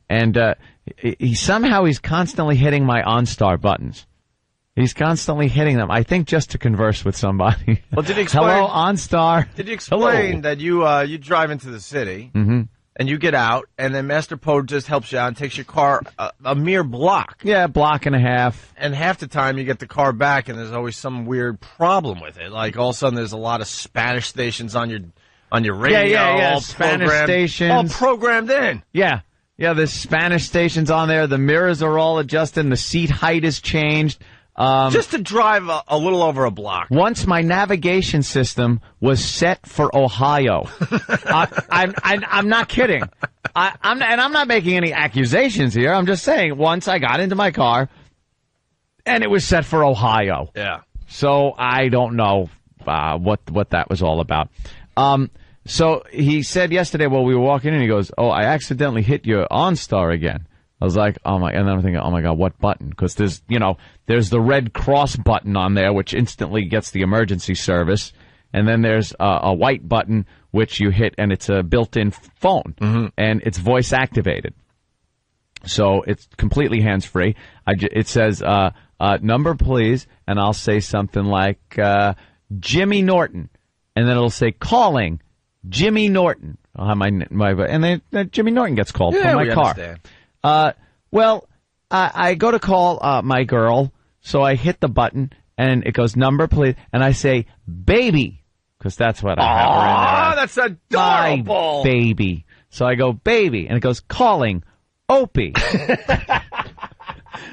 and he's constantly hitting my OnStar buttons. He's constantly hitting them. I think just to converse with somebody. Well, did he explain? Hello, OnStar. Did you explain Hello. that you drive into the city and you get out, and then Master Poe just helps you out and takes your car a mere block? Yeah, a block and a half. And half the time you get the car back, and there's always some weird problem with it. Like all of a sudden there's a lot of Spanish stations on your radio. Yeah. All Spanish stations. all programmed in. Yeah, there's Spanish stations on there. The mirrors are all adjusted. The seat height is changed. Just to drive a little over a block. Once my navigation system was set for Ohio. I'm not kidding. I'm not making any accusations here. I'm just saying once I got into my car and it was set for Ohio. Yeah. So I don't know what that was all about. So he said yesterday while we were walking in, he goes, "Oh, I accidentally hit your OnStar again." I was like, "Oh my!" And then I'm thinking, "Oh my God, what button?" Because there's the red cross button on there, which instantly gets the emergency service, and then there's a white button which you hit, and it's a built-in phone, and it's voice activated, so it's completely hands-free. It says number, please, and I'll say something like Jimmy Norton, and then it'll say calling Jimmy Norton. I'll have my and then Jimmy Norton gets called from my car. Understand. I go to call my girl, so I hit the button, and it goes, number, please, and I say, baby, because that's what I have her in there. Oh, that's adorable. My baby. So I go, baby, and it goes, calling Opie.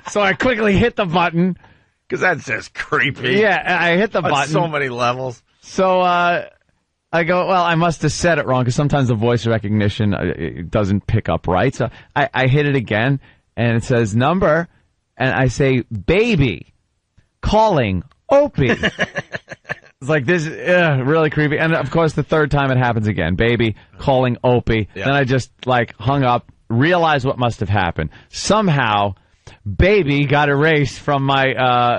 So I quickly hit the button. Because that's just creepy. Yeah, I hit the On button. so many levels. So I go, well, I must have said it wrong because sometimes the voice recognition it doesn't pick up right. So I hit it again, and it says number, and I say, baby, calling Opie. It's like this, really creepy. And of course, the third time it happens again, baby, calling Opie. Yeah. Then I just like hung up, realized what must have happened. Somehow, baby got erased from my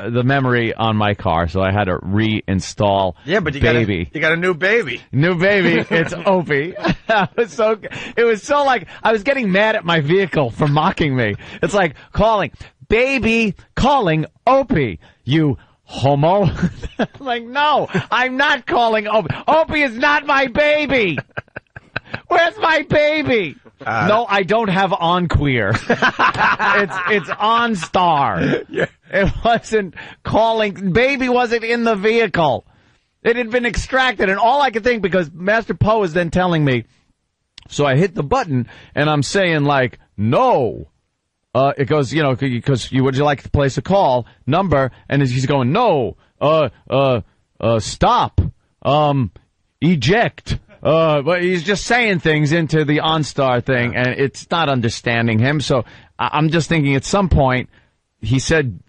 the memory on my car, so I had to reinstall. Yeah, but you baby. got a new baby. New baby, it's Opie. It was so like I was getting mad at my vehicle for mocking me. It's like calling baby, calling Opie. You homo. I'm like, no, I'm not calling Opie. Opie is not my baby. Where's my baby? No, I don't have OnQueer. It's OnStar. Yeah. It wasn't calling. Baby wasn't in the vehicle. It had been extracted, and all I could think, because Master Poe is then telling me, so I hit the button, and I'm saying, like, no. It goes, because would you like to place a call number? And he's going, no, stop, eject. But he's just saying things into the OnStar thing, and it's not understanding him. So I'm just thinking at some point he said,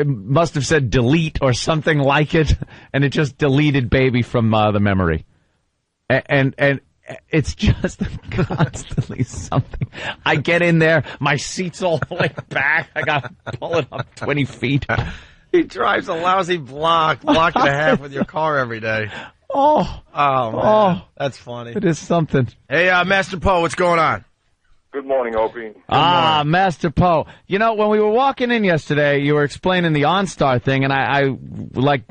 must have said delete or something like it, and it just deleted baby from the memory. And it's just constantly something. I get in there, my seat's all the way back. I got to pull it up 20 feet. He drives a lousy block and a half with your car every day. Oh, man. That's funny. It is something. Hey, Master Poe, what's going on? Good morning, Opie. Master Poe. When we were walking in yesterday, you were explaining the OnStar thing, and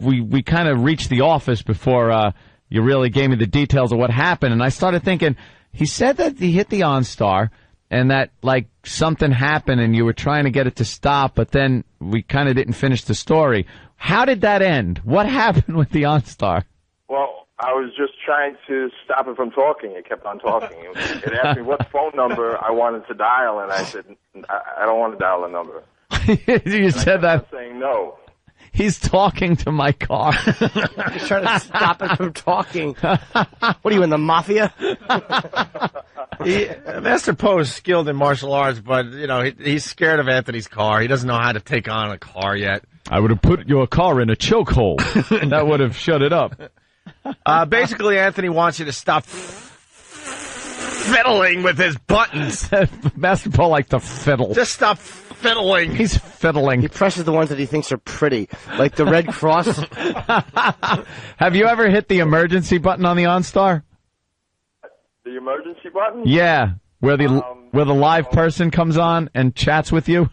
we kind of reached the office before you really gave me the details of what happened, and I started thinking, he said that he hit the OnStar, and that, like, something happened, and you were trying to get it to stop, but then we kind of didn't finish the story. How did that end? What happened with the OnStar? Well, I was just trying to stop it from talking. It kept on talking. It asked me what phone number I wanted to dial, and I said, I don't want to dial a number. You said that. I kept on saying no. He's talking to my car. He's trying to stop it from talking. What are you, in the mafia? Master Poe is skilled in martial arts, but, he's scared of Anthony's car. He doesn't know how to take on a car yet. I would have put your car in a chokehold. That would have shut it up. Basically, Anthony wants you to stop fiddling with his buttons. Master Poe likes to fiddle. Just stop fiddling. He's fiddling. He presses the ones that he thinks are pretty, like the Red Cross. Have you ever hit the emergency button on the OnStar? The emergency button? Yeah, where the live person comes on and chats with you.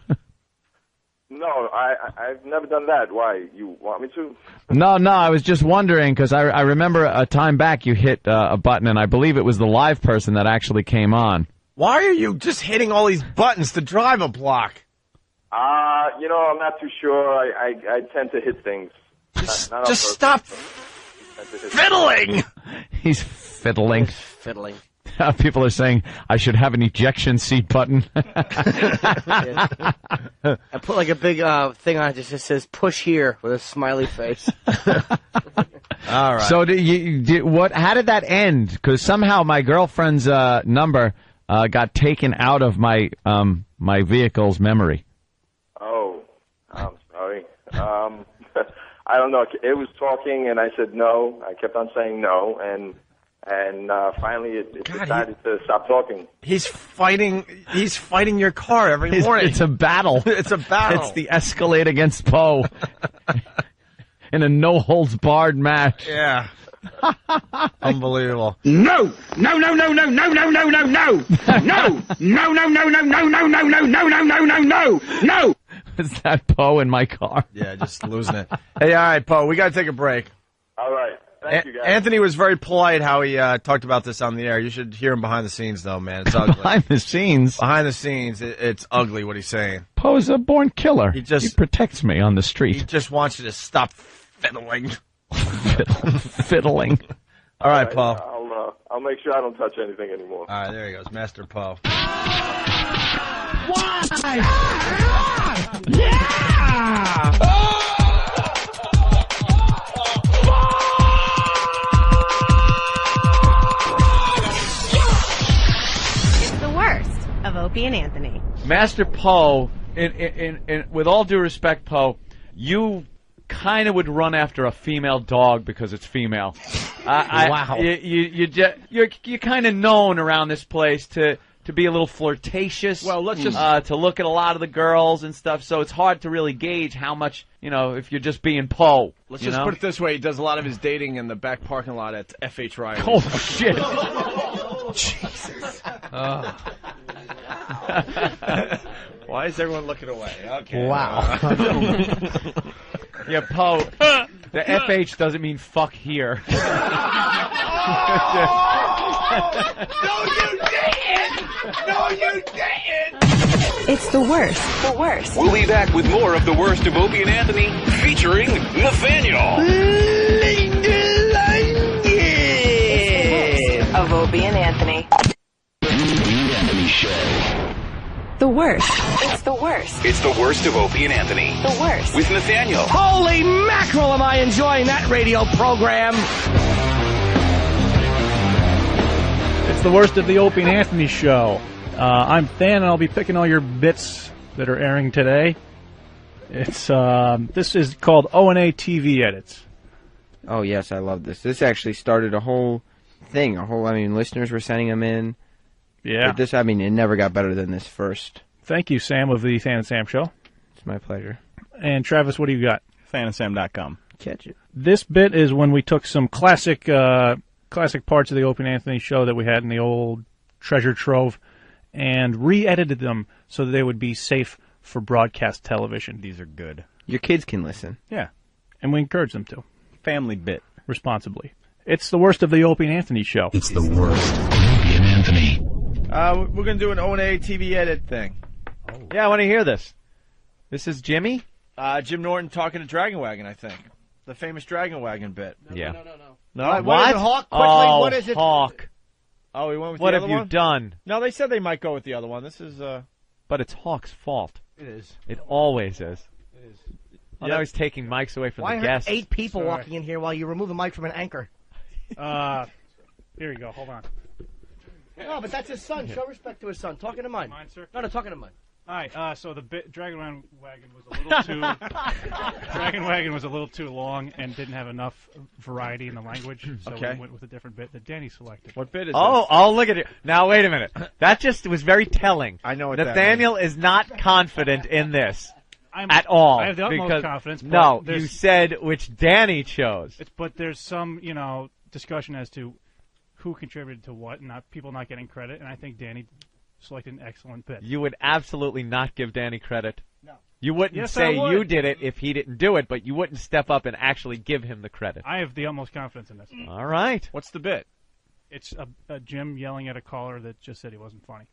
No, I've never done that. Why? You want me to? No, I was just wondering, because I remember a time back you hit a button, and I believe it was the live person that actually came on. Why are you just hitting all these buttons to drive a block? I'm not too sure. I tend to hit things. Just stop fiddling! He's fiddling. Fiddling. People are saying I should have an ejection seat button. I put like a big thing on it that just says push here with a smiley face. All right. So how did that end? Because somehow my girlfriend's number got taken out of my my vehicle's memory. Oh, I'm sorry. I don't know. It was talking, and I said no. I kept on saying no, and finally it decided to stop talking. He's fighting your car every morning. It's a battle. It's a battle. It's the Escalade against Poe in a no-holds-barred match. Yeah. Unbelievable. No! No, no, no, no, no, no, no, no, no! No! No, no, no, no, no, no, no, no, no, no, no, no, no! No! Is that Poe in my car? Yeah, just losing it. Hey, all right, Poe, we got to take a break. All right. Thank you, guys. Anthony was very polite how he talked about this on the air. You should hear him behind the scenes, though, man. It's ugly. Behind the scenes? Behind the scenes, it's ugly what he's saying. Poe's a born killer. He protects me on the street. He just wants you to stop fiddling. Fiddling. All right, Poe. I'll make sure I don't touch anything anymore. All right, there he goes, Master Poe. Why? Yeah! and Anthony. Master Poe, with all due respect, Poe, you kind of would run after a female dog because it's female. Wow. You're kind of known around this place to be a little flirtatious. Well, let's just to look at a lot of the girls and stuff. So it's hard to really gauge how much, if you're just being Poe. let's just put it this way: he does a lot of his dating in the back parking lot at F.H. Riley. Oh shit! Jesus. Why is everyone looking away? Okay. Wow. Yeah, Poe. The FH doesn't mean fuck here. No, you didn't! No, you didn't! It's the worst. The worst. We'll be back with more of the worst of Opie and Anthony, featuring Nathaniel. Of Opie and Anthony. Anthony Show. The worst. It's the worst. It's the worst of Opie and Anthony. The worst. With Nathaniel. Holy mackerel, am I enjoying that radio program. It's the worst of the Opie and Anthony Show. I'm Than, and I'll be picking all your bits that are airing today. It's this is called O&A TV Edits. Oh, yes, I love this. This actually started a whole thing. Listeners were sending them in. Yeah. But it never got better than this first. Thank you, Sam, of the Than and Sam Show. It's my pleasure. And Travis, what do you got? ThanandSam.com. Catch it. This bit is when we took some classic parts of the Opie and Anthony Show that we had in the old treasure trove and re-edited them so that they would be safe for broadcast television. These are good. Your kids can listen. Yeah. And we encourage them to. Family bit. Responsibly. It's the worst of the Opie and Anthony Show. It's the worst of Opie and Anthony. We're going to do an O&A TV edit thing. Yeah, I want to hear this. This is Jimmy? Jim Norton talking to Dragon Wagon, I think. The famous Dragon Wagon bit. Yeah. No? What is it, Hawk? Quickly, Oh, what is it? Hawk. Oh, we went with What the have other you one? done? No, they said they might go with the other one. This is, But it's Hawk's fault. It is. It always is. It is. Oh, now he's taking mics away from Why the are guests. 8 people Sorry. walking in here while you remove a mic from an anchor? Here you go. Hold on. No, but that's his son. Show respect to his son. Talking to mine. Mine, sir? No, talking to mine. All right, so the Dragon Wagon was a little too Dragon Wagon was a little too long and didn't have enough variety in the language, so Okay. we went with a different bit that Danny selected. what bit is Oh, look at it. Now, wait a minute. That just was very telling. I know what Nathaniel is not confident in this I'm, at all. I have the utmost because, confidence. But No, there's- you said which Danny chose. But there's some, discussion as to who contributed to what, and people not getting credit. And I think Danny selected an excellent bit. You would absolutely not give Danny credit. No. You wouldn't Yes, say I would. you did it if he didn't do it, but you wouldn't step up and actually give him the credit. I have the utmost confidence in this. All right. What's the bit? It's a Jim yelling at a caller that just said he wasn't funny.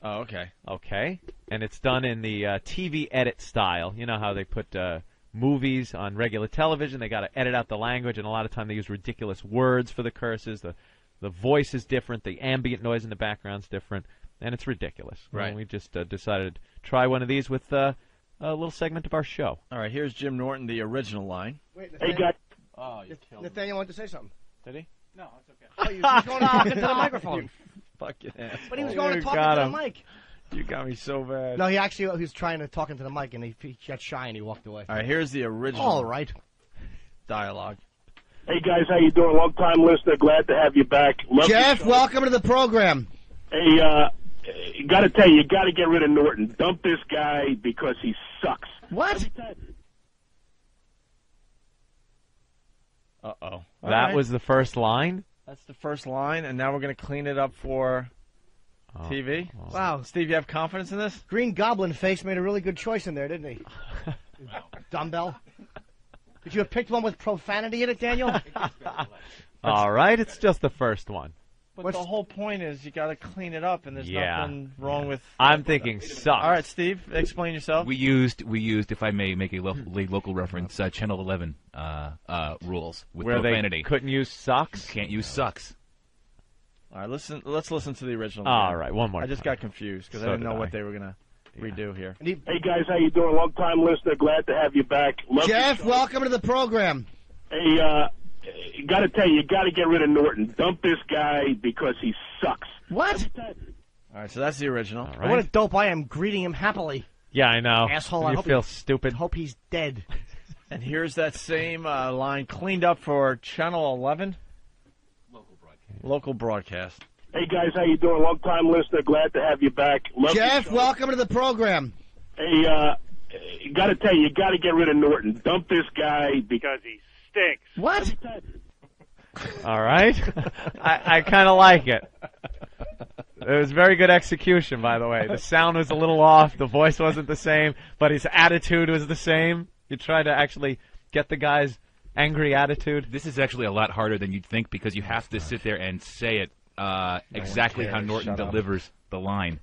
Oh, okay. Okay. And it's done in the TV edit style. You know how they put movies on regular television. They got to edit out the language, and a lot of time they use ridiculous words for the curses. The voice is different. The ambient noise in the background's different. And it's ridiculous. Right. And we just decided to try one of these with a little segment of our show. All right, here's Jim Norton, the original line. Wait, Hey, guys. Oh, you killed me. Nathaniel wanted to say something. Did he? No, it's okay. Oh, he's going to talk into the microphone. Fucking ass. But he was going to You talk got into him. the mic. You got me so bad. No, he was trying to talk into the mic, and he got shy and he walked away. All right, here's the original All right. dialogue. Hey, guys, how you doing? Long-time listener. Glad to have you back. Love Jeff, your show. welcome to the program. Hey, got to tell you got to get rid of Norton. Dump this guy because he sucks. What? Uh-oh. That was the first line? That's the first line, and now we're going to clean it up for TV. Wow. Steve, you have confidence in this? Green Goblin Face made a really good choice in there, didn't he? Dumbbell. Could you have picked one with profanity in it, Daniel? All right, it's just the first one. But the whole point is you got to clean it up, and there's nothing wrong with. I'm thinking sucks. All right, Steve, explain yourself. We used, if I may make a local reference, Channel 11 rules with Where profanity. they couldn't use sucks? Can't use sucks. All right, let's listen to the original. All right, one more I just time. got confused because So I didn't did know I. what they were gonna redo here. Hey, guys, how you doing? Long-time listener. Glad to have you back. Love your Jeff, show. welcome to the program. Hey, got to tell you got to get rid of Norton. Dump this guy because he sucks. What? All right, so that's the original. All right. What a dope I am greeting him happily. Yeah, I know. Asshole, I You hope feel he- stupid. Hope he's dead. And here's that same line cleaned up for Channel 11. Local broadcast. Hey guys, how you doing? Long time listener, glad to have you back. Love Jeff, your show. welcome to the program. Hey, got to tell you, you got to get rid of Norton. Dump this guy because he stinks. What? All right. I kind of like it. It was very good execution, by the way. The sound was a little off. The voice wasn't the same, but his attitude was the same. You tried to actually get the guy's angry attitude. This is actually a lot harder than you'd think because you have to sit there and say it exactly how cares. Norton Shut up. delivers the line.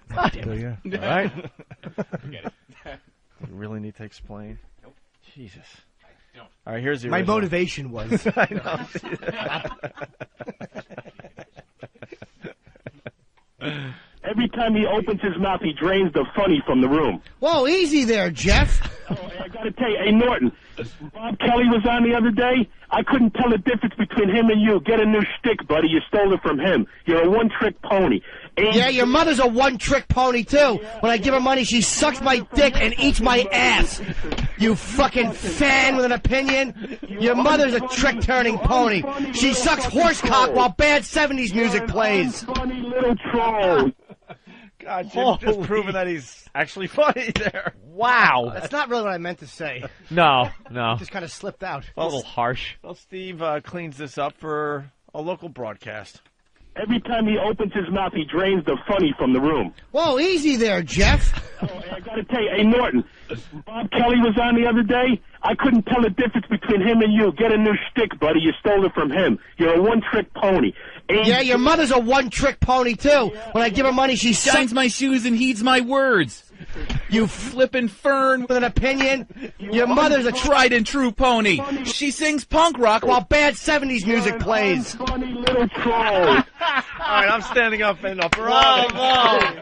God damn it. All right. Forget it. You really need to explain? Jesus. All right, here's the My original. motivation was. I know. Every time he opens his mouth, he drains the funny from the room. Whoa, easy there, Jeff. I got to tell you, hey, Norton, Bob Kelly was on the other day. I couldn't tell the difference between him and you. Get a new shtick, buddy. You stole it from him. You're a one-trick pony. Yeah, your mother's a one-trick pony, too. When I give her money, she sucks my dick and eats my ass. You fucking fan with an opinion. Your mother's a trick-turning pony. She sucks horse cock while bad 70s music plays. Funny little troll. God, Jim's just proving that he's actually funny there. Wow. That's not really what I meant to say. No. Just kind of slipped out. A little harsh. Well, Steve cleans this up for a local broadcast. Every time he opens his mouth, he drains the funny from the room. Whoa, easy there, Jeff. I got to tell you, hey, Norton, Bob Kelly was on the other day. I couldn't tell the difference between him and you. Get a new shtick, buddy. You stole it from him. You're a one-trick pony. Yeah, your mother's a one-trick pony, too. When I give her money, she Shines my shoes and heeds my words. You flippin' fern with an opinion. Your mother's a tried and true pony. She sings punk rock while bad 70s music plays. Funny little troll. All right, I'm standing up and up. Bravo!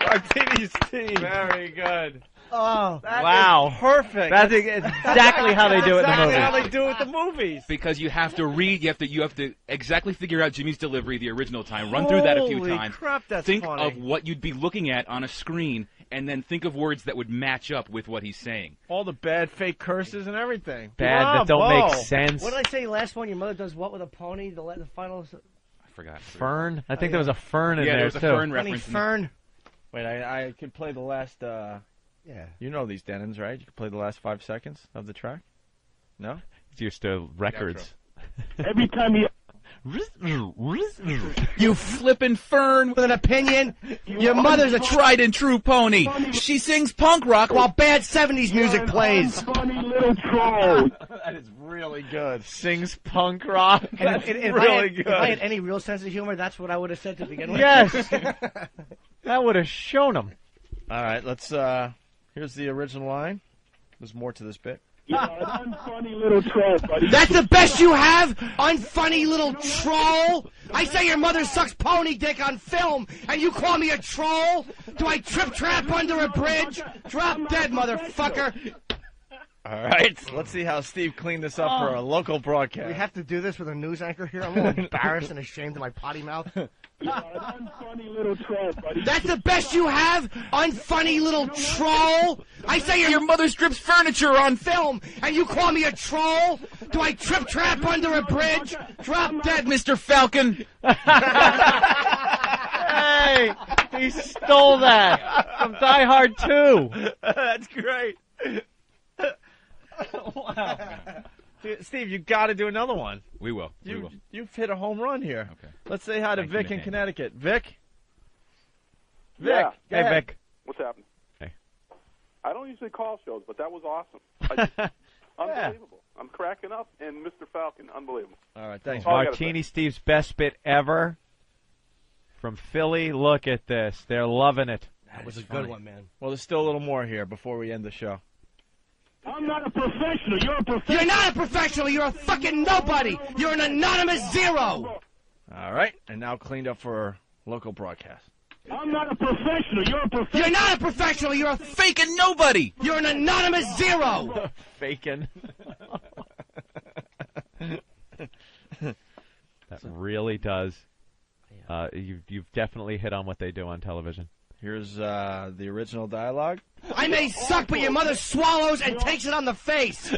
Martini Steve. Very good. Oh, Wow. Perfect. That's exactly how they do it in the Exactly movie. how they do it in the movies. Because you have to read, you have to exactly figure out Jimmy's delivery the original time. Run through that a few Holy times. crap, that's think funny. of what you'd be looking at on a screen, and then think of words that would match up with what he's saying. All the bad fake curses and everything. Bad that don't Bravo. make sense. What did I say last one? Your mother does what with a pony? The final... I forgot. Fern? I think there was a fern in Yeah, there, there was a too. fern Funny reference. fern. Wait, I could play the last. Yeah. You know these Denons, right? You could play the last 5 seconds of the track. No. It's used to records. Every time he... You flippin' fern With an opinion. Your mother's a tried and true pony. She sings punk rock while bad 70s music plays. Funny little troll. That is really good. Sings punk rock. And That's if really If I had good. any real sense of humor, that's what I would have said to begin with. Yes. That would have shown him. All right, let's. Here's the original line. There's more to this bit. You're an unfunny little troll, buddy. That's the best you have? Unfunny little troll? I say your mother sucks pony dick on film, and you call me a troll? Do I trip trap under a bridge? Drop dead, motherfucker. All right, let's see how Steve cleaned this up for a local broadcast. We have to do this with a news anchor here? I'm a little embarrassed and ashamed of my potty mouth. You're an unfunny little troll, buddy. That's the best you have? Unfunny little troll? I say your mother strips furniture on film, and you call me a troll? Do I trip trap under a bridge? Drop dead, Mr. Falcon. Hey, he stole that from Die Hard 2. That's great. Wow. Steve, you got to do another one. We will. We will. You've hit a home run here. Okay. Let's say hi to Thank you, Vic in man. Connecticut. Vic? Yeah. Go Hey, ahead. Vic. What's happening? Hey. I don't usually call shows, but that was awesome. Unbelievable. I'm cracking up, and Mr. Falcon, unbelievable. All right, thanks. All I gotta Martini Steve's best bit ever from Philly. Look at this. They're loving it. That was a good one, man. Well, there's still a little more here before we end the show. I'm not a professional. You're a professional. You're not a professional. You're a fucking nobody. You're an anonymous zero. All right, and now cleaned up for local broadcast. I'm not a professional. You're a professional. You're not a professional. You're a Faking nobody. You're an anonymous zero. Faking. That really does You've definitely hit on what they do on television. Here's the original dialogue. I may suck, but your mother swallows and takes it on the face.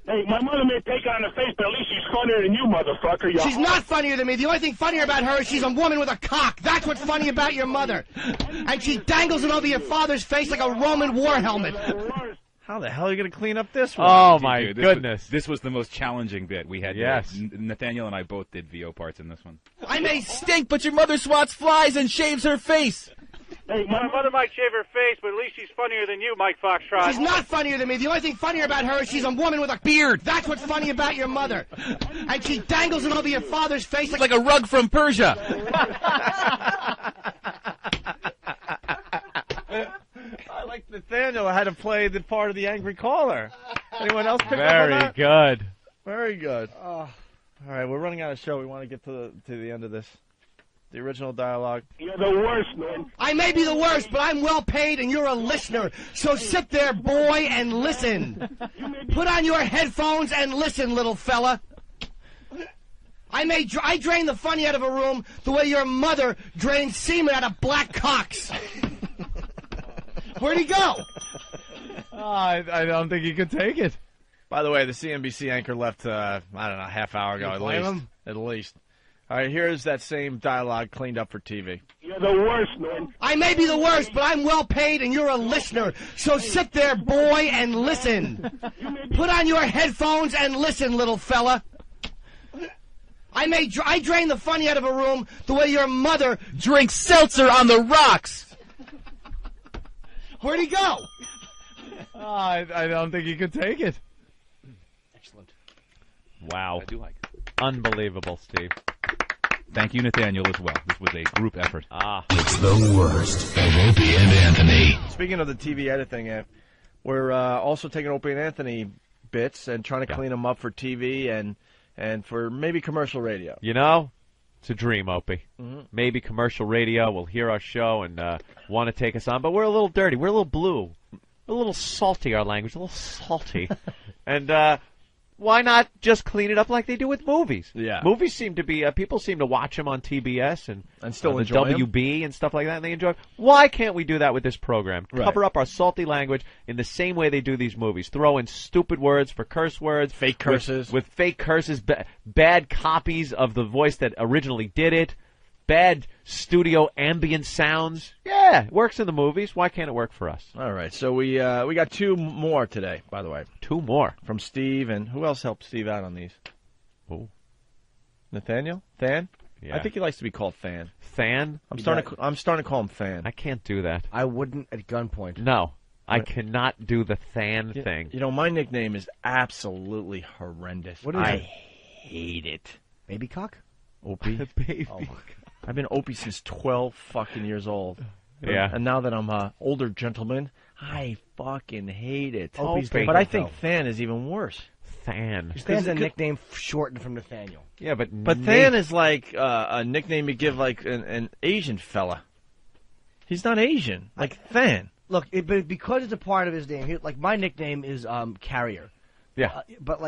Hey, my mother may take it on the face, but at least she's funnier than you, motherfucker. She's not funnier than me. The only thing funnier about her is she's a woman with a cock. That's what's funny about your mother. And she dangles it over your father's face like a Roman war helmet. How the hell are you going to clean up this one? Oh, my Dude, goodness. This was the most challenging bit we had. Yes. Nathaniel and I both did VO parts in this one. I may Stink, but your mother swats flies and shaves her face. Hey, My mother might shave her face, but at least she's funnier than you, Mike Foxtrot. She's not funnier than me. The only thing funnier about her is she's a woman with a beard. That's what's funny about your mother. And she dangles it over your father's face Like a rug from Persia. I like Nathaniel had to play the part of the angry caller. Anyone else pick up on Very that? good. Very good. All right, we're running out of show. We want to get to the end of this. The original dialogue. You're the worst, man. I may be the worst, but I'm well paid and you're a listener. So sit there, boy, and listen. Put on your headphones and listen, little fella. I drain the funny out of a room the way your mother drains semen out of black cocks. Where'd he go? I don't think he could take it. By the way, the CNBC anchor left, I don't know, a half hour ago at blame least. him? At least. All right, here's that same dialogue cleaned up for TV. You're the worst, man. I may be the worst, but I'm well paid and you're a listener. So sit there, boy, and listen. Put on your headphones and listen, little fella. I drain the funny out of a room the way your mother Drinks seltzer on the rocks. Where'd he go? I don't think he could take it. Excellent. Wow. I do like it. Unbelievable, Steve. Thank you, Nathaniel, as well. This was a group effort. It's the worst of Opie and Anthony. Speaking of the TV editing, we're also taking Opie and Anthony bits and trying to clean them up for TV and for maybe commercial radio. You know, it's a dream, Opie. Mhm. Maybe commercial radio will hear our show and want to take us on, but we're a little dirty. We're a little blue. We're a little salty, our language, a little salty. And why not just clean it up like they do with movies? Yeah. Movies seem to be, people seem to watch them on TBS and still the enjoy 'em. WB and stuff like that, and they enjoy it. Why can't we do that with this program? Right. Cover up our salty language in the same way they do these movies. Throw in stupid words for curse words. Fake curses. With fake curses, bad copies of the voice that originally did it. Bad studio ambient sounds. Yeah, it works in the movies. Why can't it work for us? All right, so we got two more today, by the way. Two more. From Steve, and who else helped Steve out on these? Who? Nathaniel? Fan? Yeah. I think he likes to be called Fan. Fan? I'm starting to call him Fan. I can't do that. I wouldn't at gunpoint. No, I What? cannot do the fan thing. You know, my nickname is absolutely horrendous. What is I it? hate it. Baby cock? Opie. Baby. Oh, my God. I've been Opie since 12 fucking years old. Yeah. And now that I'm an older gentleman, I fucking hate it. Opie's But good, I think though. Fan is even worse. Fan. Stan's a nickname shortened from Nathaniel. Yeah, but Fan is like a nickname you give like an Asian fella. He's not Asian. Like Fan. Look, but because it's a part of his name, like my nickname is Carrier. Yeah. But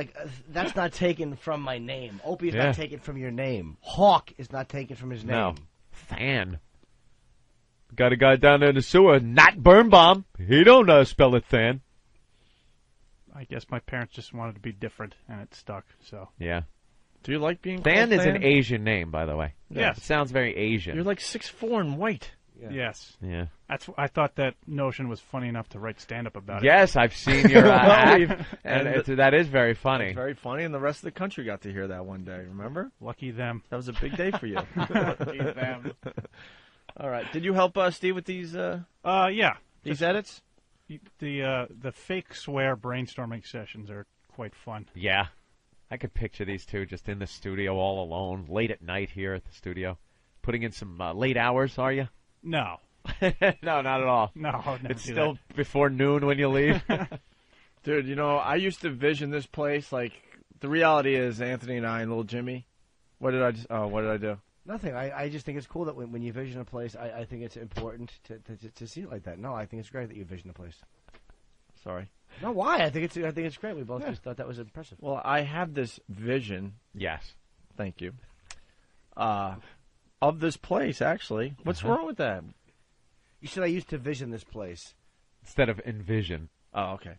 that's not taken from my name. Opie is Yeah. not taken from your name. Hawk is not taken from his name. No. Fan. Got a guy down there in the sewer, not Birnbaum. He don't spell it Fan. I guess my parents just wanted to be different, and it stuck. So Yeah. Do you like being Fan called is Fan? an Asian name, by the way. Yes. It sounds very Asian. You're like 6'4" and white. yes, Yeah. I thought that notion was funny enough to write stand up about it. Yes, I've seen your Well, act, and and that is very funny. It's very funny, and the rest of the country got to hear that one day. Remember? Lucky them. That was a big day for you. Lucky them. All right. Did you help Steve with these? Yeah. These edits? The fake swear brainstorming sessions are quite fun. Yeah. I could picture these two just in the studio all alone, late at night here at the studio. Putting in some late hours, are you? No. No, not at all. No, I'll never It's do still that. before noon when you leave. Dude, you know, I used to vision this place like the reality is Anthony and I and little Jimmy. What did I do? Nothing. I just think it's cool that when you vision a place, I think it's important to see it like that. No, I think it's great that you vision a place. Sorry. No, why? I think it's great. We both just thought that was impressive. Well, I have this vision. Yes. Thank you. of this place, actually. What's wrong with that? You said I used to vision this place. Instead of envision. Oh, okay.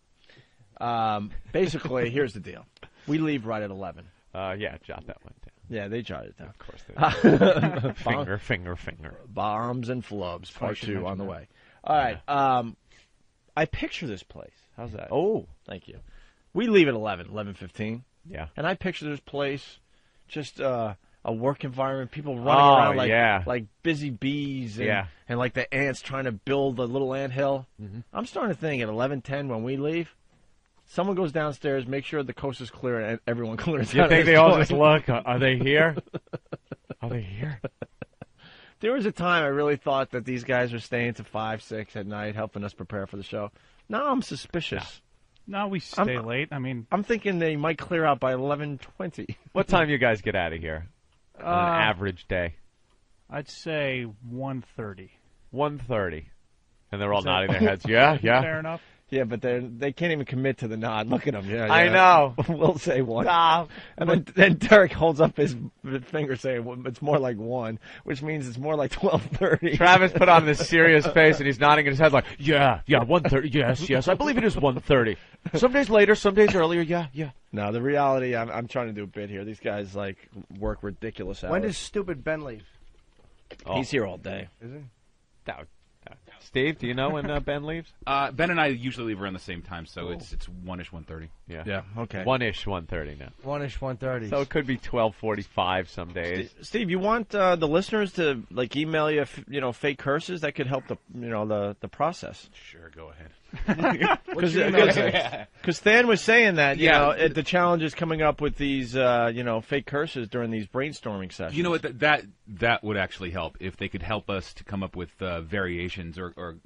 Basically, here's the deal. We leave right at 11. Yeah, jot that one down. Yeah, they jotted it down. Of course they did. Finger. Bombs and flubs, part should 2 mention on the that. way. All right. I picture this place. How's that? Oh. Thank you. We leave at 11:15. Yeah. And I picture this place just a work environment, people running around like busy bees and like the ants trying to build a little anthill. Mm-hmm. I'm starting to think at 11:10 when we leave, someone goes downstairs, make sure the coast is clear, and everyone clears You out. think at they this all point. just look? Are they here? Are they here? There was a time I really thought that these guys were staying to 5, 6 at night, helping us prepare for the show. Now I'm suspicious. No, we stay late. I mean, I'm thinking they might clear out by 11:20. What time you guys get out of here on an average day? I'd say 1:30. 1:30. And they're all Is that- nodding their heads. Yeah. Fair enough. Yeah, but they can't even commit to the nod. Look at them. Yeah, I know. We'll say 1. Stop. And then Derek holds up his finger saying, well, it's more like 1, which means it's more like 12:30. Travis put on this serious face, and he's nodding his head like, yeah, 1:30, yes, I believe it is 1:30. Some days later, some days earlier, yeah. No, the reality, I'm trying to do a bit here. These guys, like, work ridiculous hours. When does stupid Ben leave? He's here all day. Is he? Steve, do you know when Ben leaves? Ben and I usually leave around the same time, so it's 1-ish, 1:30. Yeah, okay. 1-ish, 1:30 now. 1-ish, 1:30. So it could be 12:45 some days. Steve, you want the listeners to like email you, fake curses that could help the the process. Sure, go ahead. Because Stan was saying that the challenge is coming up with these fake curses during these brainstorming sessions. You know what? That would actually help if they could help us to come up with variations or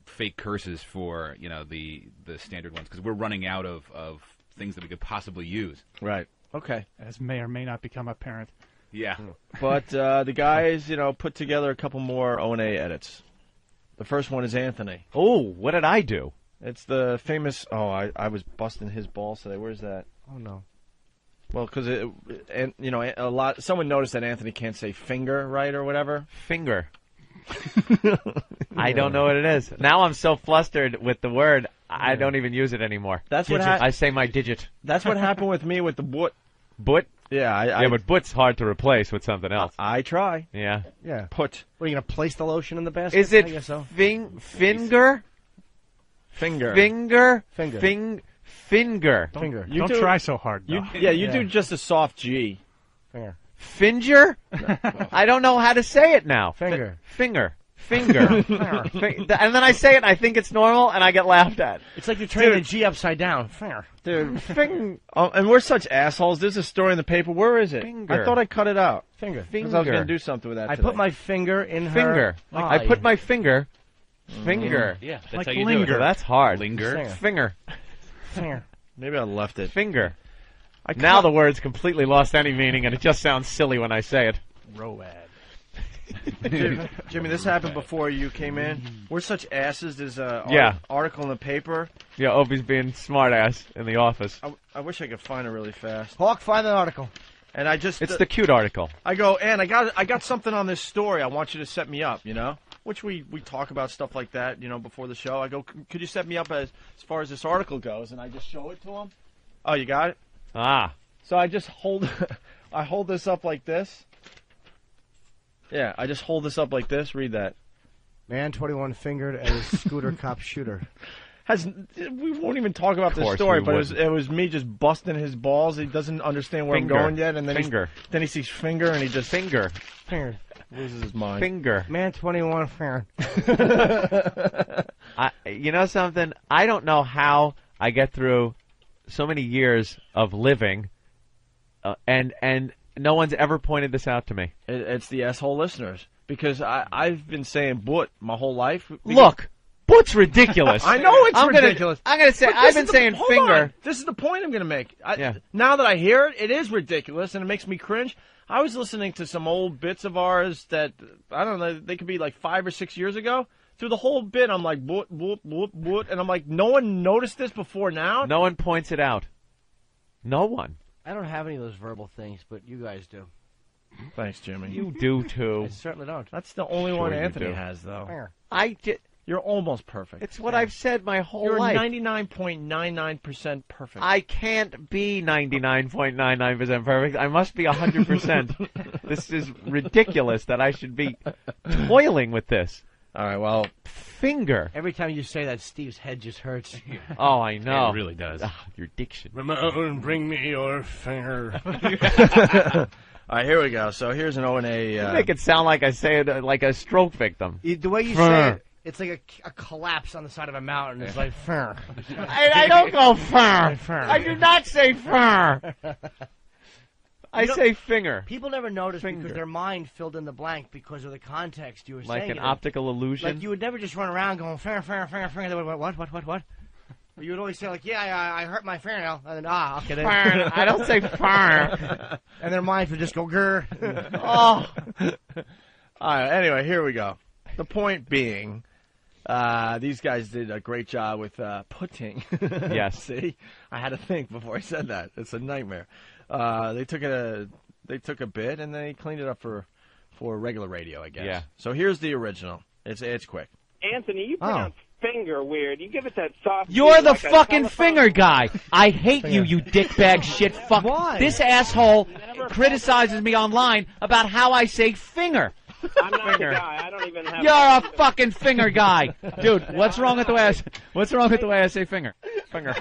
fake curses for the standard ones, because we're running out of things that we could possibly use. Right. Okay. As may or may not become apparent. Yeah. But the guys, put together a couple more O&A edits. The first one is Anthony. Oh, what did I do? It's the famous. Oh, I was busting his balls today. Where's that? Oh no. Well, because someone noticed that Anthony can't say finger right or whatever. Finger. I don't know what it is. Now I'm so flustered with the word, I don't even use it anymore. That's what I say my digit. That's what happened with me with the boot. Boot? Yeah, but boot's hard to replace with something else. I try. Yeah. Yeah. Put. What, are you going to place the lotion in the basket? Is it I guess so. finger? Finger. Finger. Finger. Finger. Finger. Don't try so hard, though. You do just a soft G. Finger. Finger? I don't know how to say it now. Finger. Finger. And then I say it and I think it's normal and I get laughed at. It's like you're turning the G upside down. Finger. Dude, and we're such assholes. There's a story in the paper. Where is it? Finger. I thought I cut it out. Finger. Because I was going to do something with that I today. put my finger in her Finger. eye. I put my finger. Finger. Yeah, that's Like how you linger. do it. That's hard. Linger. Finger. Finger. Maybe I left it. Finger. Now the word's completely lost any meaning and it just sounds silly when I say it. Road. Jimmy, this happened before you came in. We're such asses. There's a article in the paper. Yeah, Opie's being smart ass in the office. I wish I could find it really fast. Hawk, find that article. And I just It's the cute article. I go, Ann, I got something on this story. I want you to set me up, Which we talk about stuff like that, before the show. I go, could you set me up as far as this article goes? And I just show it to him. Oh, you got it? Ah. So I just hold this up like this. Yeah, I just hold this up like this. Read that. Man 21 fingered as scooter cop shooter. We won't even talk about this course story, we but wouldn't. it was me just busting his balls. He doesn't understand where Finger. I'm going yet, and then Finger. then he sees finger, and he just Finger. Finger. loses his mind. Finger. Man 21 fingered. You know something? I don't know how I get through so many years of living, and no one's ever pointed this out to me. It's the asshole listeners, because I've been saying "boot" my whole life. Look, boot's ridiculous. I know it's I'm ridiculous. I'm gonna say But I've this been is the- saying hold finger. on. This is the point I'm going to make. Yeah. Now that I hear it, it is ridiculous, and it makes me cringe. I was listening to some old bits of ours that, I don't know, they could be like 5 or 6 years ago. Through the whole bit, I'm like, boot, boot, boot, boot, and I'm like, no one noticed this before now? No one points it out. No one. I don't have any of those verbal things, but you guys do. Thanks, Jimmy. You do too. I certainly don't. That's the only Sure one you Anthony do. has, though. You're almost perfect. It's what I've said my whole You're life. 99.99% perfect. I can't be 99.99% perfect. I must be 100%. This is ridiculous that I should be toiling with this. All right, well, finger. Every time you say that, Steve's head just hurts. Oh, I know. It really does. Your diction. Ramon, bring me your finger. All right, here we go. So here's an O&A. You make it sound like I say it like a stroke victim. The way you say it, it's like a collapse on the side of a mountain. It's like, fur. I don't go fur. I do not say fur. I say finger. People never notice Finger. because their mind filled in the blank because of the context you were Like saying. an it in. optical illusion. Like you would never just run around going, finger. What? You would always say, like, yeah, I hurt my fingernail. And then, okay. Then. I don't say fur. And their minds would just go, grr. Oh. All right, anyway, here we go. The point being, these guys did a great job with putting. Yes. See? I had to think before I said that. It's a nightmare. They took a bit and they cleaned it up for regular radio, I guess. Yeah. So here's the original. It's quick. Anthony, you pronounce finger weird. You give it that soft. You're the like a fucking telephone. finger guy. I hate you, you dickbag shit fuck. Why? This asshole criticizes me online about how I say finger. I'm not the guy. I don't even have. You're a fucking finger guy. Dude, what's wrong with the way I say finger? Finger.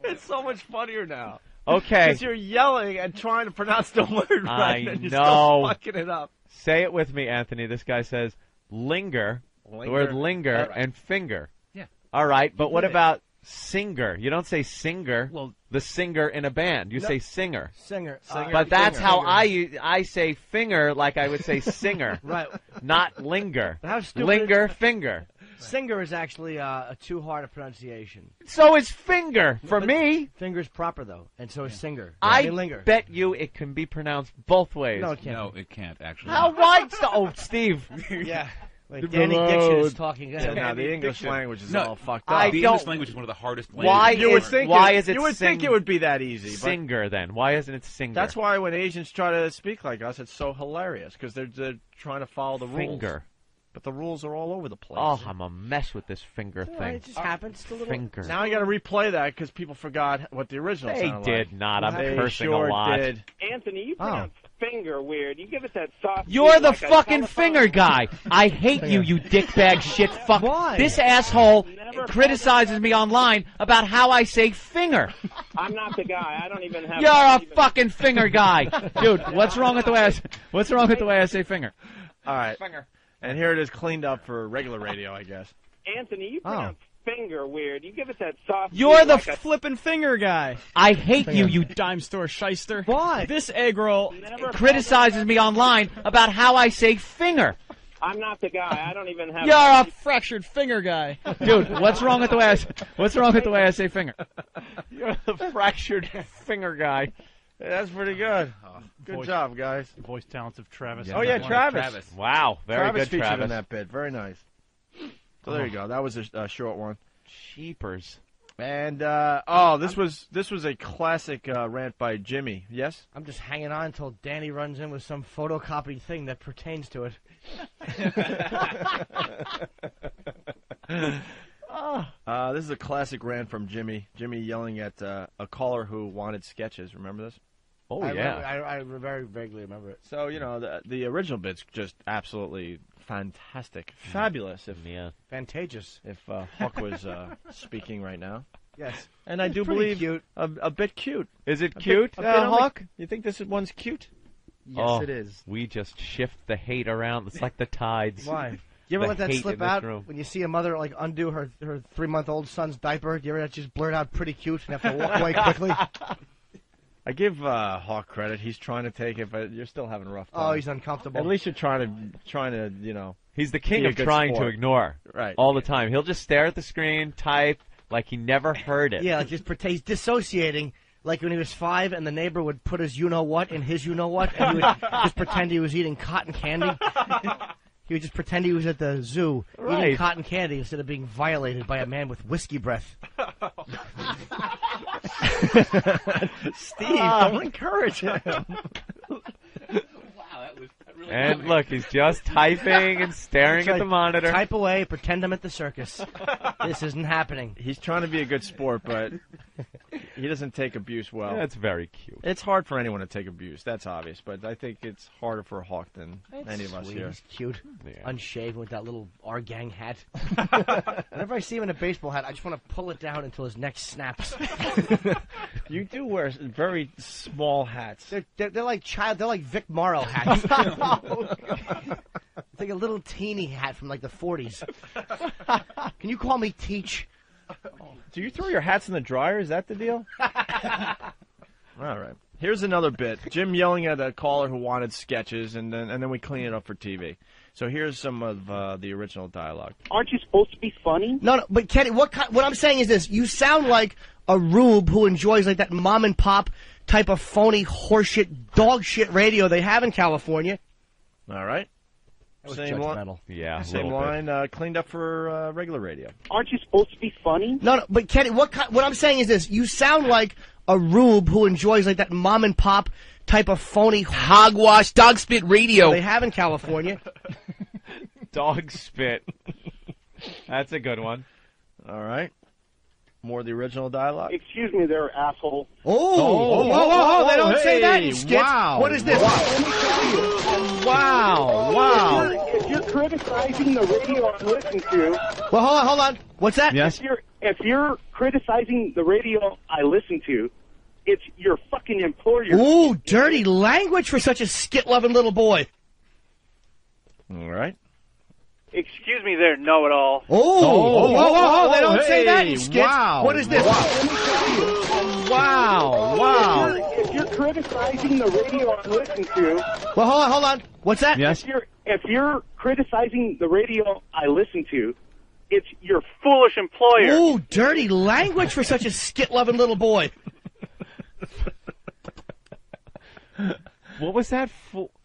It's so much funnier now. Okay. Because you're yelling and trying to pronounce the word right, I and you're know. still fucking it up. Say it with me, Anthony. This guy says linger. The word linger and finger. Yeah. All right, but what about singer? You don't say singer. Well, the singer in a band. You say singer. Singer. But that's how I say finger, like I would say singer. Right. Not linger. How stupid Linger, finger. Singer is actually a too hard a pronunciation. So is finger for me. Finger's proper, though, and so is singer. I linger. bet you it can be pronounced both ways. No, it can't. No, it can't actually. How right? Oh, Steve. Yeah. Like Danny Diction is talking. Yeah, no, the English language is all fucked up. I The don't- English language is one of the hardest languages. Why You would is think why it, is it you would think it would be that easy. But singer then? Why isn't it singer? that's why when Asians try to speak like us, it's so hilarious because they're trying to follow the rules. Finger. But the rules are all over the place. Oh, I'm a mess with this finger Yeah, thing. it just happens. It's a little. Finger. Now I got to replay that because people forgot what the original They sounded did like. not. I'm They cursing sure a lot. did. Anthony, you pronounce finger weird. You give it that soft. You're beat the like a fucking telephone. finger guy. I hate you, you dickbag shit fuck. Why? This asshole criticizes me online about how I say finger. I'm not the guy. I don't even have. You're a fucking finger guy. Dude, what's wrong with the way I say finger? All right. And here it is cleaned up for regular radio, I guess. Anthony, you pronounce finger weird. You give it that soft. You're beat the like a Flippin' finger guy. I hate you, you Dime store shyster. Why? This egg roll. criticizes me online about how I say finger. I'm not the guy. I don't even have. You're a Fractured finger guy. Dude, what's wrong with the way I say finger? You're the fractured finger guy. Yeah, that's pretty good. Good Voice- job, guys. Voice talents of Travis. Oh, yeah, Travis. Wow, very Travis good, featured Travis. in that bit. Very nice. So there you go. That was a short one. Cheapers. And this was a classic rant by Jimmy. Yes. I'm just hanging on until Danny runs in with some photocopied thing that pertains to it. This is a classic rant from Jimmy. Jimmy yelling at a caller who wanted sketches. Remember this? Oh I yeah. remember- I very vaguely remember it. So you know the original bit's just absolutely fantastic, fabulous. If Fantageous. if Hawk was speaking right now, Yes. and I do Pretty believe cute. a bit cute. Is it A cute, bit on the- Hawk? You think this one's cute? Yes, Oh, it is. We just shift the hate around. It's like the tides. Why? You ever The let that hate slip in this out room. when you see a mother like undo her 3-month-old son's diaper? Do you ever just blurt out "pretty cute" and have to walk away quickly? I give Hawk credit. He's trying to take it, but you're still having a rough time. Oh, he's uncomfortable. At least you're trying to you know. He's the king be a of good trying sport. to ignore. Right. All the time. He'll just stare at the screen, type like he never heard it. Yeah, like he's dissociating. Like when he was 5 and the neighbor would put his you-know-what in his you-know-what, and he would just pretend he was eating cotton candy. He would just pretend he was at the zoo eating Right. cotton candy instead of being violated by a man with whiskey breath. Steve, don't encourage him. And look, he's just typing and staring at the monitor. Type away, pretend I'm at the circus. This isn't happening. He's trying to be a good sport, but he doesn't take abuse well. That's very cute. It's hard for anyone to take abuse. That's obvious, but I think it's harder for Hawk than any of us Sweet. here. He's cute. Unshaven with that little our gang hat. Whenever I see him in a baseball hat, I just want to pull it down until his neck snaps. You do wear very small hats. They're like they're like Vic Morrow hats. It's like a little teeny hat from like the 40s. Can you call me Teach? Do you throw your hats in the dryer? Is that the deal? All right. Here's another bit. Jim yelling at a caller who wanted sketches, and then we clean it up for TV. So here's some of the original dialogue. Aren't you supposed to be funny? No, but Kenny, what I'm saying is this: you sound like a rube who enjoys like that mom and pop type of phony horseshit dog shit radio they have in California. All right. That was Same judgmental. line. Yeah, Same line. Cleaned up for regular radio. Aren't you supposed to be funny? No, but Kenny, what I'm saying is this: you sound like a rube who enjoys like that mom and pop type of phony hogwash dog spit radio they have in California. Dog spit. That's a good one. All right. More of the original dialogue. Excuse me there, asshole. Oh, they don't say that in skits. Wow. What is this? Wow. If you're criticizing the radio I listen to... Well, hold on. What's that? Yes? If you're criticizing the radio I listen to, it's your fucking employer. Ooh, dirty language for such a skit-loving little boy. All right. Excuse me there, know-it-all. Oh, they don't say that in skits. Wow. What is this? Wow. If you're criticizing the radio I listen to... Well, hold on. What's that? Yes? If you're criticizing the radio I listen to, it's your foolish employer. Ooh, dirty language for such a skit-loving little boy. What was that?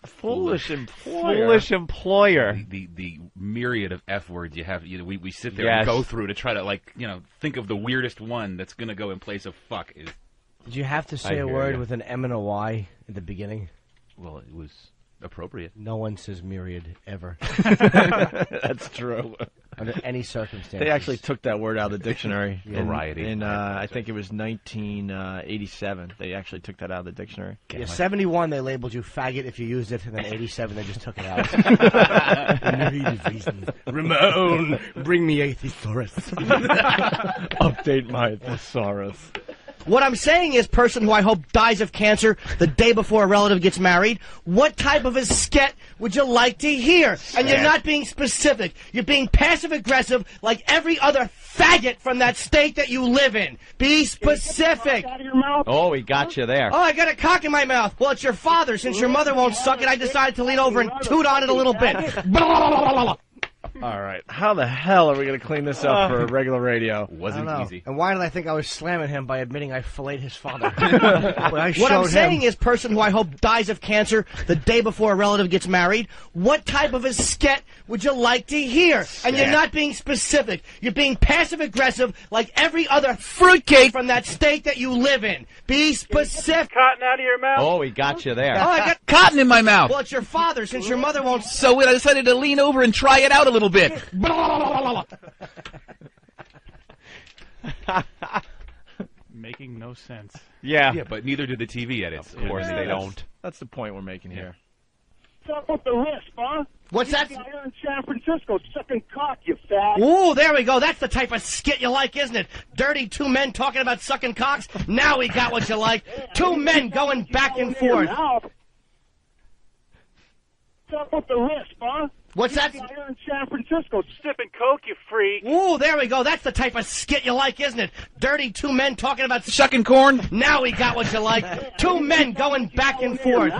Foolish employer. Foolish employer. The myriad of F words you have. We sit there Yes. and go through to try to think of the weirdest one that's going to go in place of fuck. Did you have to say a hear word ya. with an M and a Y at the beginning? Well, it was appropriate. No one says myriad ever. That's true. Under any circumstances. They actually took that word out of the dictionary. Variety. In I think it was 1987. They actually took that out of the dictionary. Yeah, 71 they labeled you faggot if you used it, and then 87 they just took it out. Ramon, bring me a thesaurus. Update my thesaurus. What I'm saying is, person who I hope dies of cancer the day before a relative gets married, what type of a sket would you like to hear? And you're not being specific. You're being passive-aggressive like every other faggot from that state that you live in. Be specific. Out of your mouth. Oh, he got you there. Oh, I got a cock in my mouth. Well, it's your father. Since your mother won't suck it, I decided to lean over and toot on it a little bit. All right. How the hell are we going to clean this up for regular radio? Wasn't easy. And why did I think I was slamming him by admitting I filleted his father? What I'm saying is, person who I hope dies of cancer the day before a relative gets married, what type of a sket would you like to hear? And you're not being specific. You're being passive-aggressive like every other fruitcake from that state that you live in. Be specific. Cotton out of your mouth. Oh, he got you there. Oh, I got Cotton in my mouth. Well, it's your father, since your mother won't. So I decided to lean over and try it out a little bit. Making no sense. Yeah. Yeah, but neither do the TV edits. Of course they don't. That's the point we're making here. Fuck with the wrist, huh? What's that? You're in San Francisco sucking cock, you fat. Ooh, there we go. That's the type of skit you like, isn't it? Dirty two men talking about sucking cocks. Now we got what you like. Two men going back and forth. Fuck with the wrist, huh? What's that? You're in San Francisco sipping coke, you freak. Ooh, there we go. That's the type of skit you like, isn't it? Dirty two men talking about Sucking corn. Now we got what you like. Two men going back and forth.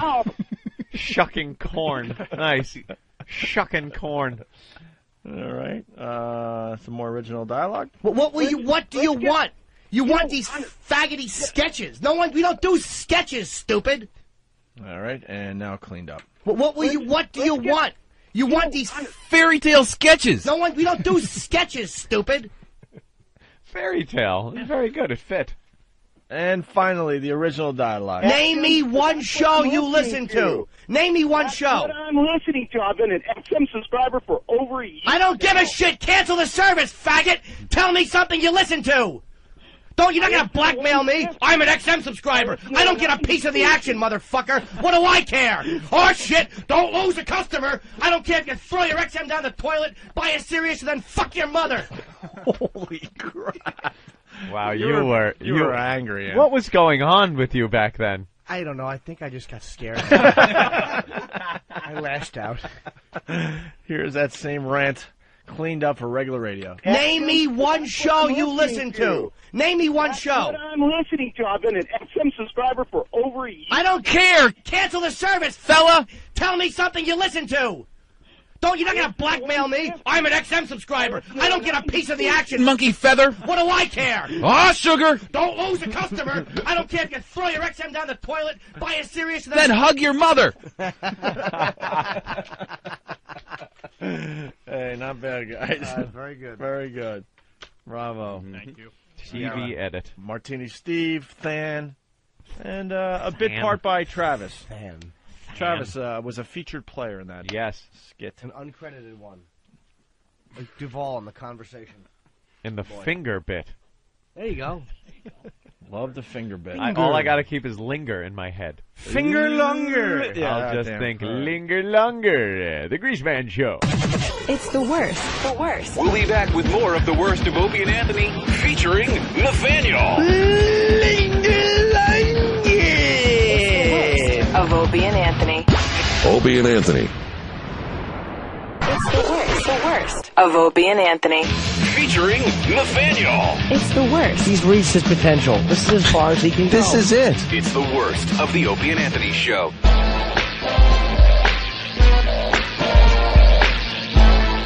Shucking corn. Nice. Shucking corn. All right. Some more original dialogue. What do you want? You want these faggoty sketches? We don't do sketches, stupid. All right, and now cleaned up. What do you want? You want these fairy tale sketches? We don't do sketches, stupid. Fairy tale. Very good. It fit. And finally, the original dialogue. Name me one show you listen to. Name me one show. What I'm listening to. I've been an XM subscriber for over a year. I don't give a shit. Cancel the service, faggot. Tell me something you listen to. You're not gonna blackmail me. I'm an XM subscriber. I don't get a piece of the action, motherfucker. What do I care? Oh shit, don't lose a customer. I don't care if you throw your XM down the toilet, buy a Sirius, and then fuck your mother. Holy crap. Wow, You you were angry, Ann. What was going on with you back then? I don't know. I think I just got scared. I lashed out. Here's that same rant cleaned up for regular radio. Name me one show you listen to. Name me one show. What I'm listening to. I've been an XM subscriber for over a year. I don't care. Cancel the service, fella. Tell me something you listen to. You're not gonna blackmail me. I'm an XM subscriber. I don't get a piece of the action. Monkey feather. What do I care? Ah, sugar. Don't lose a customer. I don't care if you throw your XM down the toilet, buy a Sirius, and Then hug your mother. Hey, not bad, guys. Very good. Very good. Bravo. Thank you. TV edit. Martini Steve, Than, and a bit part by Travis. Than. Travis was a featured player in that skit. An uncredited one. Like Duvall in the conversation. In the finger bit. There you go. Love the finger bit. All I got to keep is linger in my head. Finger longer. Yeah, I'll just damn. think linger longer. The Greaseman Show. It's the worst. The worst. We'll be back with more of the worst of Opie and Anthony, featuring Nathaniel. Of Opie and Anthony. Opie and Anthony. It's the worst. The worst. Of Opie and Anthony. Featuring Nathaniel. It's the worst. He's reached his potential. This is as far as he can go. This is it. It's the worst of the Opie and Anthony show.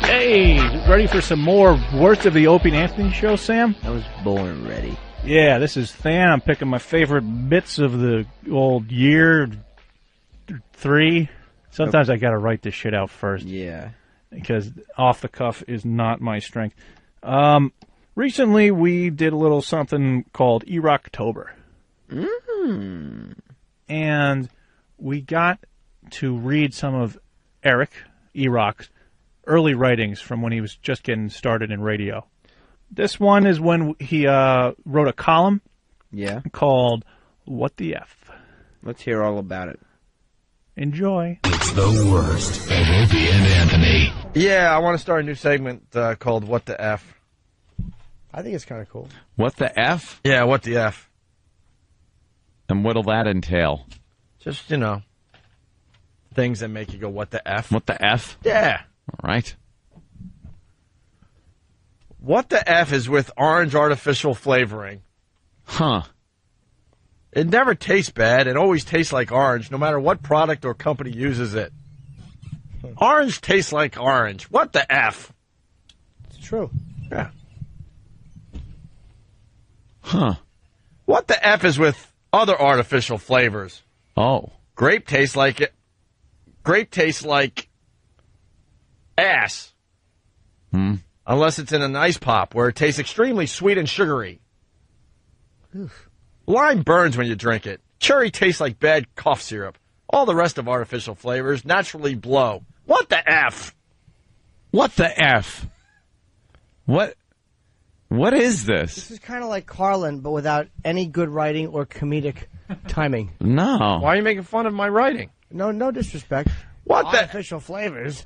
Hey, ready for some more worst of the Opie and Anthony show, Sam? I was born ready. Yeah, this is Than. I'm picking my favorite bits of the old year 3. Sometimes I got to write this shit out first. Yeah. Because off the cuff is not my strength. Recently, we did a little something called Erocktober. And we got to read some of Eric Erock's early writings from when he was just getting started in radio. This one is when he wrote a column called What the F. Let's hear all about it. Enjoy. It's the worst of Opie and Anthony. Yeah, I want to start a new segment called What the F. I think it's kind of cool. What the F? Yeah, what the F. And what'll that entail? Just, things that make you go, what the F? What the F? Yeah. All right. What the F is with orange artificial flavoring? Huh. It never tastes bad. It always tastes like orange, no matter what product or company uses it. Orange tastes like orange. What the F? It's true. Yeah. Huh. What the F is with other artificial flavors? Oh. Grape tastes like it. Grape tastes like ass. Unless it's in an ice pop where it tastes extremely sweet and sugary. Lime burns when you drink it. Cherry tastes like bad cough syrup. All the rest of artificial flavors naturally blow. What the F? What the F? What is this? This is kind of like Carlin, but without any good writing or comedic timing. No. Why are you making fun of my writing? No disrespect. What the artificial flavors?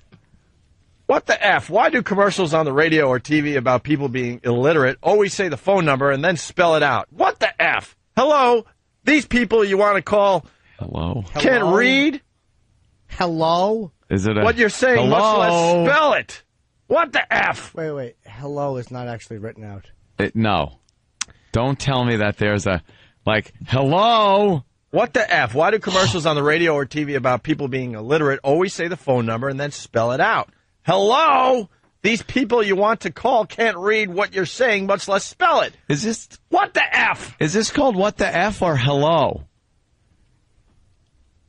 What the F? Why do commercials on the radio or TV about people being illiterate always say the phone number and then spell it out? What the F? Hello? These people you want to call Hello? Can't read? Hello? Is it a What you're saying, hello? much less spell it. What the F? Wait. Hello is not actually written out. No. Don't tell me that there's a, hello? What the F? Why do commercials on the radio or TV about people being illiterate always say the phone number and then spell it out? Hello? These people you want to call can't read what you're saying, much less spell it. Is this... What the F? Is this called What the F or hello?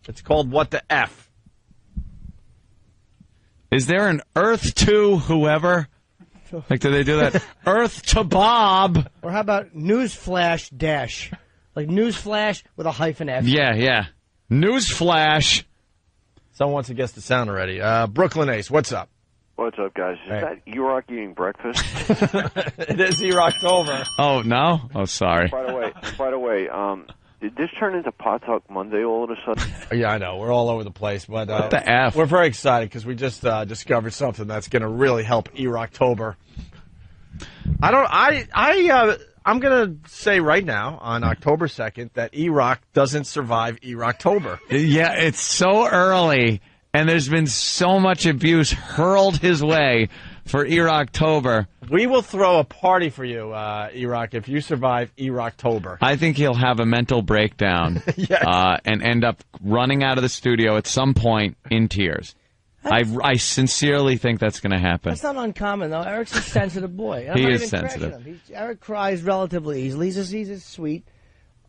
It's called What the F. Is there an Earth to whoever? Do they do that? Earth to Bob. Or how about Newsflash Dash? Like Newsflash with a hyphen F. Yeah. Newsflash. Someone wants to guess the sound already. Brooklyn Ace, what's up? What's up, guys? Is that E-Rock eating breakfast? It is E-Rocktober. Oh, no? Oh, sorry. By the way, did this turn into Pot Talk Monday all of a sudden? Yeah, I know. We're all over the place, but What the F? we're very excited because we just discovered something that's going to really help E-Rocktober. I'm going to say right now on October 2nd that E-Rock doesn't survive E-Rocktober. Yeah, it's so early, and there's been so much abuse hurled his way for E-Rocktober. We will throw a party for you, E-Rock, if you survive E-Rocktober. I think he'll have a mental breakdown and end up running out of the studio at some point in tears. I sincerely think that's going to happen. That's not uncommon, though. Eric's a sensitive boy. I'm He not is even sensitive. crashing him. Eric cries relatively easily. He's a sweet,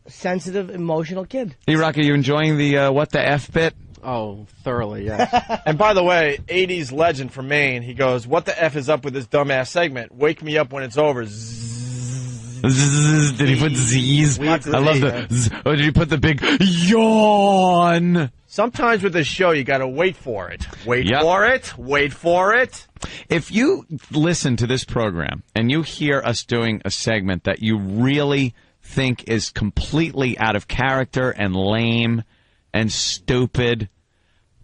sensitive, emotional kid. E-Rock, are you enjoying the what the F bit? Oh, thoroughly, yes. And by the way, 80s legend from Maine, he goes, what the F is up with this dumbass segment? Wake me up when it's over. Did he put Z's? I Lots of love Z's, the Z. Oh, did he put the big yawn? Sometimes with this show, you got to wait for it. Wait for it. If you listen to this program and you hear us doing a segment that you really think is completely out of character and lame and stupid,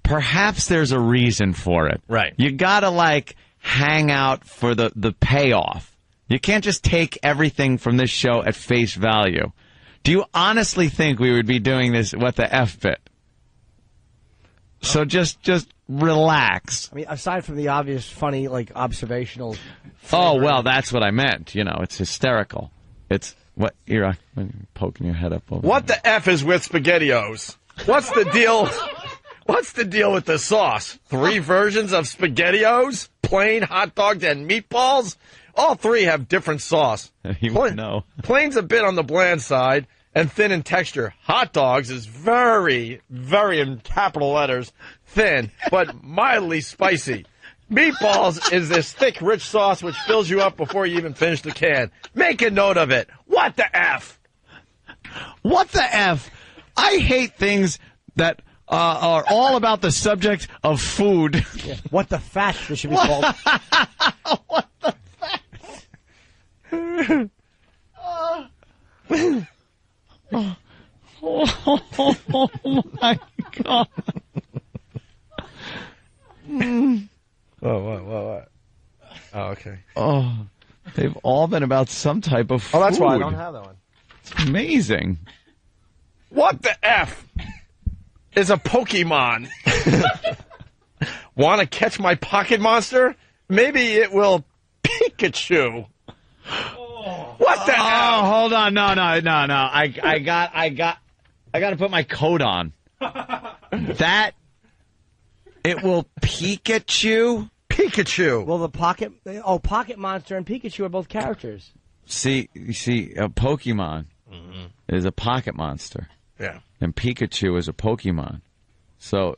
perhaps there's a reason for it. Right. You gotta, hang out for the payoff. You can't just take everything from this show at face value. Do you honestly think we would be doing this, what the F bit? So just relax. I mean, aside from the obvious, funny, observational. Oh, well, that's what I meant. It's hysterical. It's, what, you're poking your head up over What the F is with SpaghettiOs? What's the deal? What's the deal with the sauce? 3 versions of SpaghettiOs? Plain, hot dogs, and meatballs? All 3 have different sauce. You wouldn't know. Plain's a bit on the bland side and thin in texture. Hot dogs is very, very, in capital letters, thin, but mildly spicy. Meatballs is this thick, rich sauce which fills you up before you even finish the can. Make a note of it. What the F? What the F? I hate things that are all about the subject of food. Yeah. What the fat? This should be called. What the fat? Oh my God. What? Oh, okay. Oh, they've all been about some type of food. Oh, that's why I don't have that one. It's amazing. What the F is a Pokemon? Want to catch my pocket monster? Maybe it will Pikachu. What the F? Oh, hold on. No. I got to put my coat on. That, it will Pikachu? Pikachu. Well, Pocket Monster and Pikachu are both characters. See, a Pokemon is a pocket monster. Yeah. And Pikachu is a Pokemon. So,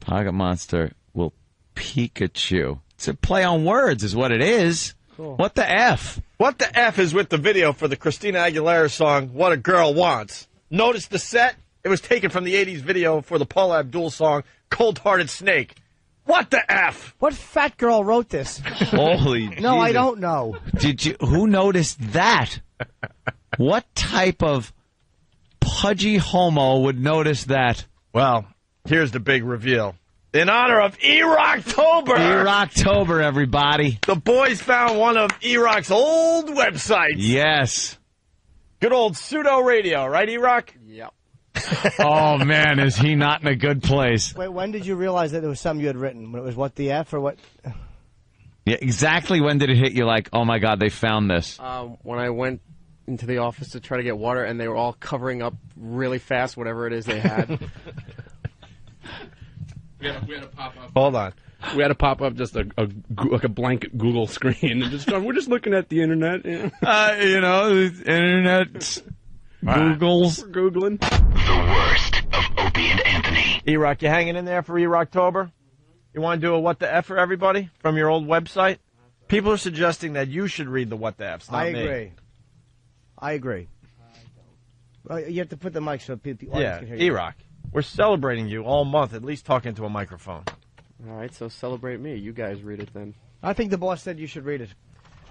Pocket Monster will Pikachu. It's a play on words is what it is. Cool. What the F? What the F is with the video for the Christina Aguilera song, What a Girl Wants? Notice the set? It was taken from the 80s video for the Paula Abdul song, Cold Hearted Snake. What the F? What fat girl wrote this? Holy No, I Jesus. don't know. Who noticed that? What type of pudgy homo would notice that? Well, here's the big reveal. In honor of E-Rocktober! E-Rocktober, everybody. The boys found one of E-Rock's old websites. Yes. Good old pseudo radio, right, E-Rock? Yep. Oh, man, is he not in a good place? Wait, when did you realize that there was something you had written? When it was what the F or what? Yeah, exactly when did it hit you like, oh, my God, they found this? When I went into the office to try to get water, and they were all covering up really fast whatever it is they had. We had a pop up. Hold on. We had to pop up just a blank Google screen and just we're just looking at the internet. Yeah. Internet Googles. We're Googling. The worst of Opie and Anthony. E-Rock, you hanging in there for E-Rocktober? You want to do a What the F for everybody from your old website? People are suggesting that you should read the What the F's, not me. I agree. You have to put the mic so the audience Yeah, can hear you. E-Rock. We're celebrating you all month, at least talking to a microphone. All right, so celebrate me. You guys read it then. I think the boss said you should read it.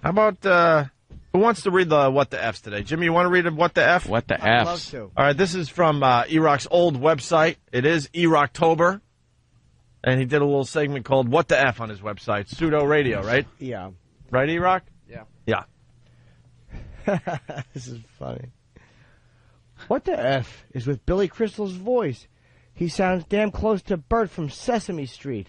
How about, who wants to read the What the F's today? Jimmy, you want to read it, What the F? What the I'd F's? love to. All right, this is from E-Rock's old website. It is E-Rocktober. And he did a little segment called What the F on his website. Pseudo radio, right? Yeah. Right, E-Rock? Yeah. Yeah. This is funny. What the F is with Billy Crystal's voice? He sounds damn close to Bert from Sesame Street.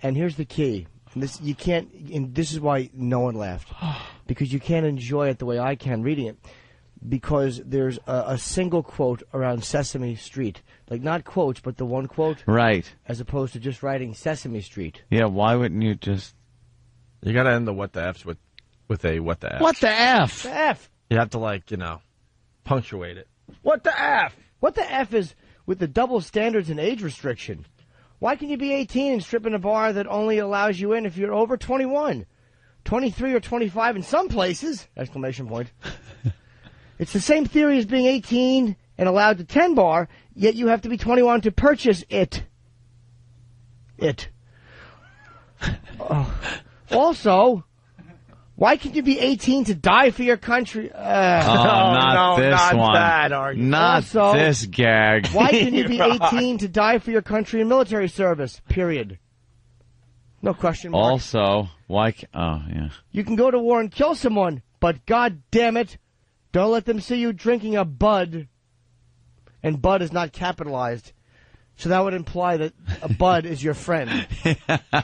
And here's the key. And this you can't. And this is why no one laughed, because you can't enjoy it the way I can reading it, because there's a single quote around Sesame Street, like not quotes, but the one quote, Right. as opposed to just writing Sesame Street. Yeah, why wouldn't you just... You got to end the What the F's with a What the F. What the F? The F. You have to, punctuate it. What the F? What the F is with the double standards and age restriction? Why can you be 18 and strip in a bar that only allows you in if you're over 21? 23 or 25 in some places! Exclamation point. It's the same theory as being 18 and allowed to 10 bar, yet you have to be 21 to purchase it. Also, why can you be 18 to die for your country? not this not one. that argument. Not Also, this gag. Why can you be Right. 18 to die for your country in military service? Period. No question mark. Also, why... Oh, yeah. You can go to war and kill someone, but God damn it, don't let them see you drinking a Bud. And Bud is not capitalized. So that would imply that a Bud is your friend.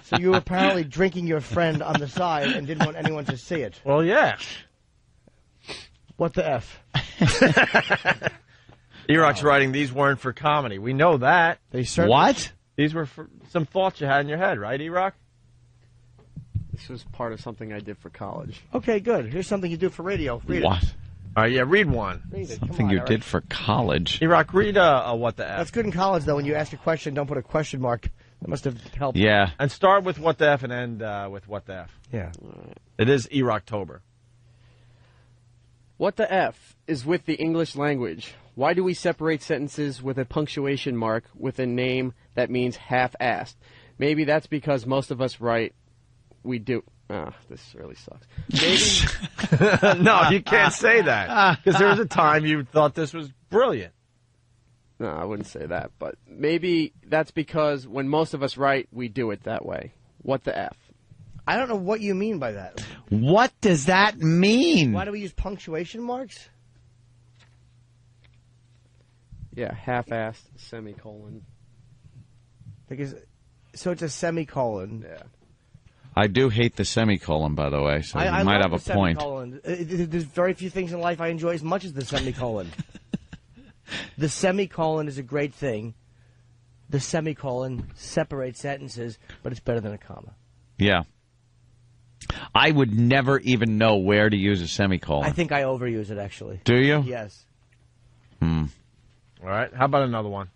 So you were apparently drinking your friend on the side and didn't want anyone to see it. Well, yeah. What the F? E-Rock's writing, these weren't for comedy. We know that. They certainly... What? These were for some thoughts you had in your head, right, E-Rock? This was part of something I did for college. Okay, good. Here's something you do for radio. Read What? it. All right, yeah, read one. Read it. Something Come on, you Eric. did for college. E-Rock, read What the F. That's good in college, though. When you ask a question, don't put a question mark. That must have helped. Yeah. And start with What the F and end with What the F. Yeah. It is E-Rocktober. What the F is with the English language? Why do we separate sentences with a punctuation mark with a name that means half-assed? Maybe that's because most of us write, we do... this really sucks. Maybe... No, you can't say that. Because there was a time you thought this was brilliant. No, I wouldn't say that. But maybe that's because when most of us write, we do it that way. What the F? I don't know what you mean by that. What does that mean? Why do we use punctuation marks? Yeah, half-assed, semicolon. Because, so it's a semicolon. Yeah. I do hate the semicolon, by the way, so I you might love have the a point. Semicolon. There's very few things in life I enjoy as much as the semicolon. The semicolon is a great thing. The semicolon separates sentences, but it's better than a comma. Yeah. I would never even know where to use a semicolon. I think I overuse it, actually. Do you? Yes. Hmm. All right, how about another one?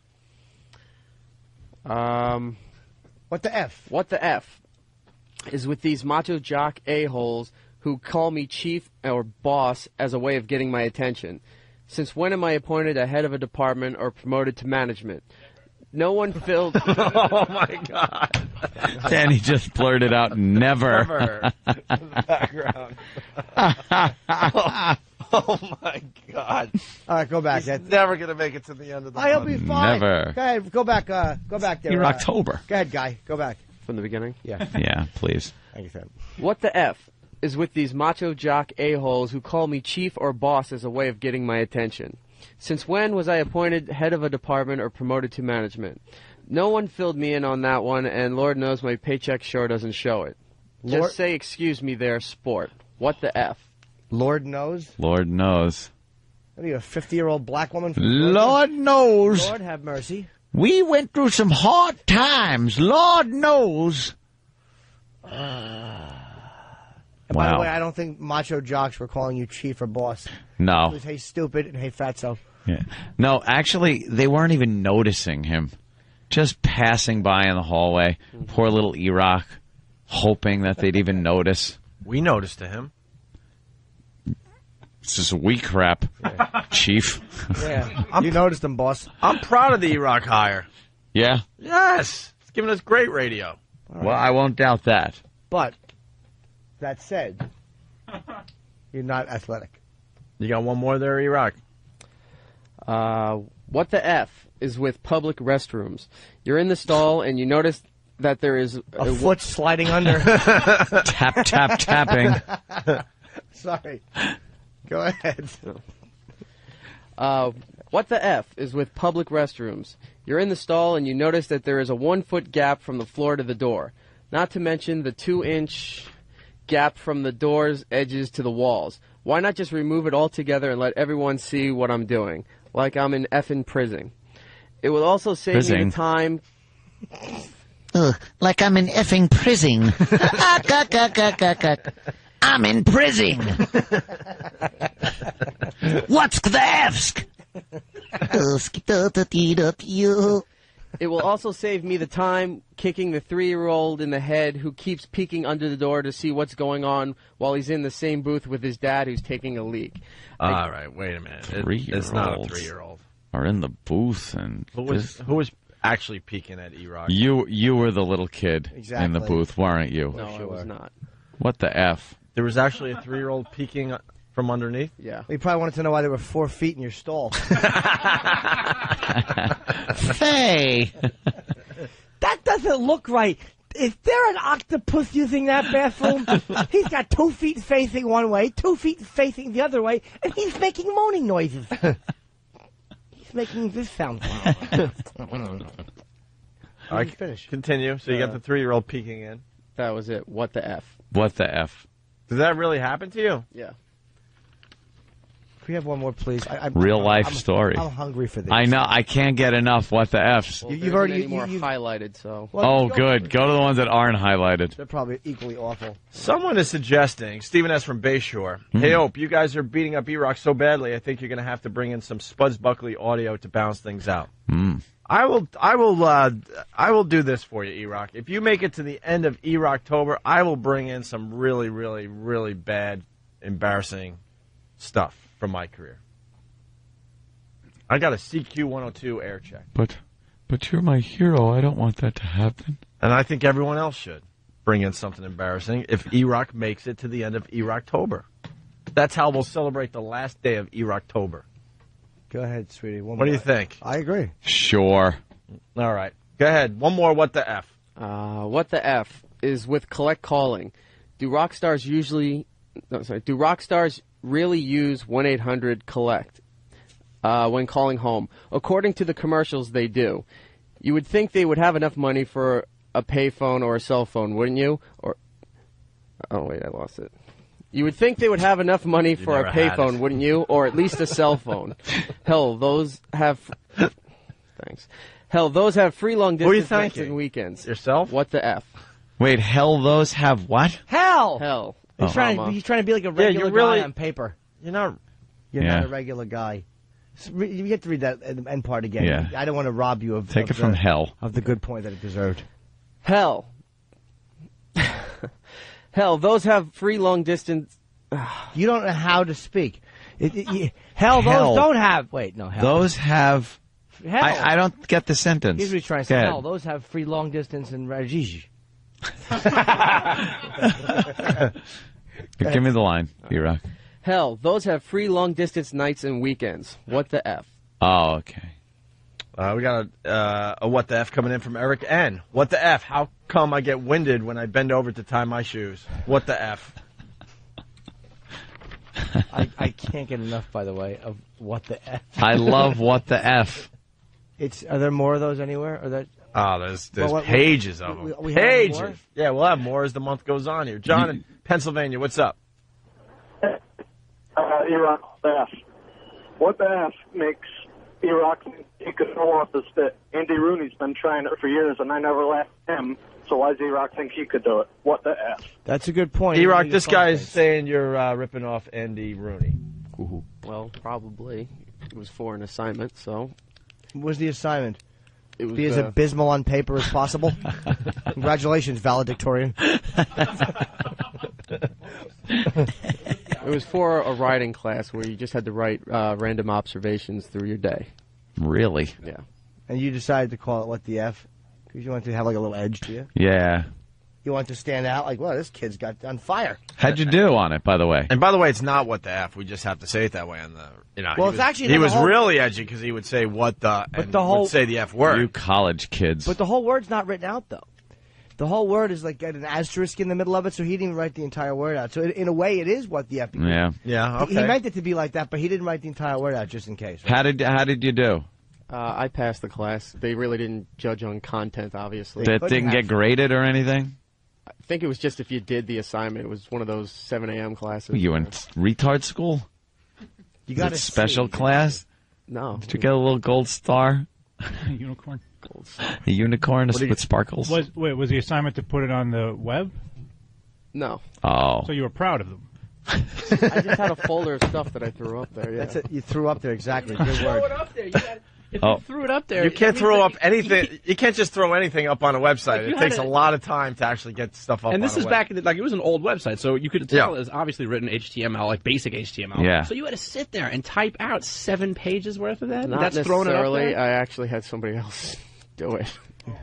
What the F? What the F is with these macho jock a-holes who call me chief or boss as a way of getting my attention? Since when am I appointed a head of a department or promoted to management? No one filled... Oh, my God. Danny just blurted out, never. Never. In the background. Oh, my God. All right, go back. He's never going to make it to the end of the I'll month. be fine. Never. Go ahead, go back there. You're October. Go ahead, Guy. Go back. From the beginning? Yeah. Yeah, please. Thank you, Sam. What the F is with these macho jock a-holes who call me chief or boss as a way of getting my attention? Since when was I appointed head of a department or promoted to management? No one filled me in on that one, and Lord knows my paycheck sure doesn't show it. Lord- Just say excuse me there, sport. What the F? Lord knows. Lord knows. Are you a 50-year-old black woman from Lord knows. Lord have mercy. We went through some hard times. Lord knows. And by the Wow. way, I don't think macho jocks were calling you chief or boss. No. It was, hey, stupid, and hey, fatso. Yeah. No, actually, they weren't even noticing him. Just passing by in the hallway. Poor little E-Rock, hoping that they'd even notice. We noticed to him. It's just weak crap, Chief. Yeah, you noticed them, boss. I'm proud of the Iraq hire. Yeah? Yes. It's giving us great radio. Well, I won't doubt that. But, that said, you're not athletic. You got one more there, Iraq? What the F is with public restrooms? You're in the stall and you notice that there is A foot sliding under. Tap, tap, tapping. Sorry. Go ahead. What the F is with public restrooms? You're in the stall and you notice that there is a 1 foot gap from the floor to the door. Not to mention the 2-inch gap from the door's edges to the walls. Why not just remove it all together and let everyone see what I'm doing? Like I'm in effing prison. It will also save me the time. Like I'm in effing prison. I'm in prison. What's the Fsk? It will also save me the time kicking the 3-year-old in the head who keeps peeking under the door to see what's going on while he's in the same booth with his dad who's taking a leak. All right, wait a minute. It's not a 3-year-old. Are in the booth and Who was actually peeking at Iraq? you were the little kid in the Exactly. booth, weren't you? No, I was not. What the F? There was actually a 3-year-old peeking from underneath? Yeah. You probably wanted to know why there were 4 feet in your stall. Hey. That doesn't look right. Is there an octopus using that bathroom? He's got 2 feet facing one way, 2 feet facing the other way, and he's making moaning noises. He's making this sound. All right, finish. Continue. So you got the 3-year-old peeking in. That was it. What the F? What the F? Did that really happen to you? Yeah. If we have one more, please. Real life story. I'm hungry for this. I know. I can't get enough. What the Fs? Well, you've already more highlighted, so. Oh, good. Go to the ones that aren't highlighted. They're probably equally awful. Someone is suggesting, Stephen S. from Bayshore, hey, Ope, you guys are beating up E-Rock so badly, I think you're going to have to bring in some Spuds Buckley audio to balance things out. I will do this for you, E-Rock. If you make it to the end of E-Rocktober, I will bring in some really, really, really bad, embarrassing stuff from my career. I got a CQ 102 air check. But you're my hero. I don't want that to happen. And I think everyone else should bring in something embarrassing if E-Rock makes it to the end of E-Rocktober. That's how we'll celebrate the last day of E-Rocktober. Go ahead, sweetie. One What do more. you think? I agree. Sure. All right. Go ahead. One more. What the F? What the F is with collect calling? Do rock stars really use 1-800-COLLECT when calling home? According to the commercials, they do. You would think they would have enough money for a payphone or a cell phone, wouldn't you? Oh wait, I lost it. You would think they would have enough money for a never had payphone, it. wouldn't you? Or at least a cell phone. Hell, those have. Thanks. Hell, those have free long Who are you distance nights thanking? and weekends. Yourself? What the F? Wait, hell, those have what? Hell! Hell. He's trying to be like a Yeah, regular you're really- guy on paper. You're not. You're Yeah. not a regular guy. You get to read that end part again. Yeah. I don't want to rob you of Take of it from the- hell. of the good point that it deserved. Hell. Hell, those have free long distance. You don't know how to speak. Hell, those don't have. Wait, no. Hell. Those have. Hell. I don't get the sentence. Here's what he's trying to Go say. ahead. Hell, those have free long distance and Rajiji. Give me the line, E-Rock. Hell, those have free long distance nights and weekends. What the F? Oh, okay. We got a what the F coming in from Eric N. What the F? How come I get winded when I bend over to tie my shoes? What the F? I can't get enough, by the way, of what the F. I love what the F. Are there more of those anywhere? Or that? Oh, there's Well, what- pages of them. we have pages. more? Yeah, we'll have more as the month goes on here. John in Pennsylvania, what's up? Iraq F. What the F makes Iraq think he could throw off the spit? Andy Rooney's been trying it for years, and I never laughed at him. So why does Iraq think he could do it? What the F? That's a good point. E-Rock, this guy is saying you're ripping off Andy Rooney. Well, probably. It was for an assignment, so. What was the assignment? It was Be as abysmal on paper as possible. Congratulations, valedictorian. It was for a writing class where you just had to write random observations through your day. Really? Yeah. And you decided to call it What the F? Because you wanted to have like a little edge to you. Yeah. You want to stand out like, well, this kid's got on fire. How'd you do on it, by the way? And by the way, it's not what the F. We just have to say it that way on the. Well, it's actually he the was whole- really edgy because he would say what the and would say the F word. You college kids. But the whole word's not written out, though. The whole word is like got an asterisk in the middle of it, so he didn't even write the entire word out. So in a way, it is What the F. Yeah. Yeah. He meant it to be like that, but he didn't write the entire word out just in case. How did you do? I passed the class. They really didn't judge on content, obviously. That didn't get graded or anything? I think it was just if you did the assignment. It was one of those 7 a.m. classes. You in retard school? You got a special class? No. Did you get a little gold star? Unicorn. Gold star. A unicorn with sparkles? Was the assignment to put it on the web? No. Oh. So you were proud of them. I just had a folder of stuff that I threw up there. Yeah. That's it. You threw up there, exactly. Good Throw word. it up there. If Oh. you threw it up there, You it can't means throw that up anything. You can't just throw anything up on a website. you It takes had a to- lot of time to actually get stuff up. And this on a is web. back in it was an old website, so you could tell Yeah. it was obviously written HTML, like basic HTML. Yeah. So you had to sit there and type out 7 pages worth of that. Not That's throwing it up necessarily. there? I actually had somebody else do it.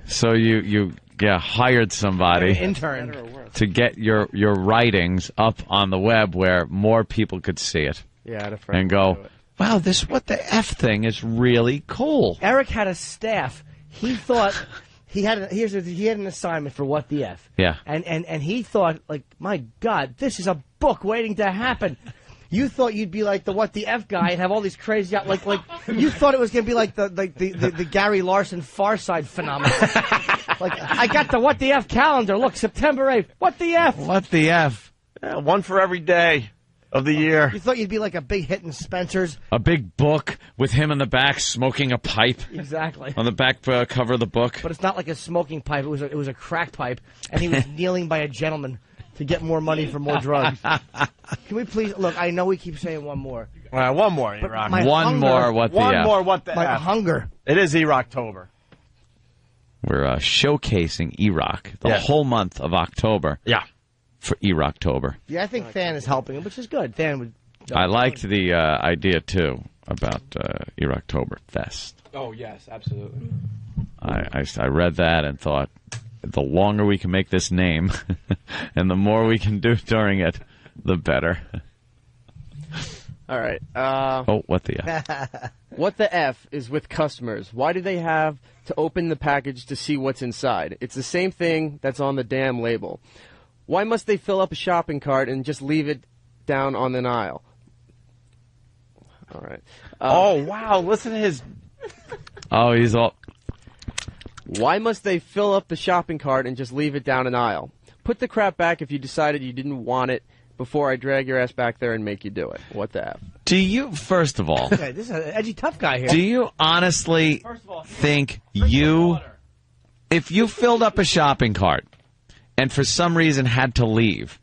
So you hired somebody Intern. to get your writings up on the web where more people could see it Yeah, I had a friend and do go, it. wow, this What the F thing is really cool. Eric had a staff. He thought he had an assignment for What the F. Yeah. And he thought, like, my God, this is a book waiting to happen. You thought you'd be like the What the F guy and have all these crazy like you thought it was gonna be like the Gary Larson Far Side phenomenon. Like, I got the What the F calendar. Look, September 8th. What the F? What the F? Yeah, one for every day of the year. You thought you'd be like a big hit in Spencer's. A big book with him in the back smoking a pipe Exactly. on the back cover of the book. But it's not like a smoking pipe. It was a crack pipe, and he was kneeling by a gentleman to get more money for more drugs. Can we please look? I know we keep saying one more. All right, one more. But E-Rock. my One hunger- more What the One F. more. What the My F? hunger. It is E-Rocktober. We're showcasing E-Rock the Yeah. whole month of October Yeah. for E-Rocktober. Yeah, I think Than is helping him, which is good. Than would. I liked the idea, too, about E-Rocktober Fest. Oh, yes, absolutely. I read that and thought, the longer we can make this name and the more we can do during it, the better. All right. Oh, what the F? What the F is with customers? Why do they have to open the package to see what's inside? It's the same thing that's on the damn label. Why must they fill up a shopping cart and just leave it down on an aisle? All right. Oh wow! Listen to his. Oh, he's all... Why must they fill up the shopping cart and just leave it down an aisle? Put the crap back if you decided you didn't want it before I drag your ass back there and make you do it. What the F? Do you, first of all, Okay, this is an edgy tough guy here. do you honestly think if you filled up a shopping cart and for some reason had to leave,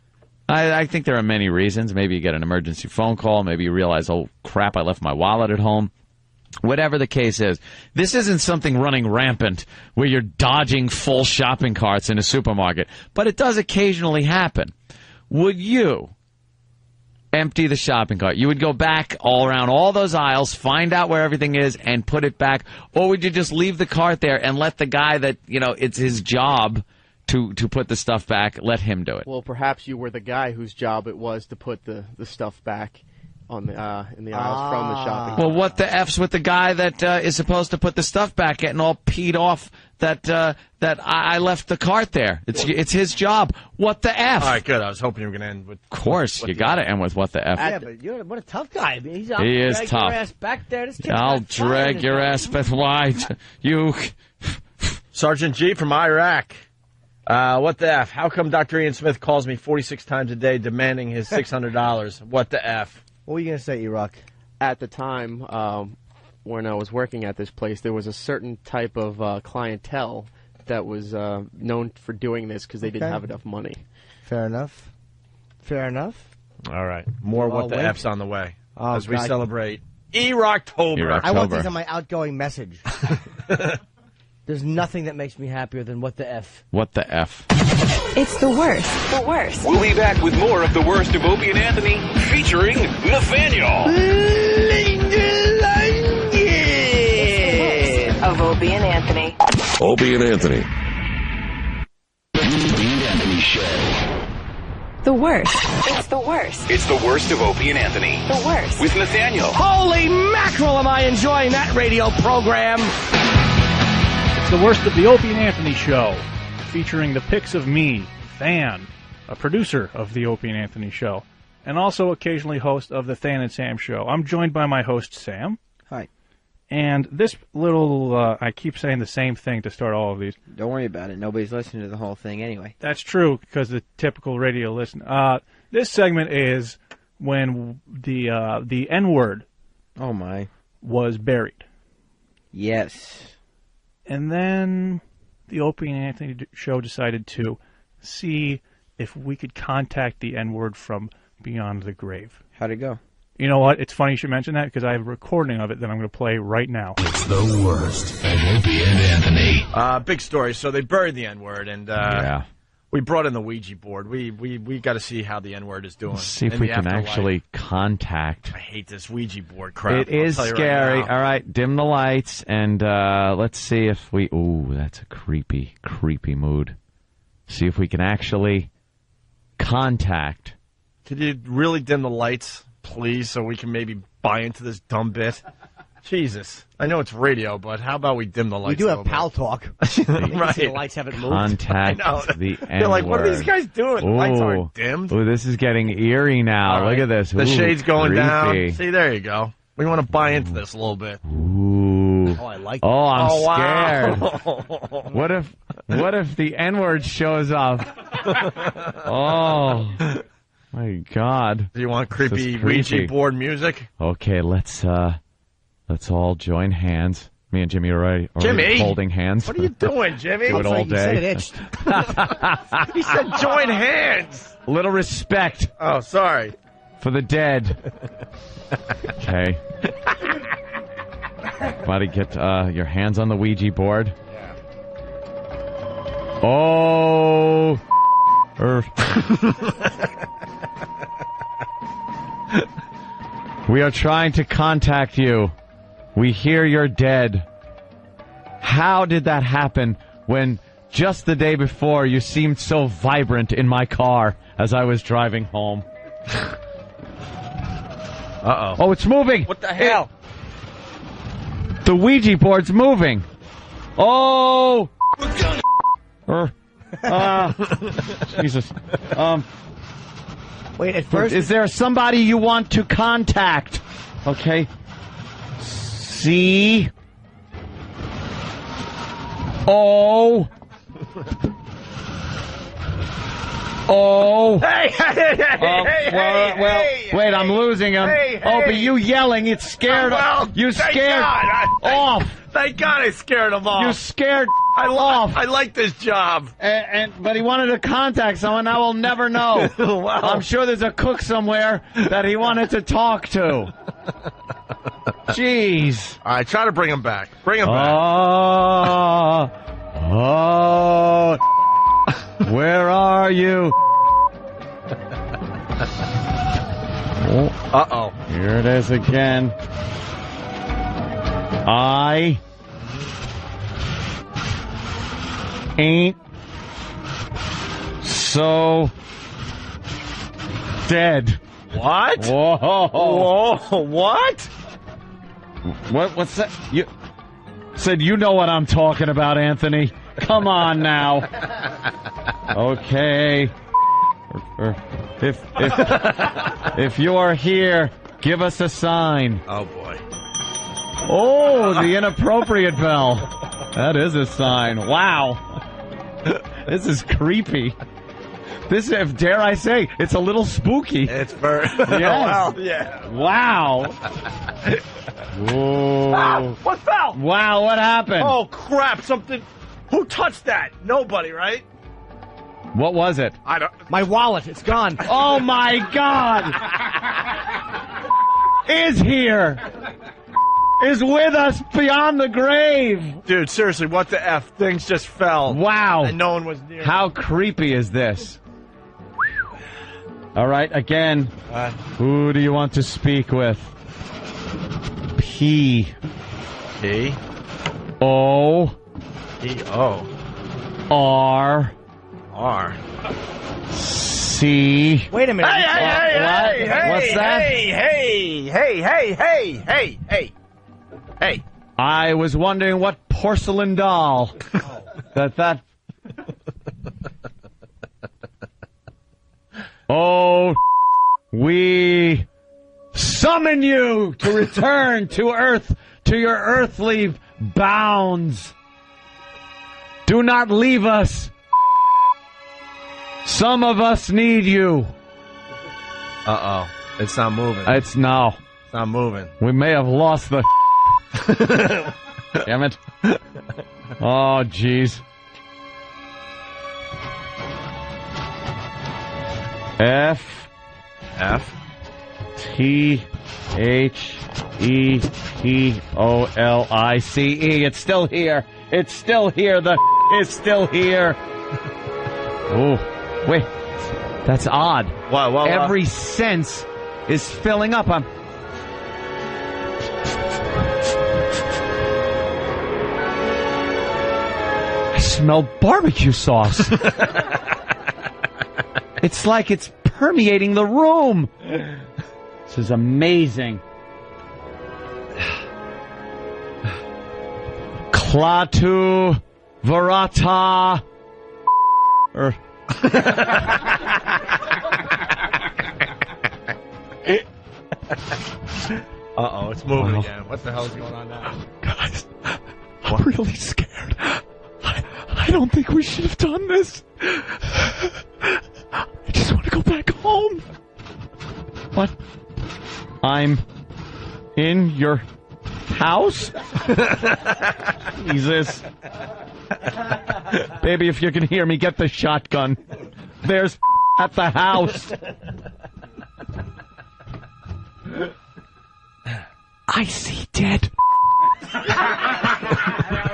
I think there are many reasons. Maybe you get an emergency phone call. Maybe you realize, oh, crap, I left my wallet at home. Whatever the case is, this isn't something running rampant where you're dodging full shopping carts in a supermarket, but it does occasionally happen. Would you empty the shopping cart? You would go back all around all those aisles, find out where everything is, and put it back? Or would you just leave the cart there and let the guy that, it's his job to put the stuff back, let him do it? Well, perhaps you were the guy whose job it was to put the stuff back on the in the aisles from the shopping. Well, what the F's with the guy that is supposed to put the stuff back, getting all peed off that I left the cart there? It's his job. What the F? All right, good. I was hoping you were going to end with. Of course, you got to end with what the F. Yeah, but what a tough guy. I mean, he's He is drag tough. Your ass back there. This kid's I'll got fire drag in your his ass, but why? You. Sergeant G from Iraq. What the F? How come Dr. Ian Smith calls me 46 times a day demanding his $600? What the F? What were you going to say, E-Rock? At the time when I was working at this place, there was a certain type of clientele that was known for doing this because they didn't Okay. have enough money. Fair enough. Fair enough. All right. More Well, what the wait. F's on the way Oh, as we God. celebrate E-Rocktober. I want these on my outgoing message. There's nothing that makes me happier than what the F. What the F? It's the worst. The worst. We'll be back with more of the worst of Opie and Anthony, featuring Nathaniel. Of Opie and Anthony. Opie and Anthony. The worst. It's the worst. It's the worst of Opie and Anthony. The worst. With Nathaniel. Holy mackerel, am I enjoying that radio program. It's the worst of the Opie and Anthony show, featuring the pics of me, Than, a producer of the Opie and Anthony show, and also occasionally host of the Than and Sam show. I'm joined by my host, Sam. Hi. And this little, I keep saying the same thing to start all of these. Don't worry about it. Nobody's listening to the whole thing anyway. That's true, because the typical radio listener. This segment is when the N-word was buried. Yes. And then the Opie and Anthony show decided to see if we could contact the N-word from beyond the grave. How'd it go? You know what? It's funny you should mention that because I have a recording of it that I'm going to play right now. It's the worst of Opie and Anthony. Big story. So they buried the N-word, and we brought in the Ouija board. We got to see how the N-word is doing. Let's see if we can actually contact. I hate this Ouija board crap. It is scary. All right, dim the lights, and let's see if we... Ooh, that's a creepy, creepy mood. See if we can actually contact... Could you really dim the lights, please, so we can maybe buy into this dumb bit? Jesus. I know it's radio, but how about we dim the lights? We do have pal talk. Right. The lights haven't moved. Contact the N-word. They're like, what are these guys doing? The lights aren't dimmed. Ooh, this is getting eerie now. Right. Look at this. The shade's going creepy. down. See, there you go. We want to buy into this a little bit. Ooh. Oh, I like that. Oh, I'm scared. Wow. What if the N-word shows up? Oh, my God. Do you want creepy Ouija board music? Okay, let's all join hands. Me and Jimmy are already holding hands. What are you doing, Jimmy? Do it all day. You said it itched. He said join hands. Little respect. Oh, sorry. For the dead. Okay. Buddy, get your hands on the Ouija board. Yeah. Oh. We are trying to contact you. We hear you're dead. How did that happen when just the day before you seemed so vibrant in my car as I was driving home? Uh-oh. Oh, it's moving. What the hell? The Ouija board's moving. Oh. Jesus. Wait, at first... Is there somebody you want to contact? Okay. C. O. Oh. Hey, wait, I'm losing him. Oh, but you yelling, it scared you scared off. Thank God I scared him off. You scared off. I like this job. But he wanted to contact someone I will never know. Wow. I'm sure there's a cook somewhere that he wanted to talk to. Jeez. All right, try to bring him back. Bring him back. Oh. Where are you? Uh-oh. Here it is again. I ain't so dead. What? Whoa. Whoa. What? What's that? You said you know what I'm talking about, Anthony. Come on now. Okay. If you are here, give us a sign. Oh boy. Oh, the inappropriate bell. That is a sign. Wow. This is creepy. This, if dare I say, it's a little spooky. It's very... Yes. Well, yeah. Wow. Whoa. Ah, what fell? Wow, what happened? Oh, crap. Something... Who touched that? Nobody, right? What was it? I don't... My wallet. It's gone. Oh, my God. Is here. is with us beyond the grave. Dude, seriously, what the F? Things just fell. Wow. And no one was near. How creepy is this? All right, again, who do you want to speak with? P. P. O. E. O. R. R. C. Wait a minute. Hey, What's that? Hey. I was wondering what porcelain doll that. Oh, we summon you to return to Earth, to your earthly bounds. Do not leave us. Some of us need you. Uh-oh. It's not moving. It's not moving. We may have lost the... Damn it. Oh, jeez. F. T. H. E. P. O. L. I. C. E. It's still here. It's still here. The is still here. Oh, wait. That's odd. Wow. Every sense is filling up. I smell barbecue sauce. It's like it's permeating the room. This is amazing. Klaatu Varata. Uh-oh, it's moving again. What the hell is going on now? Guys, I'm really scared. I don't think we should have done this. I just want to go back home. What? I'm in your house? Jesus. Baby, if you can hear me, get the shotgun. There's at the house. I see dead.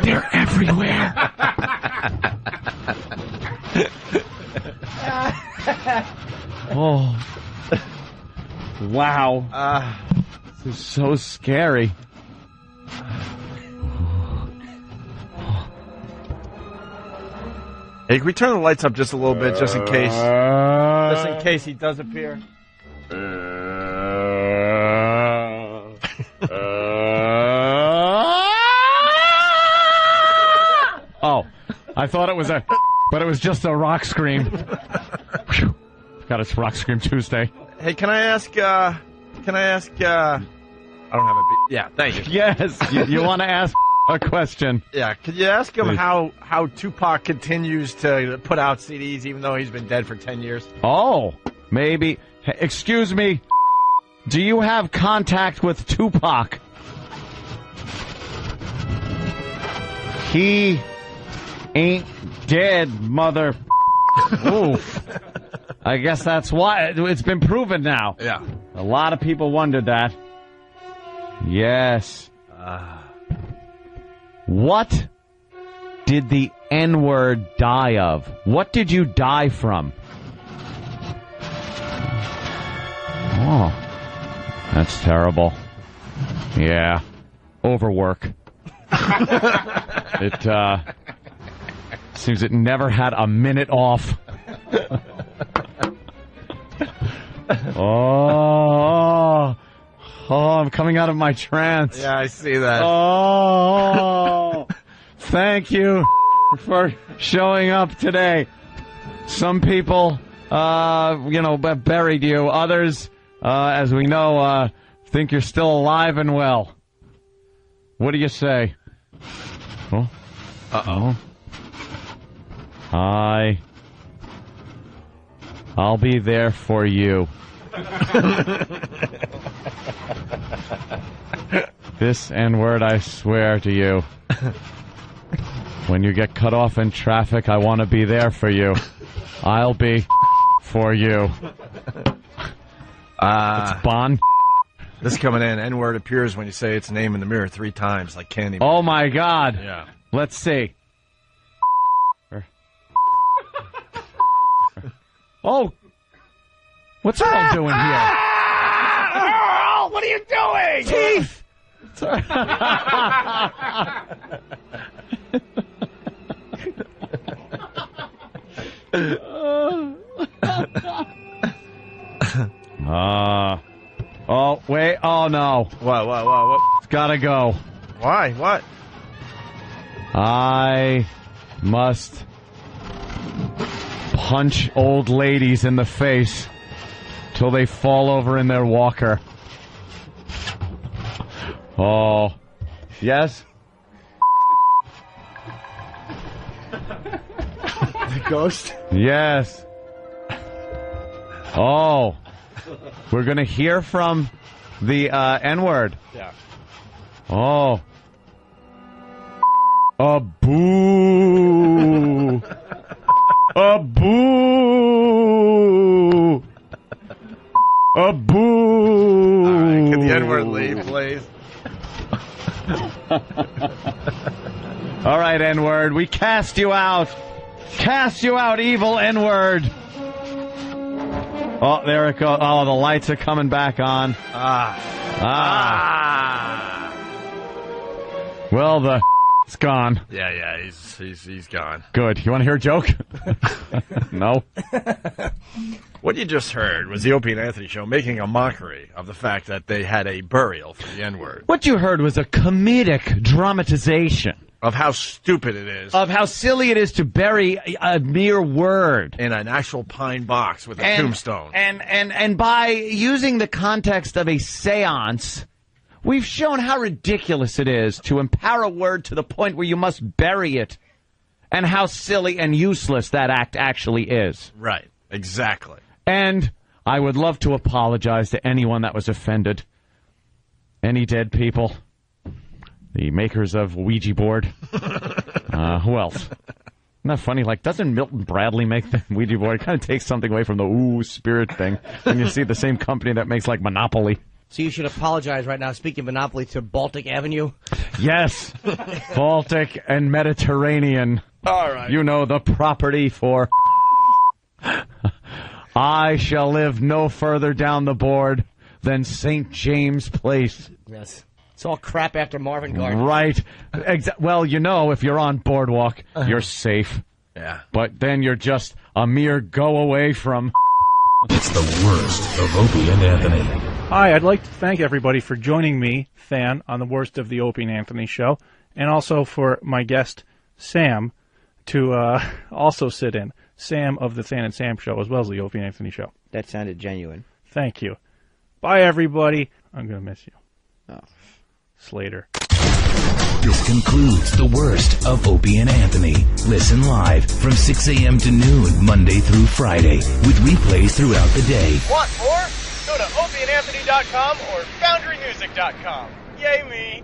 They're everywhere. Oh. Wow. This is so scary. Hey, can we turn the lights up just a little bit, just in case? Just in case he does appear. Oh, I thought it was but it was just a rock scream. Whew. God, it's Rock Scream Tuesday. Hey, can I ask, I don't have a yeah, thank you. Yes, you want to ask a question. Yeah, could you ask him how Tupac continues to put out CDs even though he's been dead for 10 years? Oh, maybe. Hey, excuse me. Do you have contact with Tupac? He ain't dead, mother. Oof. I guess that's why. It's been proven now. Yeah. A lot of people wondered that. Yes. What did the N-word die of? What did you die from? Oh, that's terrible. Yeah. Overwork. It, seems it never had a minute off. Oh, I'm coming out of my trance. Yeah, I see that. Oh, thank you for showing up today. Some people, buried you. Others, as we know, think you're still alive and well. What do you say? Oh. Uh-oh. I'll be there for you. This N-word, I swear to you. When you get cut off in traffic, I want to be there for you. I'll be for you. It's Bon. This coming in. N-word appears when you say its name in the mirror 3 times, like Candyman. Oh, my God. Yeah. Let's see. Oh. What's Earl doing here? Earl, what are you doing? Chief! Oh, wait. Oh, no. What? It's gotta go. Why? What? I must punch old ladies in the face till they fall over in their walker. Oh. Yes? The ghost? Yes. Oh. We're going to hear from the N-word. Yeah. Oh. A boo. A boo. A boo. All right, can the N-word leave, please? All right, N-word, we cast you out. Cast you out, evil N-word. Oh, there it goes. Oh, the lights are coming back on. Well, it's gone. Yeah, he's gone. Good. You want to hear a joke? No. What you just heard was the Opie and Anthony Show making a mockery of the fact that they had a burial for the N-word. What you heard was a comedic dramatization Of how stupid it is. of how silly it is to bury a mere word In an actual pine box with a tombstone. And by using the context of a seance, we've shown how ridiculous it is to empower a word to the point where you must bury it, and how silly and useless that act actually is. Right. Exactly. And I would love to apologize to anyone that was offended. Any dead people? The makers of Ouija board? Who else? Isn't that funny? Like, doesn't Milton Bradley make the Ouija board? It kind of takes something away from the spirit thing when you see the same company that makes, like, Monopoly. So you should apologize right now, speaking of Monopoly, to Baltic Avenue. Yes. Baltic and Mediterranean. All right. You know, the property for... I shall live no further down the board than St. James Place. Yes. It's all crap after Marvin Gardens. Right. Well, you know, if you're on Boardwalk, you're safe. Yeah. But then you're just a mere go away from... It's the worst of Opie and Anthony. Hi, I'd like to thank everybody for joining me, Than, on the worst of the Opie and Anthony show, and also for my guest, Sam, to also sit in. Sam of the Than and Sam show, as well as the Opie and Anthony show. That sounded genuine. Thank you. Bye, everybody. I'm going to miss you. Oh. Slater. This concludes the worst of Opie and Anthony. Listen live from 6 a.m. to noon, Monday through Friday, with replays throughout the day. Want more? Go to opieandanthony.com or foundrymusic.com. Yay me!